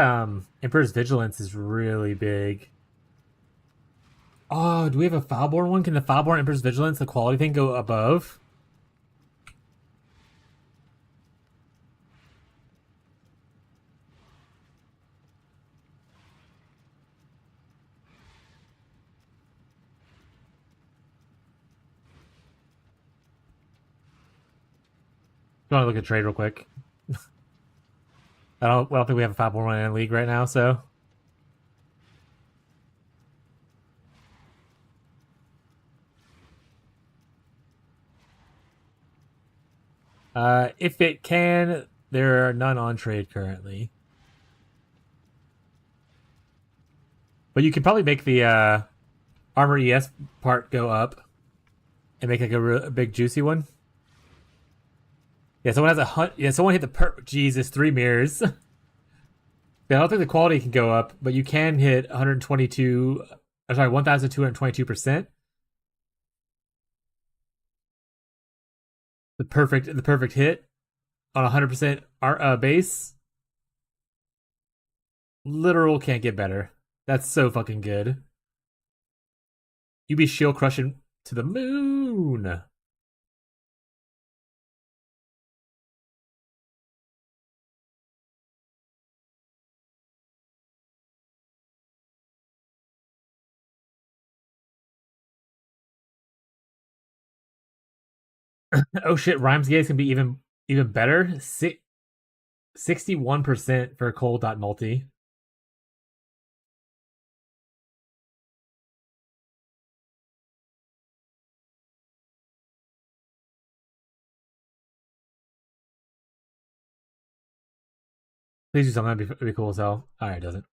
Emperor's Vigilance is really big. Oh, do we have a Foulborn one? Can the Foulborn Emperor's Vigilance, the quality thing, go above? You want to look at trade real quick? I don't think we have a Foulborn one in the league right now, so. If it can, there are none on trade currently. But you could probably make the Armor ES part go up and make like a big juicy one. Yeah, someone has someone hit the Jesus, 3 mirrors. Yeah, I don't think the quality can go up, but you can hit 122. I'm sorry, 1,222%. The perfect hit on 100% base. Literal can't get better. That's so fucking good. You be shield crushing to the moon. Oh shit, Rhymes Gaze can be even better. 61% for cold dot multi. Please do something that'd be cool as hell. Alright, it doesn't.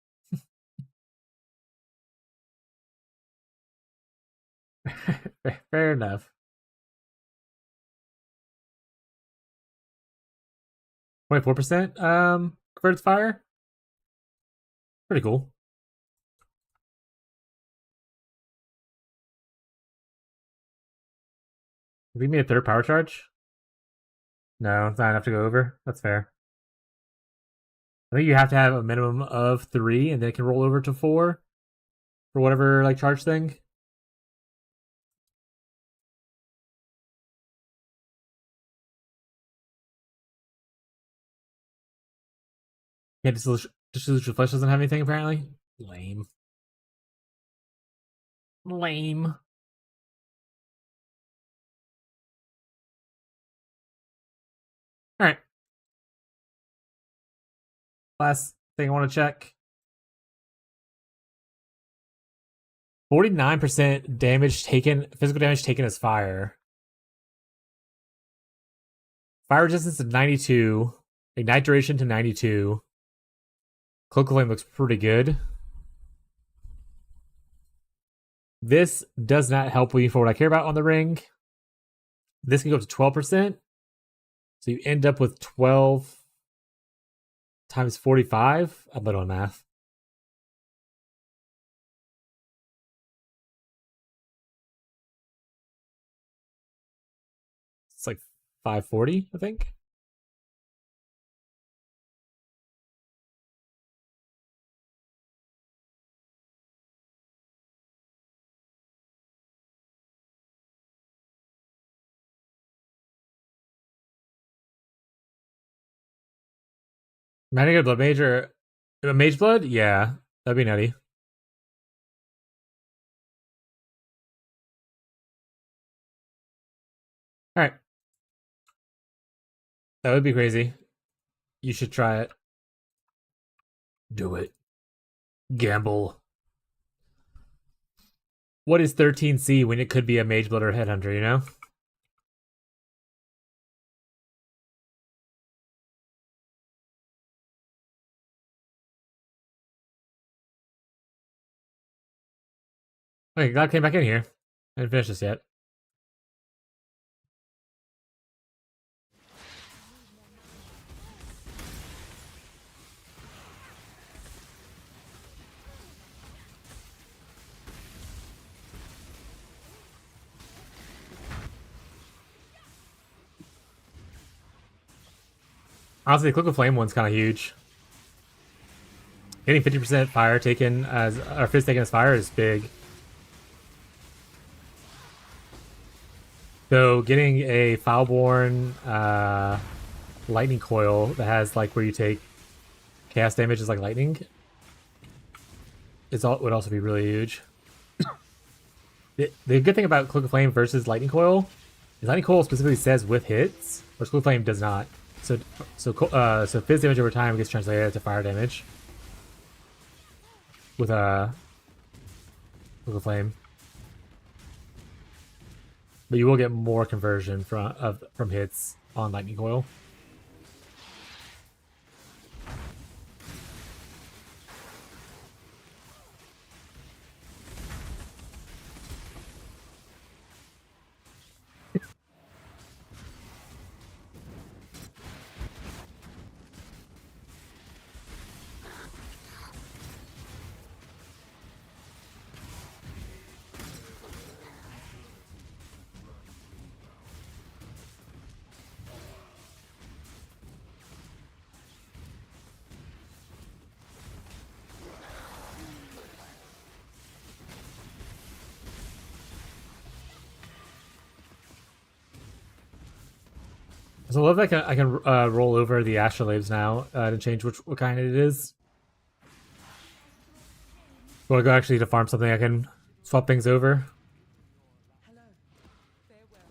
Fair enough. 24% converted fire. Pretty cool. Leave me a third power charge? No, it's not enough to go over. That's fair. I think you have to have a minimum of 3 and then it can roll over to 4 for whatever like charge thing. Yeah, Dissolution Flesh doesn't have anything apparently. Lame. Lame. Alright. Last thing I want to check. 49% damage taken, physical damage taken as fire. Fire resistance to 92. Ignite duration to 92. Cloak of Flame looks pretty good. This does not help me for what I care about on the ring. This can go up to 12%. So you end up with 12 times 45. I'm better on math. It's like 540, I think. Am I gonna get a blood mage or a mage blood? Yeah, that'd be nutty. All right, that would be crazy. You should try it. Do it. Gamble. What is 13C when it could be a mage blood or headhunter? You know. Okay, God came back in here. I didn't finish this yet. Honestly, the Cloak of Flame one's kind of huge. Getting 50% fire taken as or fizz taken as fire is big. So getting a Foulborn lightning coil that has like where you take chaos damage is like lightning would also be really huge. The good thing about Cloak of Flame versus lightning coil is lightning coil specifically says with hits, whereas Cloak of Flame does not. So fizz damage over time gets translated to fire damage with a Cloak of Flame. But you will get more conversion from hits on lightning coil. So I love that I can roll over the astrolabes now to change what kind it is. If I want to go actually to farm something, I can swap things over.
Hello. Farewell.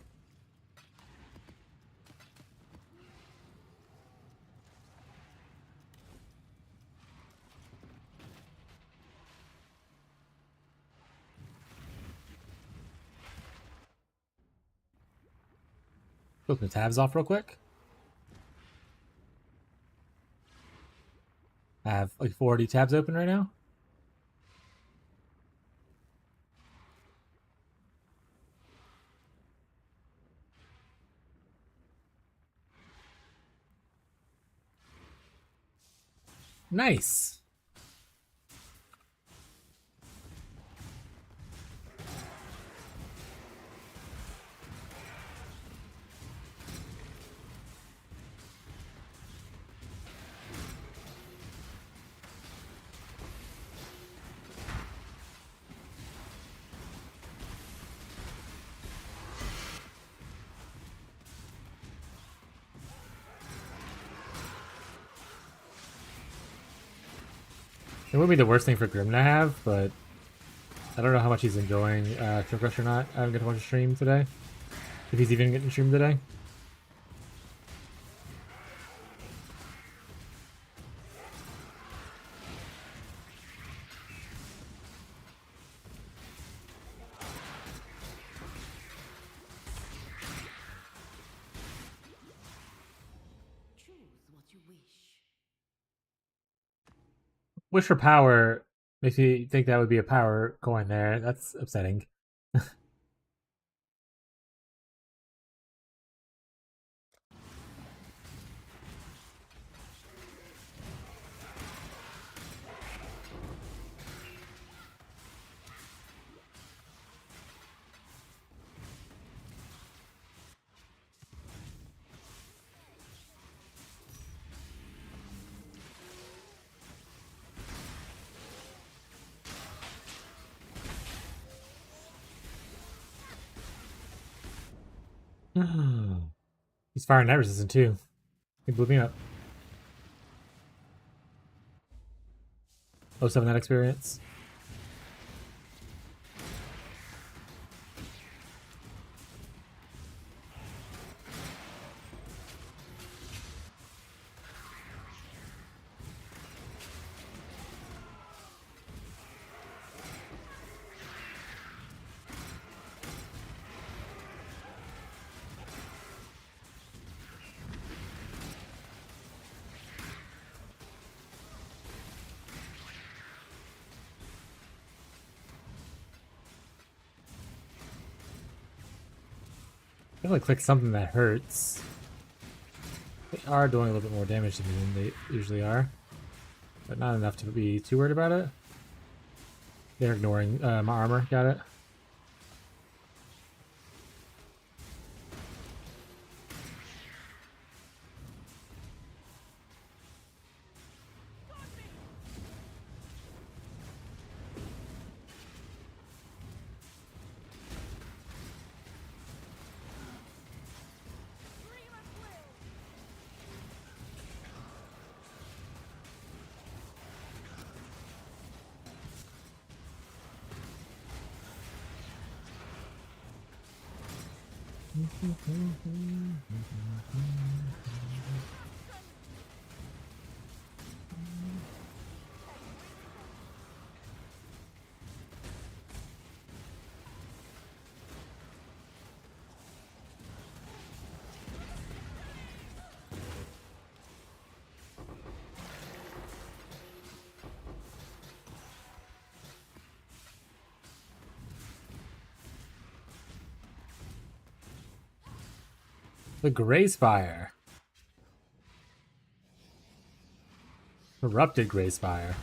Open the tabs off real quick. I have like 40 tabs open right now. Nice. It would be the worst thing for Grim to have, but I don't know how much he's enjoying Trip Rush or not. I haven't get to watch a stream today. If he's even getting streamed today.
Choose what you wish.
Wish for power makes me think that would be a power coin there. That's upsetting. He's fire net resistant too. He blew me up. 07 that experience. Definitely click something that hurts. They are doing a little bit more damage to me than they usually are, but not enough to be too worried about it. They're ignoring my armor. Got it. The Gray Spire. Corrupted Gray Spire.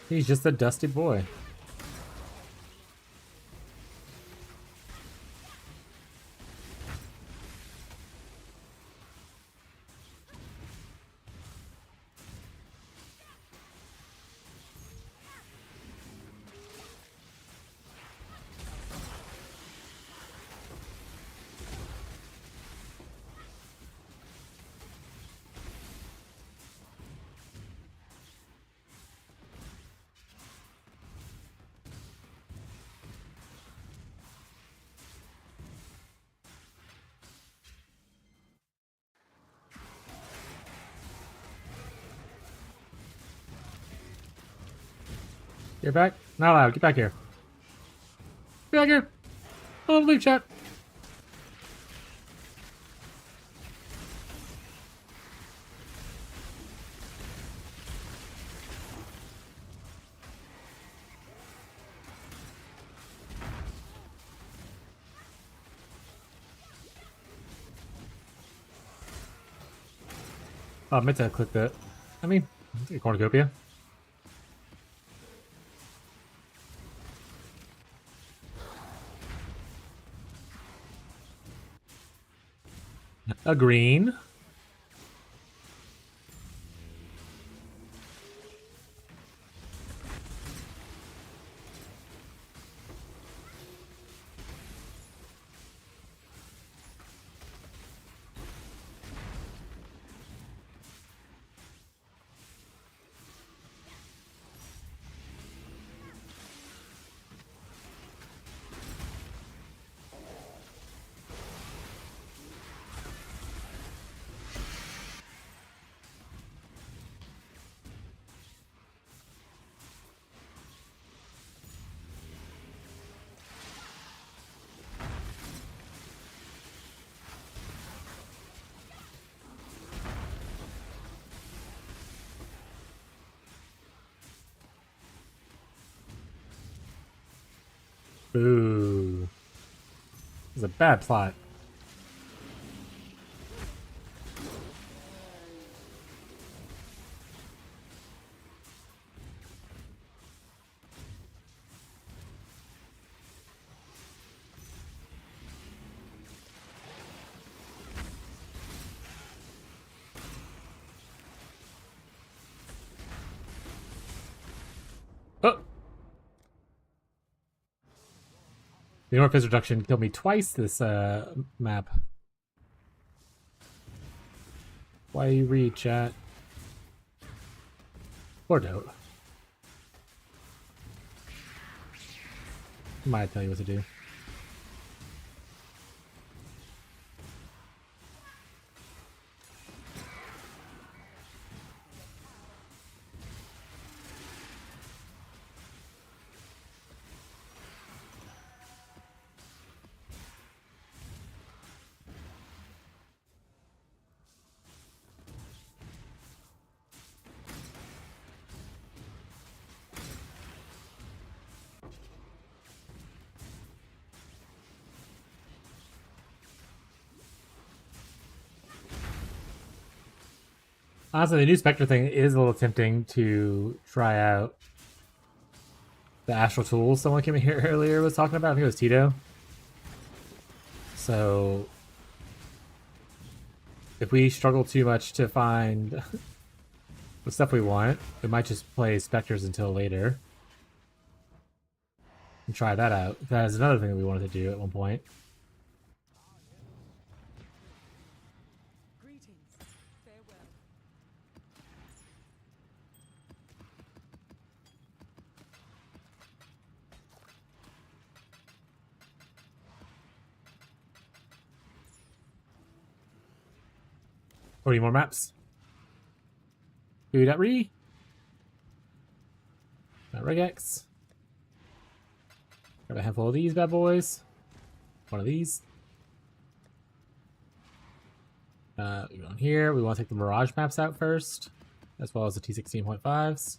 He's just a dusty boy. You're back? Not allowed. Get back here. Get back here. Oh, leave chat. Oh, I meant to click that. I mean, cornucopia. A green. Ooh. This is a bad plot. Oh! The North Phase reduction killed me twice this map. Why you read, chat? Or don't. Might tell you what to do. Honestly, the new Spectre thing is a little tempting to try out. The Astral Tools someone came in here earlier was talking about. I think it was Tito. So, if we struggle too much to find the stuff we want, we might just play Spectres until later. And try that out. That is another thing that we wanted to do at one point.
Greetings. Farewell.
Or any more maps? Re. Regex. Grab a handful of these bad boys. One of these. We go on here. We want to take the Mirage maps out first, as well as the T16.5s.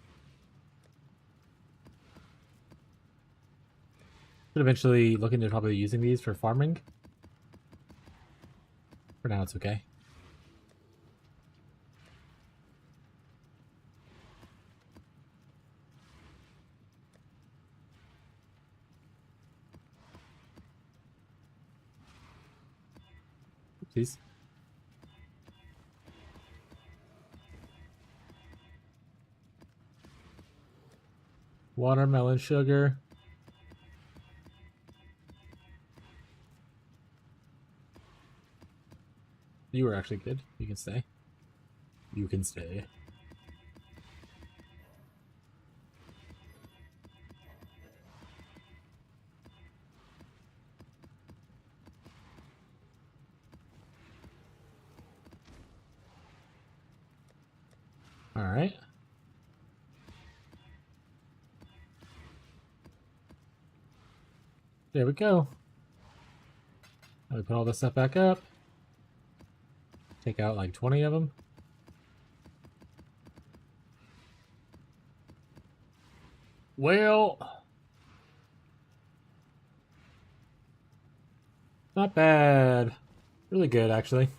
Could eventually look into probably using these for farming. For now, it's okay. Please. Watermelon sugar. You were actually good. You can stay. You can stay. All right. There we go. Now we put all this stuff back up. Take out like 20 of them. Well, not bad. Really good, actually.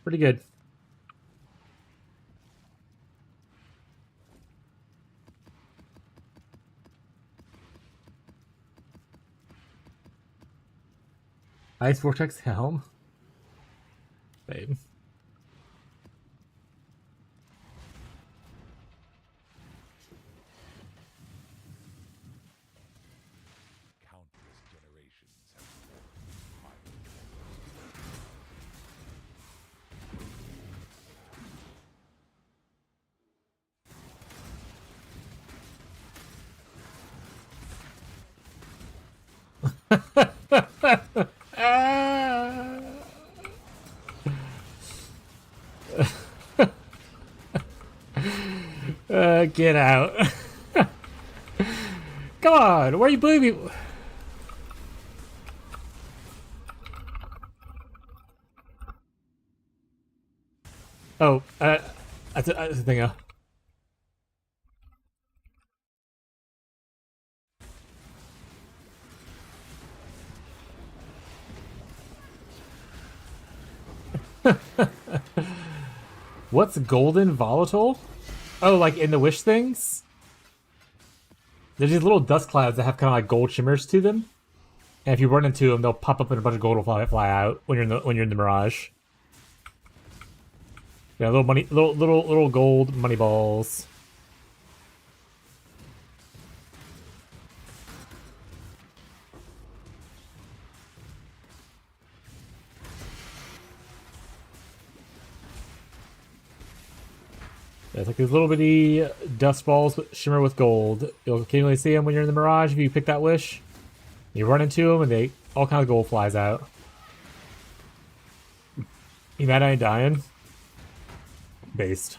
Pretty good. Ice Vortex Helm. Babe.
Countless generations have
Get out. Come on, where are you believing? Oh, that's a thing. What's golden volatile? Oh, like in the wish things? There's these little dust clouds that have kind of like gold shimmers to them, and if you run into them, they'll pop up and a bunch of gold will fly out when you're in the mirage. Yeah, little gold money balls. Yeah, it's like these little bitty dust balls shimmer with gold. You'll occasionally see them when you're in the mirage if you pick that wish. You run into them and they all kinds of gold flies out. You mad I ain't dying? Based.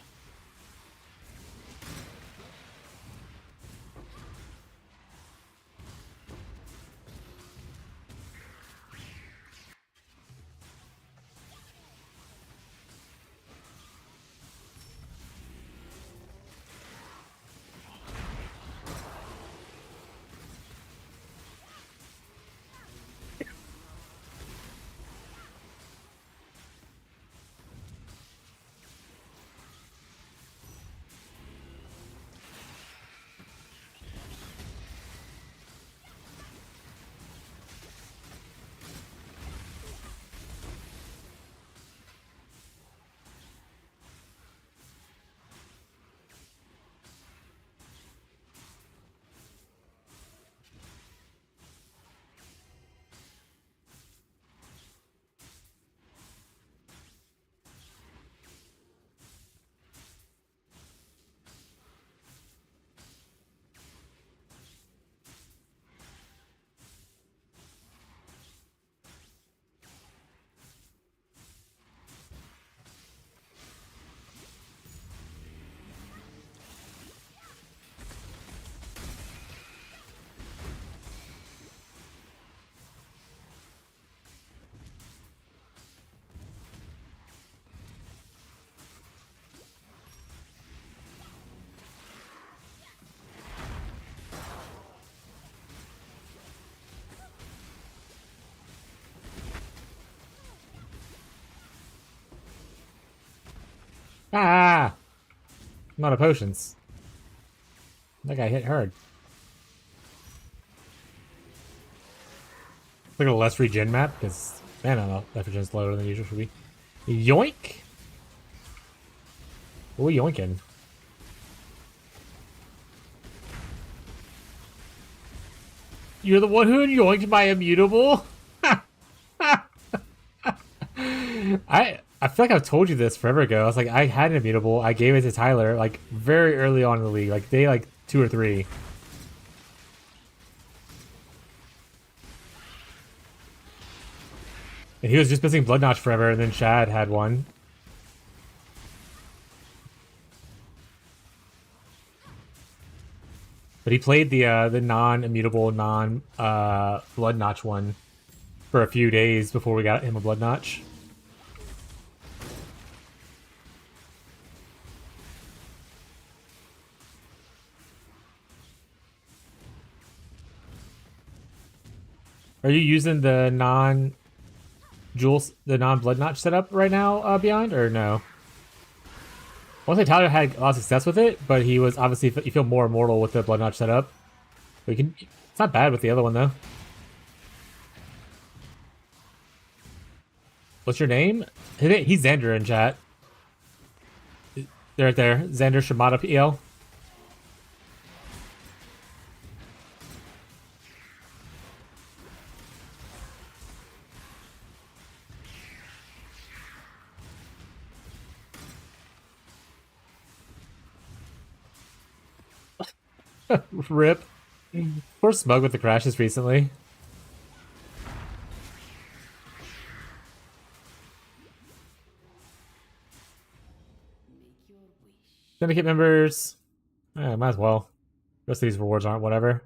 Ah! I'm out of potions. That guy hit hard. Look at a less regen map, because, man, I don't know, left regen's lower than usual should be. Yoink! What are we yoinking? You're the one who yoinked my immutable? I feel like I've told you this forever ago. I was like, I had an immutable. I gave it to Tyler, like, very early on in the league. Like, day, like, 2 or 3. And he was just missing Blood Notch forever, and then Shad had one. But he played the non-immutable, Blood Notch one for a few days before we got him a Blood Notch. Are you using the non-Blood Notch setup right now, Beyond, or no? I want to say Tyler had a lot of success with it, but he was obviously, you feel more immortal with the Blood Notch setup. But it's not bad with the other one though. What's your name? He's Xander in chat. They're right there. Xander Shimada PL. Rip. Poor Smug with the crashes recently. Syndicate members. Might as well. Most of these rewards aren't whatever.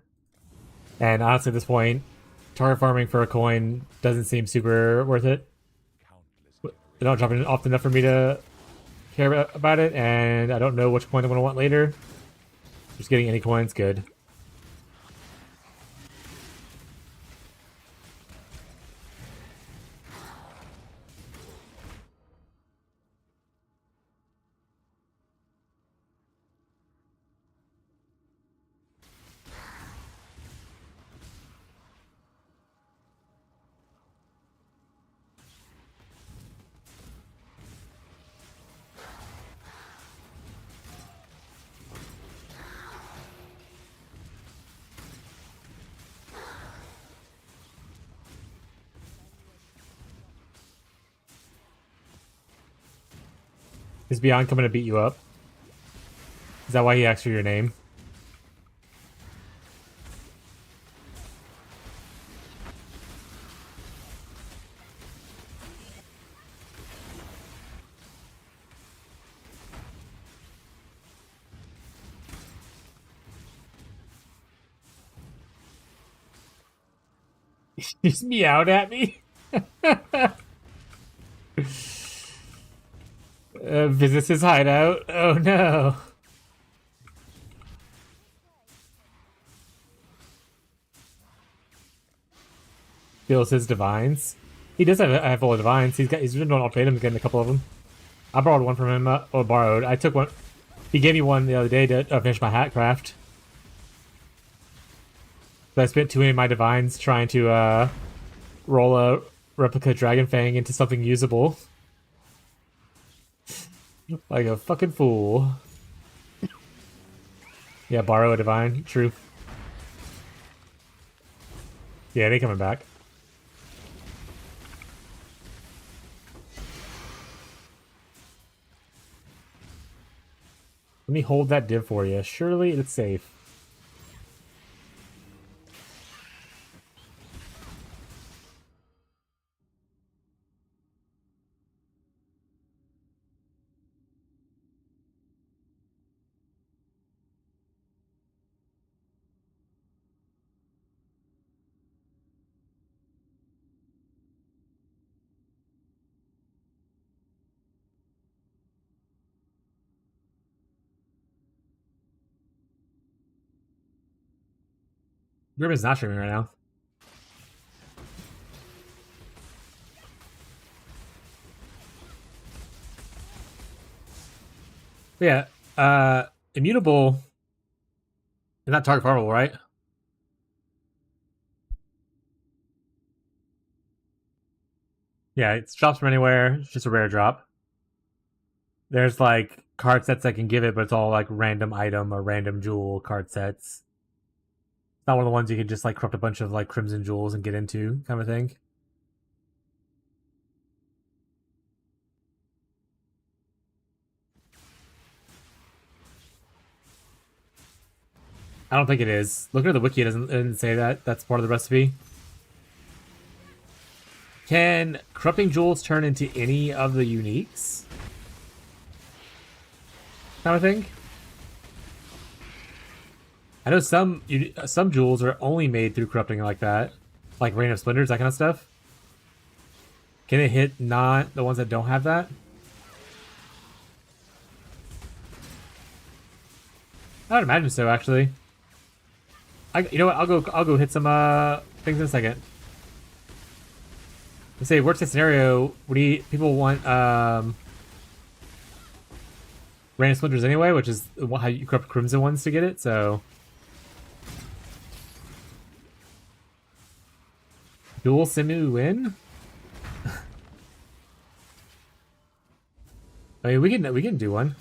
And honestly, at this point, target farming for a coin doesn't seem super worth it. They don't drop in often enough for me to care about it, and I don't know which coin I'm going to want later. Just getting any coin's good. Is Beyond coming to beat you up? Is that why he asked for your name? He's meowed at me. Visits his hideout. Oh no. Feels his divines. He does have a handful of divines. He's been doing ultimatums, getting a couple of them. I borrowed one from him, or borrowed. I took one. He gave me one the other day to finish my hat craft. But I spent too many of my divines trying to roll a replica Dragon Fang into something usable. Like a fucking fool. Yeah, borrow a divine. True. Yeah, they coming back. Let me hold that div for you. Surely it's safe. Ruben's not streaming right now. But yeah, Immutable is not target farmable, right? Yeah, it drops from anywhere. It's just a rare drop. There's like card sets that can give it, but it's all like random item or random jewel card sets. It's not one of the ones you can just like corrupt a bunch of like crimson jewels and get into kind of thing. I don't think it is. Looking at the wiki, it doesn't say that. That's part of the recipe. Can corrupting jewels turn into any of the uniques? Kind of thing. I know some jewels are only made through corrupting like that, like Rain of Splendors, that kind of stuff. Can it hit not the ones that don't have that? I would imagine so, actually. You know what? I'll go hit some things in a second. Let's say worst case scenario. What do people want? Rain of Splinters anyway, which is how you corrupt crimson ones to get it. So dual Simu win. I mean, we can do one.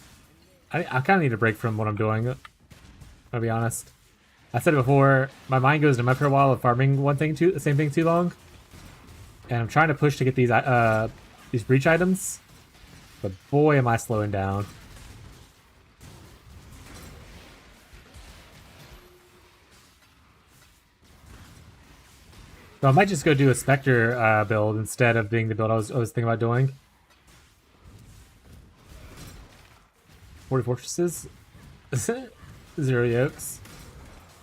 I kind of need a break from what I'm doing. I'll be honest. I said it before. My mind goes numb after a while of farming the same thing too long. And I'm trying to push to get these breach items, but boy, am I slowing down. So I might just go do a Spectre build instead of being the build I was thinking about doing. 40 fortresses? 0 yokes.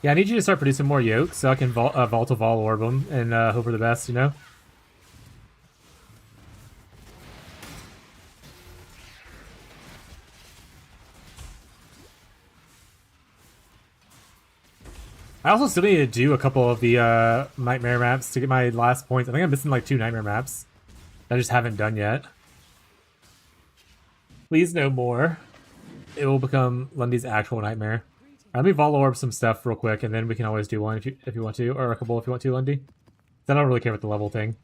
Yeah, I need you to start producing more yokes so I can Vault of Vol Orb them and hope for the best, you know? I also still need to do a couple of the Nightmare maps to get my last points. I think I'm missing like 2 Nightmare maps that I just haven't done yet. Please no more. It will become Lundy's actual nightmare. Let me Vol Orb some stuff real quick, and then we can always do one if you want to, or a couple if you want to, Lundy. I don't really care about the level thing.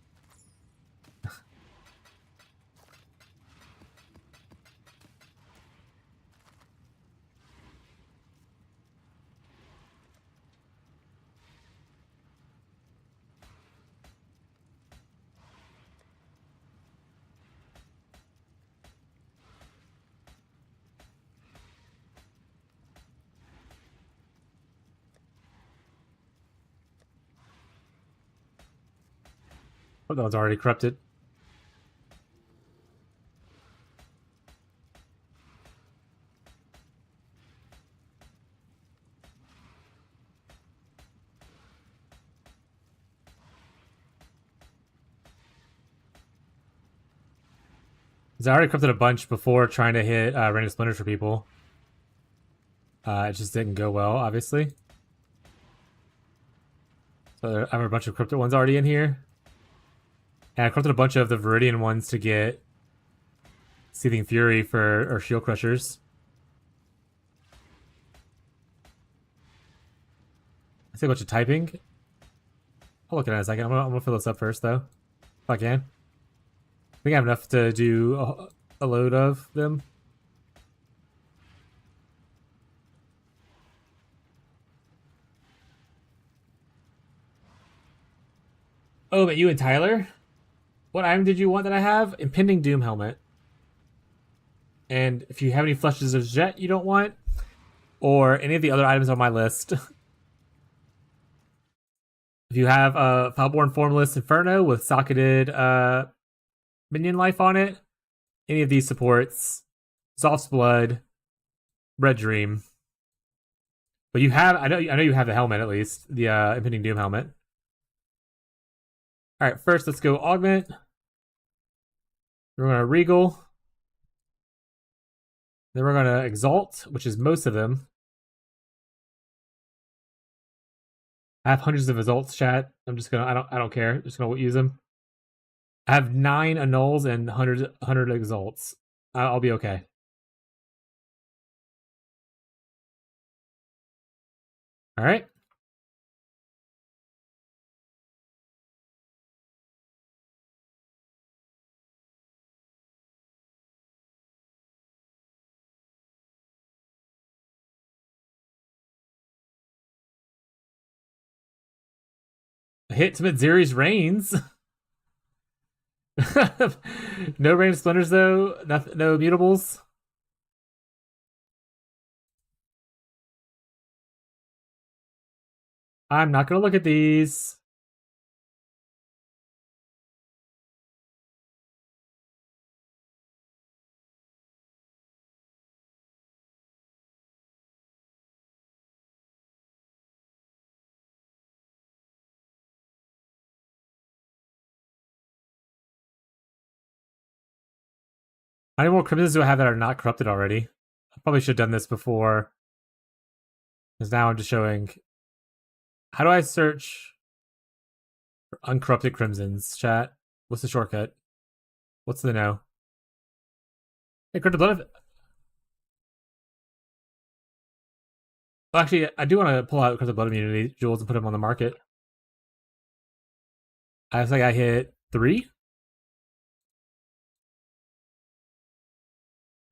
Oh, that one's already corrupted. I already corrupted a bunch before trying to hit Rain of Splinters for people. It just didn't go well, obviously. So I have a bunch of corrupted ones already in here. And I corrupted a bunch of the Viridian ones to get Seething Fury or Shield Crushers. I see a bunch of typing. I'll look at it in a second. I'm gonna fill this up first, though. If I can. I think I have enough to do a load of them. Oh, but you and Tyler? What item did you want that I have? Impending Doom Helmet. And if you have any Flushes of Jet you don't want, or any of the other items on my list. If you have a Foulborn Formless Inferno with socketed minion life on it, any of these supports, Soft's Blood, Red Dream. But you have, I know you have the helmet at least, the Impending Doom helmet. All right, first let's go Augment. We're going to Regal. Then we're going to Exalt, which is most of them. I have hundreds of Exalts, chat. I'm just gonna, I don't care. I'm just gonna use them. I have 9 Annuls and 100 Exalts. I'll be okay. All right. Hit to mid-series Reigns. No range splinters though. Nothing, no mutables. I'm not gonna look at these. How many more crimsons do I have that are not corrupted already? I probably should have done this before. Because now I'm just showing. How do I search for uncorrupted crimsons? Chat. What's the shortcut? What's the no? Hey, corrupted blood. Well, actually, I do want to pull out corrupted blood immunity jewels and put them on the market. I think I hit 3.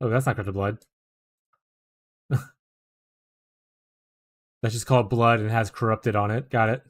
Oh, that's not corrupted blood. That's just called blood and has corrupted on it. Got it.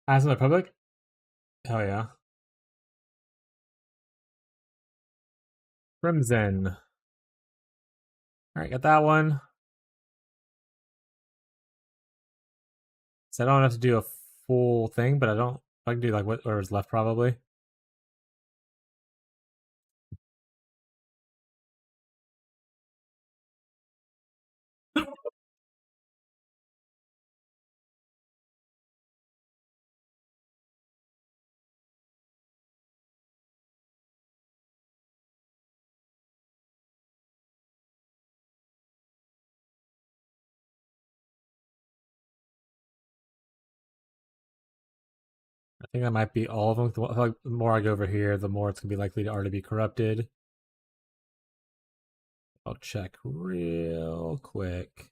Eyes on the public? Hell yeah. Crimson. Alright, got that one. So I don't have to do a full thing, but I can do like whatever's left probably. I think that might be all of them. The more I go over here, the more it's gonna be likely to already be corrupted. I'll check real quick.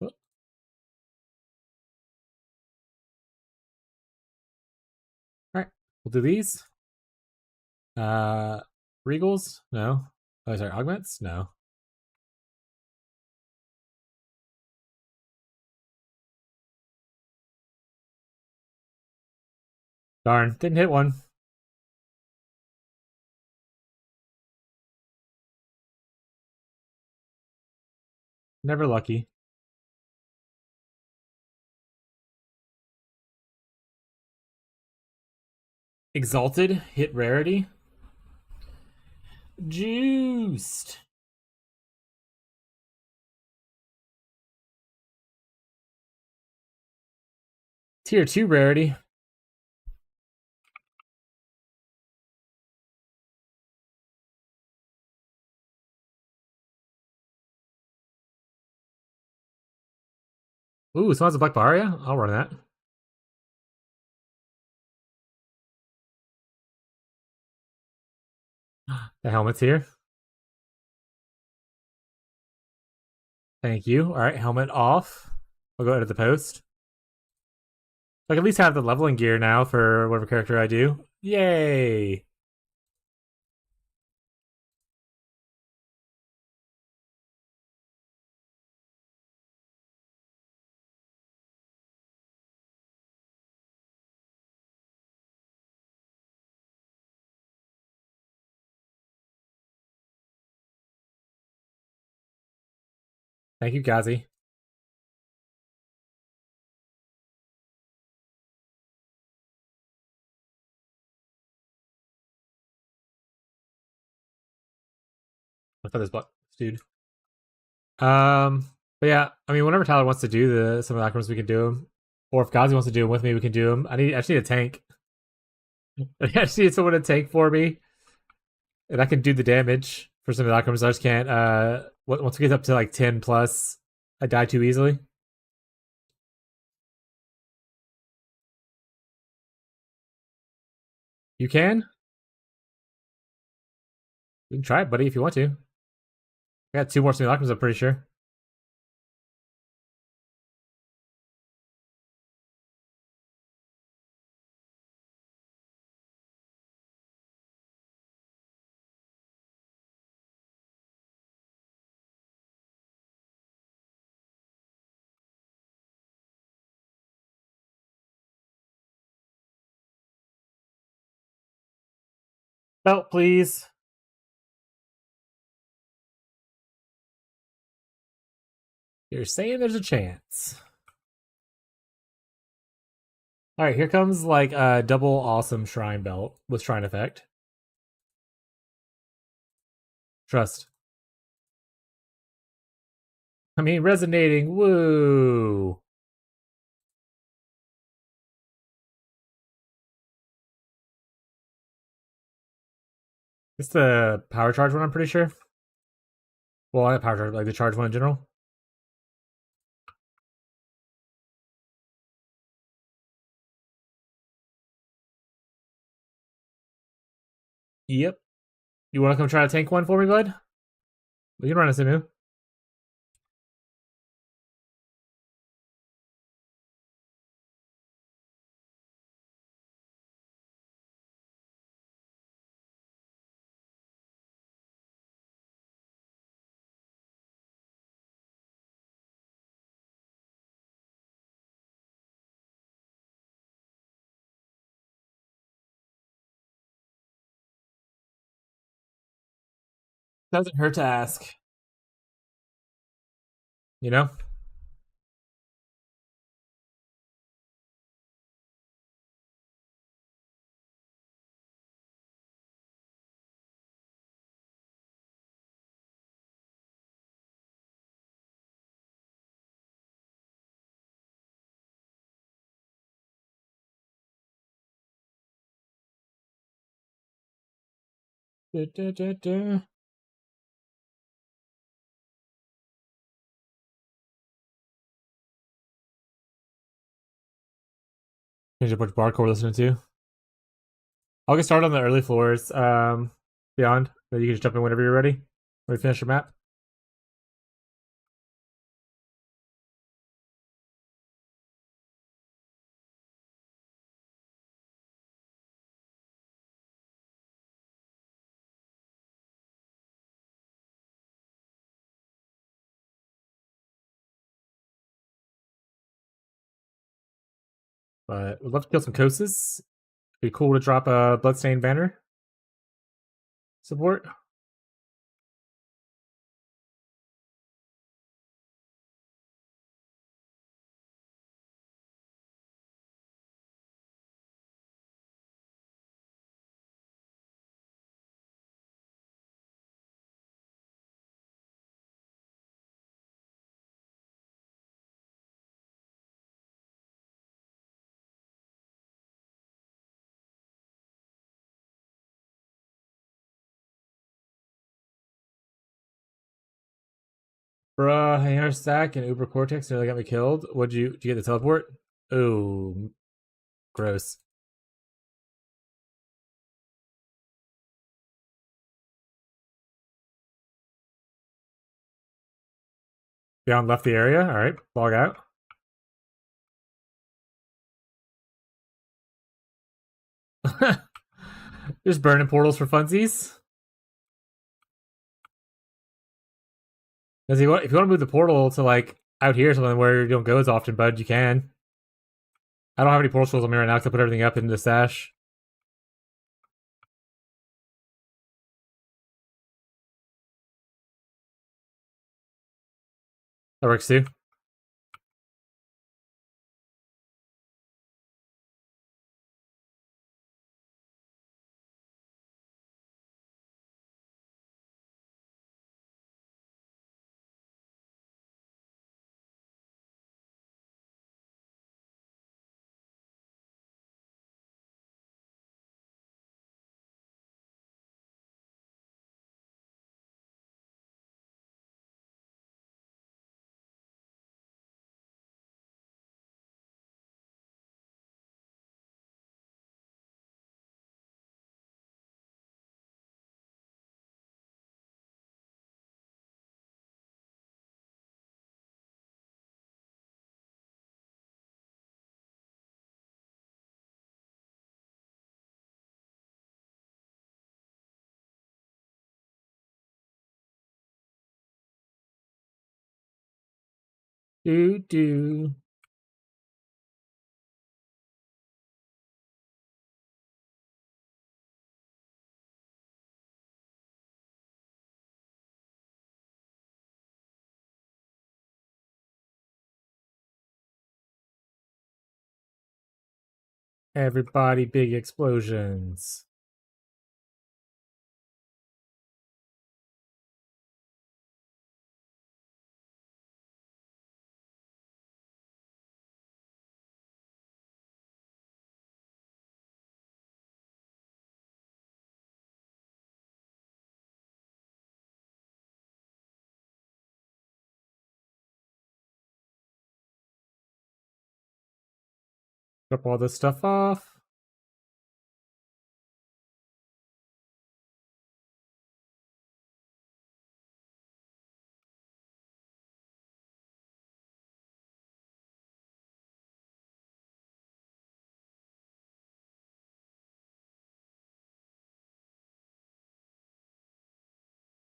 Oh. Alright, we'll do these. Regals? No. Oh, sorry, augments? No. Darn, didn't hit one. Never lucky. Exalted, hit rarity. Juiced. Tier 2 rarity. Ooh, someone has a Black Baria? I'll run that. The helmet's here. Thank you. Alright, helmet off. I'll go edit the post. I can at least have the leveling gear now for whatever character I do. Yay! Thank you, Gazi. Look at this dude. But yeah, I mean, whenever Tyler wants to do some of the acronyms, we can do them. Or if Gazi wants to do them with me, we can do them. I just need a tank. I just need someone to tank for me, and I can do the damage for some of the acronyms. I just can't. Once we get up to like 10 plus, I die too easily. You can. You can try it, buddy, if you want to. I got 2 more simulacrums, I'm pretty sure. Belt, please. You're saying there's a chance. Alright, here comes like a double awesome shrine belt with shrine effect. Trust. I mean, resonating. Woo. It's the power charge one, I'm pretty sure. Well, not power charge, like the charge one in general. Yep. You want to come try to tank one for me, bud? We can run a simu. Doesn't hurt to ask. You know? Da, da, da, da. Change up which barcode we're listening to. I'll get started on the early floors. Beyond. Then you can just jump in whenever you're ready. When you finish your map. But we'd love to kill some Koses. Be cool to drop a Bloodstained Banner support. Bruh, Hair Stack and Uber Cortex nearly got me killed. Did you get the teleport? Oh, gross. Beyond left the area. Alright, log out. Just burning portals for funsies. If you want to move the portal to like out here or something where you don't go as often, bud, you can. I don't have any portal tools on me right now because I put everything up in the stash. That works too. Do do. Everybody, big explosions. Drop all this stuff off.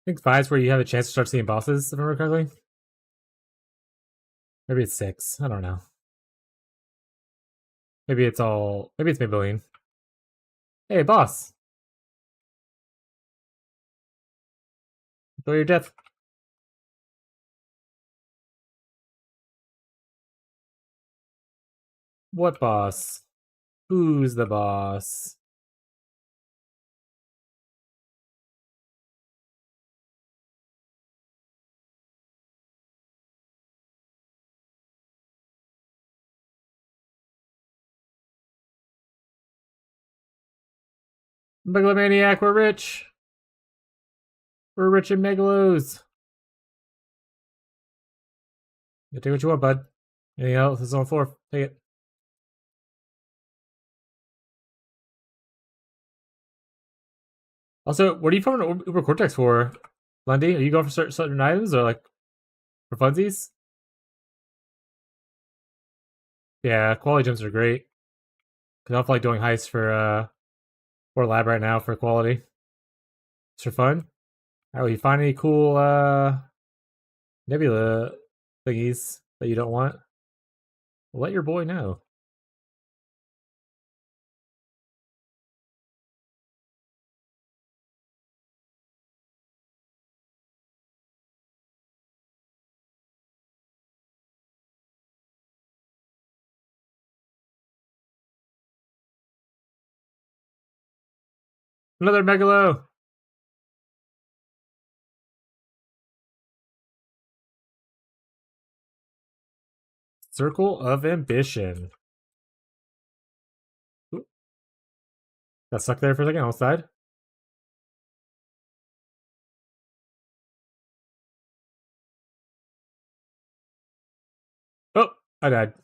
I think 5's where you have a chance to start seeing bosses, if I remember correctly. Maybe it's 6. I don't know. Maybe it's Maybelline. Hey, boss. Enjoy your death. What boss? Who's the boss? Megalomaniac, we're rich. We're rich in megalos. You take what you want, bud. Anything else is on the floor. Take it. Also, what are you farming Uber Cortex for, Lundy? Are you going for certain items or like for funsies? Yeah, quality gems are great. Cause I don't feel like doing heists for lab right now for quality. It's for fun. Alright, you find any cool nebula thingies that you don't want? Let your boy know. Another megalo. Circle of Ambition. Oop. Got stuck there for a second. Almost died. Oh, I died.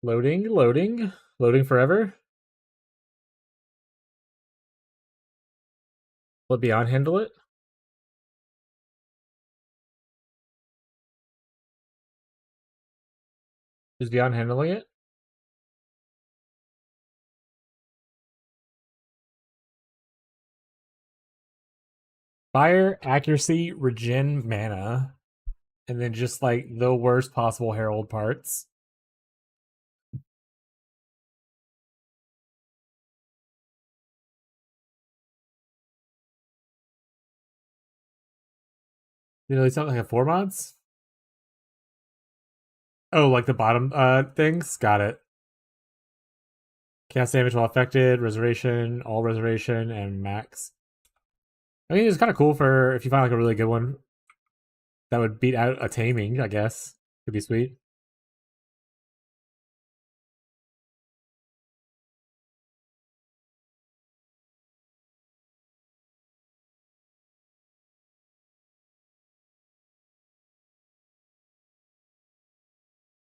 Loading, loading, loading forever. Will Beyond handle it? Is Beyond handling it? Fire, accuracy, regen, mana, and then just like the worst possible herald parts. You know, they sound like a 4 mods? Oh, like the bottom things? Got it. Cast damage while affected, reservation, all reservation, and max. I mean, it's kind of cool for if you find like a really good one that would beat out a taming, I guess. Could be sweet.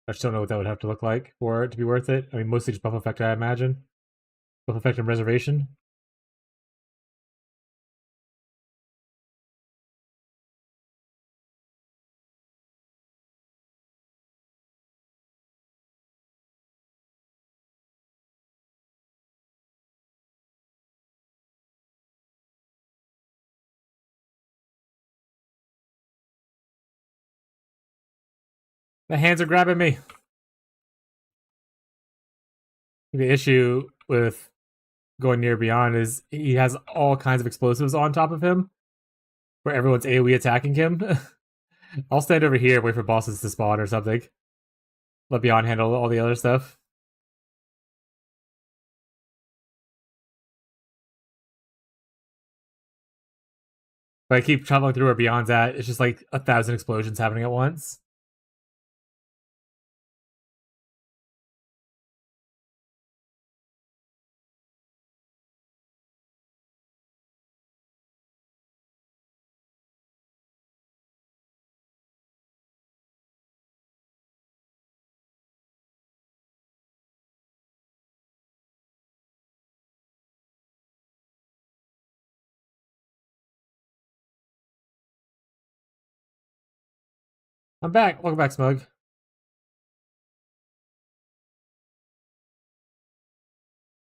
I just don't know what that would have to look like for it to be worth it. I mean, mostly just buff effect, I imagine. Buff effect and reservation. The hands are grabbing me. The issue with going near beyond is he has all kinds of explosives on top of him, where everyone's AoE attacking him. I'll stand over here, wait for bosses to spawn or something. Let beyond handle all the other stuff. But I keep traveling through where Beyond's at. It's just like 1,000 explosions happening at once. I'm back. Welcome back, Smug. To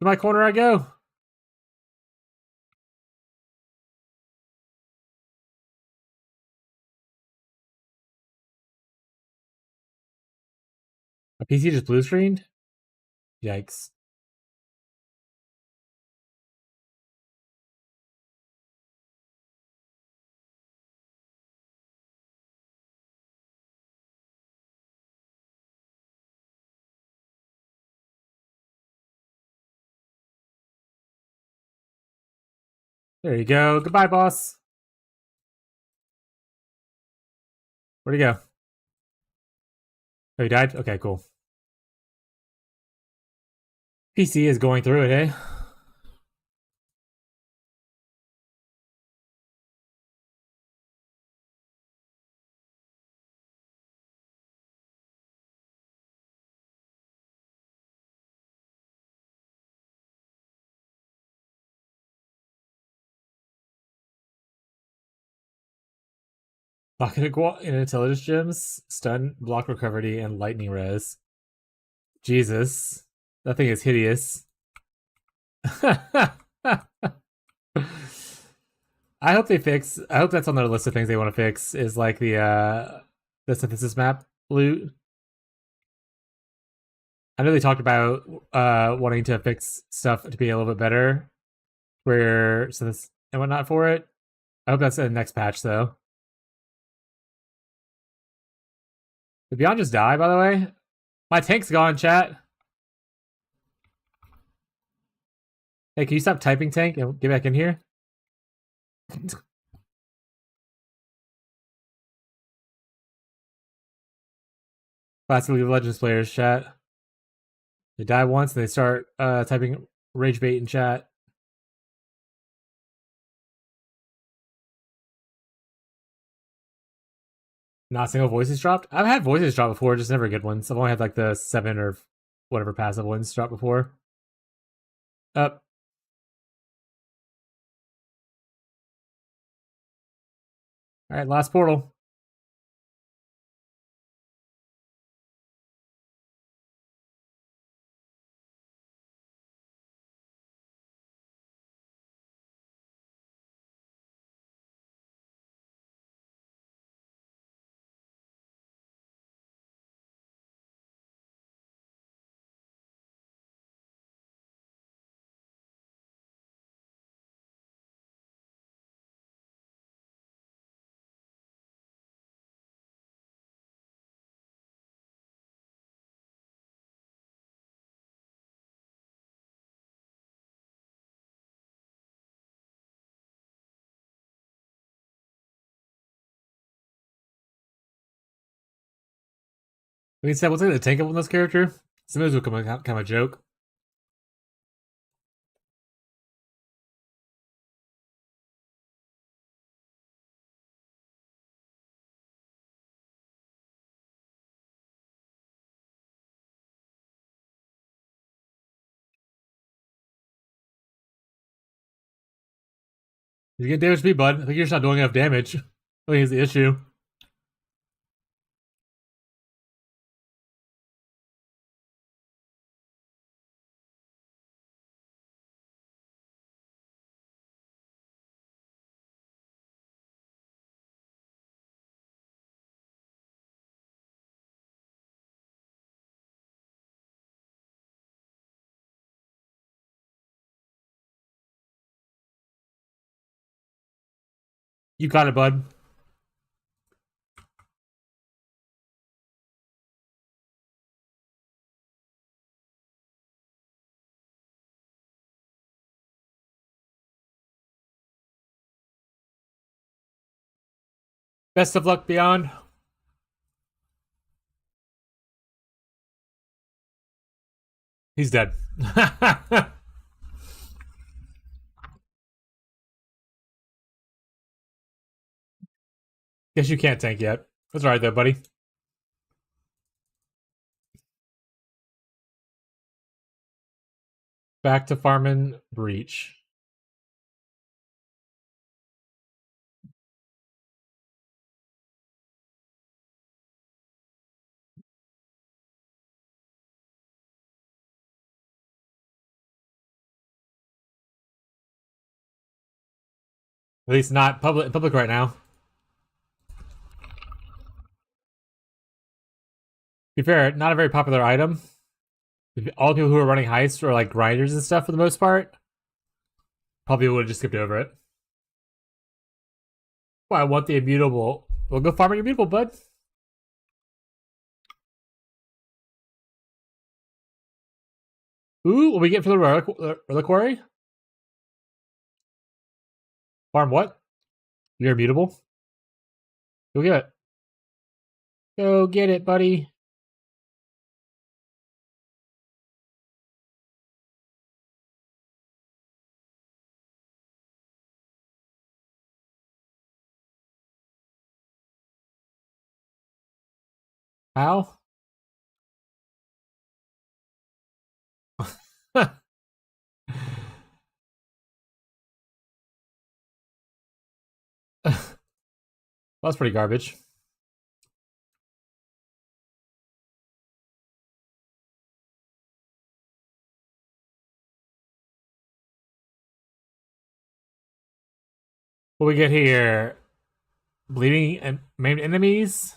my corner I go. My PC just blue screened? Yikes. There you go. Goodbye, boss. Where'd he go? Oh, he died? Okay, cool. PC is going through it, eh? Lock in intelligence gems, stun, block recovery, and lightning res. Jesus. That thing is hideous. I hope they fix. I hope that's on their list of things they want to fix. Is like the synthesis map loot. I know they talked about wanting to fix stuff to be a little bit better, where synthesis and whatnot for it. I hope that's in the next patch though. Did Beyond just die? By the way, my tank's gone. Chat. Hey, can you stop typing, tank, and get back in here? Classic League of Legends players, chat. They die once and they start typing rage bait in chat. Not a single voices dropped? I've had voices drop before, just never good ones. I've only had like the 7 or whatever passive ones drop before. Up. Alright, last portal. We said, we'll take the tank up on this character. Sometimes will become a kind of a joke. You get damage to me, bud. I think you're just not doing enough damage. I think is the issue. You got it, bud. Best of luck, Beyond. He's dead. Guess you can't tank yet. That's alright though, buddy. Back to farming Breach. At least not public right now. To be fair, not a very popular item. All the people who are running heists or like grinders and stuff for the most part probably would have just skipped over it. Well, I want the immutable. Well, go farm your immutable, bud. Ooh, what we get for the reliquary? Farm what? You're immutable? Go get it. Go get it, buddy. How? That's pretty garbage. What we get here? Bleeding and maimed enemies?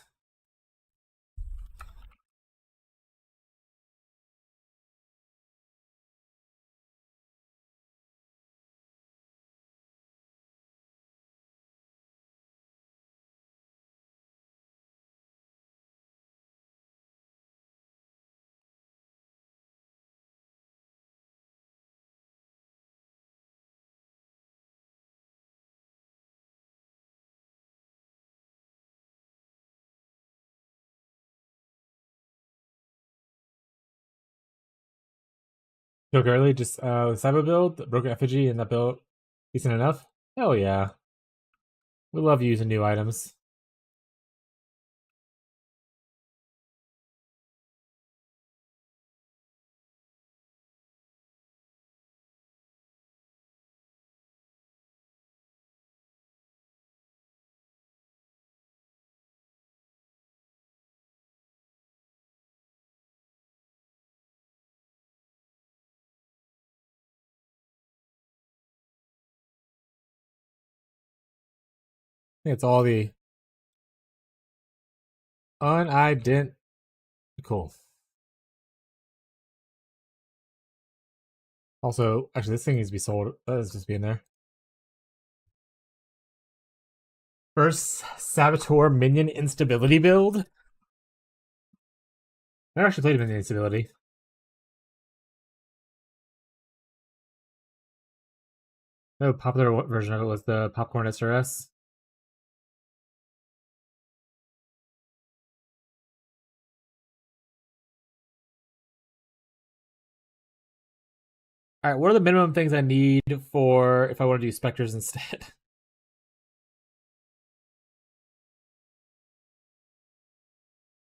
Go early, just cyber build, broken effigy, and that build decent enough? Hell yeah. We love using new items. I think it's all the unidentical. Also, actually, this thing needs to be sold. That is just being there. First Saboteur minion instability build. I actually played minion instability. No, popular version of it was the Popcorn SRS. All right, what are the minimum things I need for if I want to do specters instead?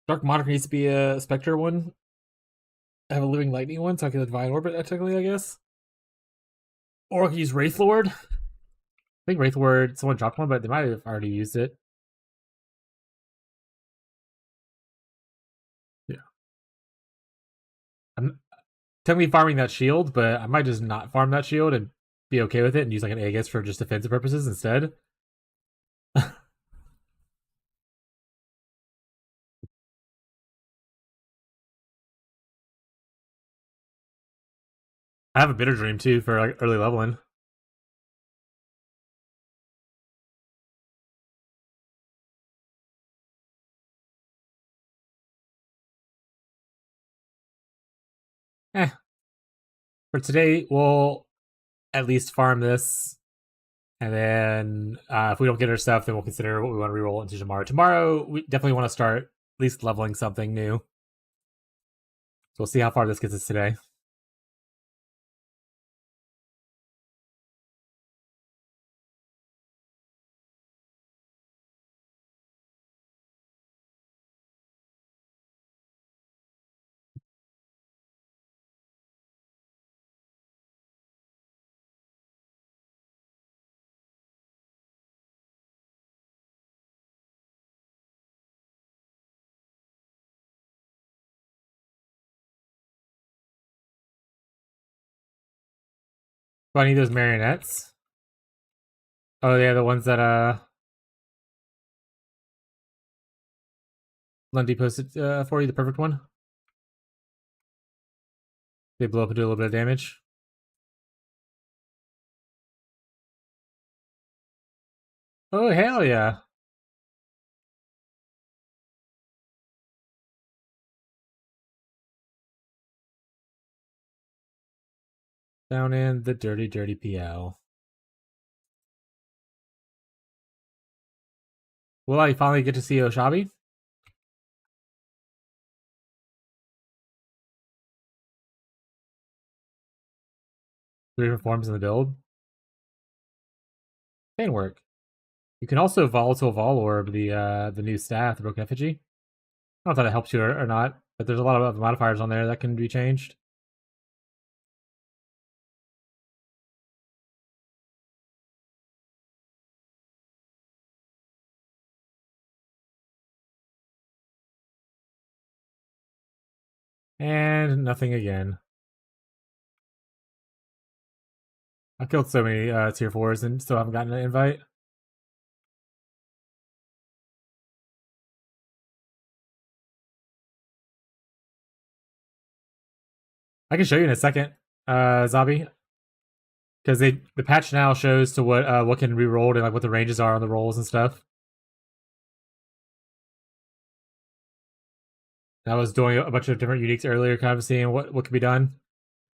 Dark Monarch needs to be a specter one. I have a living lightning one, so I can divine orbit technically, I guess. Or I can use Wraithlord. I think Wraithlord, someone dropped one, but they might have already used it. Yeah. I'm technically farming that shield, but I might just not farm that shield and be okay with it and use like an Aegis for just defensive purposes instead. I have a bitter dream too for like early leveling. Eh. For today, we'll at least farm this. And then if we don't get our stuff, then we'll consider what we want to reroll into tomorrow. Tomorrow, we definitely want to start at least leveling something new. So we'll see how far this gets us today. Do I need those marionettes? Oh yeah, the ones that Lundy posted for you, the perfect one. They blow up and do a little bit of damage. Oh hell yeah! Down in the dirty, dirty PL. Will I finally get to see Oshabi? 3 different forms in the build. Can work. You can also volatile Vol Orb the new staff, the Broken Effigy. I don't know if that helps you or not, but there's a lot of modifiers on there that can be changed. And nothing again. I've killed so many tier 4s and still haven't gotten an invite. I can show you in a second, Zabi. Because the patch now shows to what can be rolled and like what the ranges are on the rolls and stuff. I was doing a bunch of different uniques earlier, kind of seeing what could be done.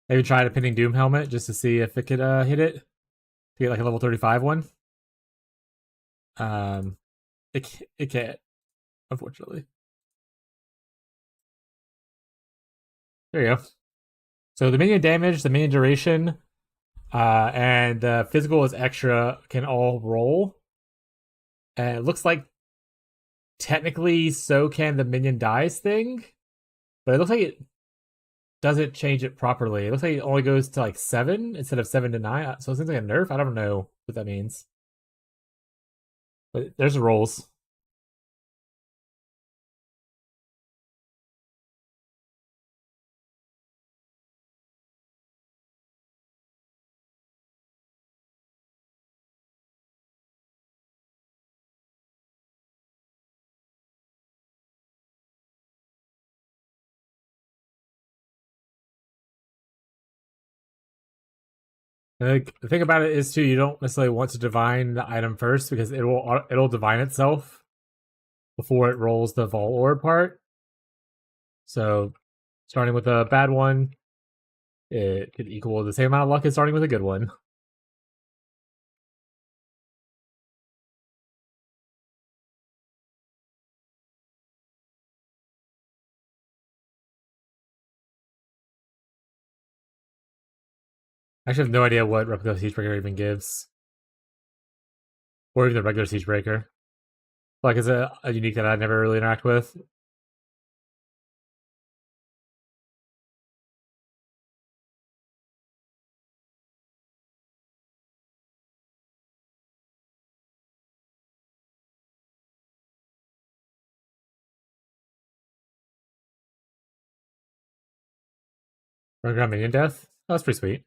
I even tried a Pinning Doom helmet just to see if it could hit it to get like a level 35 one. It can't, unfortunately. There you go. So the minion damage, the minion duration, and physical is extra can all roll. And it looks like technically so can the minion dies thing, but it looks like it doesn't change it properly. It looks like it only goes to like 7 instead of 7 to 9. So it seems like a nerf. I don't know what that means. But there's the rolls. The thing about it is too, you don't necessarily want to divine the item first because it'll divine itself before it rolls the Vol Orb part. So starting with a bad one, it could equal the same amount of luck as starting with a good one. I actually have no idea what Replica Siegebreaker even gives. Or even the regular Siegebreaker. Like, it's a unique that I never really interact with. Running around Minion Death? Oh, that's pretty sweet.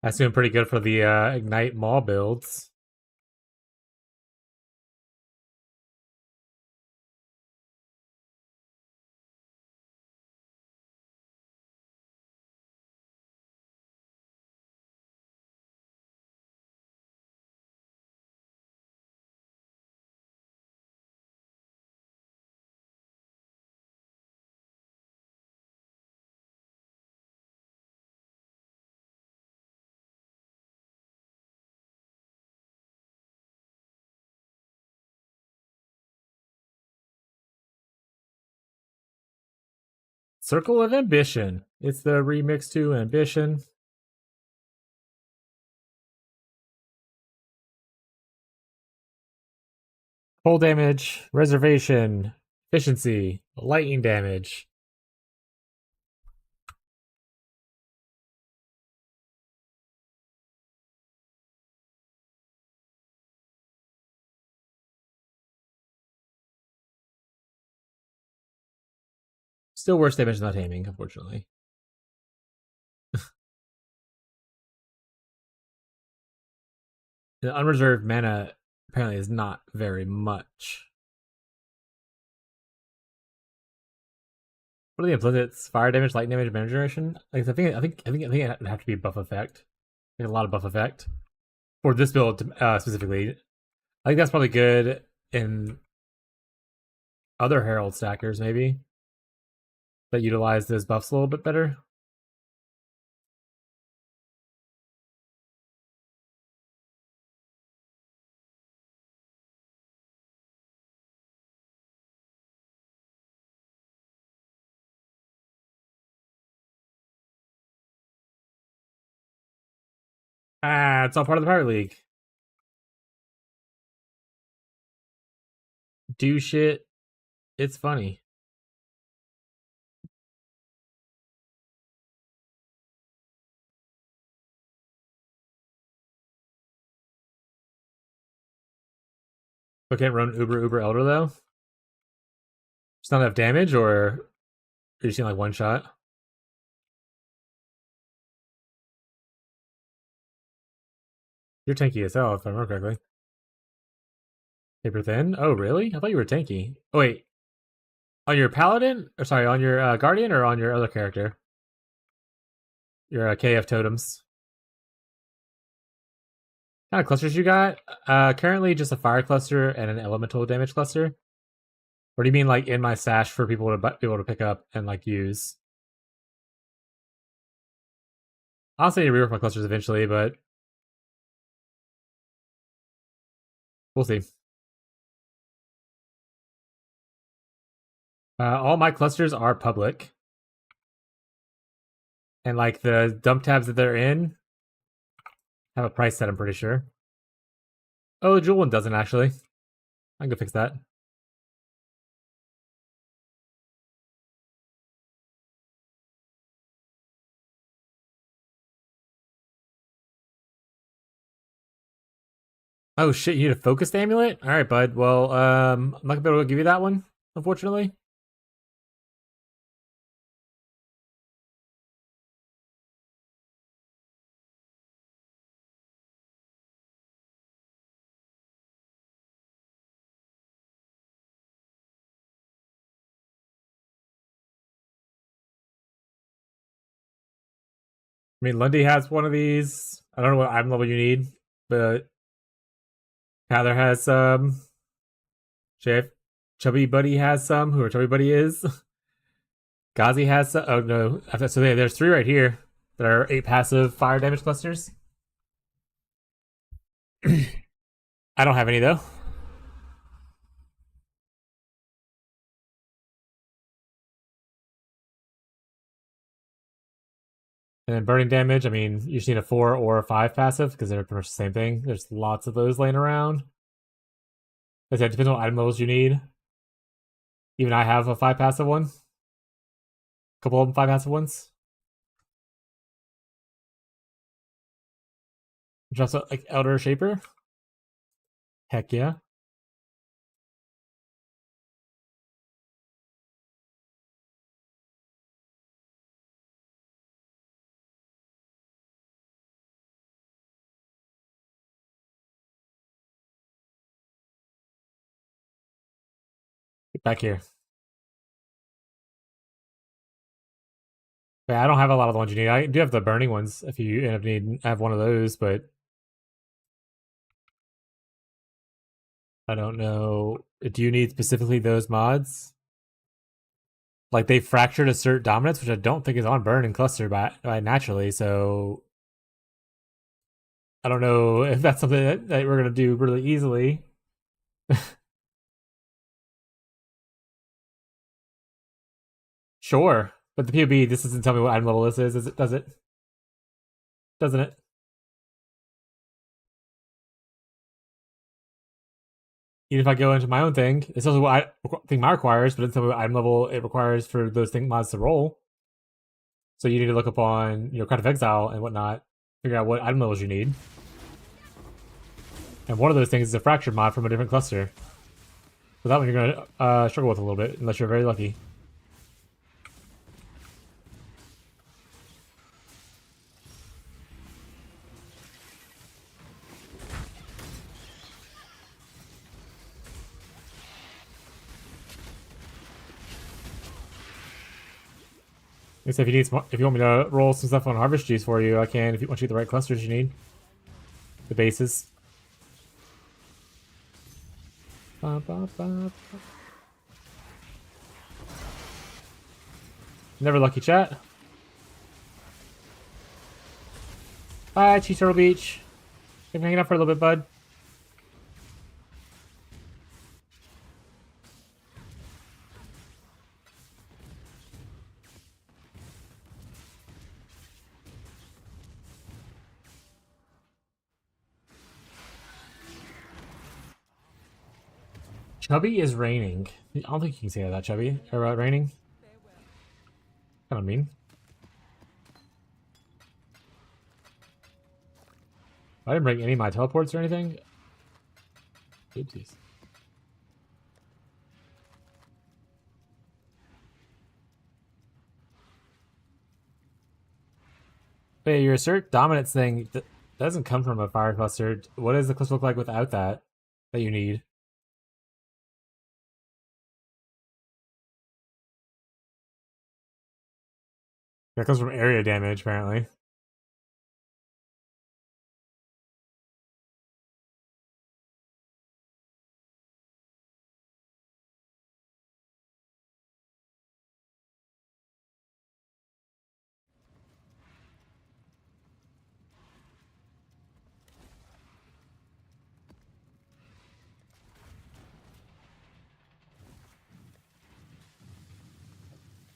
That's doing pretty good for the Ignite Maw builds. Circle of Ambition. It's the remix to Ambition. Full damage, reservation, efficiency, lightning damage. Still worse damage than not taming, unfortunately. The unreserved mana apparently is not very much. What are the implicits? Fire damage, light damage, mana generation. Like, I think it would have to be a buff effect. Like a lot of buff effect for this build specifically. I think that's probably good in other Herald stackers, maybe, that utilize those buffs a little bit better. Ah, it's all part of the Pirate League. Do shit. It's funny. But can't run Uber Elder though? It's not enough damage, or are you seeing like one shot? You're tanky as hell, if I remember correctly. Paper thin? Oh, really? I thought you were tanky. Oh, wait. On your paladin? Or sorry, on your guardian or on your other character? Your KF totems. What kind of clusters you got? Currently just a fire cluster and an elemental damage cluster. Or do you mean like in my stash for people to be able to pick up and like use? I'll say rework my clusters eventually, but we'll see. All my clusters are public. And like the dump tabs that they're in have a price set, I'm pretty sure. Oh, the jewel one doesn't actually. I can go fix that. Oh shit, you need a focused amulet? Alright, bud. Well, I'm not gonna be able to give you that one, unfortunately. I mean, Lundy has one of these. I don't know what item level you need, but Heather has some. Chubby Buddy has some. Whoever Chubby Buddy is. Ghazi has some. Oh no. So there's 3 right here that are 8 passive fire damage clusters. I don't have any though. And then burning damage, I mean, you just need a 4 or a 5 passive because they're pretty much the same thing. There's lots of those laying around. Like I said, it depends on what item levels you need. Even I have a 5 passive one. A couple of them 5 passive ones. Which also like Elder Shaper. Heck yeah. Get back here. Yeah, I don't have a lot of the ones you need. I do have the burning ones if you end up needing have one of those, but I don't know. Do you need specifically those mods? Like they fractured assert dominance, which I don't think is on burn and cluster by naturally, so I don't know if that's something that we're gonna do really easily. Sure. But the POB, this doesn't tell me what item level this is it? Does it? Doesn't it? Even if I go into my own thing, it tells me what thing mine requires, but it doesn't tell me what item level it requires for those thing mods to roll. So you need to look up on Craft of Exile and whatnot, figure out what item levels you need. And one of those things is a fractured mod from a different cluster. So that one you're gonna struggle with a little bit, unless you're very lucky. So if you want me to roll some stuff on Harvest Juice for you, I can. If you want to get the right clusters you need, the bases. Never lucky, chat. Bye, Cheese Turtle Beach. Been hanging out for a little bit, bud. Chubby is raining. I don't think you can say that, Chubby. Or raining. Kind of mean. I didn't break any of my teleports or anything. Oopsies. Hey, your assert dominance thing doesn't come from a fire cluster. What does the cluster look like without that you need? That comes from area damage, apparently.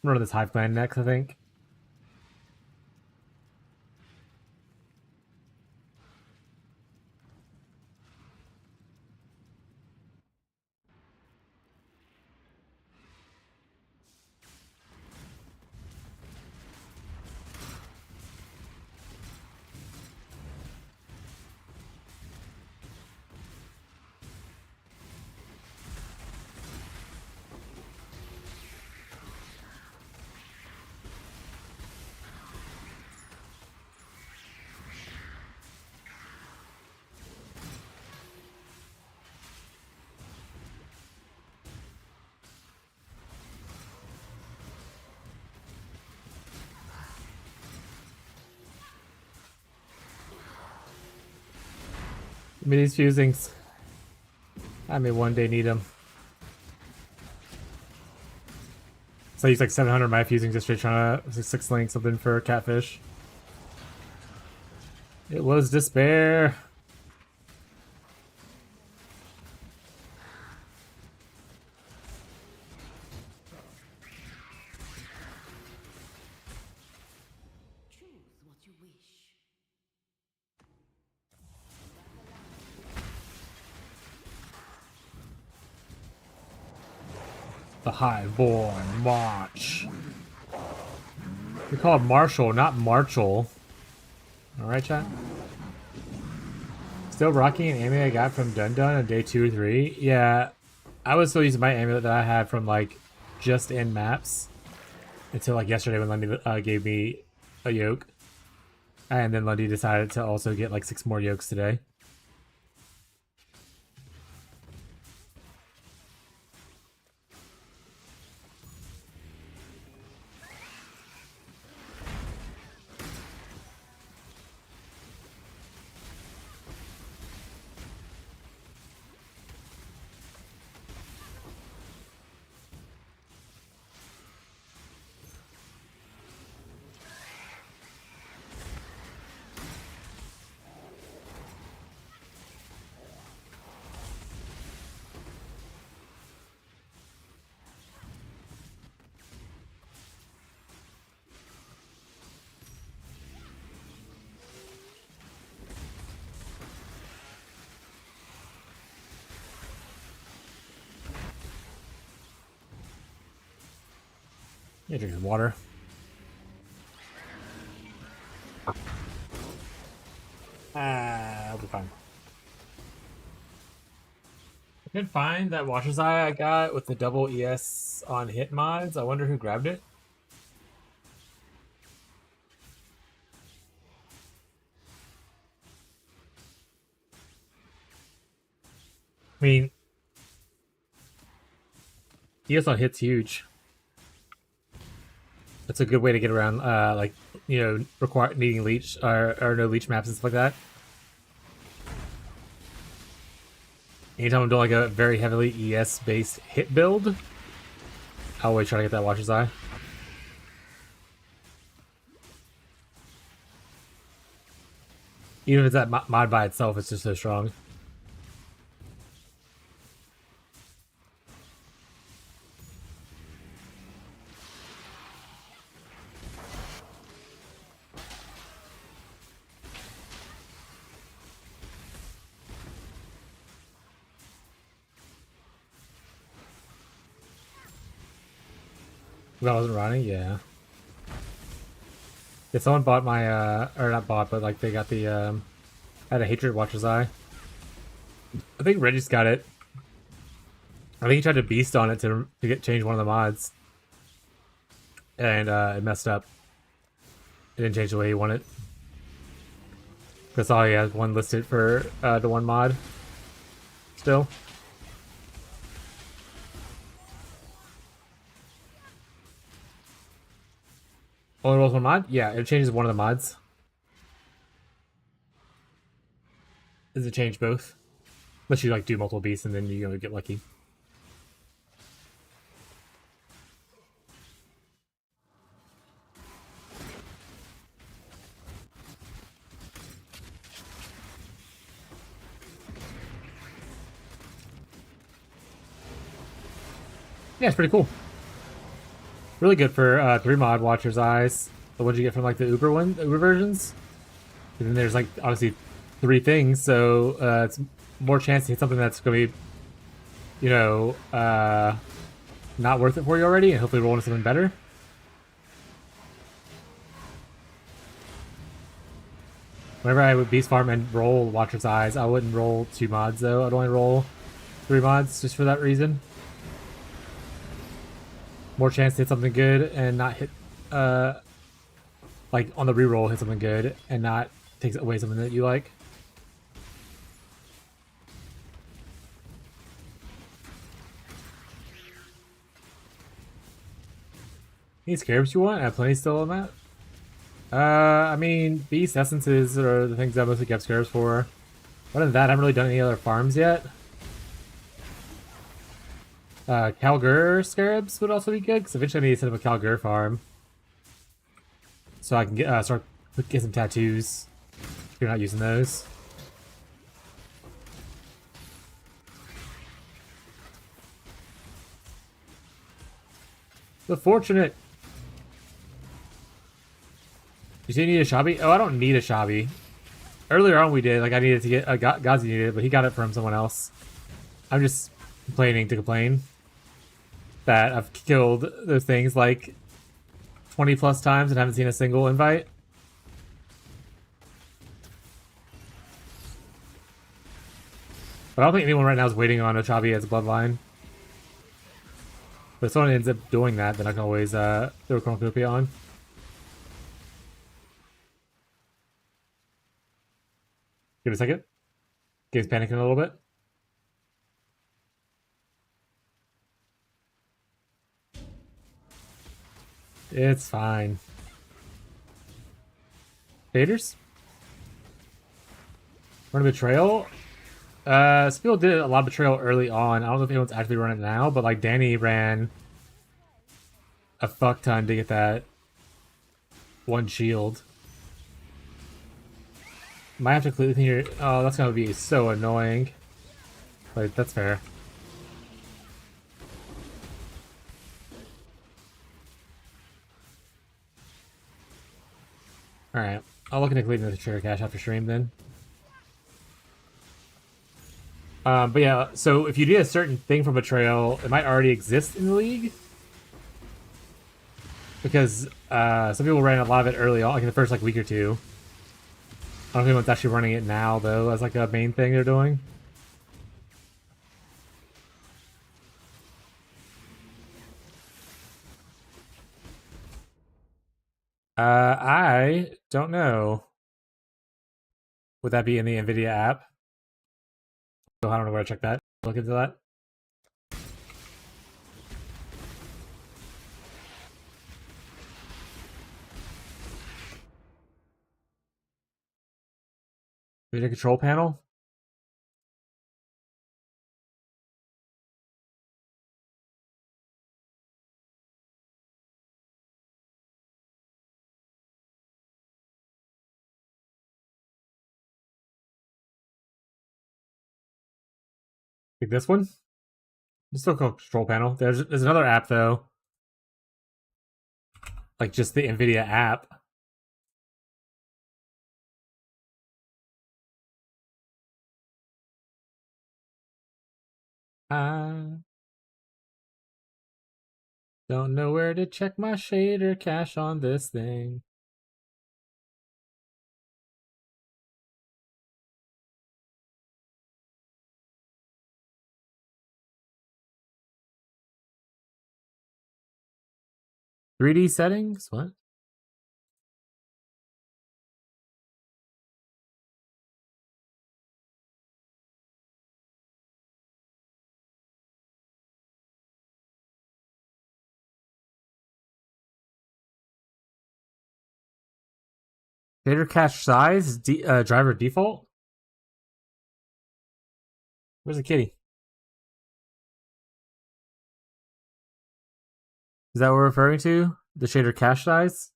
I'm running this Hive Clan next, I think. Give me these fusings. I may one day need them. So I used like 700 of my fusings just straight trying to 6 link something for catfish. It was despair.
Choose what you wish.
The Highborn March. We call it Marshall, not Marshall. Alright, chat? Still rocking an amulet I got from Dun Dun on day 2 or 3. Yeah, I was still using my amulet that I had from like just in maps until like yesterday when Lundy gave me a yoke. And then Lundy decided to also get like 6 more yokes today. Yeah, drink some water. I'll be fine. I couldn't find that Watcher's Eye I got with the double ES on hit mods. I wonder who grabbed it. I mean, ES on hit's huge. That's a good way to get around, like, you know, needing leech or no leech maps and stuff like that. Anytime I'm doing like a very heavily ES based hit build, I always try to get that Watcher's Eye. Even if it's that mod by itself, it's just so strong. If I wasn't running, yeah. If someone bought my, or not bought, but like they got the, had a Hatred Watcher's Eye. I think Reggie's got it. I think he tried to beast on it to change one of the mods. And, it messed up. It didn't change the way he wanted. That's all he has one listed for, the one mod. Still. Only rolls one mod? Yeah, it changes one of the mods. Does it change both? Unless you like do multiple beasts and then you get lucky. Yeah, it's pretty cool. Really good for 3 mod Watcher's Eyes. The ones you get from like the Uber versions. And then there's like obviously 3 things, so it's more chance to hit something that's gonna be, you know, not worth it for you already, and hopefully roll into something better. Whenever I would beast farm and roll Watcher's Eyes, I wouldn't roll 2 mods though. I'd only roll 3 mods just for that reason. More chance to hit something good and not hit, like on the reroll, hit something good and not take away something that you like. Any scarabs you want? I have plenty still on that. I mean, beast essences are the things I mostly kept scarabs for. Other than that, I haven't really done any other farms yet. Calgur scarabs would also be good, because eventually I need to set up a Calgur farm. So I can get start get some tattoos if you're not using those. The fortunate. You say you need a Shabi? Oh, I don't need a Shabi. Earlier on we did, like I needed to get Gazi needed it, but he got it from someone else. I'm just complaining to complain that I've killed those things like 20 plus times and haven't seen a single invite. But I don't think anyone right now is waiting on Ochabi as a bloodline. But if someone ends up doing that, then I can always throw a cornucopia on. Give it a second. Game's panicking a little bit. It's fine. Faders? Run a betrayal? Spiel did a lot of betrayal early on. I don't know if anyone's actually running it now, but like Danny ran a fuck ton to get that one shield. Might have to clean here. Oh, that's gonna be so annoying. Like, that's fair. Alright. I'll look into cleaning the Cherry Cache after stream then. But yeah, so if you did a certain thing from Betrayal, it might already exist in the league. because some people ran a lot of it early on, like in the first like week or two. I don't know if anyone's actually running it now though, as like a main thing they're doing. I don't know. Would that be in the NVIDIA app? So I don't know where to check that. Look into that. Video control panel. Like this one. It's still called control panel. There's another app though. Like just the NVIDIA app. I don't know where to check my shader cache on this thing. (3D settings? What? Shader cache size? Driver default? Where's the kitty? Is that what we're referring to? The shader cache size?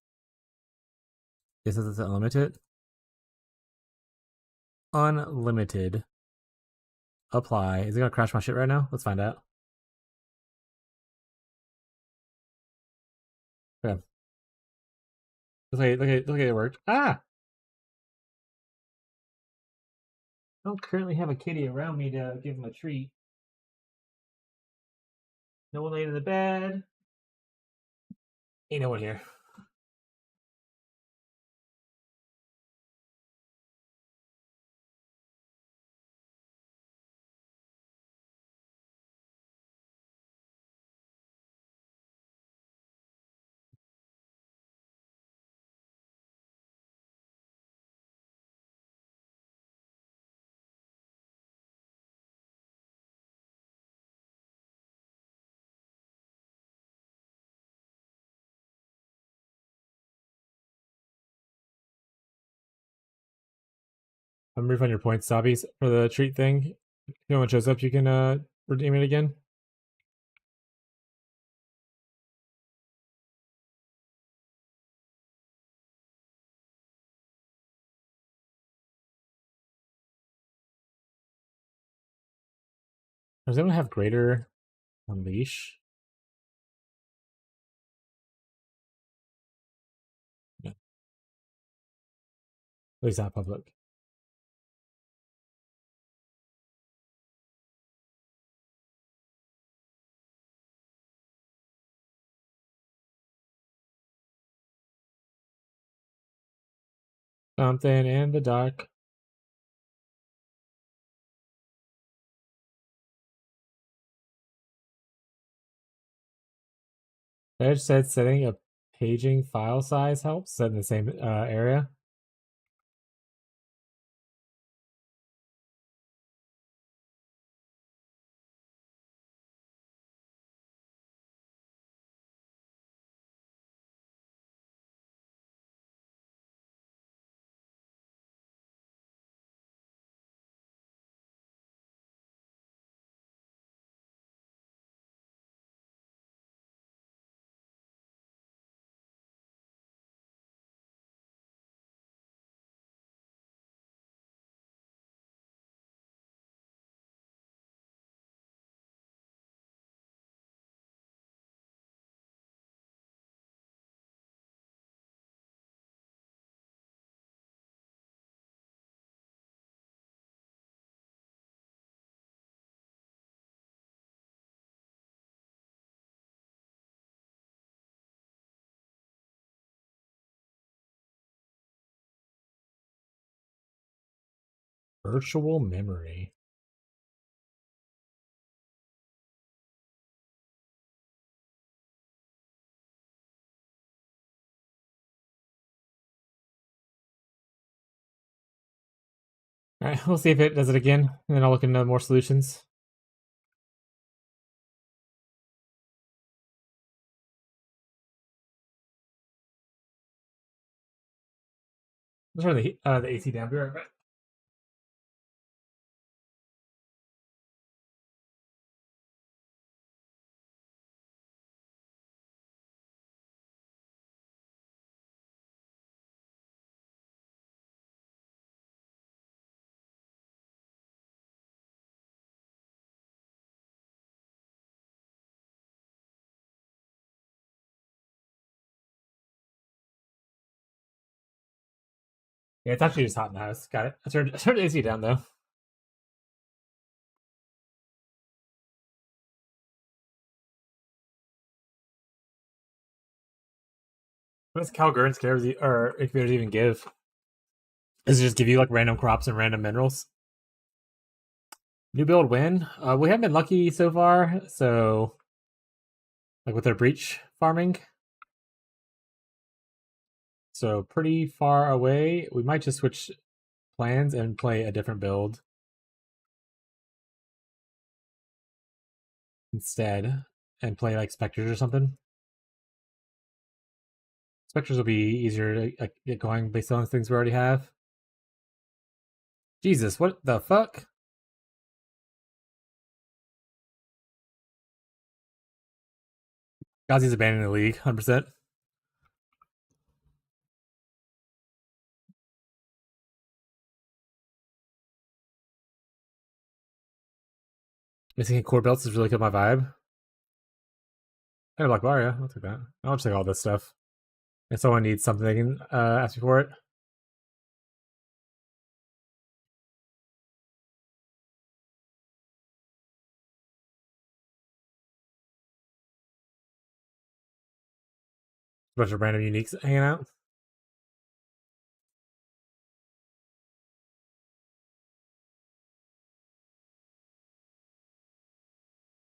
Yes, it's unlimited. Unlimited. Apply. Is it gonna crash my shit right now? Let's find out. Okay. Look at it worked. Ah! I don't currently have a kitty around me to give him a treat. No one laid in the bed. Ain't no one here. I'm refund your points, Sabis, for the treat thing. If no one shows up, you can redeem it again. Does anyone have greater unleash? No. At least not public. Something in the dark. Edge said setting a paging file size helps. Set in the same area. Virtual memory. Alright, we'll see if it does it again, and then I'll look into more solutions. Let's turn the AC down. Be right back. Yeah, it's actually just hot in the house. Got it. I turned the AC down though. What does Cal Gurn scares you, or incubators even give? Does it just give you like random crops and random minerals? New build win. We haven't been lucky so far, so like with their breach farming. So pretty far away. We might just switch plans and play a different build instead, and play like specters or something. Specters will be easier to get going based on the things we already have. Jesus, what the fuck? Ghazi's abandoning the league, 100%. Missing core belts is really good my vibe. I got Black Bar, yeah, I'll take that. I'll just take all this stuff. If someone needs something, they can ask me for it. A bunch of random uniques hanging out.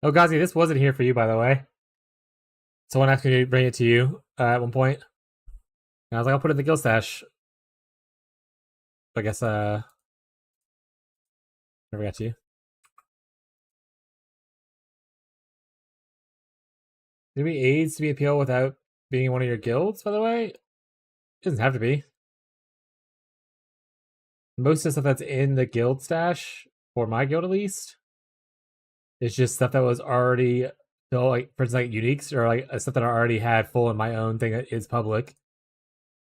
Oh, Ghazi, this wasn't here for you, by the way. Someone asked me to bring it to you at one point. And I was like, I'll put it in the guild stash. But I guess, never got to you. Maybe aids to be a PL without being in one of your guilds, by the way? It doesn't have to be. Most of the stuff that's in the guild stash, for my guild at least, is just stuff that was already, so like, for instance, like uniques, or like stuff that I already had full in my own thing that is public.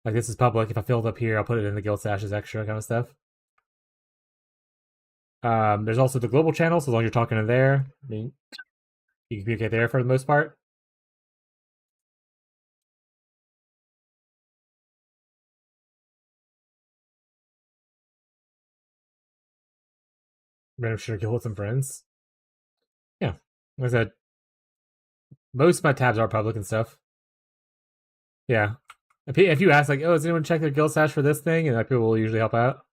Like this is public. If I fill it up here, I'll put it in the guild stash as extra kind of stuff. There's also the global channel, so as long as you're talking to there, I mean, you can communicate there for the most part. Random shooter kill with some friends. Yeah, like I said, most of my tabs are public and stuff. Yeah, if you ask like, oh, does anyone check their guild stash for this thing, and like people will usually help out.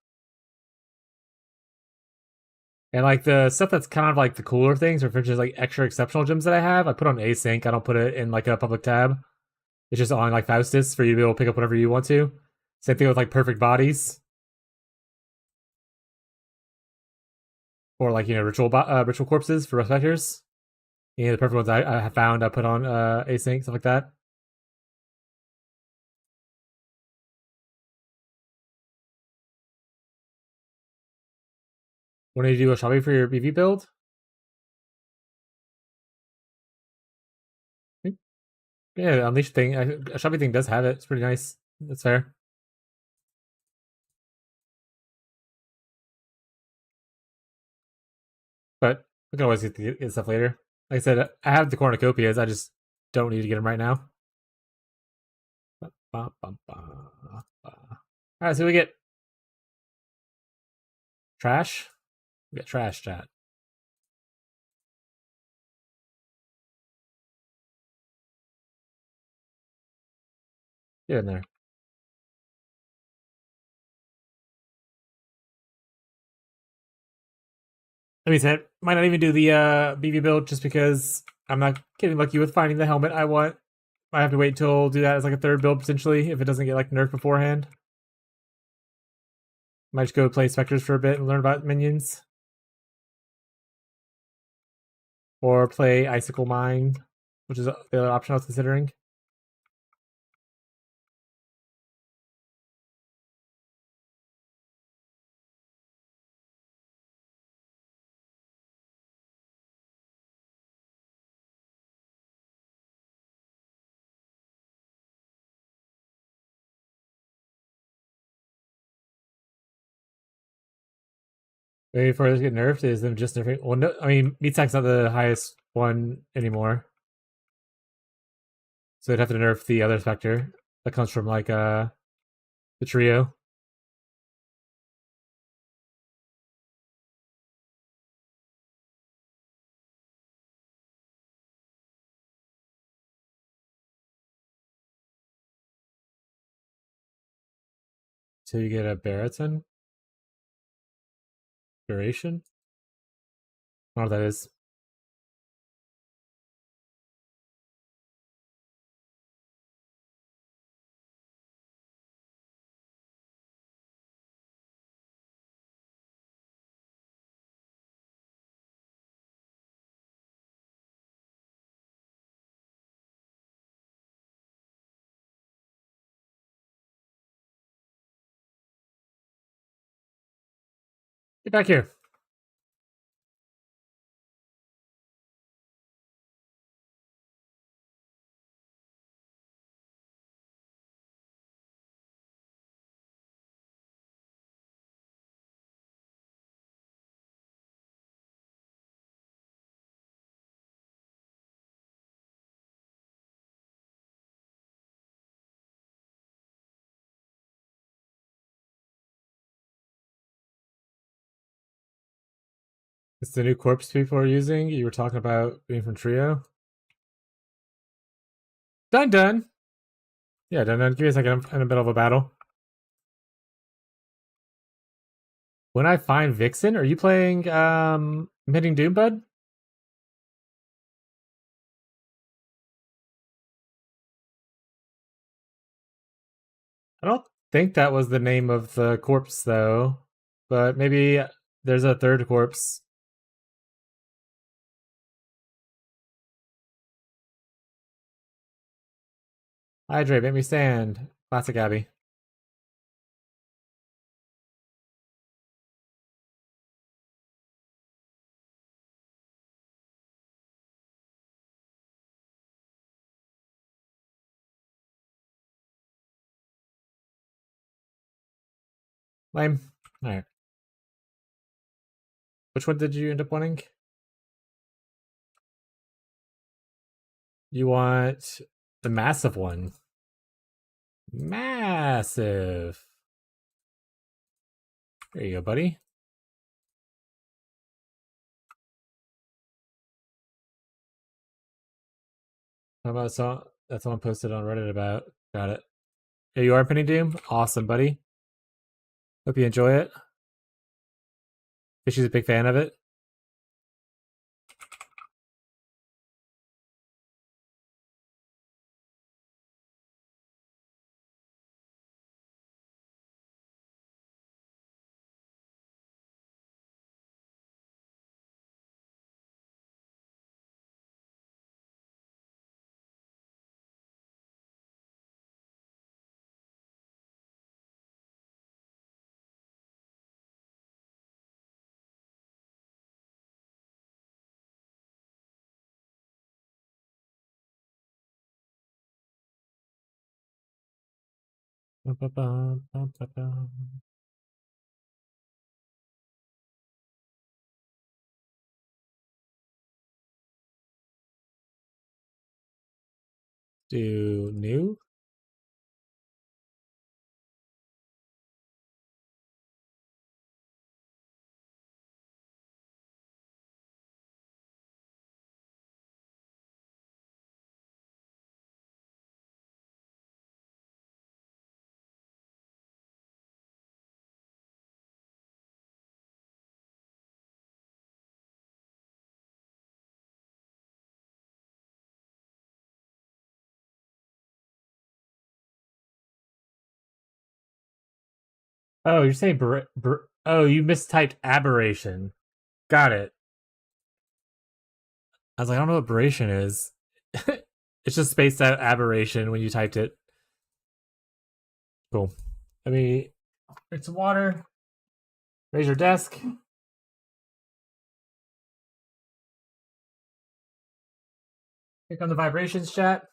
And like the stuff that's kind of like the cooler things, or for instance, like extra exceptional gems that I have, I put on async. I don't put it in like a public tab. It's just on like Faustus for you to be able to pick up whatever you want to. Same thing with like perfect bodies, or like ritual corpses for respecters. The perfect ones I have found, I put on async, stuff like that. Want to do a Shabby for your BV build? Yeah, Unleash thing. A Shabby thing does have it. It's pretty nice. That's fair. But we can always get stuff later. Like I said, I have the cornucopias. I just don't need to get them right now. Alright, so we get trash. We get trash chat. Get in there. Let me say, might not even do the BB build just because I'm not getting lucky with finding the helmet I want. I have to wait until do that as like a third build potentially if it doesn't get like nerfed beforehand. Might just go play specters for a bit and learn about minions, or play icicle mine, which is the other option I was considering. Way before this get nerfed is them just nerfing. Well, no, I mean, meat sack's not the highest one anymore, so they'd have to nerf the other specter that comes from like the trio. So you get a Baraton duration. I don't know what that is. Get back here. It's the new corpse people are using. You were talking about being from trio. Done, done. Yeah, done, done. Give me a second. I'm in the middle of a battle. When I find Vixen, are you playing Impending Doom, bud? I don't think that was the name of the corpse though, but maybe there's a third corpse. Hydrate, make me stand. Classic Abby. Lame. Alright. Which one did you end up wanting? You want the massive one. Massive. There you go, buddy. How about that's someone posted on Reddit about? Got it. Here you are, Penny Doom. Awesome, buddy. Hope you enjoy it. Fishy's a big fan of it. Do new? Oh, you're saying oh, you mistyped aberration. Got it. I was like, I don't know what aberration is. It's just spaced out aberration when you typed it. Cool. Let me drink some water. Raise your desk. Here come the vibrations chat.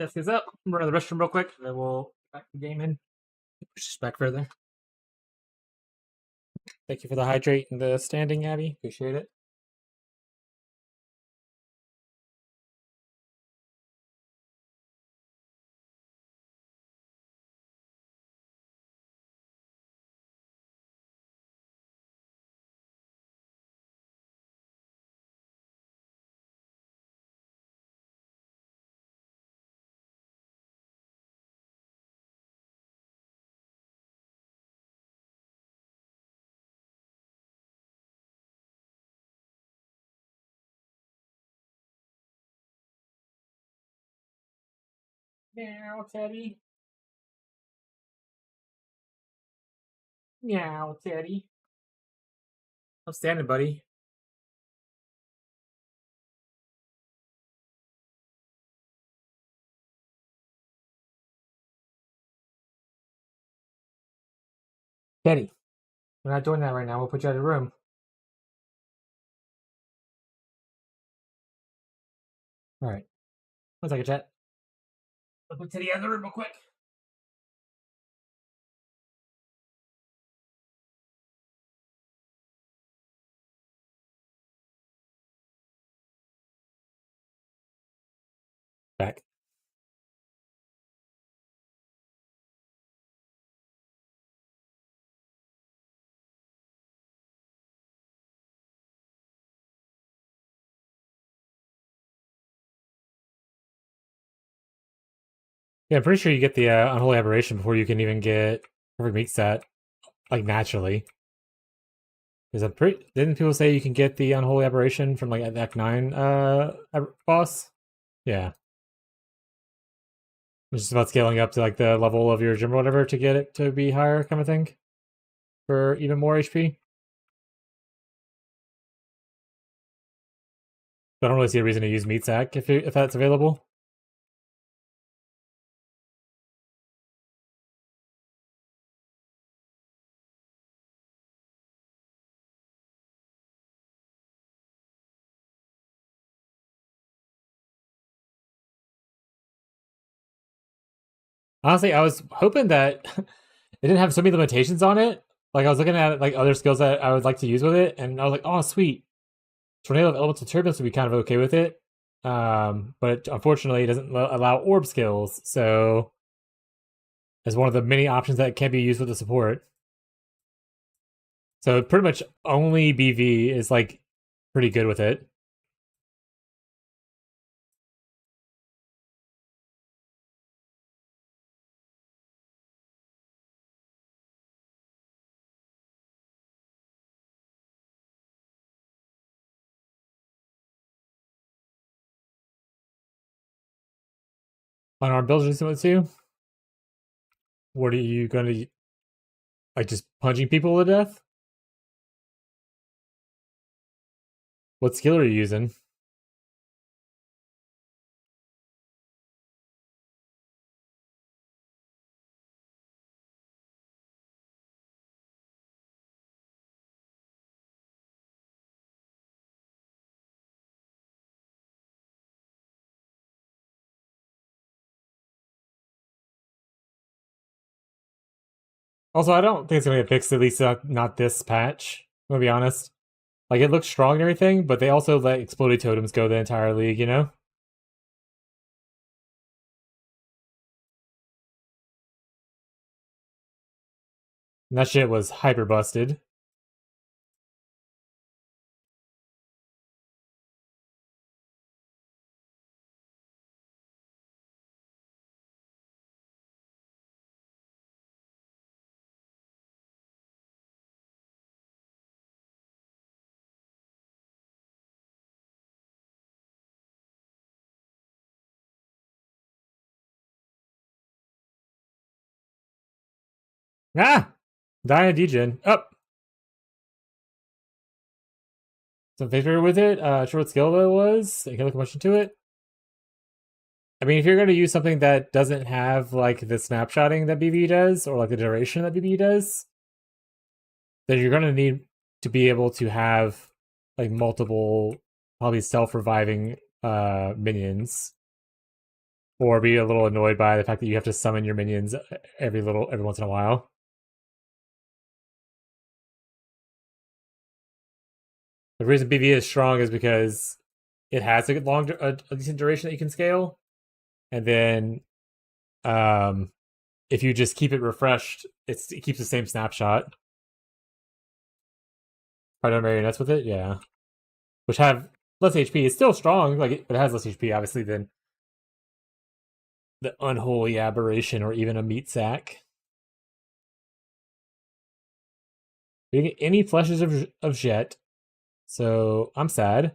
Desk is up. I'm going to the restroom real quick, and then we'll back the game in. Push this back further. Thank you for the hydrate and the standing, Abby. Appreciate it. Meow, Teddy. Meow, Teddy. I'm standing, buddy. Teddy. We're not doing that right now. We'll put you out of the room. All right. 1 second, chat. I'll put Teddy out of the room real quick. Back. Yeah, I'm pretty sure you get the unholy aberration before you can even get perfect meat stat, like naturally. Because I'm pretty. Didn't people say you can get the unholy aberration from like an Act 9 boss? Yeah. It's just about scaling up to like the level of your gym or whatever to get it to be higher, kind of thing, for even more HP. But I don't really see a reason to use meat sack if that's available. Honestly, I was hoping that it didn't have so many limitations on it. Like I was looking at like other skills that I would like to use with it, and I was like, oh sweet, Tornado of Elemental Turbulence would be kind of okay with it. But unfortunately, it doesn't allow orb skills, so as one of the many options that can be used with the support. So pretty much only BV is like pretty good with it. Unarmed builders with too. What are you going to like? Just punching people to death? What skill are you using? Also, I don't think it's gonna get fixed. At least not this patch. I'm gonna be honest. Like it looks strong and everything, but they also let exploded totems go the entire league. You know. And that shit was hyper busted. Ah! Dying degen. Up! Some victory with it. Sure what skill that was. I can look much into it. I mean, if you're going to use something that doesn't have like the snapshotting that BB does, or like the duration that BB does, then you're going to need to be able to have like multiple, probably self-reviving minions, or be a little annoyed by the fact that you have to summon your minions every once in a while. The reason BB is strong is because it has a decent duration that you can scale, and then if you just keep it refreshed, it keeps the same snapshot. Part of marionettes with it, yeah, which have less HP. It's still strong, like it has less HP obviously than the unholy aberration or even a meat sack. We didn't get any flashes of Jet, so I'm sad.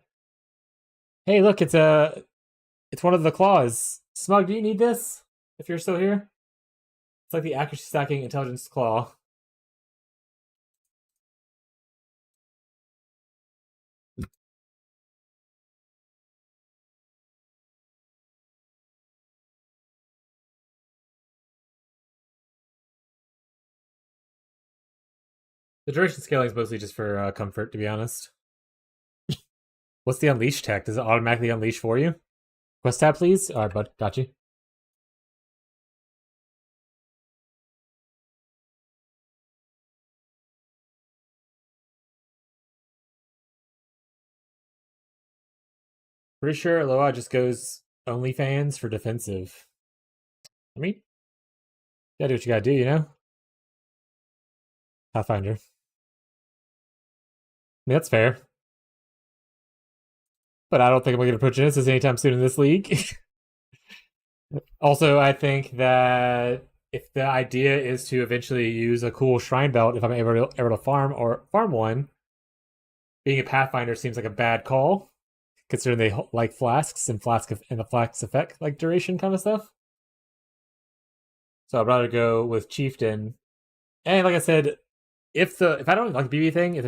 Hey, look, it's one of the claws. Smug, do you need this? If you're still here, it's like the accuracy stacking intelligence claw. The duration scaling is mostly just for comfort, to be honest. What's the unleash tech? Does it automatically unleash for you? Quest tab, please. All right, bud. Got you. Pretty sure Loa just goes OnlyFans for defensive. I mean, you gotta do what you gotta do, you know? Pathfinder. I mean, that's fair. But I don't think I'm gonna approach Genesis anytime soon in this league. Also, I think that if the idea is to eventually use a cool shrine belt, if I'm ever to farm one, being a Pathfinder seems like a bad call, considering they like flasks and the flask effect like duration kind of stuff. So I'd rather go with Chieftain. And like I said, if I don't like the BB thing, if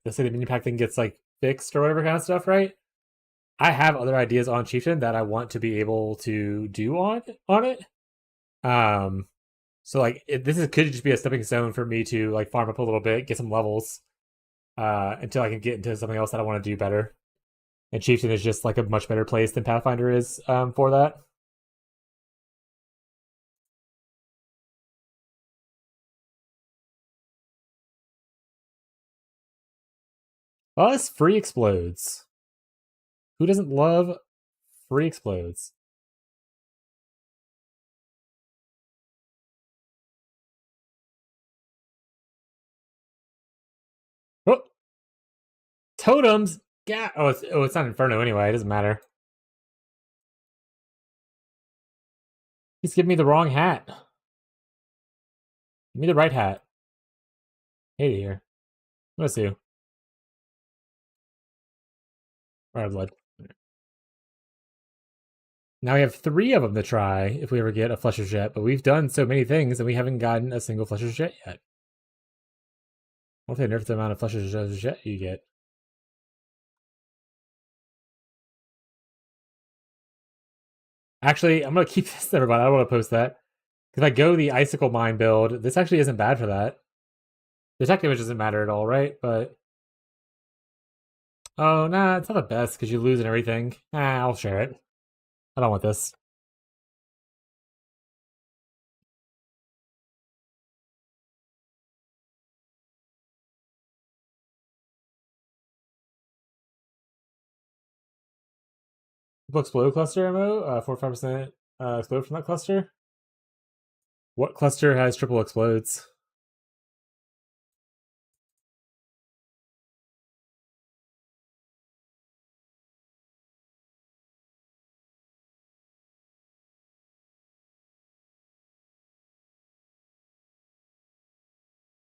let's say the minion pack thing gets like fixed or whatever kind of stuff, right? I have other ideas on Chieftain that I want to be able to do on it. So like could just be a stepping stone for me to like farm up a little bit, get some levels, until I can get into something else that I want to do better. And Chieftain is just like a much better place than Pathfinder is for that. Oh, this free explodes. Who doesn't love free explodes? Oh, totems. Yeah. Oh, it's not Inferno anyway. It doesn't matter. He's giving me the wrong hat. Give me the right hat. Hey here. Let's see. Red blood. Now we have 3 of them to try if we ever get a Flesher's Jet, but we've done so many things and we haven't gotten a single Flesher's Jet yet. What if they nerf the amount of Flesher's Jet you get? Actually, I'm going to keep this, everybody. I don't want to post that. If I go the Icicle Mine build, this actually isn't bad for that. The tech damage doesn't matter at all, right? But oh, nah, it's not the best because you lose and everything. I'll share it. I don't want this. Triple explode cluster ammo, 45% explode from that cluster. What cluster has triple explodes?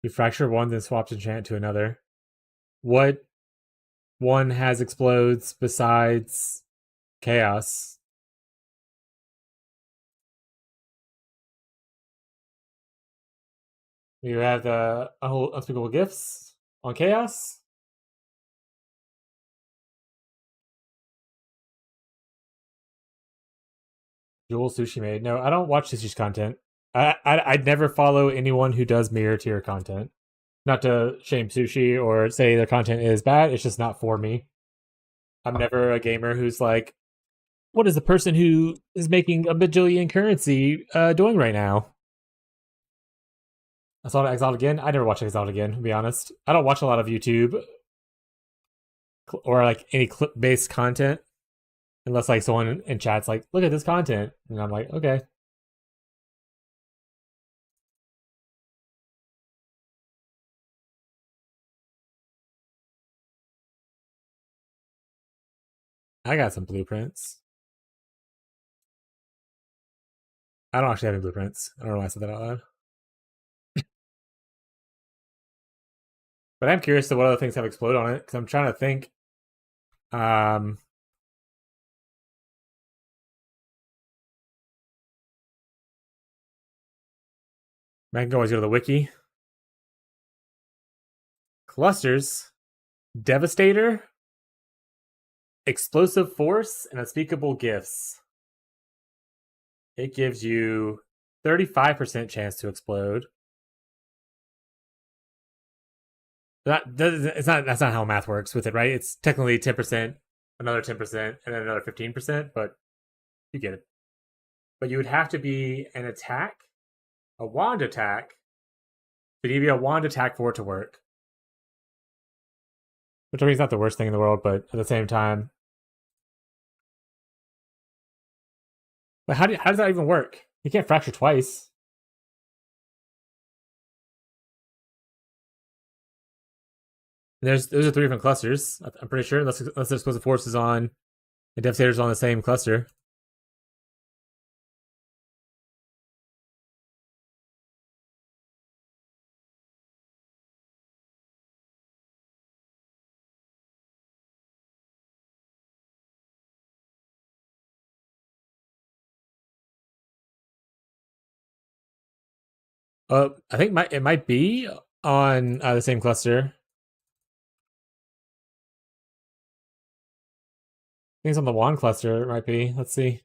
You fracture one, then swaps enchant to another. What one has explodes besides chaos? You have the unspeakable gifts on chaos. Jewel Sushi Maid. No, I don't watch Sushi's content. I'd never follow anyone who does mirror tier content. Not to shame Sushi or say their content is bad. It's just not for me. I'm never a gamer who's like, what is the person who is making a bajillion currency doing right now? I saw Exiled again. I never watch Exiled again, to be honest. I don't watch a lot of YouTube or like any clip based content unless like someone in chat's like, look at this content. And I'm like, okay. I got some blueprints. I don't actually have any blueprints. I don't know why I said that out loud. But I'm curious to what other things have exploded on it, because I'm trying to think. I can always go to the wiki. Clusters, Devastator, Explosive Force, and Unspeakable Gifts. It gives you 35% chance to explode. That's not how math works with it, right? It's technically 10%, another 10%, and then another 15%, but you get it. But you would have to be an attack, a wand attack, but you'd be a wand attack for it to work. Which I mean is not the worst thing in the world, but at the same time. But how does that even work? You can't fracture twice. Those are 3 different clusters. I'm pretty sure, unless there's Explosive Force is on and Devastator's on the same cluster. I think it might be on the same cluster. I think it's on the wand cluster. It might be. Let's see.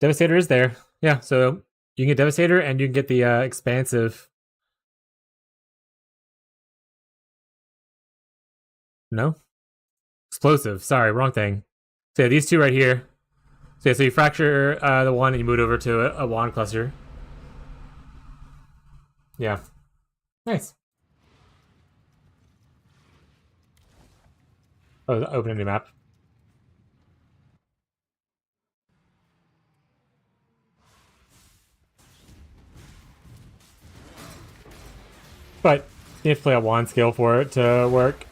Devastator is there. Yeah, so you can get Devastator and you can get the expansive. No? Explosive. Sorry, wrong thing. So yeah, these two right here. So yeah, so you fracture the one and you move it over to a wand cluster. Yeah. Nice. Oh, open a new map. But you have to play a wand skill for it to work.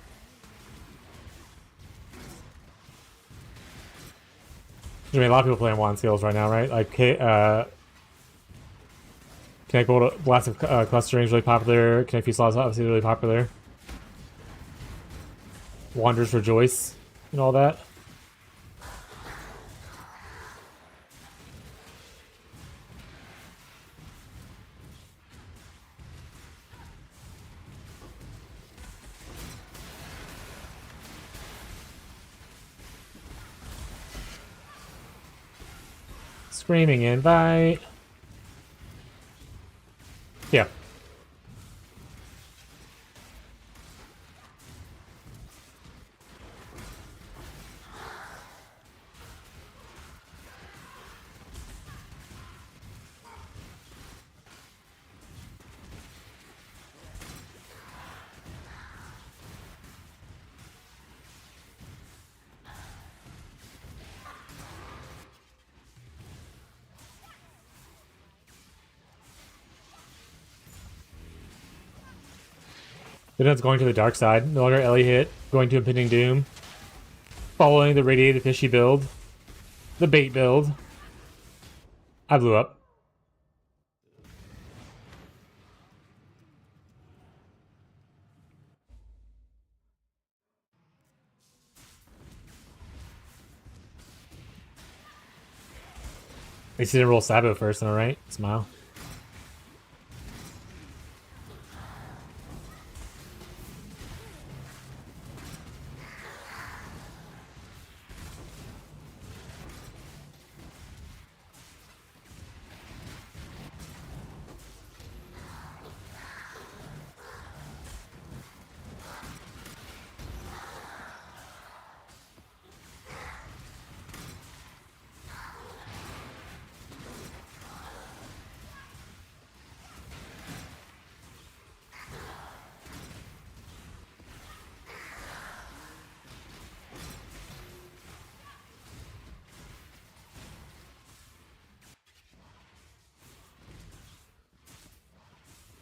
I mean, a lot of people playing wand skills right now, right? Like, Connect Blast of Clustering is really popular. Connect Fuselaw is obviously really popular. Wanderers Rejoice and all that. Screaming invite. Yeah. Then it's going to the dark side. No longer Ellie hit. Going to Impending Doom. Following the Radiated Fishy build. The bait build. I blew up. least he didn't roll Sabo first, alright? Smile.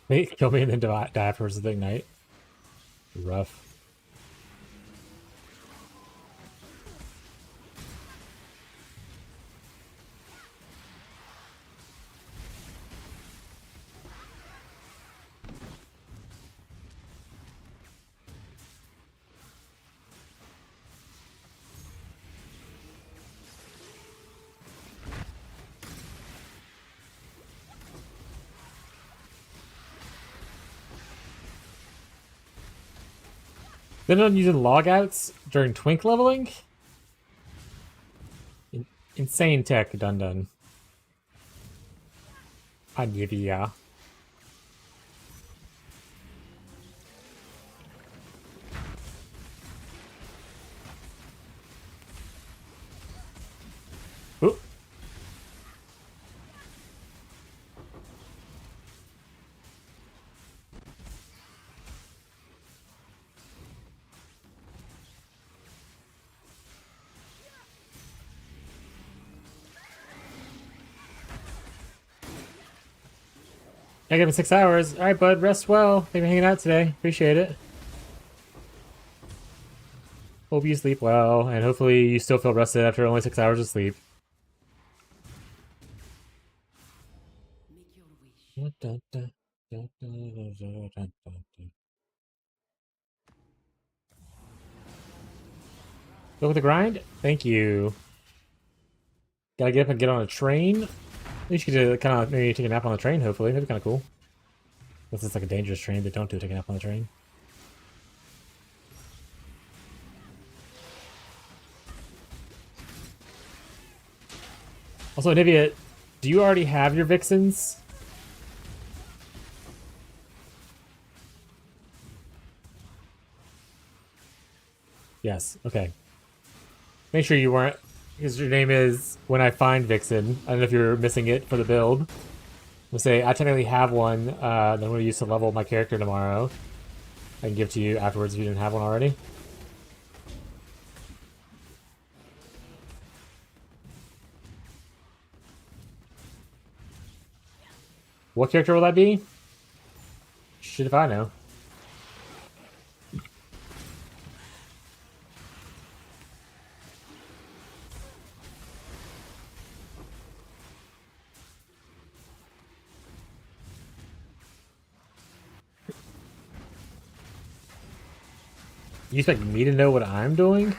Wait, kill me and then die afterwards with Ignite. Rough. They're not using logouts during Twink leveling? Insane tech, done. Anivia. Ooh. I gave him 6 hours. Alright, bud, rest well. Thanks for hanging out today. Appreciate it. Hope you sleep well, and hopefully you still feel rested after only 6 hours of sleep.
Make your wish.
Go with the grind? Thank you. Gotta get up and get on a train. At least you could kind of maybe take a nap on the train, hopefully. That'd be kind of cool. Unless it's like a dangerous train, but don't do take a nap on the train. Also, Nivea, do you already have your Vixens? Yes, okay. Make sure you weren't, because your name is When I Find Vixen. I don't know if you're missing it for the build. We'll say, I technically have one that I'm going to use to level my character tomorrow. I can give to you afterwards if you didn't have one already. What character will that be? Shit if I know. You expect me to know what I'm doing?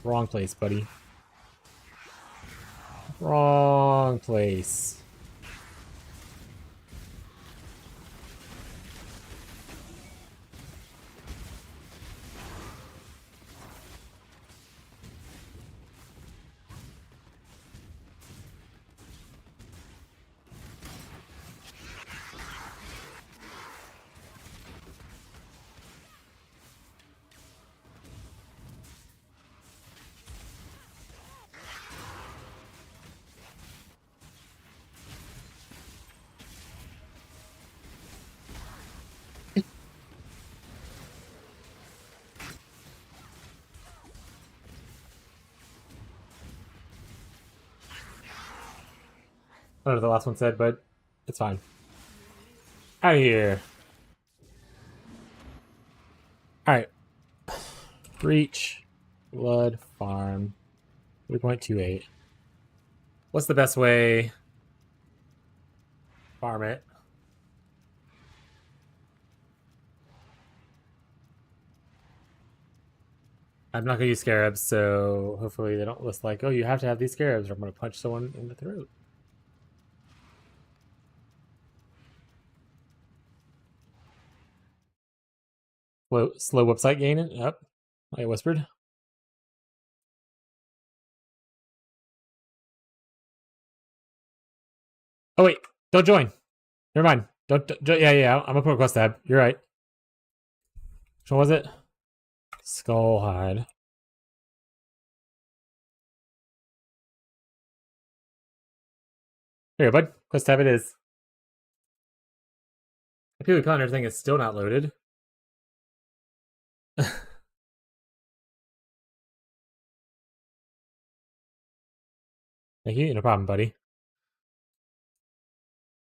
Wrong place, buddy. Wrong place. I don't know what the last one said, but it's fine. Out of here. Alright. Breach. Blood. Farm. 3.28. What's the best way? Farm it. I'm not gonna use scarabs, so hopefully they don't list like, oh, you have to have these scarabs, or I'm gonna punch someone in the throat. Slow website gaining. Up. I whispered. Oh wait, don't join. Never mind. Don't yeah. I'm gonna put request tab. You're right. Which one was it? Skull hide. Here, bud. Quest tab it is. The POE calendar thing is still not loaded. Thank you. No problem, buddy.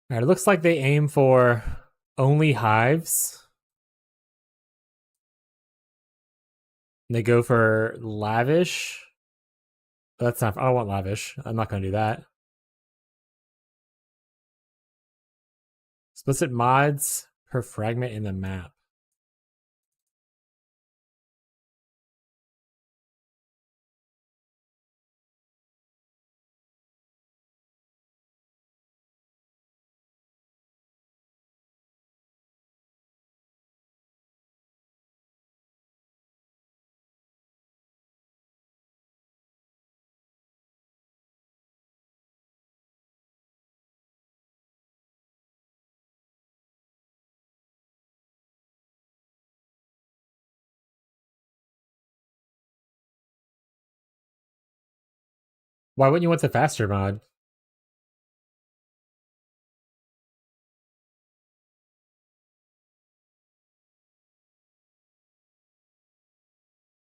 All right. It looks like they aim for only hives. And they go for lavish. But that's not. I don't want lavish. I'm not going to do that. Explicit mods per fragment in the map. Why wouldn't you want the faster mod?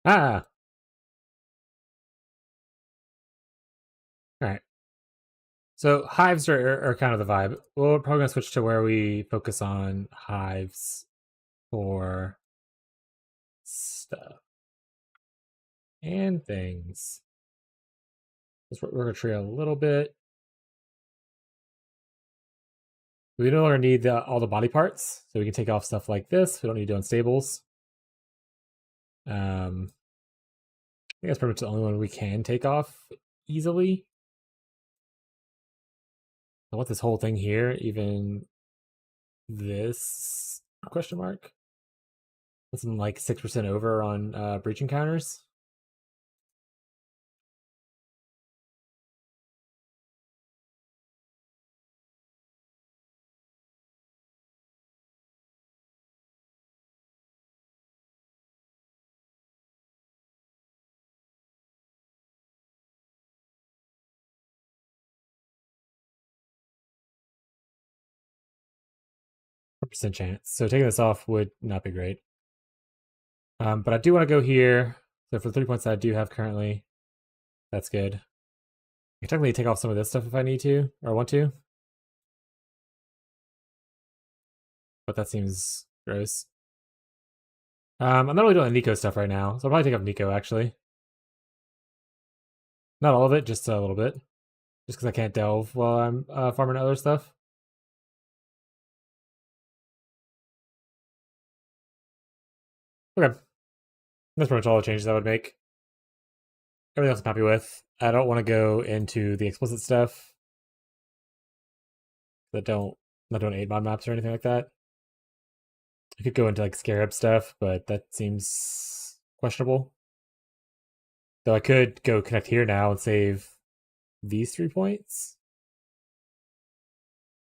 Ah. All right. So hives are kind of the vibe. We're probably gonna switch to where we focus on hives for stuff and things. Let's work a tree a little bit. We no longer need all the body parts, so we can take off stuff like this. We don't need to do unstables. I think that's pretty much the only one we can take off easily. I want this whole thing here, even this question mark. That's like 6% over on breach encounters. Percent chance. So taking this off would not be great. But I do want to go here. So for the 3 points that I do have currently, that's good. I can technically take off some of this stuff if I need to or want to. But that seems gross. I'm not really doing Nico stuff right now, so I'll probably take off Nico actually. Not all of it, just a little bit. Just because I can't delve while I'm farming other stuff. Okay. That's pretty much all the changes I would make. Everything else I'm happy with. I don't want to go into the explicit stuff that not doing 8 mod maps or anything like that. I could go into like scarab stuff, but that seems questionable. Though I could go connect here now and save these 3 points.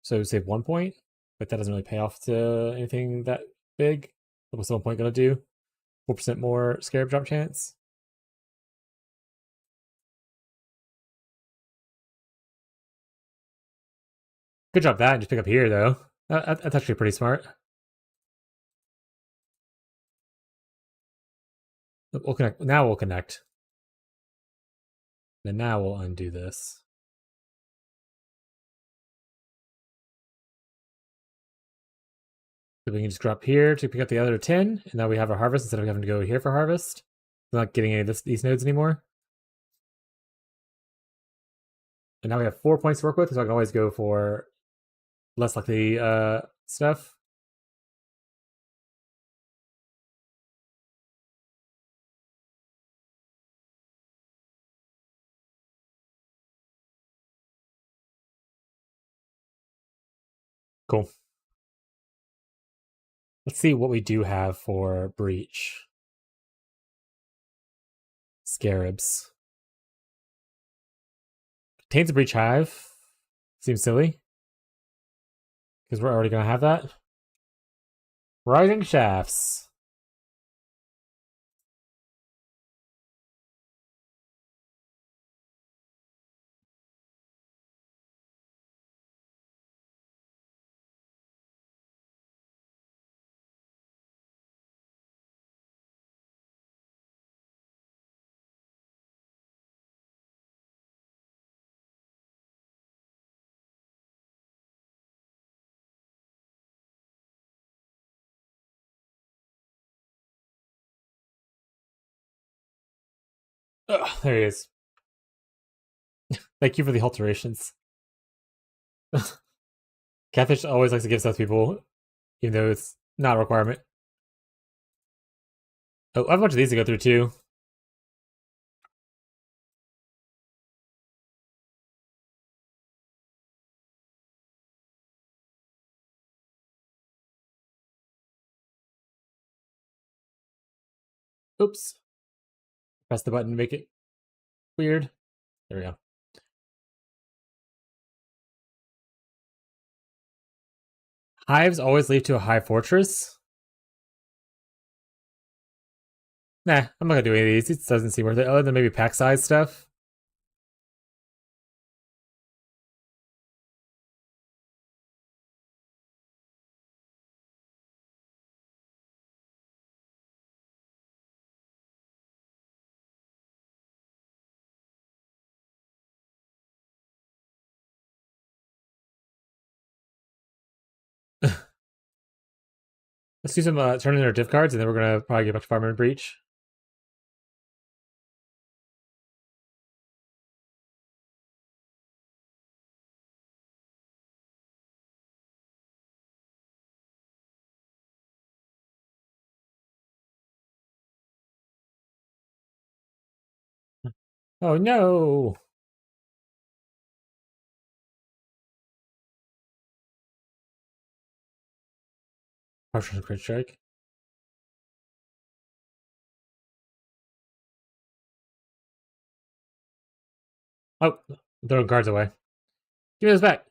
So save 1 point, but that doesn't really pay off to anything that big. What's the 1 point going to do? 4% more scarab drop chance. Good job that. Just pick up here though. That's actually pretty smart. We'll connect. Now we'll connect. And now we'll undo this. So we can just drop here to pick up the other 10, and now we have our harvest instead of having to go here for harvest. We're not getting any of these nodes anymore. And now we have 4 points to work with, so I can always go for less likely stuff. Cool. Let's see what we do have for breach. Scarabs. Contains a breach hive. Seems silly. Because we're already going to have that. Rising shafts. Ugh, there he is. Thank you for the alterations. Catfish always likes to give stuff to people, even though it's not a requirement. Oh, I have a bunch of these to go through too. Oops. Press the button to make it weird. There we go. Hives always lead to a high fortress. Nah, I'm not gonna do any of these. It doesn't seem worth it, other than maybe pack size stuff. Let's do some turn in our div cards, and then we're gonna probably get back to farming and breach. Oh no! Partial crit strike. Oh, I'm throwing cards away. Give me this back.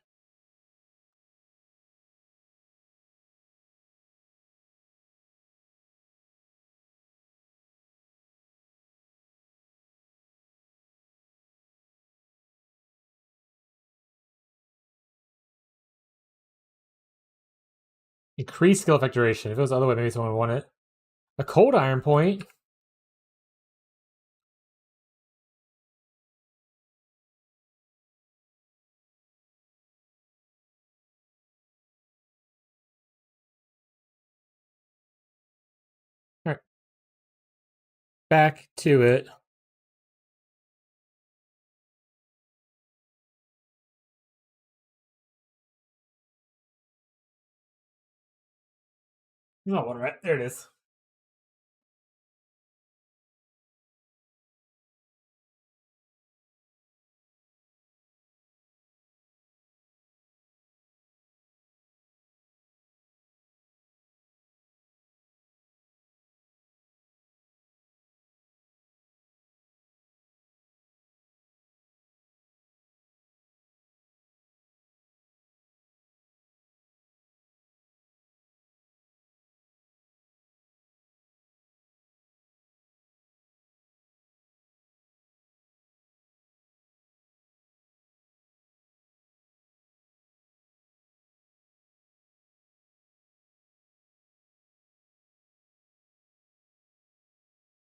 Increase skill effect duration. If it was the other way, maybe someone would want it. A cold iron point. Alright. Back to it. Not one right. There it is.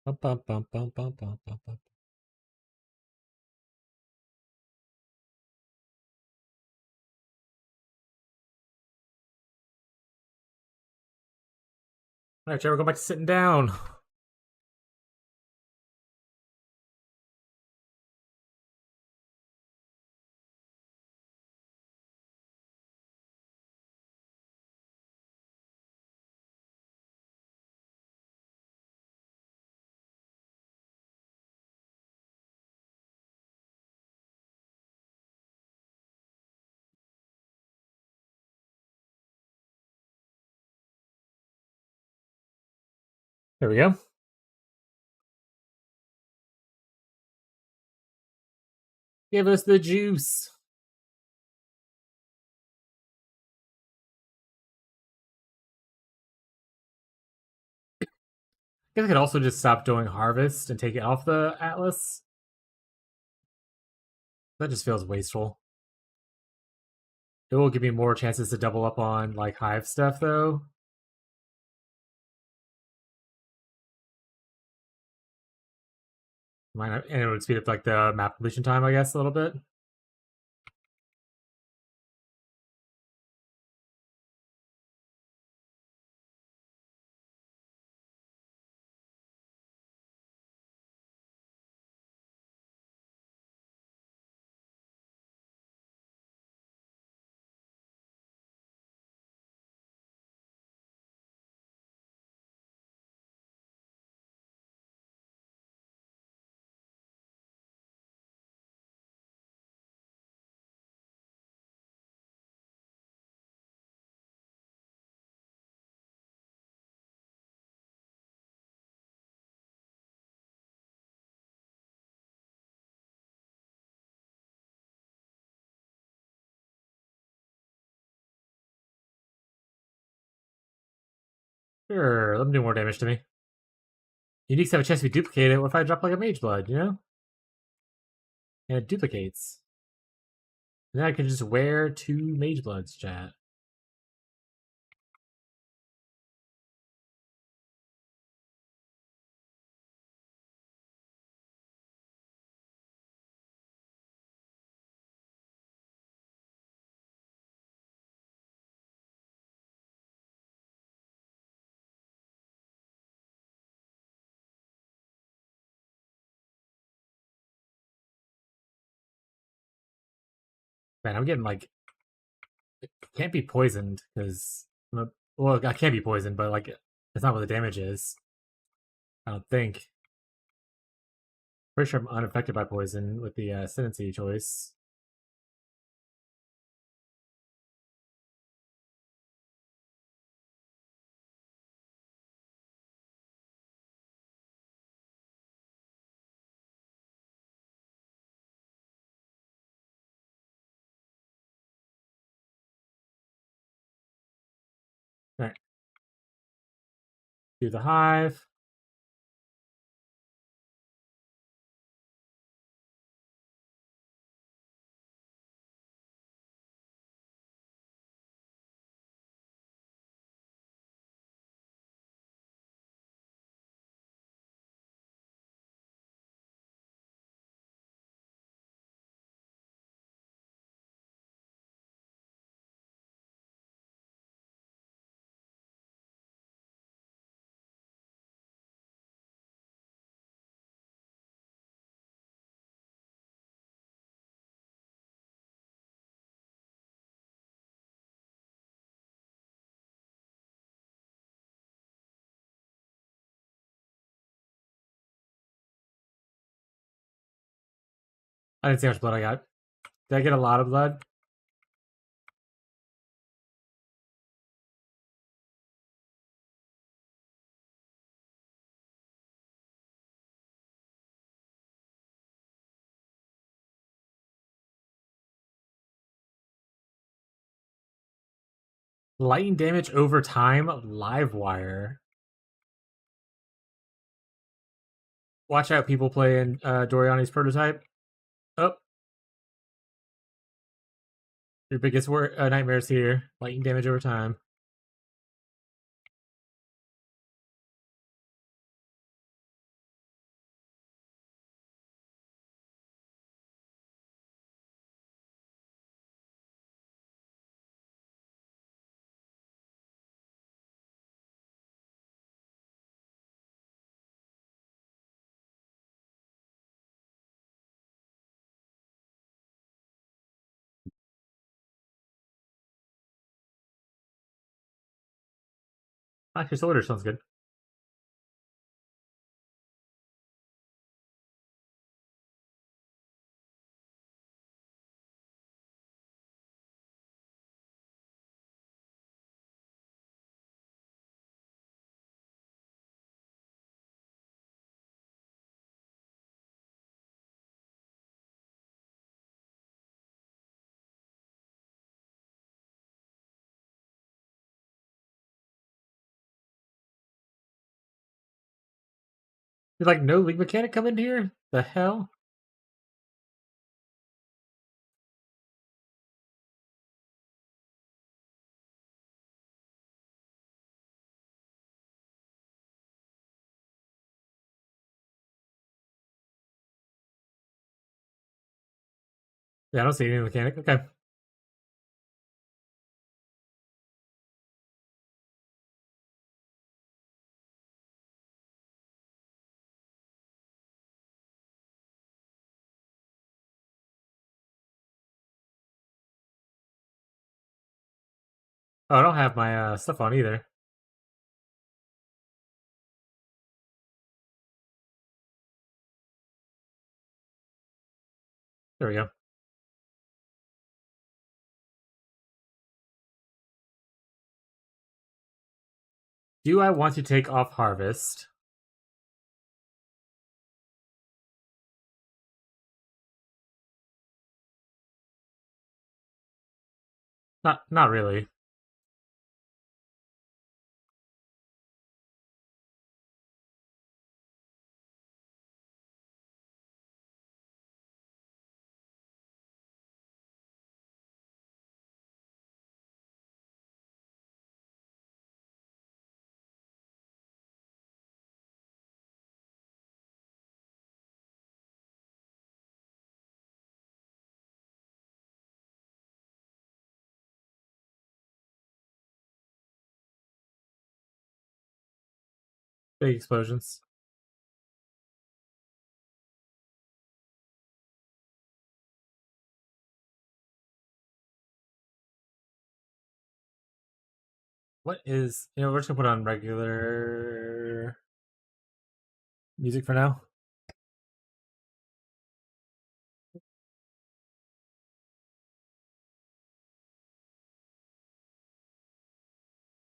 Bum, bum, bum, bum, bum, bum, bum, bum. Alright, Trevor, go back to sitting down. There we go. Give us the juice. I guess I could also just stop doing harvest and take it off the atlas. That just feels wasteful. It will give me more chances to double up on like hive stuff though. And it would speed up like the map completion time, I guess, a little bit. Sure, let them do more damage to me. Uniques have a chance to be duplicated. What if I drop like a mage blood, you know? And it duplicates. And then I can just wear 2 mage bloods, chat. Man, I'm getting like it can't be poisoned because well, I can't be poisoned, but like it's not what the damage is. I don't think. Pretty sure I'm unaffected by poison with the ascendancy choice. All right, do the hive. I didn't see how much blood I got. Did I get a lot of blood? Lightning damage over time, live wire. Watch out, people playing Doriani's prototype. Oh, your biggest nightmares here. Lightning damage over time. Actually, Soldier sounds good. Did like no league mechanic come in here? The hell? Yeah, I don't see any mechanic. Okay. Oh, I don't have my stuff on either. There we go. Do I want to take off harvest? Not really. Big explosions. What is, we're just gonna put on regular music for now.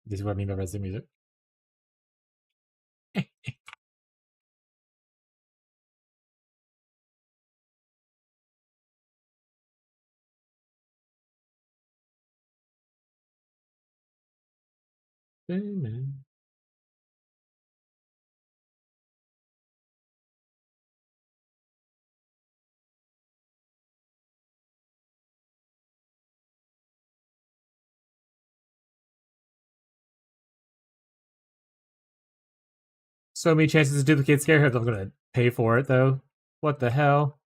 This is what I mean by resident music. Amen. So many chances to duplicate Scareheads. I'm gonna pay for it though. What the hell?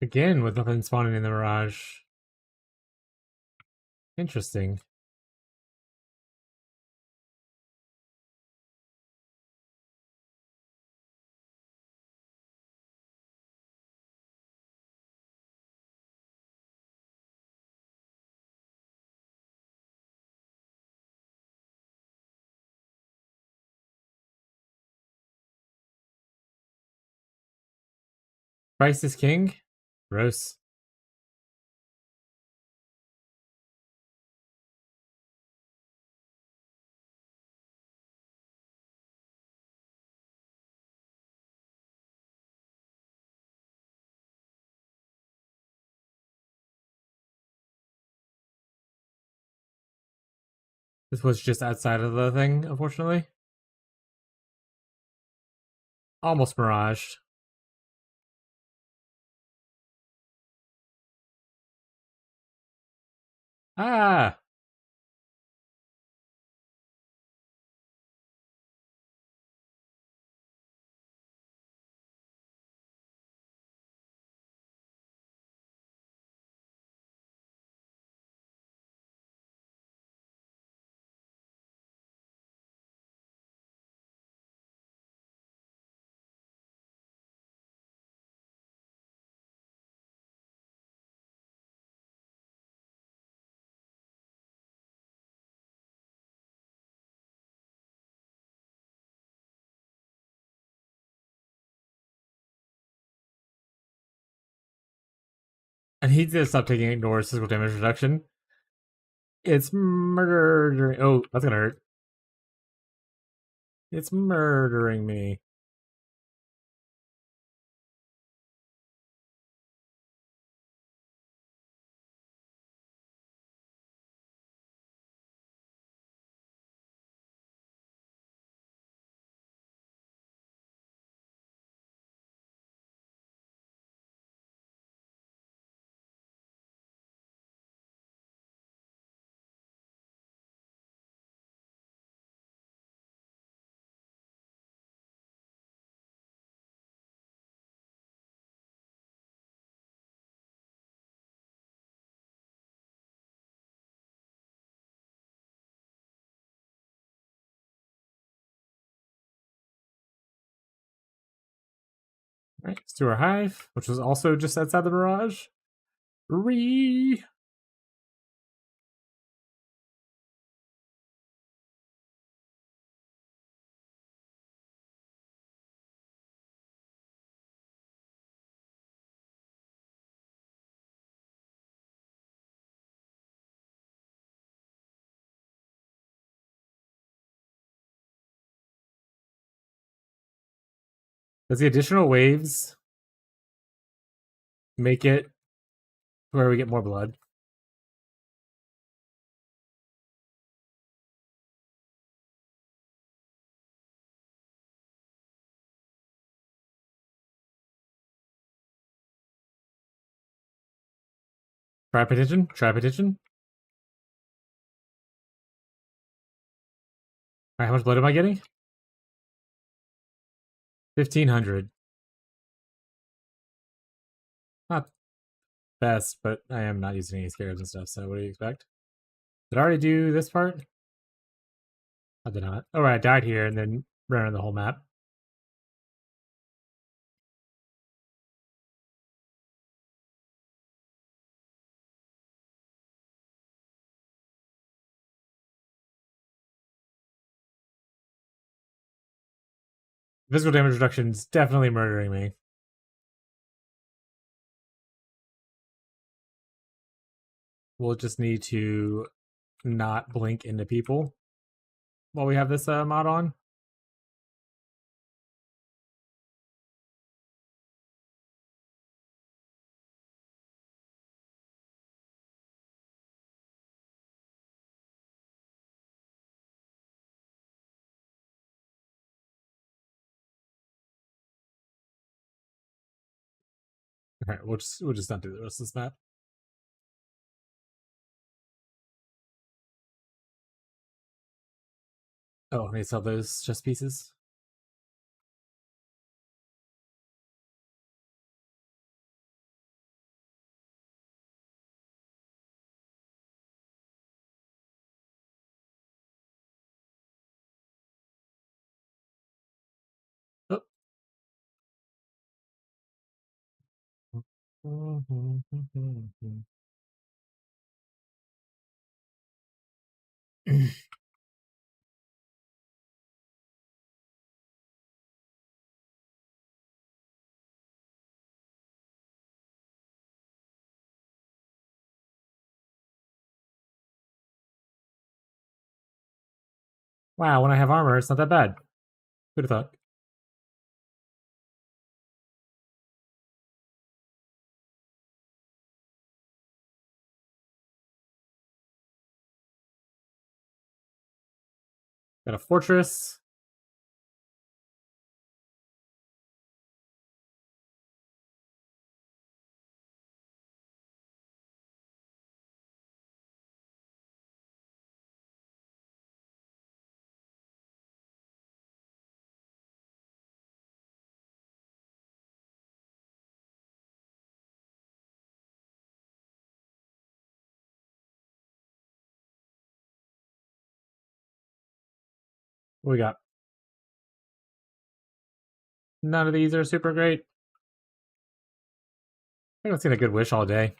Again, with nothing spawning in the Mirage. Interesting. Price is king? Gross. This was just outside of the thing, unfortunately. Almost Miraged. Ah! I need to stop taking Ignore's physical damage reduction. It's murdering. Oh, that's gonna hurt. It's murdering me. Alright, let's do our hive, which was also just outside the barrage. Ree! Does the additional waves make it where we get more blood? Try petition? Try petition? Alright, how much blood am I getting? 1,500. Not best, but I am not using any scarabs and stuff, so what do you expect? Did I already do this part? I did not. Oh, right, I died here and then ran around the whole map. Physical damage reduction is definitely murdering me. We'll just need to not blink into people while we have this mod on. Alright, we'll just not do the rest of this map. Oh, I need to sell those chess pieces. Oh. Wow, when I have armor, it's not that bad. Who'd have thought? Got a fortress. What we got? None of these are super great. I haven't seen a good wish all day.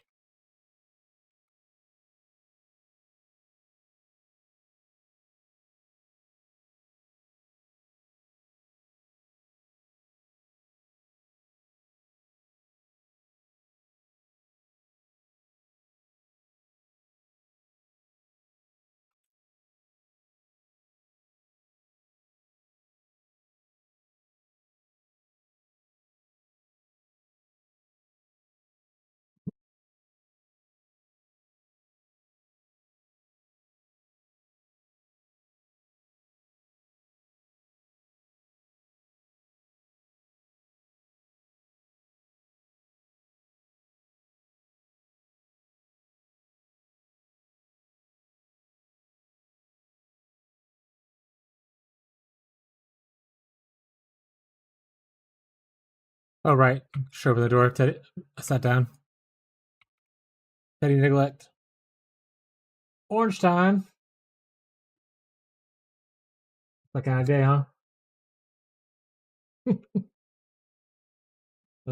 Oh, right. Should open the door. Teddy, I sat down. Teddy neglect. Orange time. That kind of day, huh? That's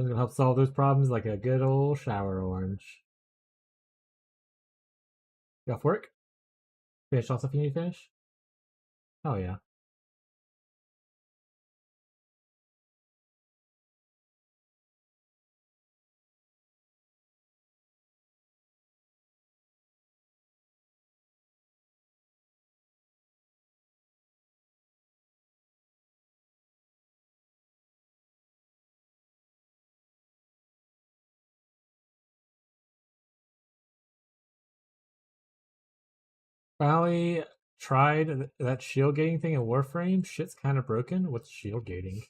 gonna help solve those problems like a good old shower orange. You off work? Finish all stuff you need to finish? Oh yeah. Finally tried that shield gating thing in Warframe. Shit's kind of broken. What's shield gating?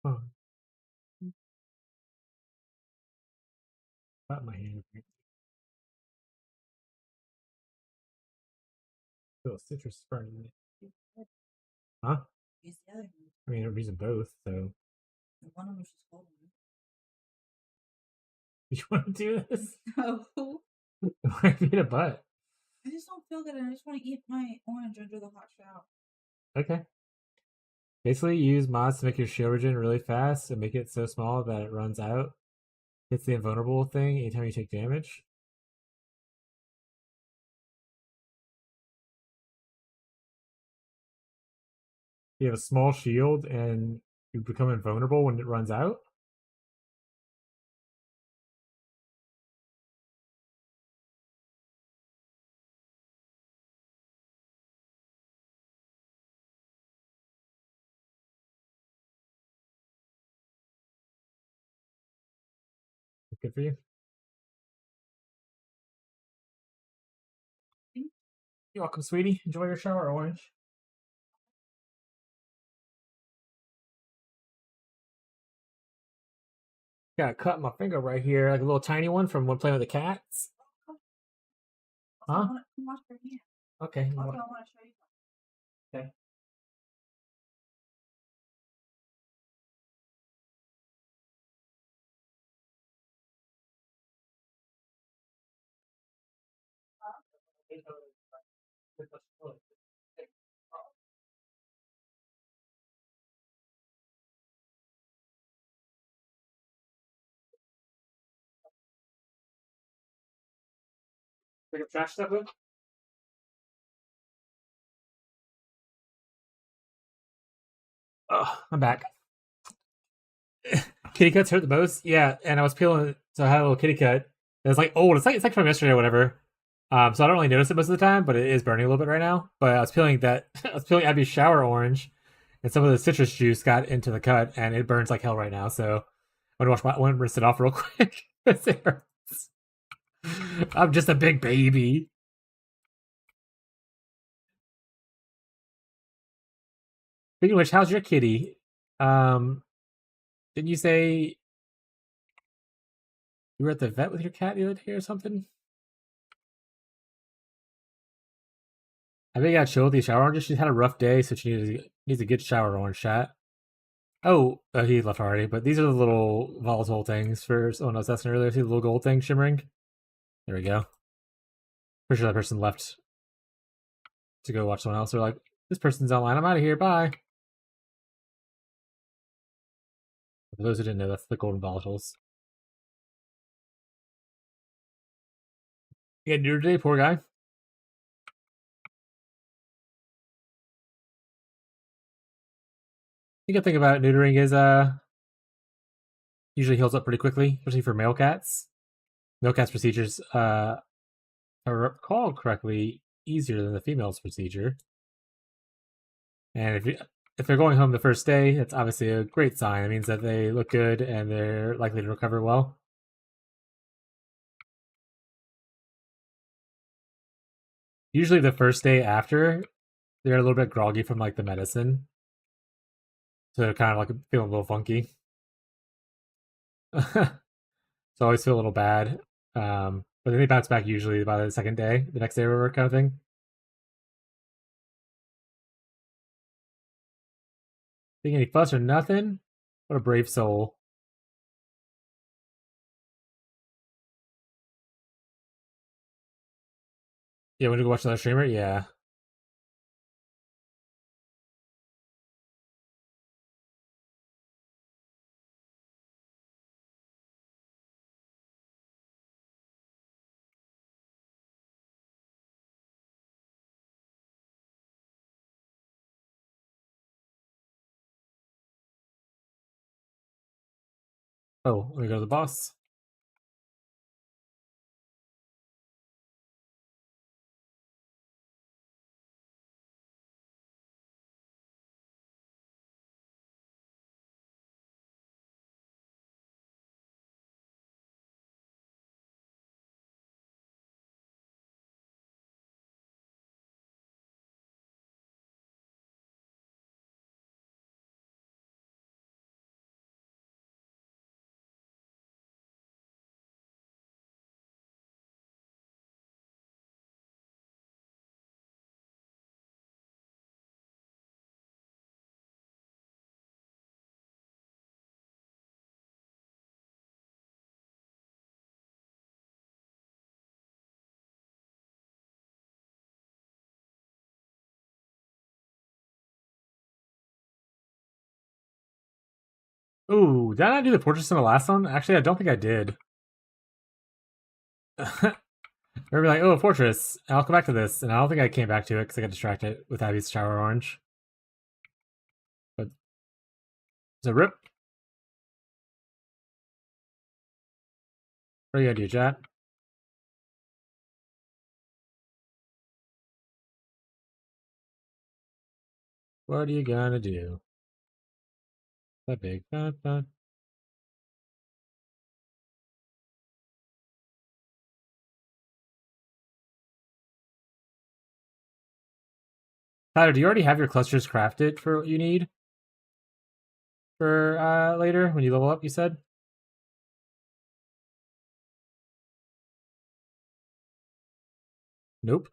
Oh, got my hand. Still citrus burning. Huh?
Use the other hand.
I mean, I'm using both, so.
And one of them's just holding
You want to do this?
it. No.
Why being a butt?
I just don't feel good and I just want to eat my orange under the hot shower.
Okay. Basically, use mods to make your shield regen really fast and make it so small that it runs out. Hits the invulnerable thing anytime you take damage. You have a small shield and you become invulnerable when it runs out. Good for you. You're welcome, sweetie. Enjoy your shower, Orange. Got a cut in my finger right here, like a little tiny one from when playing with the cats. Huh?
Come wash your hand.
Okay.
Also, I want to show you something.
Okay. Pick up trash stuff with? Oh, I'm back. Kitty cuts hurt the most. Yeah, and I was peeling it, so I had a little kitty cut. It was like old. It's like from yesterday or whatever. So I don't really notice it most of the time, but it is burning a little bit right now. But I was peeling that. I was peeling Abby's shower orange, and some of the citrus juice got into the cut, and it burns like hell right now. So I'm gonna rinse it off real quick. It hurts. I'm just a big baby. Speaking of which, how's your kitty? Didn't you say you were at the vet with your cat the other day or something? I think I got chill with these shower oranges. She's had a rough day, so she needs a good shower orange chat. Oh, he left already, but these are the little volatile things for someone I was asking earlier. See the little gold thing shimmering? There we go. Pretty sure that person left to go watch someone else. They're like, this person's online. I'm out of here. Bye. For those who didn't know, that's the golden volatiles. You got neutered today, poor guy. The good thing about neutering is usually heals up pretty quickly, especially for male cats. Male cats procedures, if I recall correctly, easier than the female's procedure. And if you if they're going home the first day, it's obviously a great sign. It means that they look good and they're likely to recover well. Usually the first day after, they're a little bit groggy from like the medicine. So they're kind of like feeling a little funky. So I always feel a little bad. But then they bounce back usually by the second day, the next day or kind of thing. Think any fuss or nothing? What a brave soul. Yeah, want to go watch another streamer? Yeah. Oh, let me go to the boss. Ooh, did I not do the portraits in the last one? Actually, I don't think I did. Remember, like, oh, a fortress. I'll come back to this, and I don't think I came back to it because I got distracted with Abby's shower orange. But it's a rip. What are you gonna do, chat? What are you gonna do? That big. Tyler, do you already have your clusters crafted for what you need for later when you level up? You said. Nope.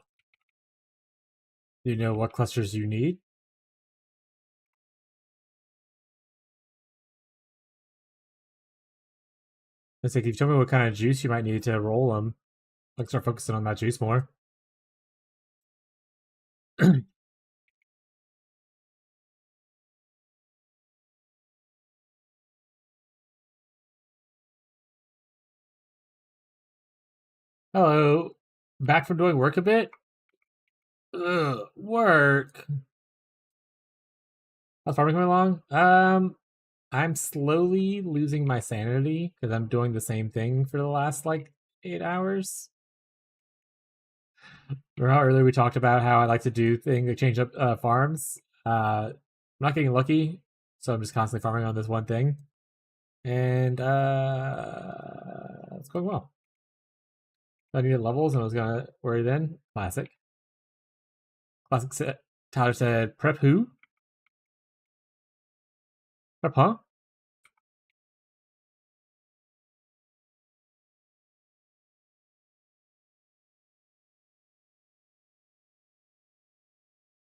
Do you know what clusters you need? It's like, if you tell me what kind of juice you might need to roll them, I can start focusing on that juice more. Hello. Back from doing work a bit? Ugh, work. How's farming coming along? I'm slowly losing my sanity because I'm doing the same thing for the last like 8 hours. Remember how earlier we talked about how I like to do things to change up farms? I'm not getting lucky, so I'm just constantly farming on this one thing. And it's going well. I needed levels and I was gonna worry then. Classic. Classic set. Tyler said, prep who? Prep huh?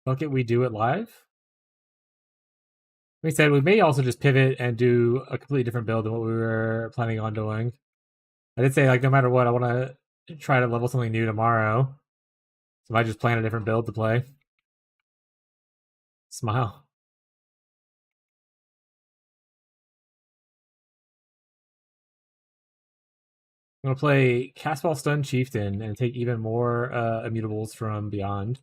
Bucket we do it live? We said we may also just pivot and do a completely different build than what we were planning on doing. I did say, like, no matter what, I want to try to level something new tomorrow. So I just plan a different build to play. Smile. I'm gonna play Castball Stun Chieftain and take even more immutables from Beyond.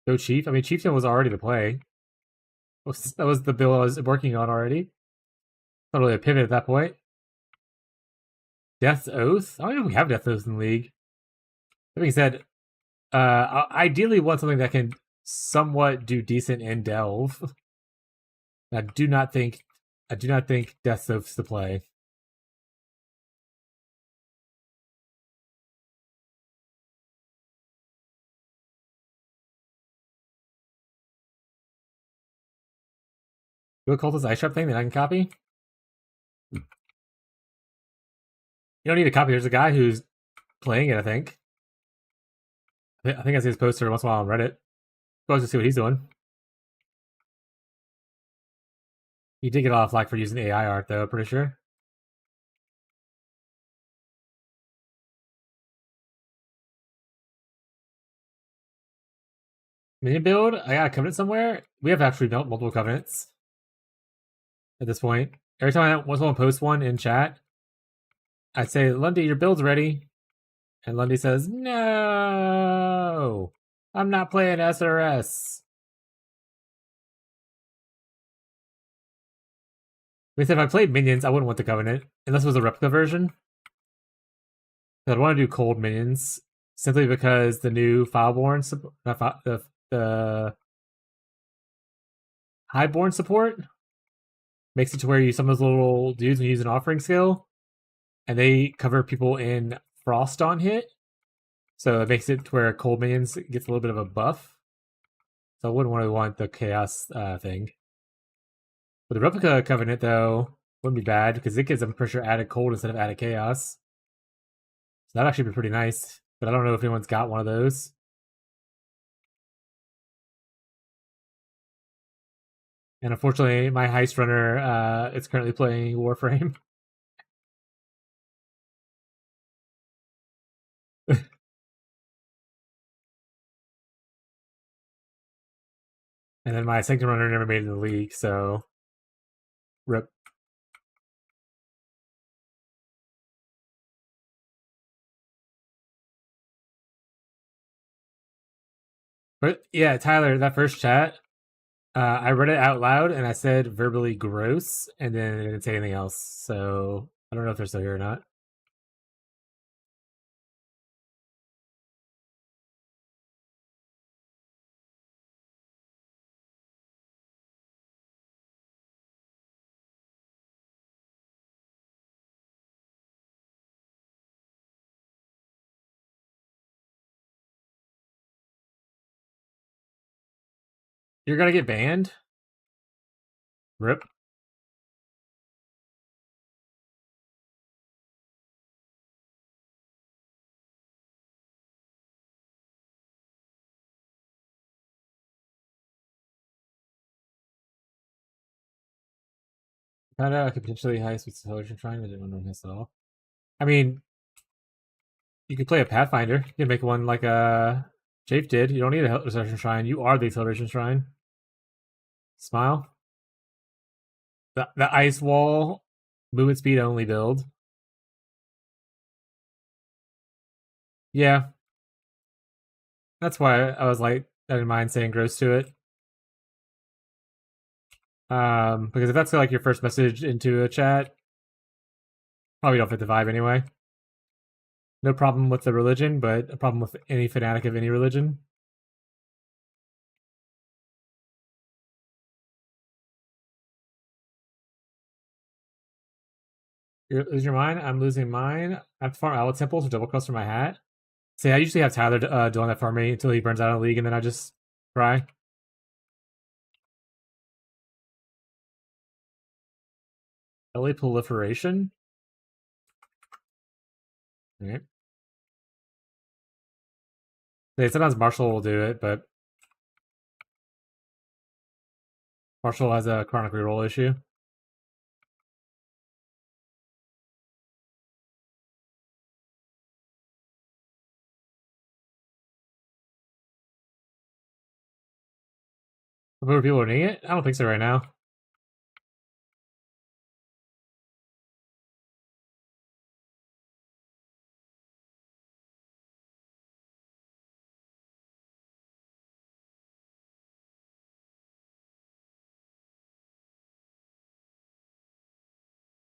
Go Chief. I mean, Chieftain was already the play. That was the build I was working on already. Not really a pivot at that point. Death's Oath? I don't know if we have Death's Oath in the league. That being said, ideally want something that can somewhat do decent in Delve. I do not think Death Soap's the play. Do a cultist ice trap thing that I can copy? You don't need a copy. There's a guy who's playing it, I think. I think I see his poster once in a while on Reddit. Go to see what he's doing. He did get a lot of flack for using AI art, though, pretty sure. Minion build? I got a covenant somewhere? We have actually built multiple covenants at this point. Every time someone posts one in chat, I'd say, Lundy, your build's ready. And Lundy says, no, I'm not playing SRS. I mean, if I played minions, I wouldn't want the covenant, unless it was a replica version. I'd want to do cold minions, simply because the new Fileborn, the Highborn support makes it to where you summon those little dudes and use an offering skill, and they cover people in frost on hit. So it makes it to where cold minions gets a little bit of a buff. So I wouldn't really want the chaos thing. But the replica covenant though wouldn't be bad because it gives them pretty sure added cold instead of added chaos. So that'd actually be pretty nice. But I don't know if anyone's got one of those. And unfortunately, my heist runner is currently playing Warframe. And then my second runner never made it in the league, so rip. But yeah, Tyler, that first chat, I read it out loud and I said verbally gross, and then I didn't say anything else. So I don't know if they're still here or not. You're gonna get banned? Rip. Found out I could potentially high speed television trying. I didn't know this at all. I mean, you could play a Pathfinder. You can make one like Jafe did. You don't need a acceleration shrine. You are the acceleration shrine. Smile. The ice wall movement speed only build. Yeah. That's why I was like, I didn't mind saying gross to it. Because if that's like your first message into a chat, probably don't fit the vibe anyway. No problem with the religion, but a problem with any fanatic of any religion. You lose your mind? I'm losing mine. I have to farm outlet temples or double cross for my hat. See, I usually have Tyler doing that for me until he burns out of the league, and then I just cry. LA proliferation? Alright. Sometimes Marshall will do it, but Marshall has a chronic reroll issue. Some other people are doing it? I don't think so right now.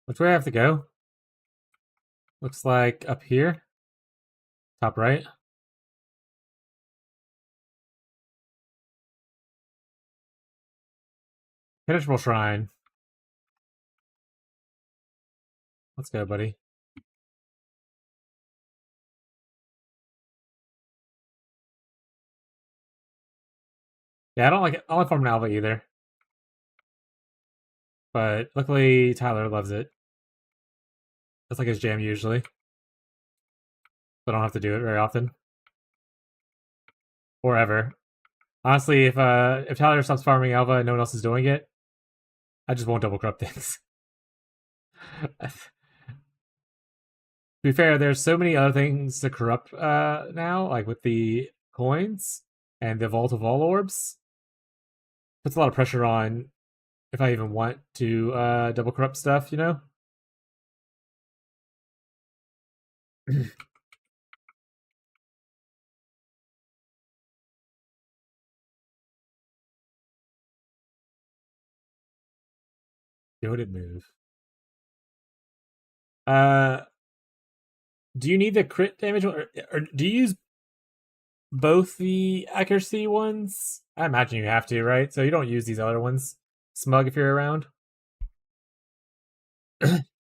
Which way I have to go? Looks like up here. Top right. Penetrable Shrine. Let's go, buddy. Yeah, I don't like farming Alva either. But luckily Tyler loves it. That's like his jam usually. But I don't have to do it very often. Or ever. Honestly, if Tyler stops farming Alva and no one else is doing it, I just won't double corrupt things. To be fair, there's so many other things to corrupt now, like with the coins and the Vault of All Orbs. Puts a lot of pressure on if I even want to double corrupt stuff, you know? Goaded move. Uh, do you need the crit damage or do you use both the accuracy ones? I imagine you have to, right? So you don't use these other ones. Smug if you're around.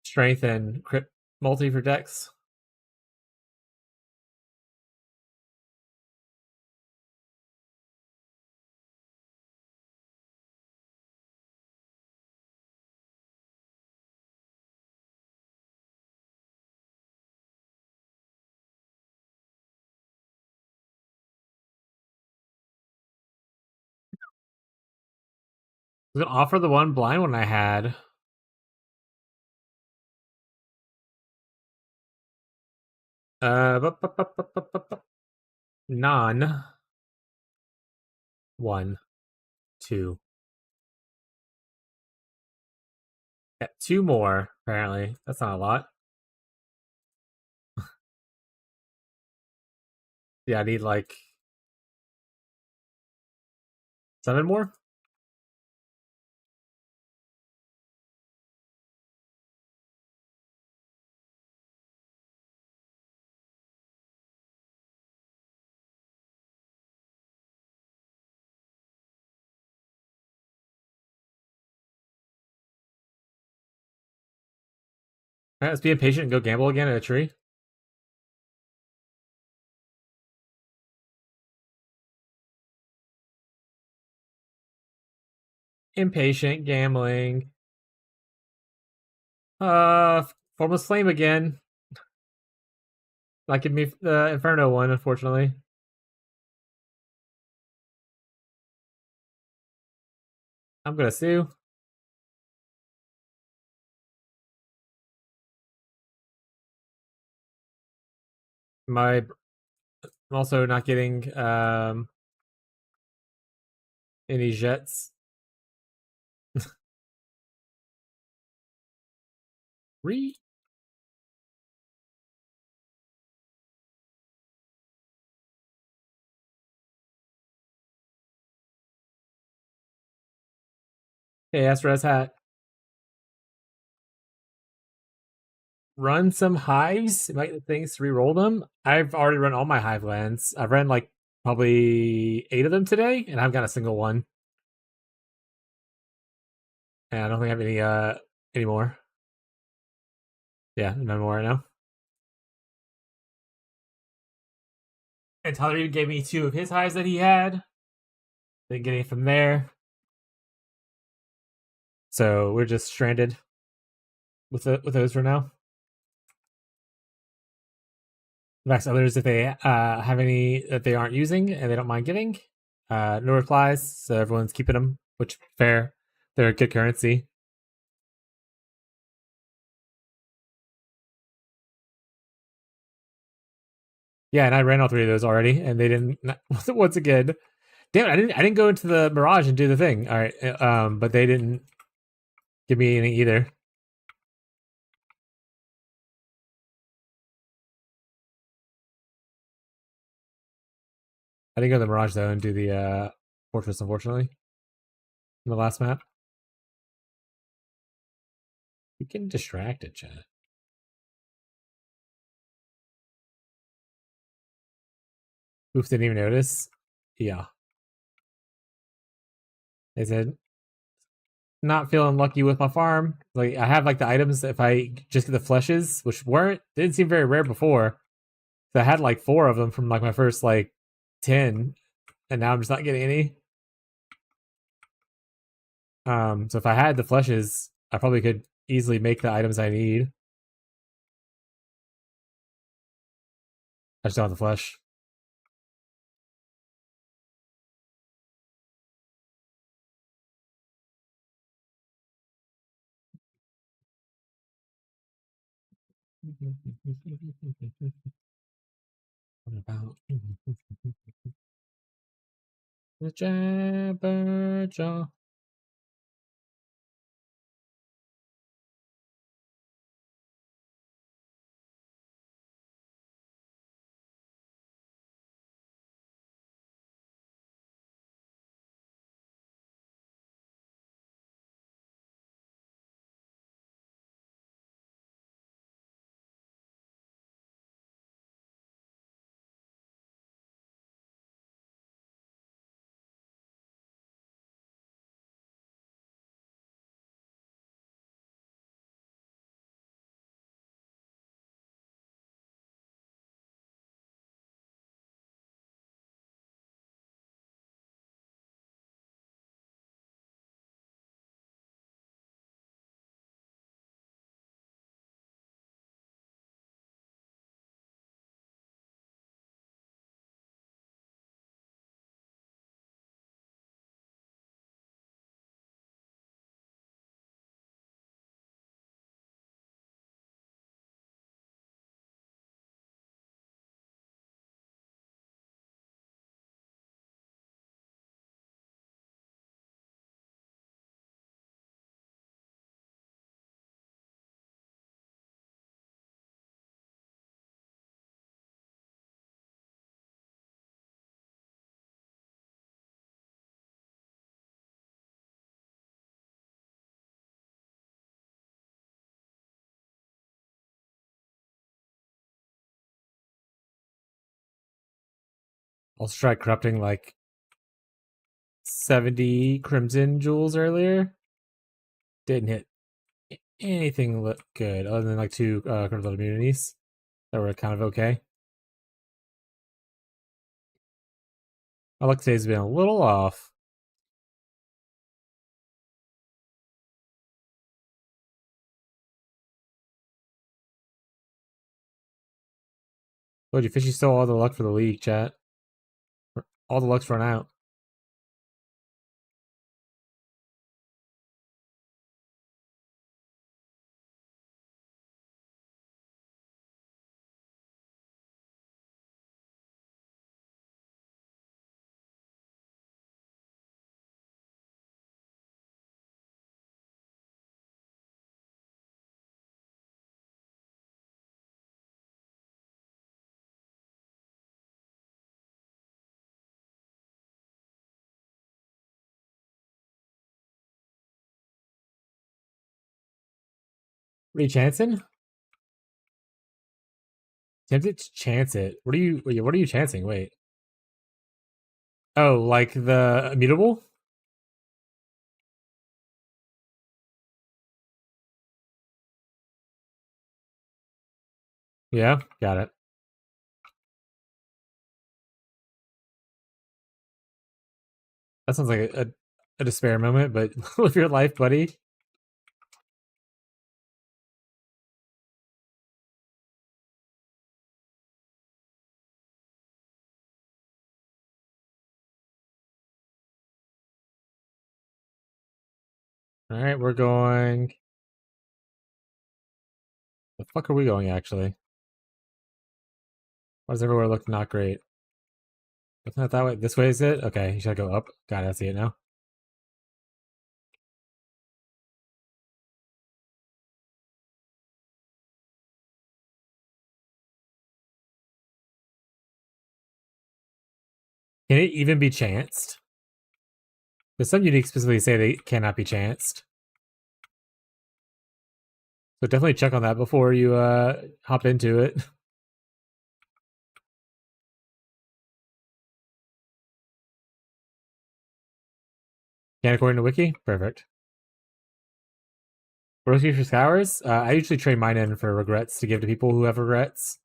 Strength and crit multi for Dex. I was gonna offer the one blind one I had. Non. One. Two. Yeah, two more, apparently. That's not a lot. Yeah, I need like 7 more. Alright, let's be impatient and go gamble again at a tree. Impatient gambling. Formless Flame again. Not give me the Inferno one, unfortunately. I'm gonna sue. I'm also not getting any jets. Re Okay, Res Hat. Run some hives. Might get things to re-roll them. I've already run all my hive lands. I've run like probably 8 of them today, and I've got a single one. And I don't think I have any more. Yeah, none more right now. And Tyler even gave me 2 of his hives that he had. Then getting it from there. So we're just stranded with those for now. Next, others if they have any that they aren't using and they don't mind giving. No replies, so everyone's keeping them, which fair. They're a good currency. Yeah, and I ran all 3 of those already, and they didn't. Once again, damn it! I didn't go into the Mirage and do the thing. All right, but they didn't give me any either. I didn't go to the Mirage though and do the Fortress, unfortunately. In the last map, you can distract it, chat. Oof, didn't even notice. Yeah, they said not feeling lucky with my farm. Like I have like the items if I just get the fleshes, which didn't seem very rare before. So I had like 4 of them from like my first like 10, and now I'm just not getting any. So if I had the fleshes, I probably could easily make the items I need. I just don't have the flesh. What about the Jabberjaw? I'll try corrupting like 70 crimson jewels earlier. Didn't hit anything look good other than like 2 critical immunities that were kind of okay. My luck today's been a little off. Told you, Fishy stole all the luck for the league, chat. All the luck's run out. What are you chancing? Tempted to chance it. What are you chancing? Wait. Oh, like the immutable? Yeah, got it. That sounds like a despair moment, but live your life, buddy. All right, we're going. The fuck are we going actually? Why does everywhere look not great? It's not that way. This way is it? Okay, you should go up. Got it. I see it now. Can it even be chanced? There's some unique specifically say they cannot be chanced. So definitely check on that before you hop into it. Can according to Wiki? Perfect. Rosary for Scours? I usually trade mine in for regrets to give to people who have regrets.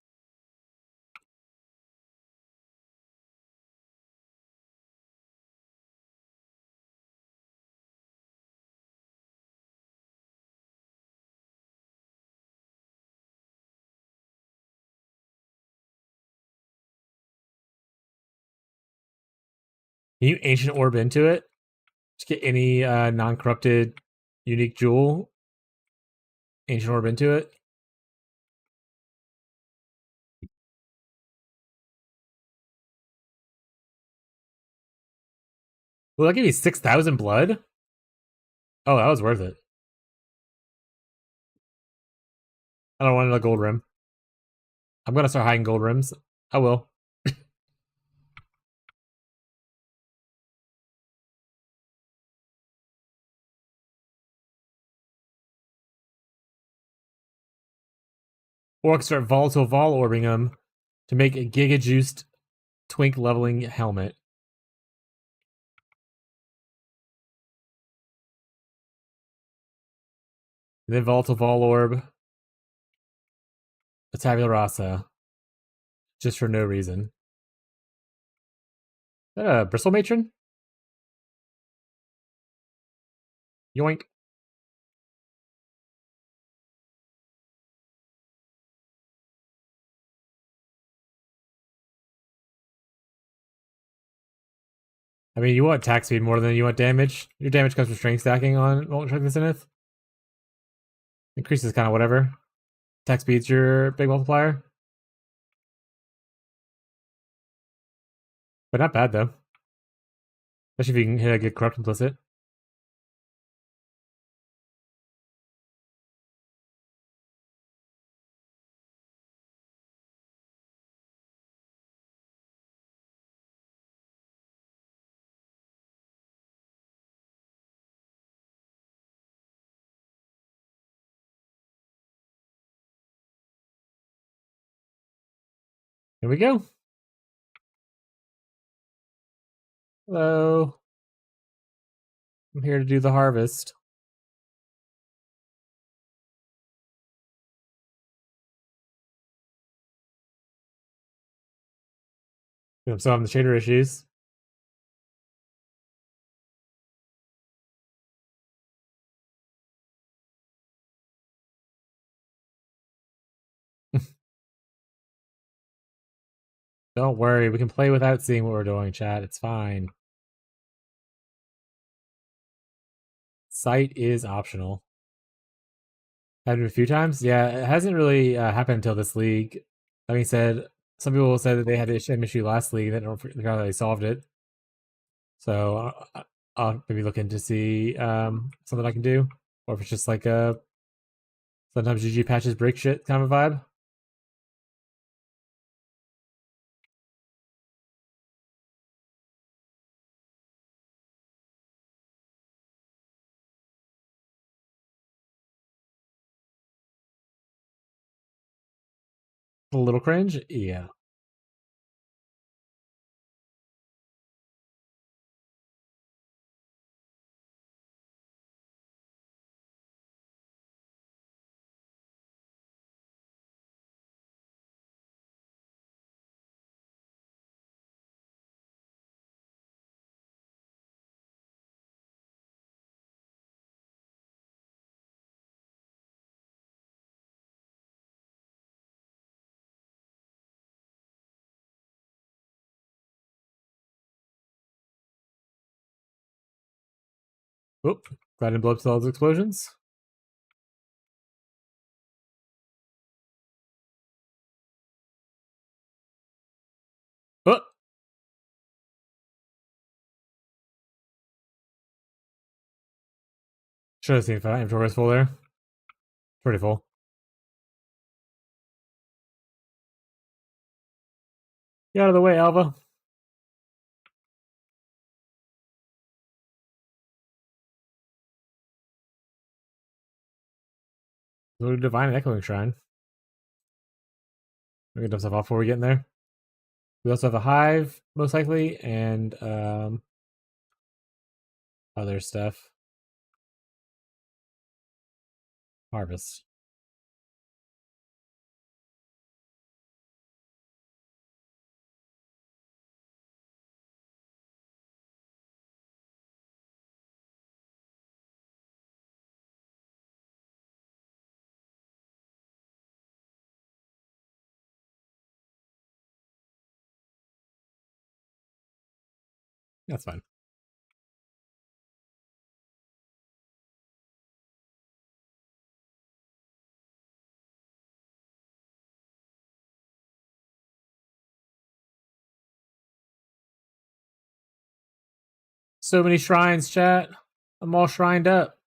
Can you Ancient Orb into it? Just get any non-corrupted unique jewel. Ancient Orb into it. Will that give me 6,000 blood? Oh, that was worth it. I don't want another gold rim. I'm gonna start hiding gold rims. I will. Or I can start volatile vol orbing them to make a giga juiced twink leveling helmet. And then volatile vol orb a tabula rasa. Just for no reason. Is that a bristle matron? Yoink. I mean, you want attack speed more than you want damage. Your damage comes from strength stacking on Molten Shark the Zenith. Increases kind of whatever. Attack speed's your big multiplier. But not bad, though. Especially if you can hit a good corrupt implicit. Here we go. Hello. I'm here to do the harvest. I'm still having the shader issues. Don't worry, we can play without seeing what we're doing, chat. It's fine. Sight is optional. Happened a few times? Yeah, it hasn't really happened until this league. That being said, some people said that they had an issue last league that don't figure out how they solved it. So I'll maybe look into see something I can do, or if it's just like a sometimes GG patches break shit kind of a vibe. A little cringe, yeah. Oop, glad I didn't blow up all those explosions. Oh! Should have seen if I inventory was full there. Pretty full. Get out of the way, Alva. Go to Divine and Echoing Shrine. We can dump stuff off before we get in there. We also have a hive, most likely, and other stuff. Harvest. That's fine. So many shrines, chat. I'm all shrined up.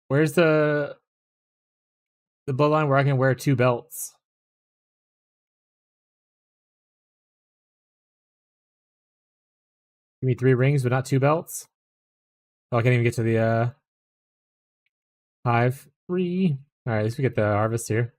Where's the bloodline where I can wear 2 belts? Give me 3 rings, but not 2 belts. Oh, I can't even get to the hive. 3. All right, at least we get the harvest here.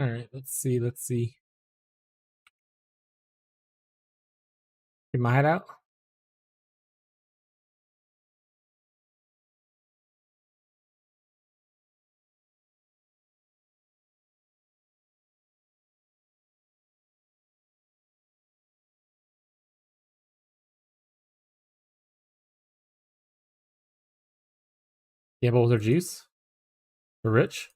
All right, let's see. Get my head out. Yeah, bowls or juice. For rich.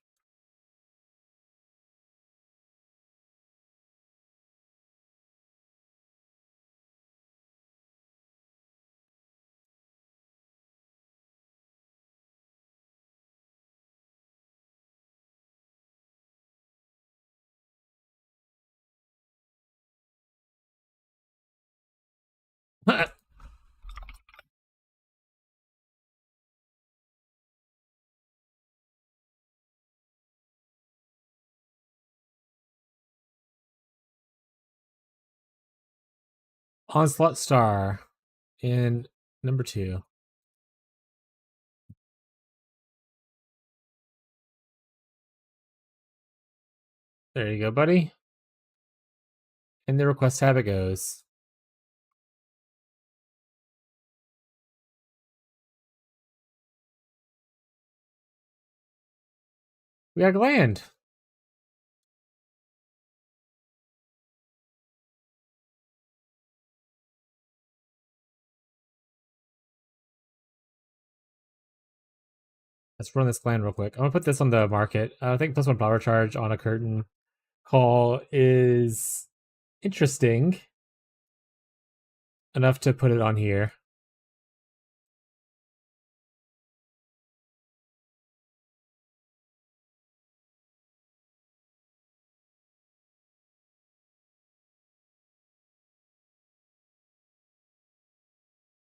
Onslaught Star in number 2. There you go, buddy. And the request tab it goes. We got land. Let's run this gland real quick. I'm gonna put this on the market. I think +1 power charge on a curtain call is interesting enough to put it on here.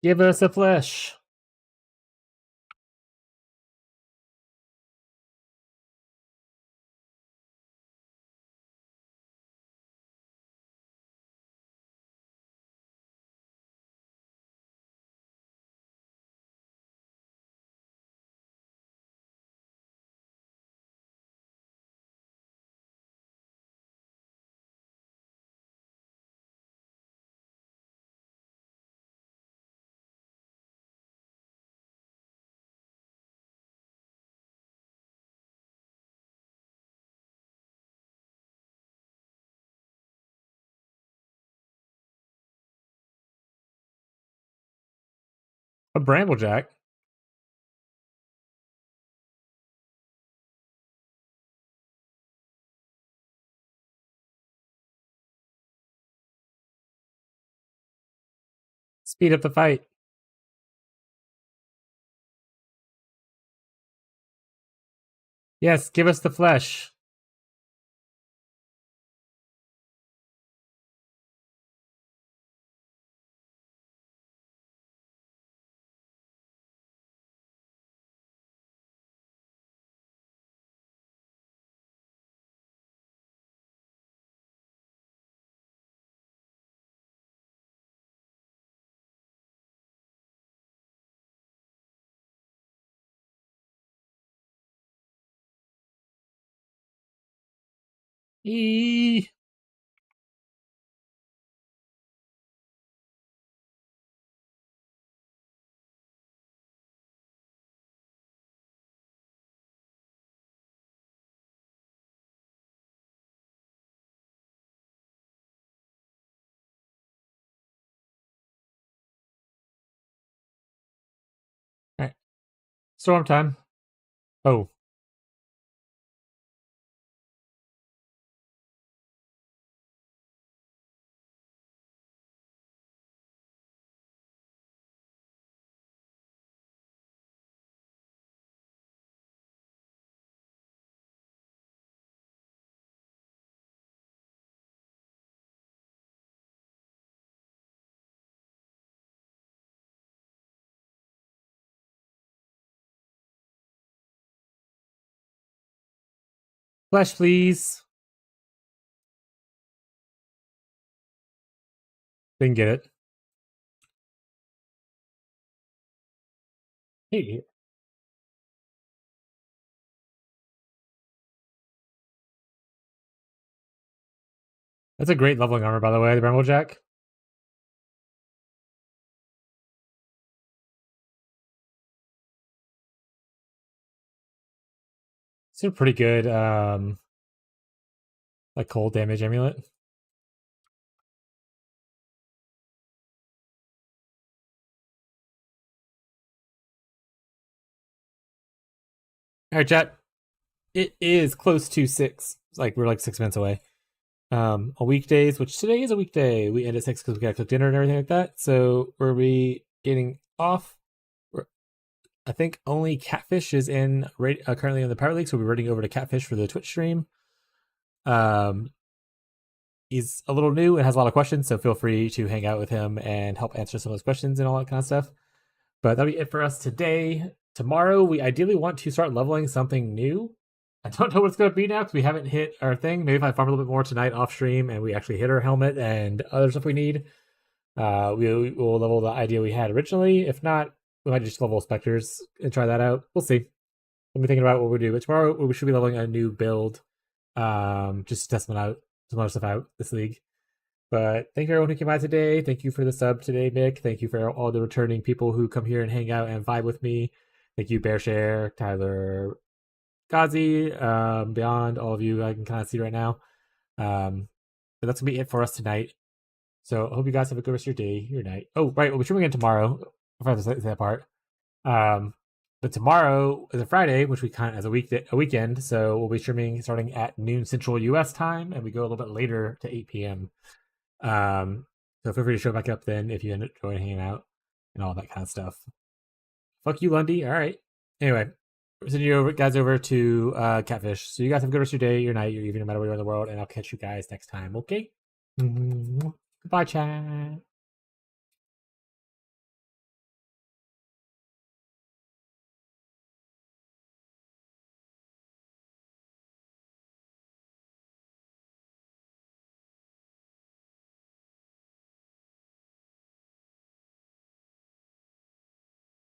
Give us a flesh. A Bramblejack. Speed up the fight. Yes, give us the flesh. Eee. All right. Storm time. Oh. Flesh, please. Didn't get it. Hey. That's a great leveling armor, by the way, the Bramblejack. It's a pretty good like cold damage amulet. All right, chat. It is close to 6. It's like we're like 6 minutes away. On weekdays, which today is a weekday, we end at 6 because we gotta cook dinner and everything like that. So we're getting off. I think only Catfish is in currently in the Power League, so we're running over to Catfish for the Twitch stream. He's a little new and has a lot of questions, so feel free to hang out with him and help answer some of those questions and all that kind of stuff. But that'll be it for us today. Tomorrow, we ideally want to start leveling something new. I don't know what it's going to be now because we haven't hit our thing. Maybe if I farm a little bit more tonight off stream and we actually hit our helmet and other stuff we need, we will level the idea we had originally. If not, we might just level Spectres and try that out. We'll see. I'll be thinking about what we do. But tomorrow, we should be leveling a new build. Just to test some other stuff out this league. But thank you everyone who came by today. Thank you for the sub today, Mick. Thank you for all the returning people who come here and hang out and vibe with me. Thank you, Bearshare, Tyler, Gazi, beyond all of you I can kind of see right now. But that's gonna be it for us tonight. So I hope you guys have a good rest of your day, your night. Oh, right, we'll be streaming again tomorrow. I forgot to say that part. But tomorrow is a Friday, which we count as a weekend. So we'll be streaming starting at noon Central US time, and we go a little bit later to 8 p.m. So feel free to show back up then if you end up hanging out and all that kind of stuff. Fuck you, Lundy. All right. Anyway, we're sending you guys over to Catfish. So you guys have a good rest of your day, your night, your evening, no matter where you're in the world, and I'll catch you guys next time. Okay. Goodbye, chat.